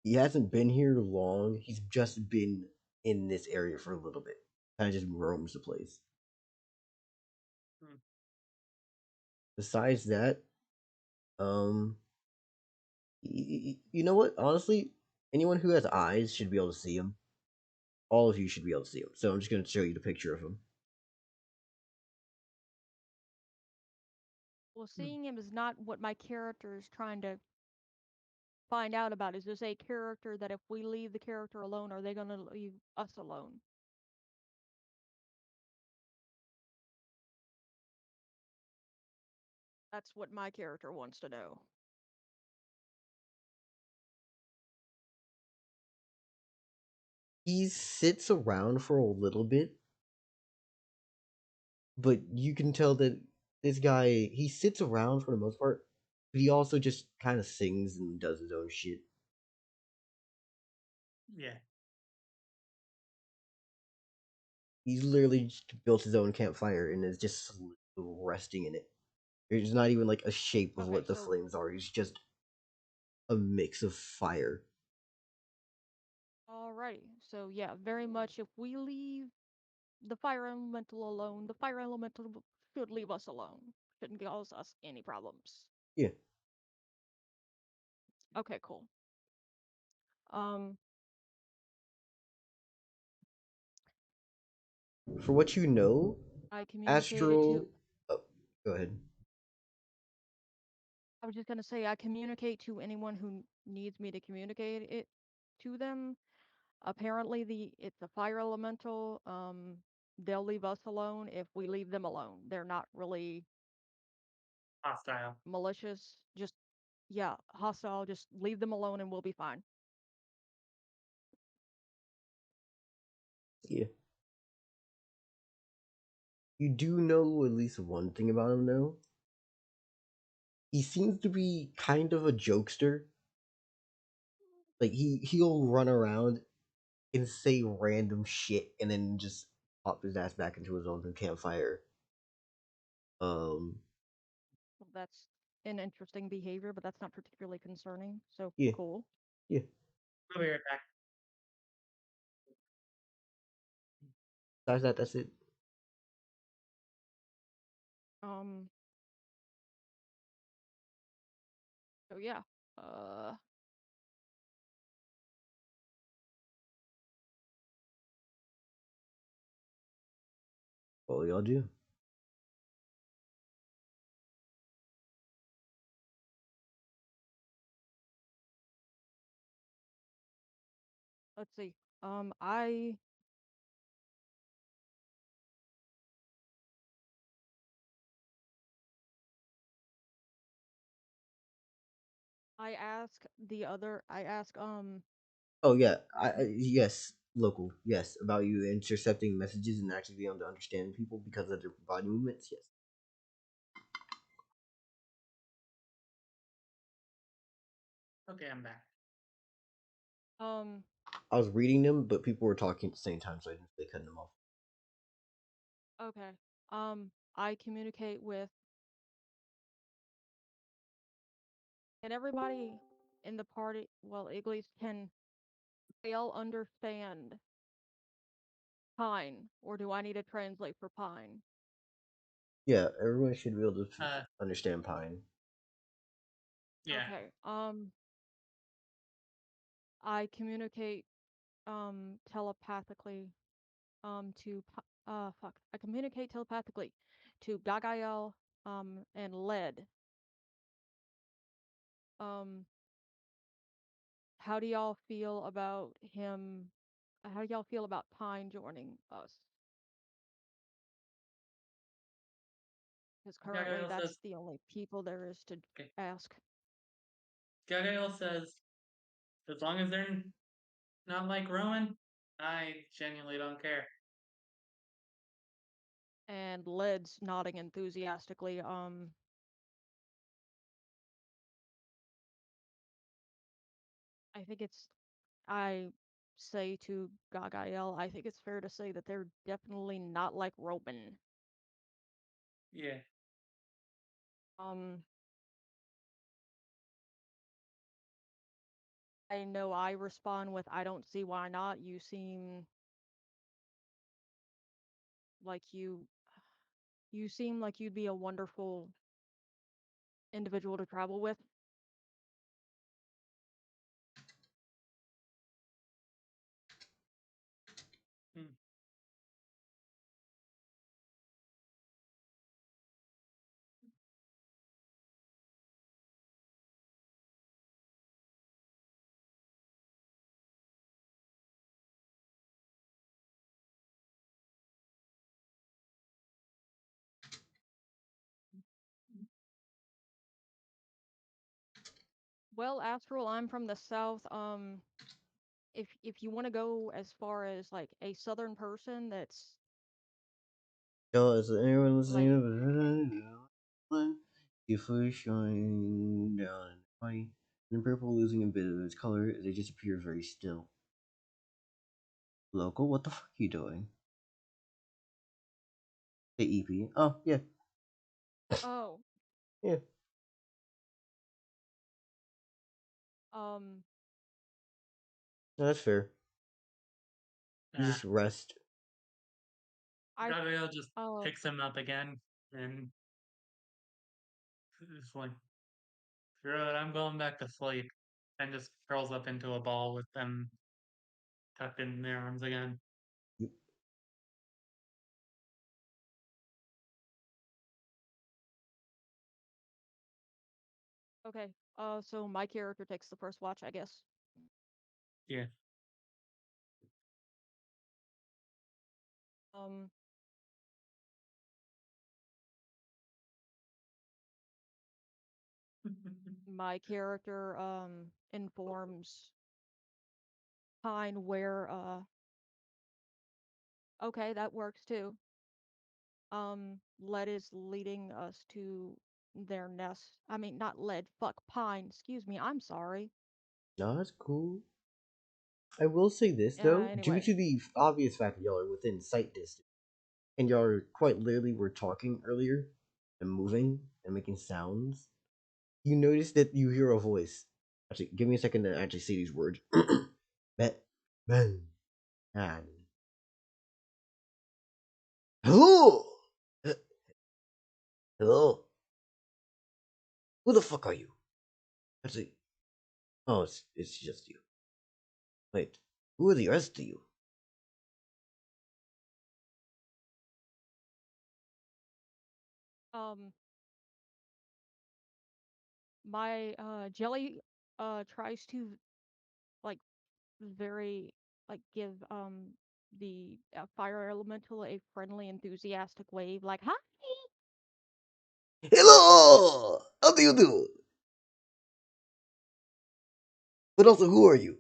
he hasn't been here long. He's just been in this area for a little bit. Kind of just roams the place. Hmm. Besides that, um, you know what? Honestly, anyone who has eyes should be able to see him. All of you should be able to see him. So I'm just going to show you the picture of him. Well, Hmm. seeing him is not what my character is trying to find out about. Is this a character that if we leave the character alone, are they going to leave us alone? That's what my character wants to know. He sits around for a little bit, but you can tell that this guy he sits around for the most part, but he also just kind of sings and does his own shit. Yeah. He's literally just built his own campfire and is just resting in it. There's not even like a shape of Okay, what the so flames are. He's just a mix of fire. alrighty. So yeah, very much if we leave the fire elemental alone, the fire elemental should leave us alone. Shouldn't cause us any problems. Yeah. Okay, cool. Um, For what you know, I communicated to. Astral. Oh, go ahead. I was just gonna say I communicate to anyone who needs me to communicate it to them. Apparently, it's a fire elemental. They'll leave us alone if we leave them alone. They're not really Hostile. malicious. Just yeah, hostile. Just leave them alone and we'll be fine. Yeah. You do know at least one thing about him, though. He seems to be kind of a jokester. Like he'll run around and say random shit and then just pop his ass back into his own campfire. Um, Well, that's an interesting behavior, but that's not particularly concerning. So yeah, cool. yeah. I'll be right back. Besides that, that's it. Um. So yeah. Uh. All y'all do. Let's see. I I ask, Oh yeah, yes, local, yes, about you intercepting messages and actually being able to understand people because of their body movements. Yes, Okay, I'm back. um, I was reading them, but people were talking at the same time, so I didn't really cut them off. okay. I communicate with, and everybody in the party, well, at least can they all understand pine, or do I need to translate for pine? Yeah, everyone should be able to Uh, understand Pine. yeah. Okay. I communicate telepathically fuck. I communicate telepathically to Gagael and Led. Um how do y'all feel about him how do y'all feel about Pine joining us? Because currently Gagael that's says, the only people there is to okay. ask. Gagael says, as long as they're not like Rowan, I genuinely don't care. And Led's nodding enthusiastically. I think it's I say to Gagael, I think it's fair to say that they're definitely not like Roman. Yeah. Um, I know I respond with, I don't see why not. You seem like you seem like you'd be a wonderful individual to travel with. Hmm. Well, Astral, I'm from the south. If you want to go as far as like a southern person that's Yo, is anyone like listening to you food showing down in the body, and the purple losing a bit of its color as it just appears very still. Local, what the fuck are you doing? The EP. Oh, yeah, oh, yeah. um No, that's fair. You Uh, just rest. I Gagael just uh picks him up again and is like, screw it, I'm going back to sleep. And just curls up into a ball with them tucked in their arms again. You, okay. So my character takes the first watch, I guess. Yeah. Um my character informs Pine where okay, that works too. Led is leading us to their nest. I mean, not Led, fuck, Pine. Excuse me, I'm sorry. no, that's cool. I will say this though, due Anyway. to the obvious fact that y'all are within sight distance, and y'all are quite literally were talking earlier, and moving and making sounds. You notice that you hear a voice. Actually, give me a second to actually say these words. Bet, ben, and hello, Uh, hello. Who the fuck are you? Actually, oh, it's just you. Wait, who are the rest of you? Um, my Jelly tries to like very like give the fire elemental a friendly enthusiastic wave like hi. Hello, how do you do? But also, who are you?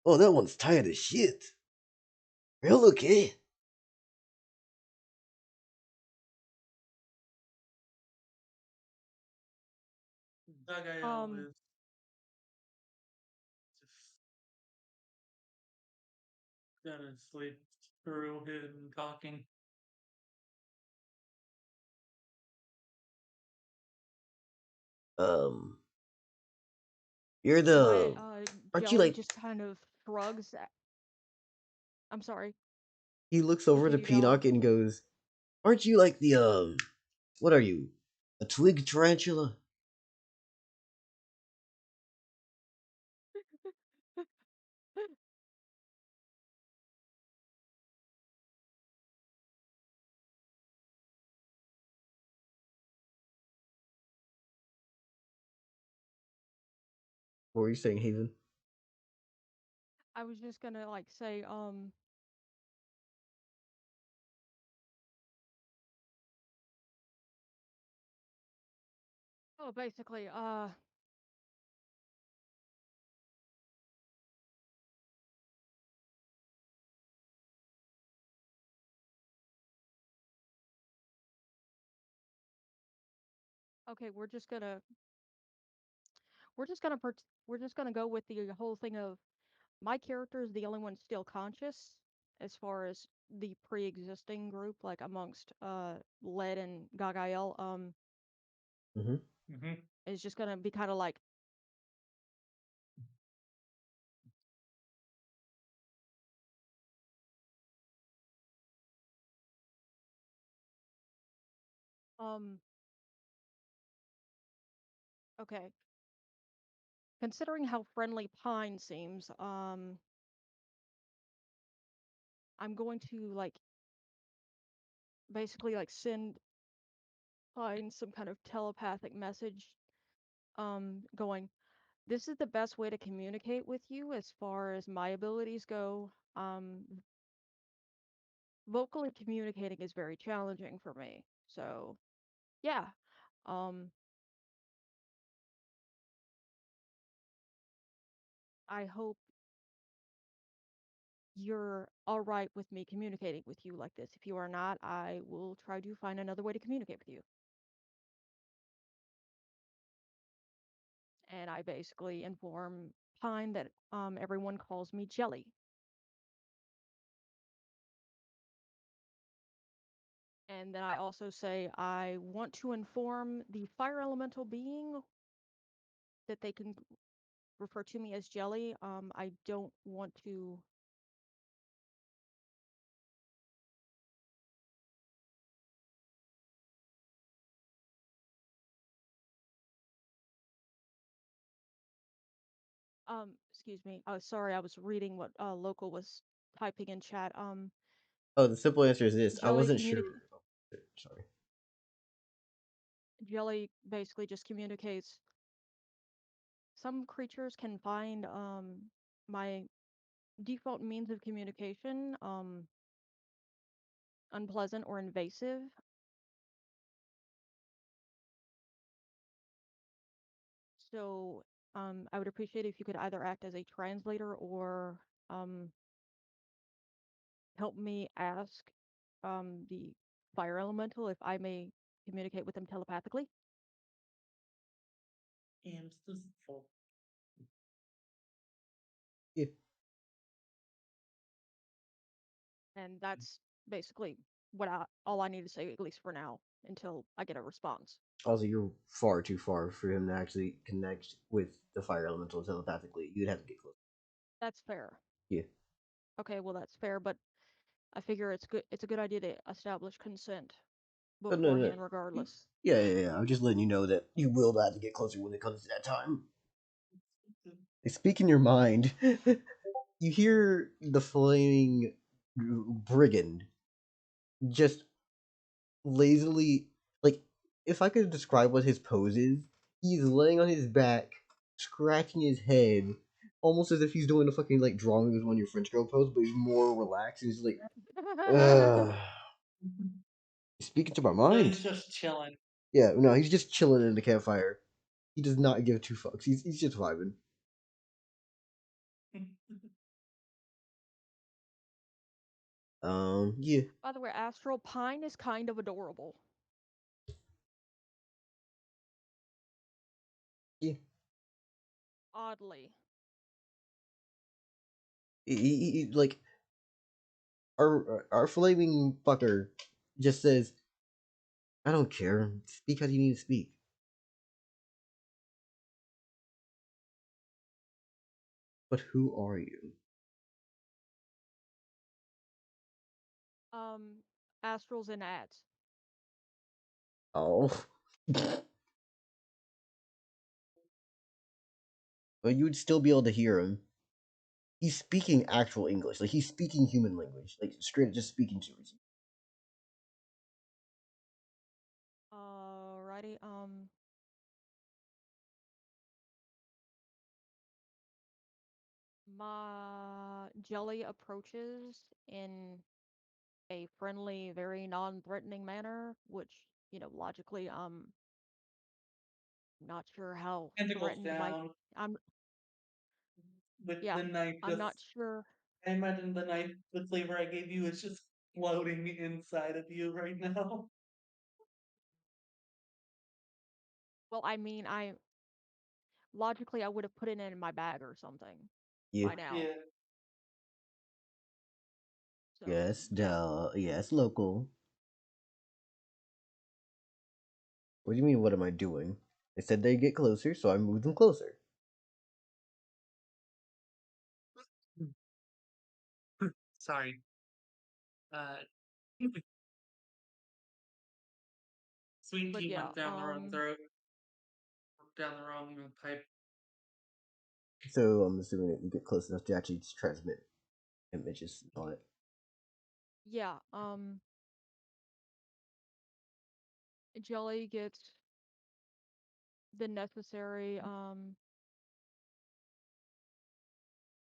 Oh, that one's tired as shit. Real okay. Dagael Um, is just gonna sleep through him talking. Um, you're but the. Aren't you Jelly like. just kind of shrugs. I'm sorry. He looks over to Continue, Dom. Peanut and goes, aren't you like the, what are you? A twig tarantula? What were you saying, Haven? I was just gonna like say, oh, basically, okay, we're just gonna go with the whole thing of my character is the only one still conscious as far as the pre-existing group, like amongst Led and Gagael, Mm-hmm. Hmm. is just gonna be kind of like, um, okay. Considering how friendly Pine seems, I'm going to like basically like send Pine some kind of telepathic message, going, this is the best way to communicate with you as far as my abilities go. Vocally communicating is very challenging for me. So, yeah. Um, I hope you're all right with me communicating with you like this. If you are not, I will try to find another way to communicate with you. And I basically inform Pine that everyone calls me Jelly. And then I also say I want to inform the fire elemental being that they can refer to me as Jelly. I don't want to. Excuse me. Sorry, I was reading what local was typing in chat. Oh, the simple answer is this. I Jelly wasn't sure. communicate. Oh, sorry. Jelly basically just communicates. Some creatures can find my default means of communication unpleasant or invasive. So I would appreciate if you could either act as a translator or um, help me ask the fire elemental if I may communicate with them telepathically. And this full. Yeah. And that's basically all I need to say, at least for now, until I get a response. Also, you're far too far for him to actually connect with the fire elemental telepathically. You'd have to get close. That's fair. Yeah. Okay, well that's fair, but I figure it's a good idea to establish consent Oh, no, no. beforehand regardless. Yeah, yeah, yeah. I'm just letting you know that you will have to get closer when it comes to that time. Speak in your mind. You hear the flaming brigand just lazily, like, if I could describe what his pose is, he's laying on his back, scratching his head, almost as if he's doing a fucking like drawing with one of your French girl pose, but he's more relaxed. He's like, ugh, he's speaking to my So he's mind. just chilling. Yeah, no, he's just chilling in the campfire. He does not give two fucks. He's just vibing. Yeah, By the way, Astral Pine is kind of adorable. yeah. Oddly. Like our flaming fucker just says, "I don't care. Speak how you need to speak." But who are you? Um, Astrals and ads. Oh, but you would still be able to hear him. He's speaking actual English, like he's speaking human language, like straight just speaking to you. Alrighty. My Jelly approaches in a friendly, very non-threatening manner, which, logically, not sure how Tentacles threatened my down I'm with yeah, the knife I'm just. not sure. I imagine the knife, the flavor I gave you is just floating inside of you right now. Well, I mean, I logically I would have put it in my bag or something Yeah. by now. Yeah. So, Yes, yeah. duh. Yes, local. What do you mean? What am I doing? They said they get closer, so I moved them closer. Sorry. Uh, Sweet But tea yeah, went down the wrong throat, down the wrong pipe. So I'm assuming that you get close enough to actually transmit images on it. yeah, Jelly gets the necessary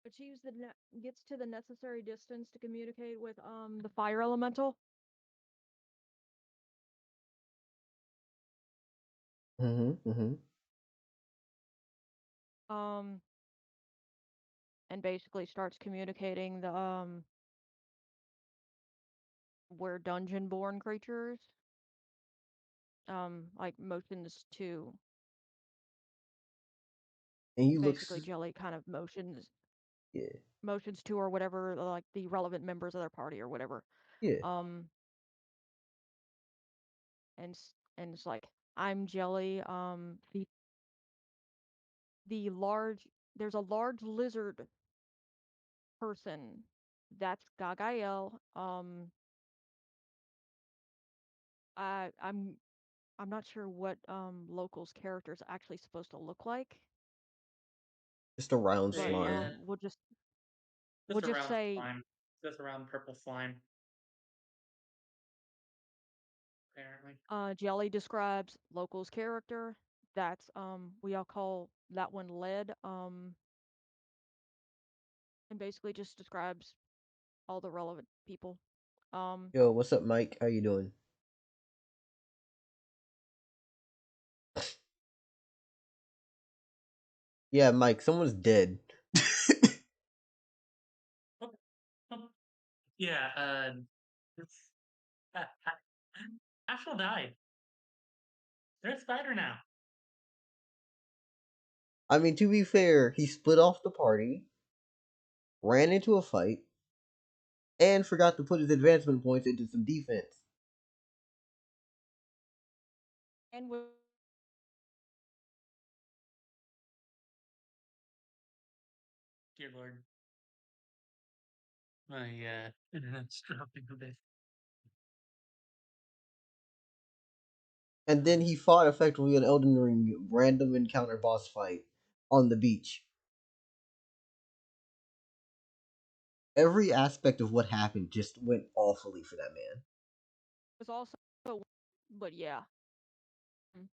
achieves gets to the necessary distance to communicate with the fire elemental. Mm-hmm. Um and basically starts communicating the we're dungeon born creatures. Like motions to And he looks, basically Jelly kind of yeah, motions to or whatever, like the relevant members of their party or whatever. yeah. Um and it's like I'm Jelly. The large there's a large lizard person that's Gagael. I'm not sure what locals characters actually supposed to look like, Just a round but Yeah, slime. we'll just just around say slime. Just around purple slime, apparently. Jelly describes locals character. That's we all call that one lead. And basically just describes all the relevant people. Um Yo, what's up, Mike? How you doing? Yeah, Mike. Someone's dead. Oh, oh, yeah, it's, Ashel died. They're a spider now. I mean, to be fair, he split off the party, ran into a fight, and forgot to put his advancement points into some defense. and we Dear Lord. My internet's dropping a bit. And then he fought effectively an Elden Ring random encounter boss fight on the beach. Every aspect of what happened just went awfully for that man. was also but yeah. mm,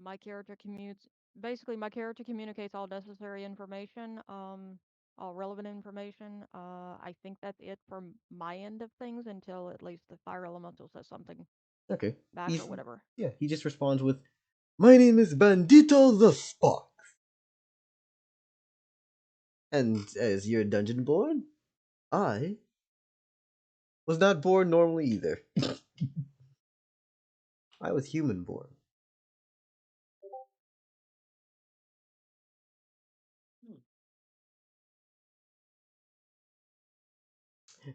My character commutes basically my character communicates all necessary information, all relevant information. I think that's it from my end of things until at least the fire elemental says something Okay, back or he's whatever. yeah. He just responds with, My name is Bandito the Spock, and as your dungeon lord, I was not born normally either. I was human born. Hmm.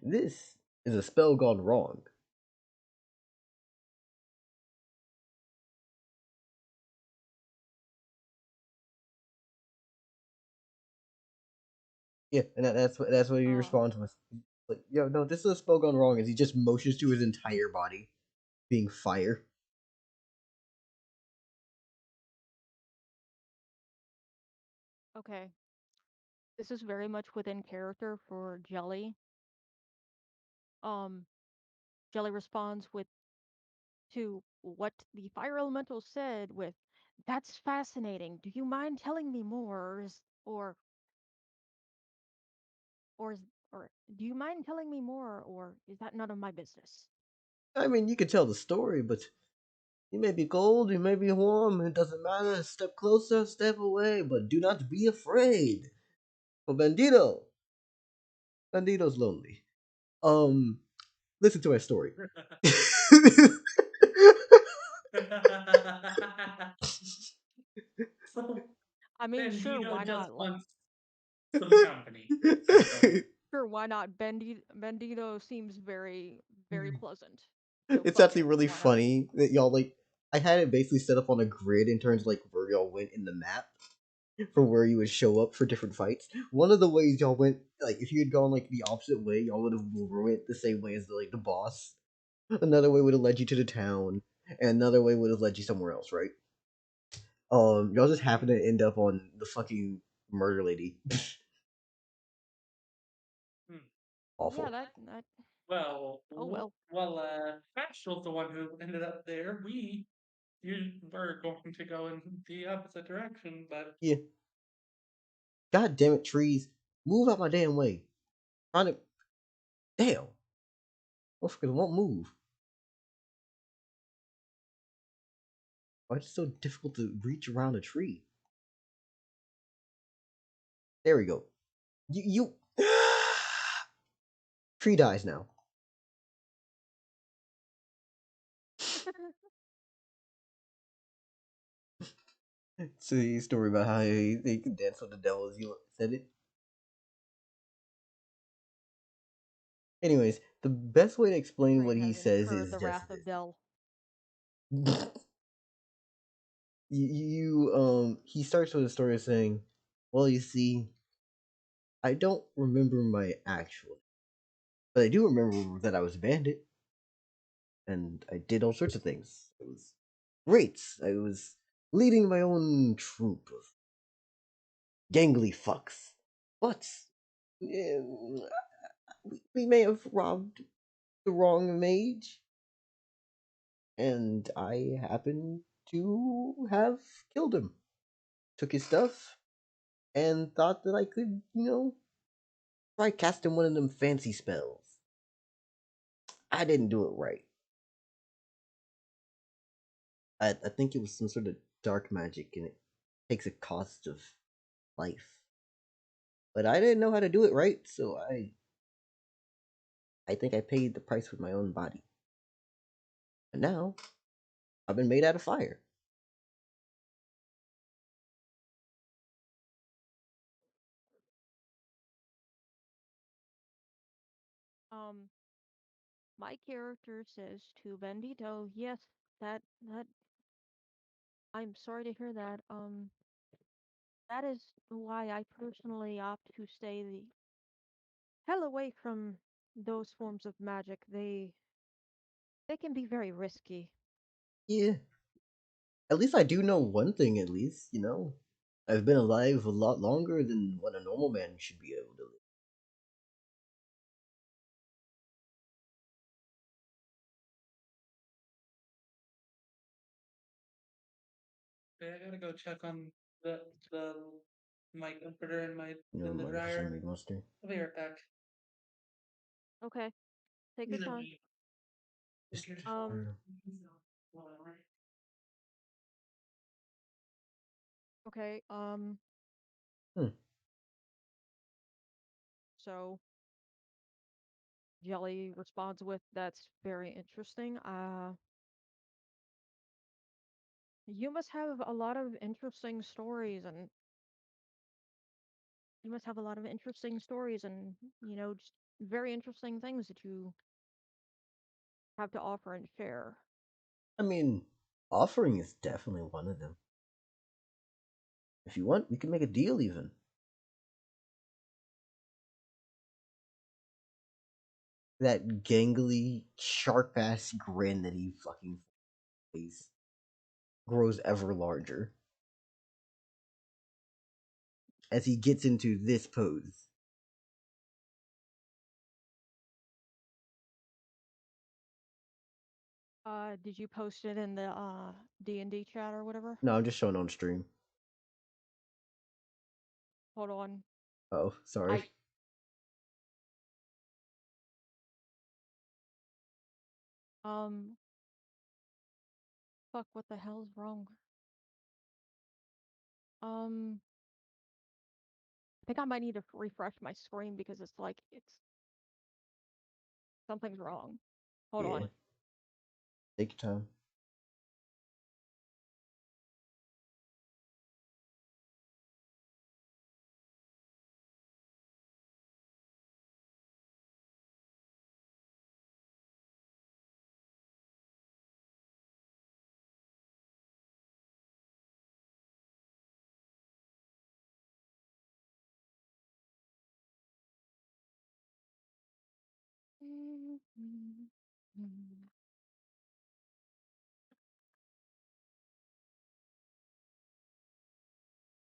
This is a spell gone wrong. Yeah, and that's what he Uh, responds with. Like, yo, no, this is a spell gone wrong. As he just motions to his entire body being fire. okay. This is very much within character for Jelly. Um, Jelly responds with to what the fire elemental said with, "That's fascinating. Do you mind telling me more, or or is, or do you mind telling me more, or is that none of my business?" I mean, you could tell the story, but you may be cold, you may be warm. It doesn't matter. Step closer, step away, but do not be afraid. For Bandito's lonely. Um, listen to our story. So I mean, sure, Bandito why just not? wants some company. That's all. Sure, why not? Bandito seems very, very pleasant. So It's fuck actually it. really Why not? funny that y'all like. I had it basically set up on a grid in terms of like where y'all went in the map for where you would show up for different fights. One of the ways y'all went, like if you had gone like the opposite way, y'all would have went the same way as the boss. Another way would have led you to the town, and another way would have led you somewhere else, right? Y'all just happen to end up on the fucking murder lady. Hmm. Yeah, Awful. that. Well, Oh well. Ash was the one who ended up there. You were going to go in the opposite direction, but Yeah. God damn it, trees. Move out my damn way. Trying to. Damn. Motherfuckers won't move. Why is it so difficult to reach around a tree? There we go. You. Tree dies now. It's a story about how they could dance with the devil as you said it. Anyways, the best way to explain what Tree he has says incurred is the just wrath of Dell. this. He starts with a story of saying, well, you see, I don't remember my actual, but I do remember that I was a bandit and I did all sorts of things. I was great. I was leading my own troop of gangly fucks. But eh, we may have robbed the wrong mage, and I happened to have killed him. Took his stuff and thought that I could, try casting one of them fancy spells. I didn't do it right. I think it was some sort of dark magic, and it takes a cost of life. But I didn't know how to do it right, so I think I paid the price with my own body. And now I've been made out of fire. Um, my character says to Bandito, "Yes, that. I'm sorry to hear that. That is why I personally opt to stay the hell away from those forms of magic. They can be very risky." Yeah, at least I do know one thing. At least. I've been alive a lot longer than what a normal man should be able to live. okay, I gotta go check on the my comforter and my You know, in the my dryer. Yosemite monster. I'll be right back. Okay, take your Either time. way, Just Um, for whatever. Okay, Hmm. so Jelly responds with, "That's very interesting. You must have a lot of interesting stories, and you must have a lot of interesting stories, and just very interesting things that you have to offer and share." I mean, offering is definitely one of them. If you want, we can make a deal even. That gangly, sharp ass grin that he fucking face grows ever larger as he gets into this pose. Did you post it in the D&D chat or whatever? No, I'm just showing on stream. Hold on. Oh, sorry. I um fuck, what the hell's wrong? Um I think I might need to refresh my screen because it's something's wrong. Hold Yeah, on. take your time.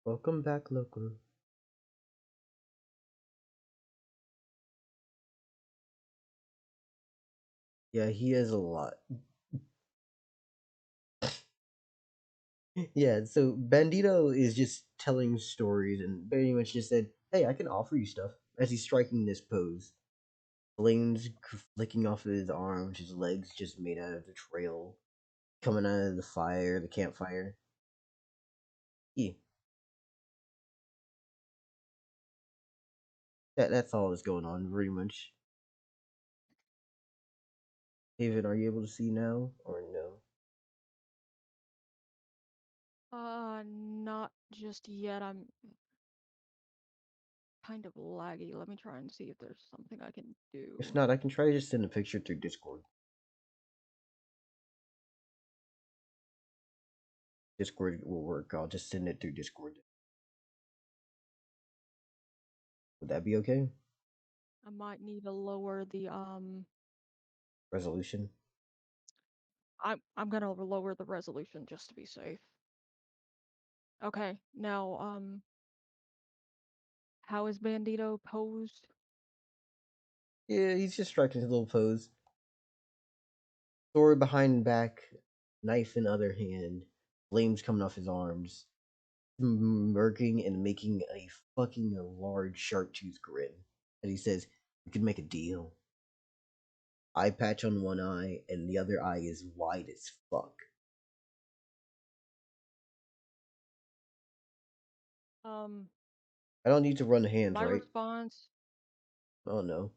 Welcome back, local. Yeah, he has a lot. Yeah, so Bandito is just telling stories and very much just said, "Hey, I can offer you stuff." As he's striking this pose, flames flicking off of his arms, his legs just made out of the trail, coming out of the fire, the campfire. Yeah, that's all that's going on, pretty much. Haven, are you able to see now or no? Not just yet. I'm kind of laggy. Let me try and see if there's something I can If do. not, I can try to just send a picture through Discord. Discord will work. I'll just send it through Discord. Would that be okay? I might need to lower the Resolution? I'm gonna lower the resolution just to be safe. Okay, now how is Bandito posed? Yeah, he's just striking his little pose. Sword behind back, knife in other hand, flames coming off his arms, smirking and making a fucking large sharp tooth grin. And he says, "We could make a deal. Eye patch on one eye, and the other eye is wide as fuck." Um, I don't need to run hands, my right? response, Oh no.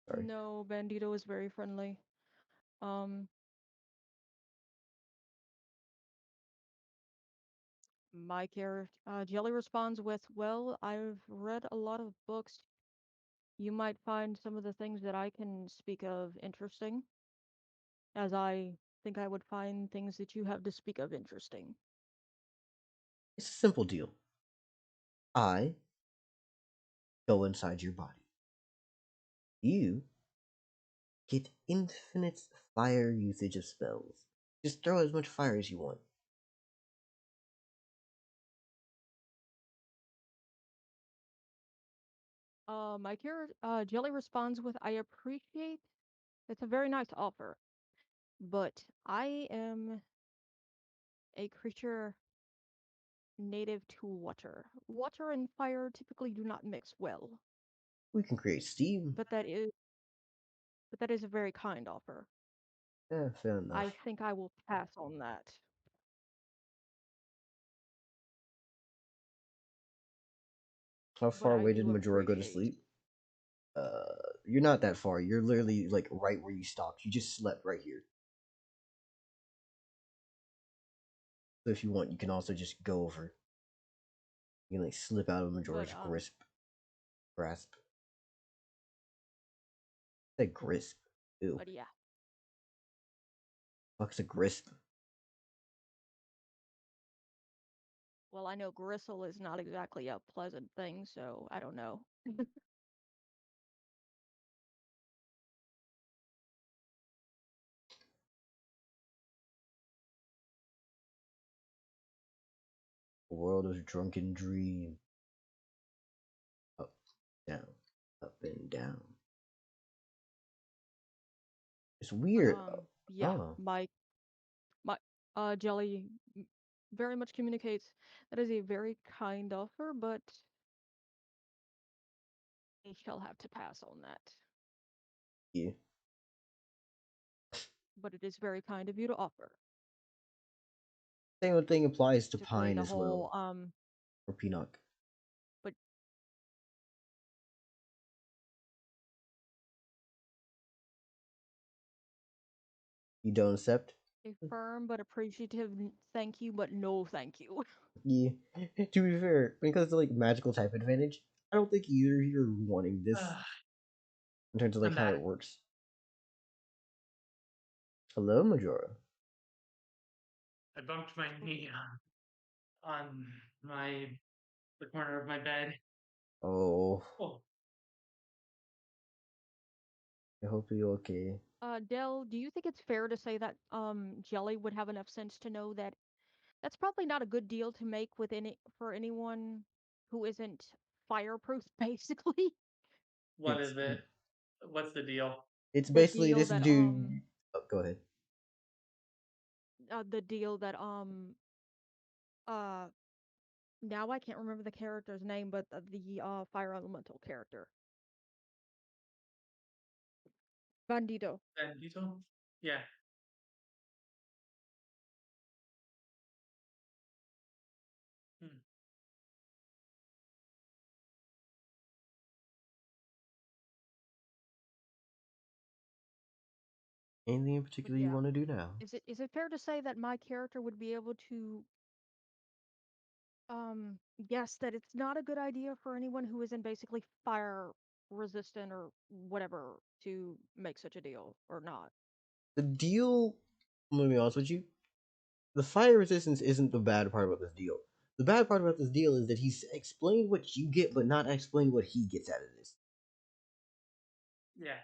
Sorry. no, Bandito is very friendly. Um, my character, Jelly responds with, "Well, I've read a lot of books. You might find some of the things that I can speak of interesting, as I think I would find things that you have to speak of interesting." It's a simple deal. I go inside your body. You get infinite fire usage of spells. Just throw as much fire as you want. Jelly responds with, "I appreciate. It's a very nice offer, but I am a creature native to water. Water and fire typically do not mix well, We can create steam. but that is but that is a very kind offer. Yeah, fair enough. I think I will pass on that." How but far I away did do Majora go to appreciate. sleep? Uh, you're not that far. You're literally like right where you stopped. You just slept right here. So if you want, you can also just go over. You can like slip out of But Majora's grasp. That grisp. Ew. but yeah. Fuck's a grisp. Well, I know gristle is not exactly a pleasant thing, so I don't know. A world of drunken dream. Up, down, up and down. It's But weird. yeah, Oh, my Jelly very much communicates that is a very kind offer, but I shall have to pass on that. yeah. But it is very kind of you to offer. Same thing applies to Basically, Pine the as well, whole or Pinnock. but You don't accept? a firm but appreciative thank you, but no thank you. Yeah. To be fair, when it comes to like magical type advantage, I don't think either of you are wanting this in terms of like I'm how back. it works. Hello, Majora. I bumped my knee on my the corner of my bed. Oh, Oh, I hope you're okay. Dell, do you think it's fair to say that Jelly would have enough sense to know that that's probably not a good deal to make with any for anyone who isn't fireproof, basically? what It's is it? What's the deal? it's The basically deal this that dude. Oh, go ahead. the deal that uh now I can't remember the character's name, but the fire elemental character. Bandito. Bandito? Yeah. Hmm. Anything in But particular you yeah. want to do now? Is it fair to say that my character would be able to guess that it's not a good idea for anyone who isn't basically fire resistant or whatever to make such a deal or not? The deal. I'm gonna be honest with you. The fire resistance isn't the bad part about this deal. The bad part about this deal is that he's explained what you get, but not explained what he gets out of this. Yeah.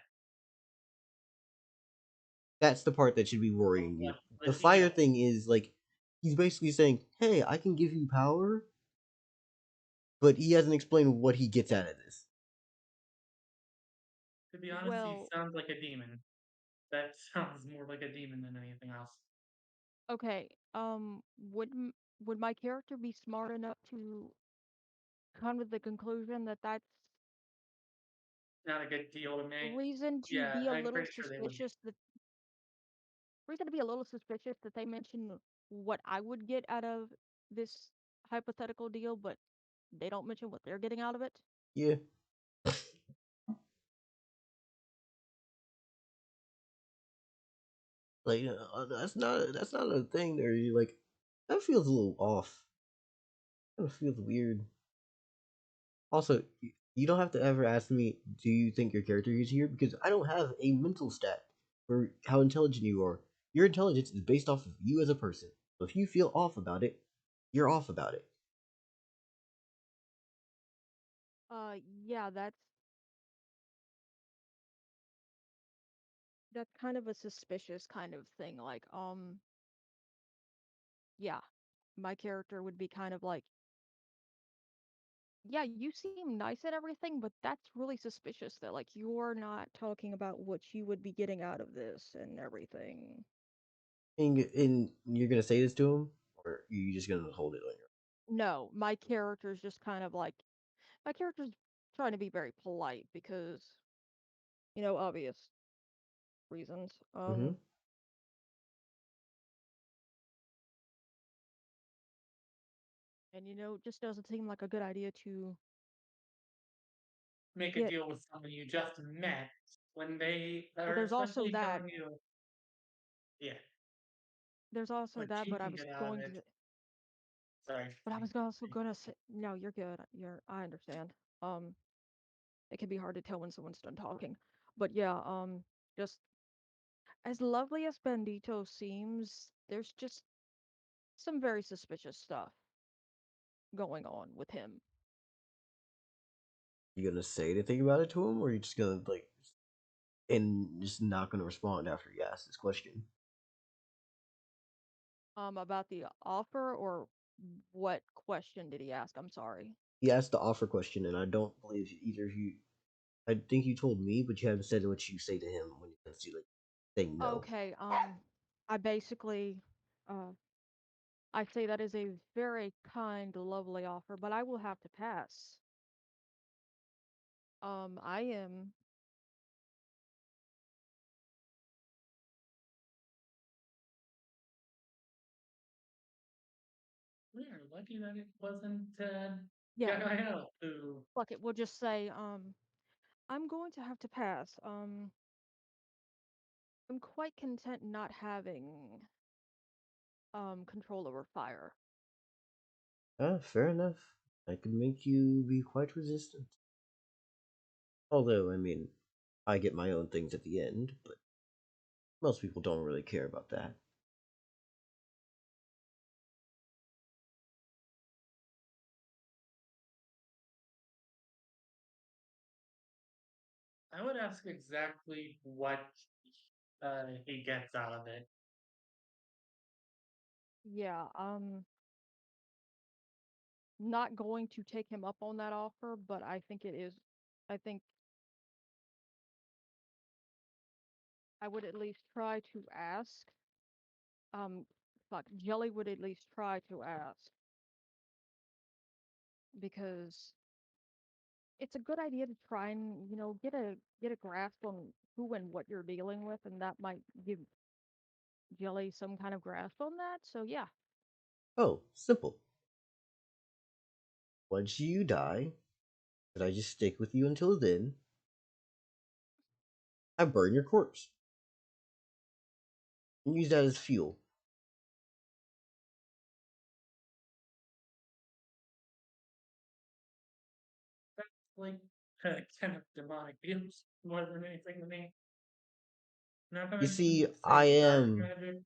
That's the part that should be But worrying you. what's The the fire deal? thing is like he's basically saying, "Hey, I can give you power," but he hasn't explained what he gets out of this. To be honest, he Well, sounds like a demon. That sounds more like a demon than anything else. okay. Would my character be smart enough to come to the conclusion that that's Not a good deal to make. reason to Yeah, be a I'm little pretty sure they would. suspicious that they mention what I would get out of this hypothetical deal, but they don't mention what they're getting out of it? Yeah, like that's not a thing. There, you like that feels a little off. Kind of feels weird. Also, you don't have to ever ask me, do you think your character is here? Because I don't have a mental stat for how intelligent you are. Your intelligence is based off of you as a person. So if you feel off about it, you're off about it. Yeah, that's kind of a suspicious kind of thing. Like, yeah, my character would be kind of like, yeah, you seem nice and everything, but that's really suspicious that like you're not talking about what you would be getting out of this and everything. And you're gonna say this to him, or are you just gonna hold it on your? No, my character's just kind of like my character's trying to be very polite because, obvious reasons. Mm-hmm. And it just doesn't seem like a good idea to make a Yeah, deal with someone you just met when they well, are there's also essentially that. telling you, yeah, There's also what that, you but I can was get out of going it. to. Sorry. But I was also gonna say, no, you're good. I understand. Um, it can be hard to tell when someone's done talking. But yeah, just as lovely as Bandito seems, there's just some very suspicious stuff going on with him. You gonna say anything about it to him, or you just gonna like, and just not gonna respond after he asks this question? About the offer or what question did he ask? I'm sorry. He asked the offer question, and I don't believe either of you. I think you told me, but you haven't said what you say to him when you see like saying no. Okay, I basically, uh, I say that is a very kind, lovely offer, but I will have to pass. I am, We are lucky that it wasn't yeah, Gael who. fuck it, we'll just say, I'm going to have to pass. I'm quite content not having, control over fire. Ah, fair enough. I can make you be quite resistant. Although, I mean, I get my own things at the end, but most people don't really care about that. I would ask exactly what he gets out of it. Yeah, not going to take him up on that offer, but I think I would at least try to ask. Um, fuck, Jelly would at least try to ask because it's a good idea to try and, get a grasp on who and what you're dealing with, and that might give Jelly some kind of grasp on that. So yeah, Oh, simple. Once you die, and I just stick with you until then, I burn your corpse and use that as fuel. That's like kind of demonic feels more than anything to me. Not to You see, mention, say, dark magic.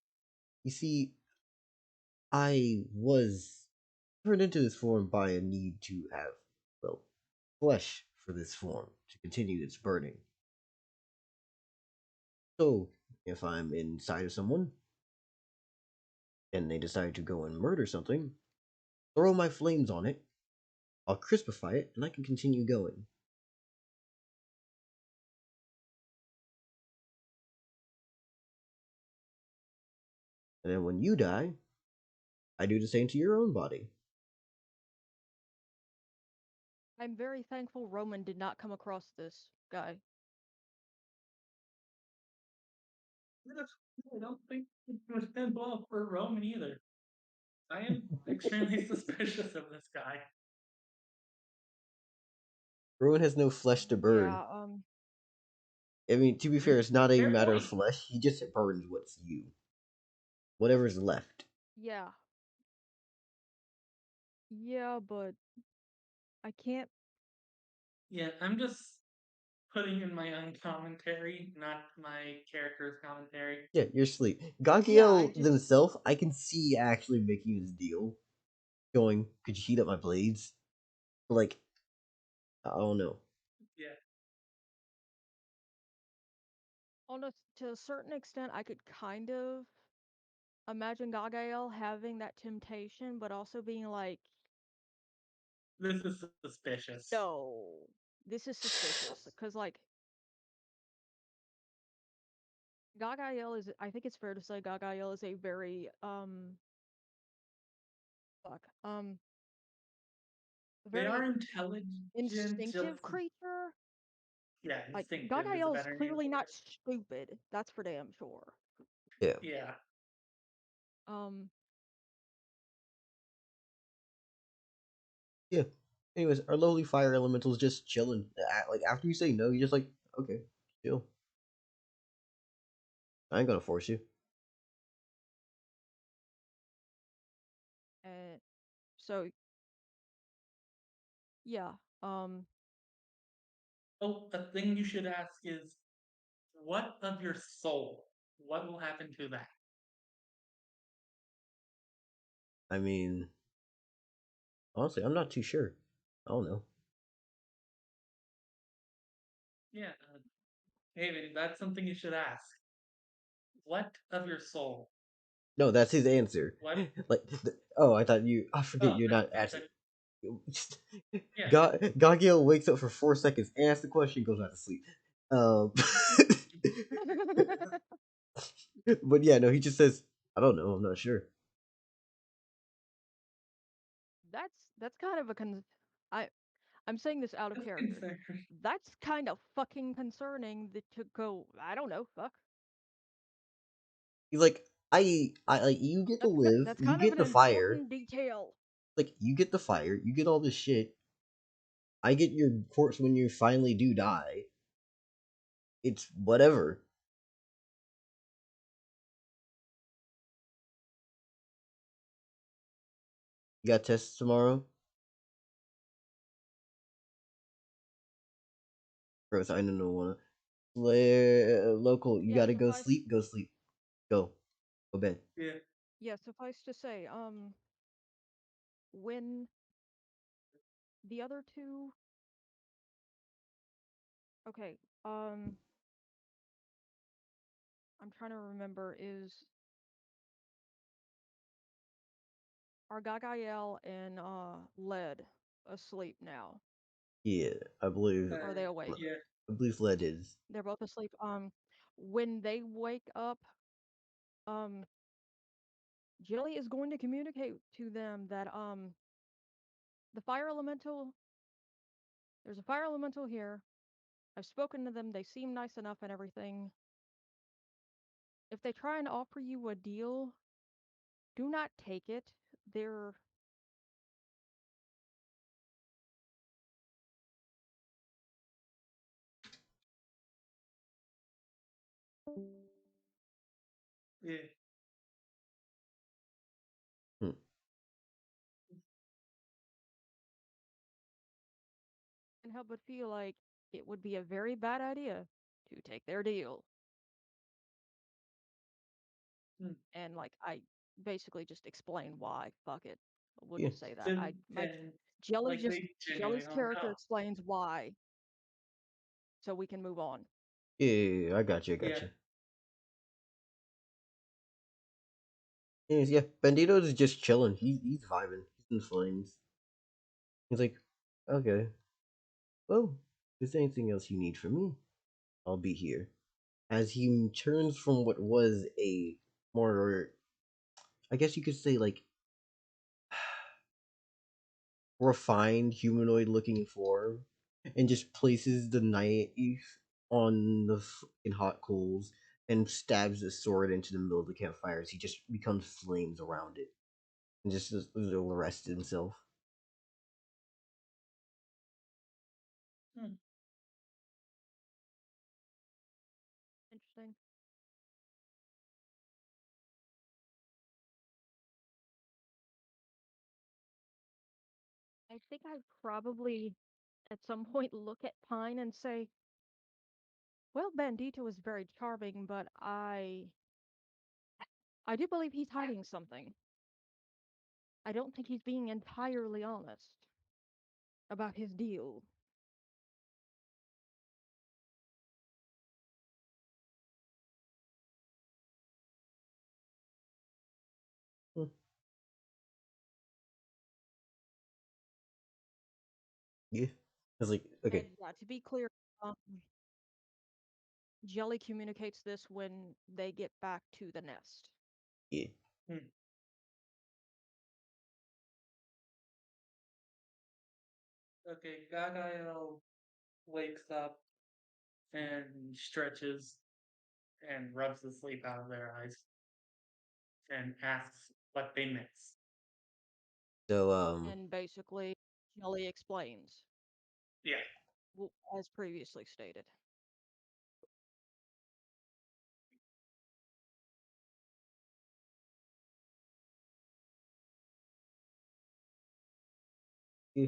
you see, I was turned into this form by a need to have, well, flesh for this form to continue its burning. So, if I'm inside of someone and they decide to go and murder something, throw my flames on it, I'll crispify it, and I can continue going. And then when you die, I do the same to your own body. I'm very thankful Roman did not come across this guy. I don't think it would end well for Roman either. I am extremely suspicious of this guy. Rowan has no flesh to burn. Yeah, I mean, to be fair, it's not a Fair matter of point. flesh. He just burns what's you. Whatever's left. yeah, yeah, but I can't. Yeah, I'm just putting in my own commentary, not my character's commentary. Yeah, you're asleep. Yeah, I Gagiel just. themselves, I can see actually making this deal. Going, could you heat up my blades? Like, I don't know. Yeah, To a certain extent, I could kind of imagine Gagael having that temptation, but also being like, this is suspicious. no, this is suspicious. Because, like, Gagael is, I think it's fair to say Gagael is a very, fuck, They are very intelligent, instinctive just creature. yeah, Like, instinctive is a Gagael is better name clearly for not it. stupid. That's for damn sure. Yeah. Yeah, Um, Yeah. Anyways, our lovely fire elemental's just chilling. Like after you say no, you're just like, okay, chill. I ain't gonna force you. And so yeah, um, Oh, a thing you should ask is, what of your soul? What will happen to that? I mean, honestly, I'm not too sure. I don't know. Yeah, maybe that's something you should ask. What of your soul? No, that's his answer. What? Like, oh, I thought you. I forget Oh, you're not that's asking. okay. Yeah. Gagil wakes up for 4 seconds, asks the question, goes back to sleep. Um, but yeah, no, he just says, "I don't know. I'm not sure." that's kind of a I I'm saying this out of That's character. concern. That's kind of fucking concerning that to go. I don't know. Fuck. He's like, I like you get to live, That's you kind of get an the fire, important detail. like you get the fire, you get all this shit. I get your corpse when you finally do die. It's whatever. You got tests tomorrow, gross. I don't wanna. Local, you Yeah, gotta go suffice. sleep. Go sleep. Go bed. Yeah. Yeah, suffice to say, when the other two. Okay, I'm trying to remember. Is are Gagael and Led asleep now? Yeah, I believe. Or are they awake? Yeah. I believe Led is. They're both asleep. When they wake up, um, Jilly is going to communicate to them that the fire elemental. There's a fire elemental here. I've spoken to them. They seem nice enough and everything. If they try and offer you a deal, do not take it. They're Yeah. Hmm. can't help but feel like it would be a very bad idea to take their deal. Hmm. And like I basically just explain why. Fuck it. We'll Yeah, just say that. So I my then, Jelly like, just they genuinely Jelly's don't character know. explains why, so we can move on. yeah. I got you. I got Yeah. you. Anyways, yeah, Bandito's is just chilling. He's vibing. He's in flames. He's like, okay, well, if there's anything else you need from me, I'll be here. As he turns from what was a more, I guess you could say, like refined humanoid looking form, and just places the knife on the fucking hot coals and stabs the sword into the middle of the campfire as he just becomes flames around it and just arrests himself. Hmm. Interesting. I think I'd probably at some point look at Pine and say, well, Bandito is very charming, but I do believe he's hiding something. I don't think he's being entirely honest about his deal. Hmm. Yeah, I was like, And okay, yeah, to be clear, um, Jelly communicates this when they get back to the nest. yeah, Hmm. Okay, Gagael wakes up and stretches and rubs the sleep out of their eyes and asks what they miss. so And basically, Jelly explains, Yeah. as previously stated. Yeah.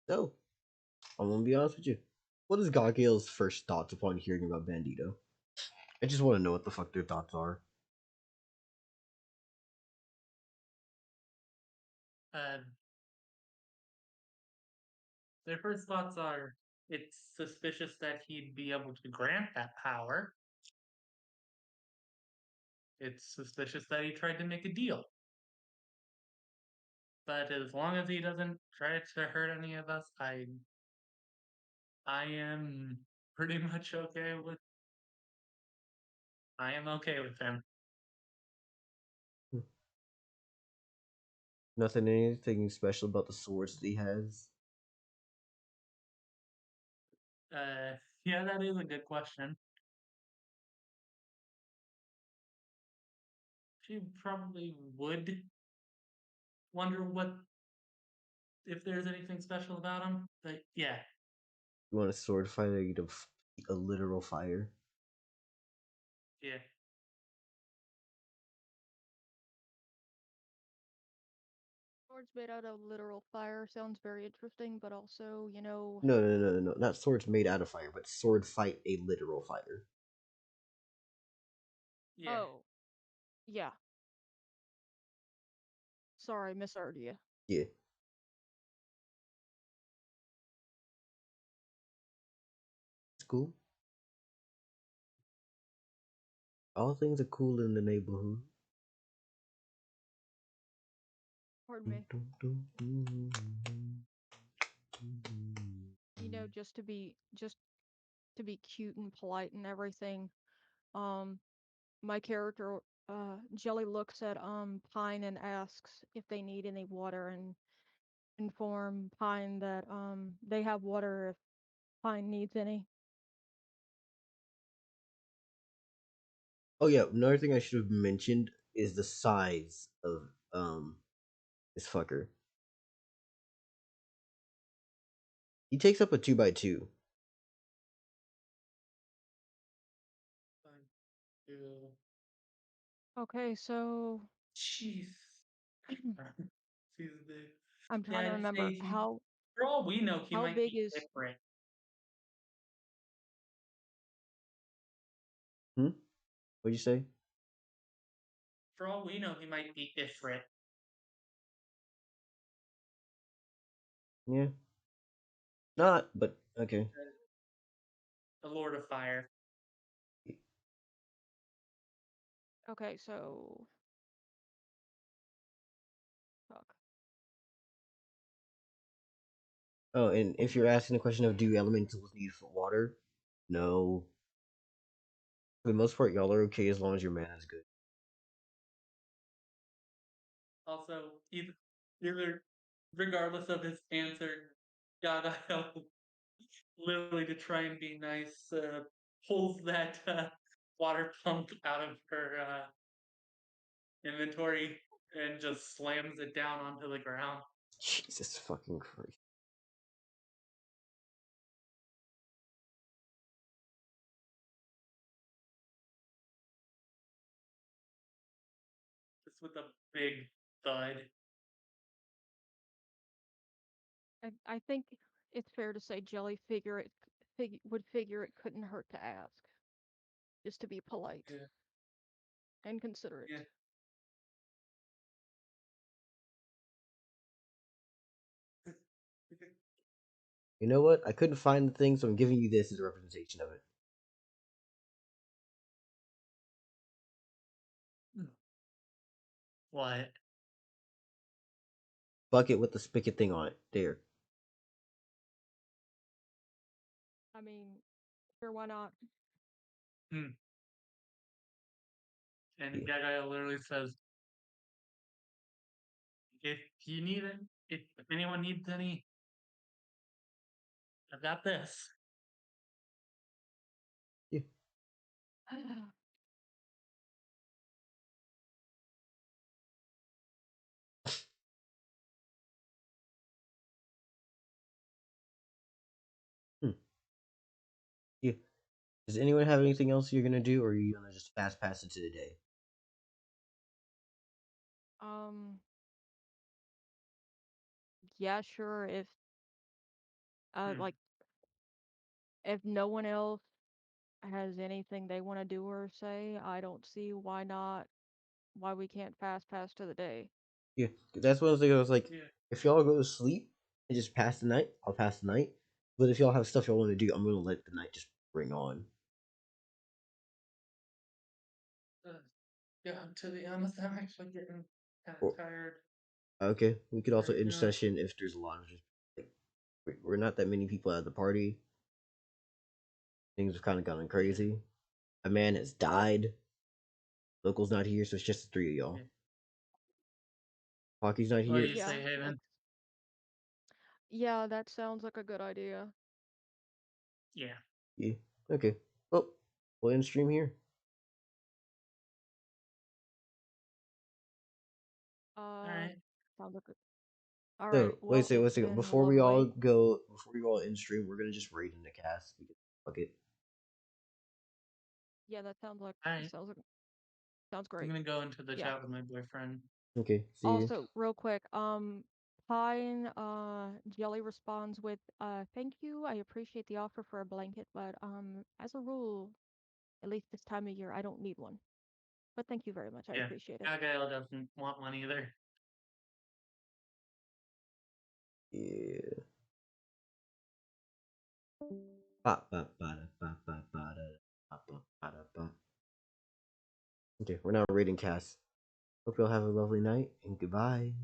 So, I'm gonna be honest with you. What is Gargiel's first thoughts upon hearing about Bandito? I just want to know what the fuck their thoughts are. Uh, their first thoughts are it's suspicious that he'd be able to grant that power. It's suspicious that he tried to make a deal. But as long as he doesn't try to hurt any of us, I am pretty much okay with I am okay with him. Hmm. Nothing, anything special about the swords that he has. Uh yeah, that is a good question. She probably would wonder what if there's anything special about him. But yeah, You want a sword fighter? You know, a literal fire. yeah. Swords made out of literal fire sounds very interesting, but also, No, no, no, no, no. Not swords made out of fire, but sword fight a literal fire. Yeah. oh, yeah. Sorry, misheard you. Yeah, it's cool. All things are cool in the neighborhood. Pardon me. Just to be cute and polite and everything. Um, my character, Jelly looks at Pine and asks if they need any water and inform Pine that they have water if Pine needs any. Oh yeah, another thing I should have mentioned is the size of this fucker. He takes up a 2x2. Fine. Ew. Okay, so Jeez. She's big. I'm Yeah, trying to I'd say remember for all we know, he how might big be is. different. Hmm? What'd you say? For all we know, he might be different. Yeah, not, but okay. The Lord of Fire. Okay, so fuck. Oh, and if you're asking the question of do elementals need water, no. For the most part, y'all are okay as long as your mana's good. Also, either regardless of his answer, Gaga literally to try and be nice, pulls that water pump out of her inventory and just slams it down onto the ground. Jesus fucking Christ. Just with a big thud. I think it's fair to say Jelly would figure it couldn't hurt to ask, just to be polite Yeah, and considerate. yeah. You know what? I couldn't find the thing, so I'm giving you this as a representation of it. What? Bucket with the spigot thing on it. There. I mean, sure, why not? Hmm. And Yeah. Gaga literally says, if you need it, if anyone needs any, I've got this. Yeah. Does anyone have anything else you're gonna do, or are you gonna just fast pass into the day? Um, yeah, sure. If Hmm. like if no one else has anything they want to do or say, I don't see why we can't fast pass to the day. Yeah, that's one of the things I was like, Yeah. if y'all go to sleep and just pass the night, I'll pass the night. But if y'all have stuff y'all want to do, I'm gonna let the night just bring on. Uh, yeah. To be honest, I'm actually getting kind of Or tired okay, we could also right end now. session if there's a lot of just like we're not that many people at the party. Things have kind of gotten Yeah. crazy. A man has died. Local's not here, so it's just the three of Yeah. y'all. Hockey's not What do here. you Yeah, say, Haven? that sounds like a good idea. Yeah. Yeah. Okay. Well, we'll end stream here. All Uh, right. sounds like all right. So wait a Well, second, it's wait a second. been lovely. Before we all end stream, we're gonna just raid in the cast. Fuck it. Yeah, All right. sounds I'm great. gonna go into the Yeah. chat with my boyfriend. Okay. See you. Also, real quick, Pine Jelly responds with thank you. I appreciate the offer for a blanket, but as a rule, at least this time of year, I don't need one. But thank you very much. I Yeah. appreciate it. Gabrielle doesn't want one either. Yeah. Ba, ba, ba, da, ba, ba, ba, da, ba, ba, ba, da, ba. Okay, we're now raiding cast. Hope y'all have a lovely night and goodbye.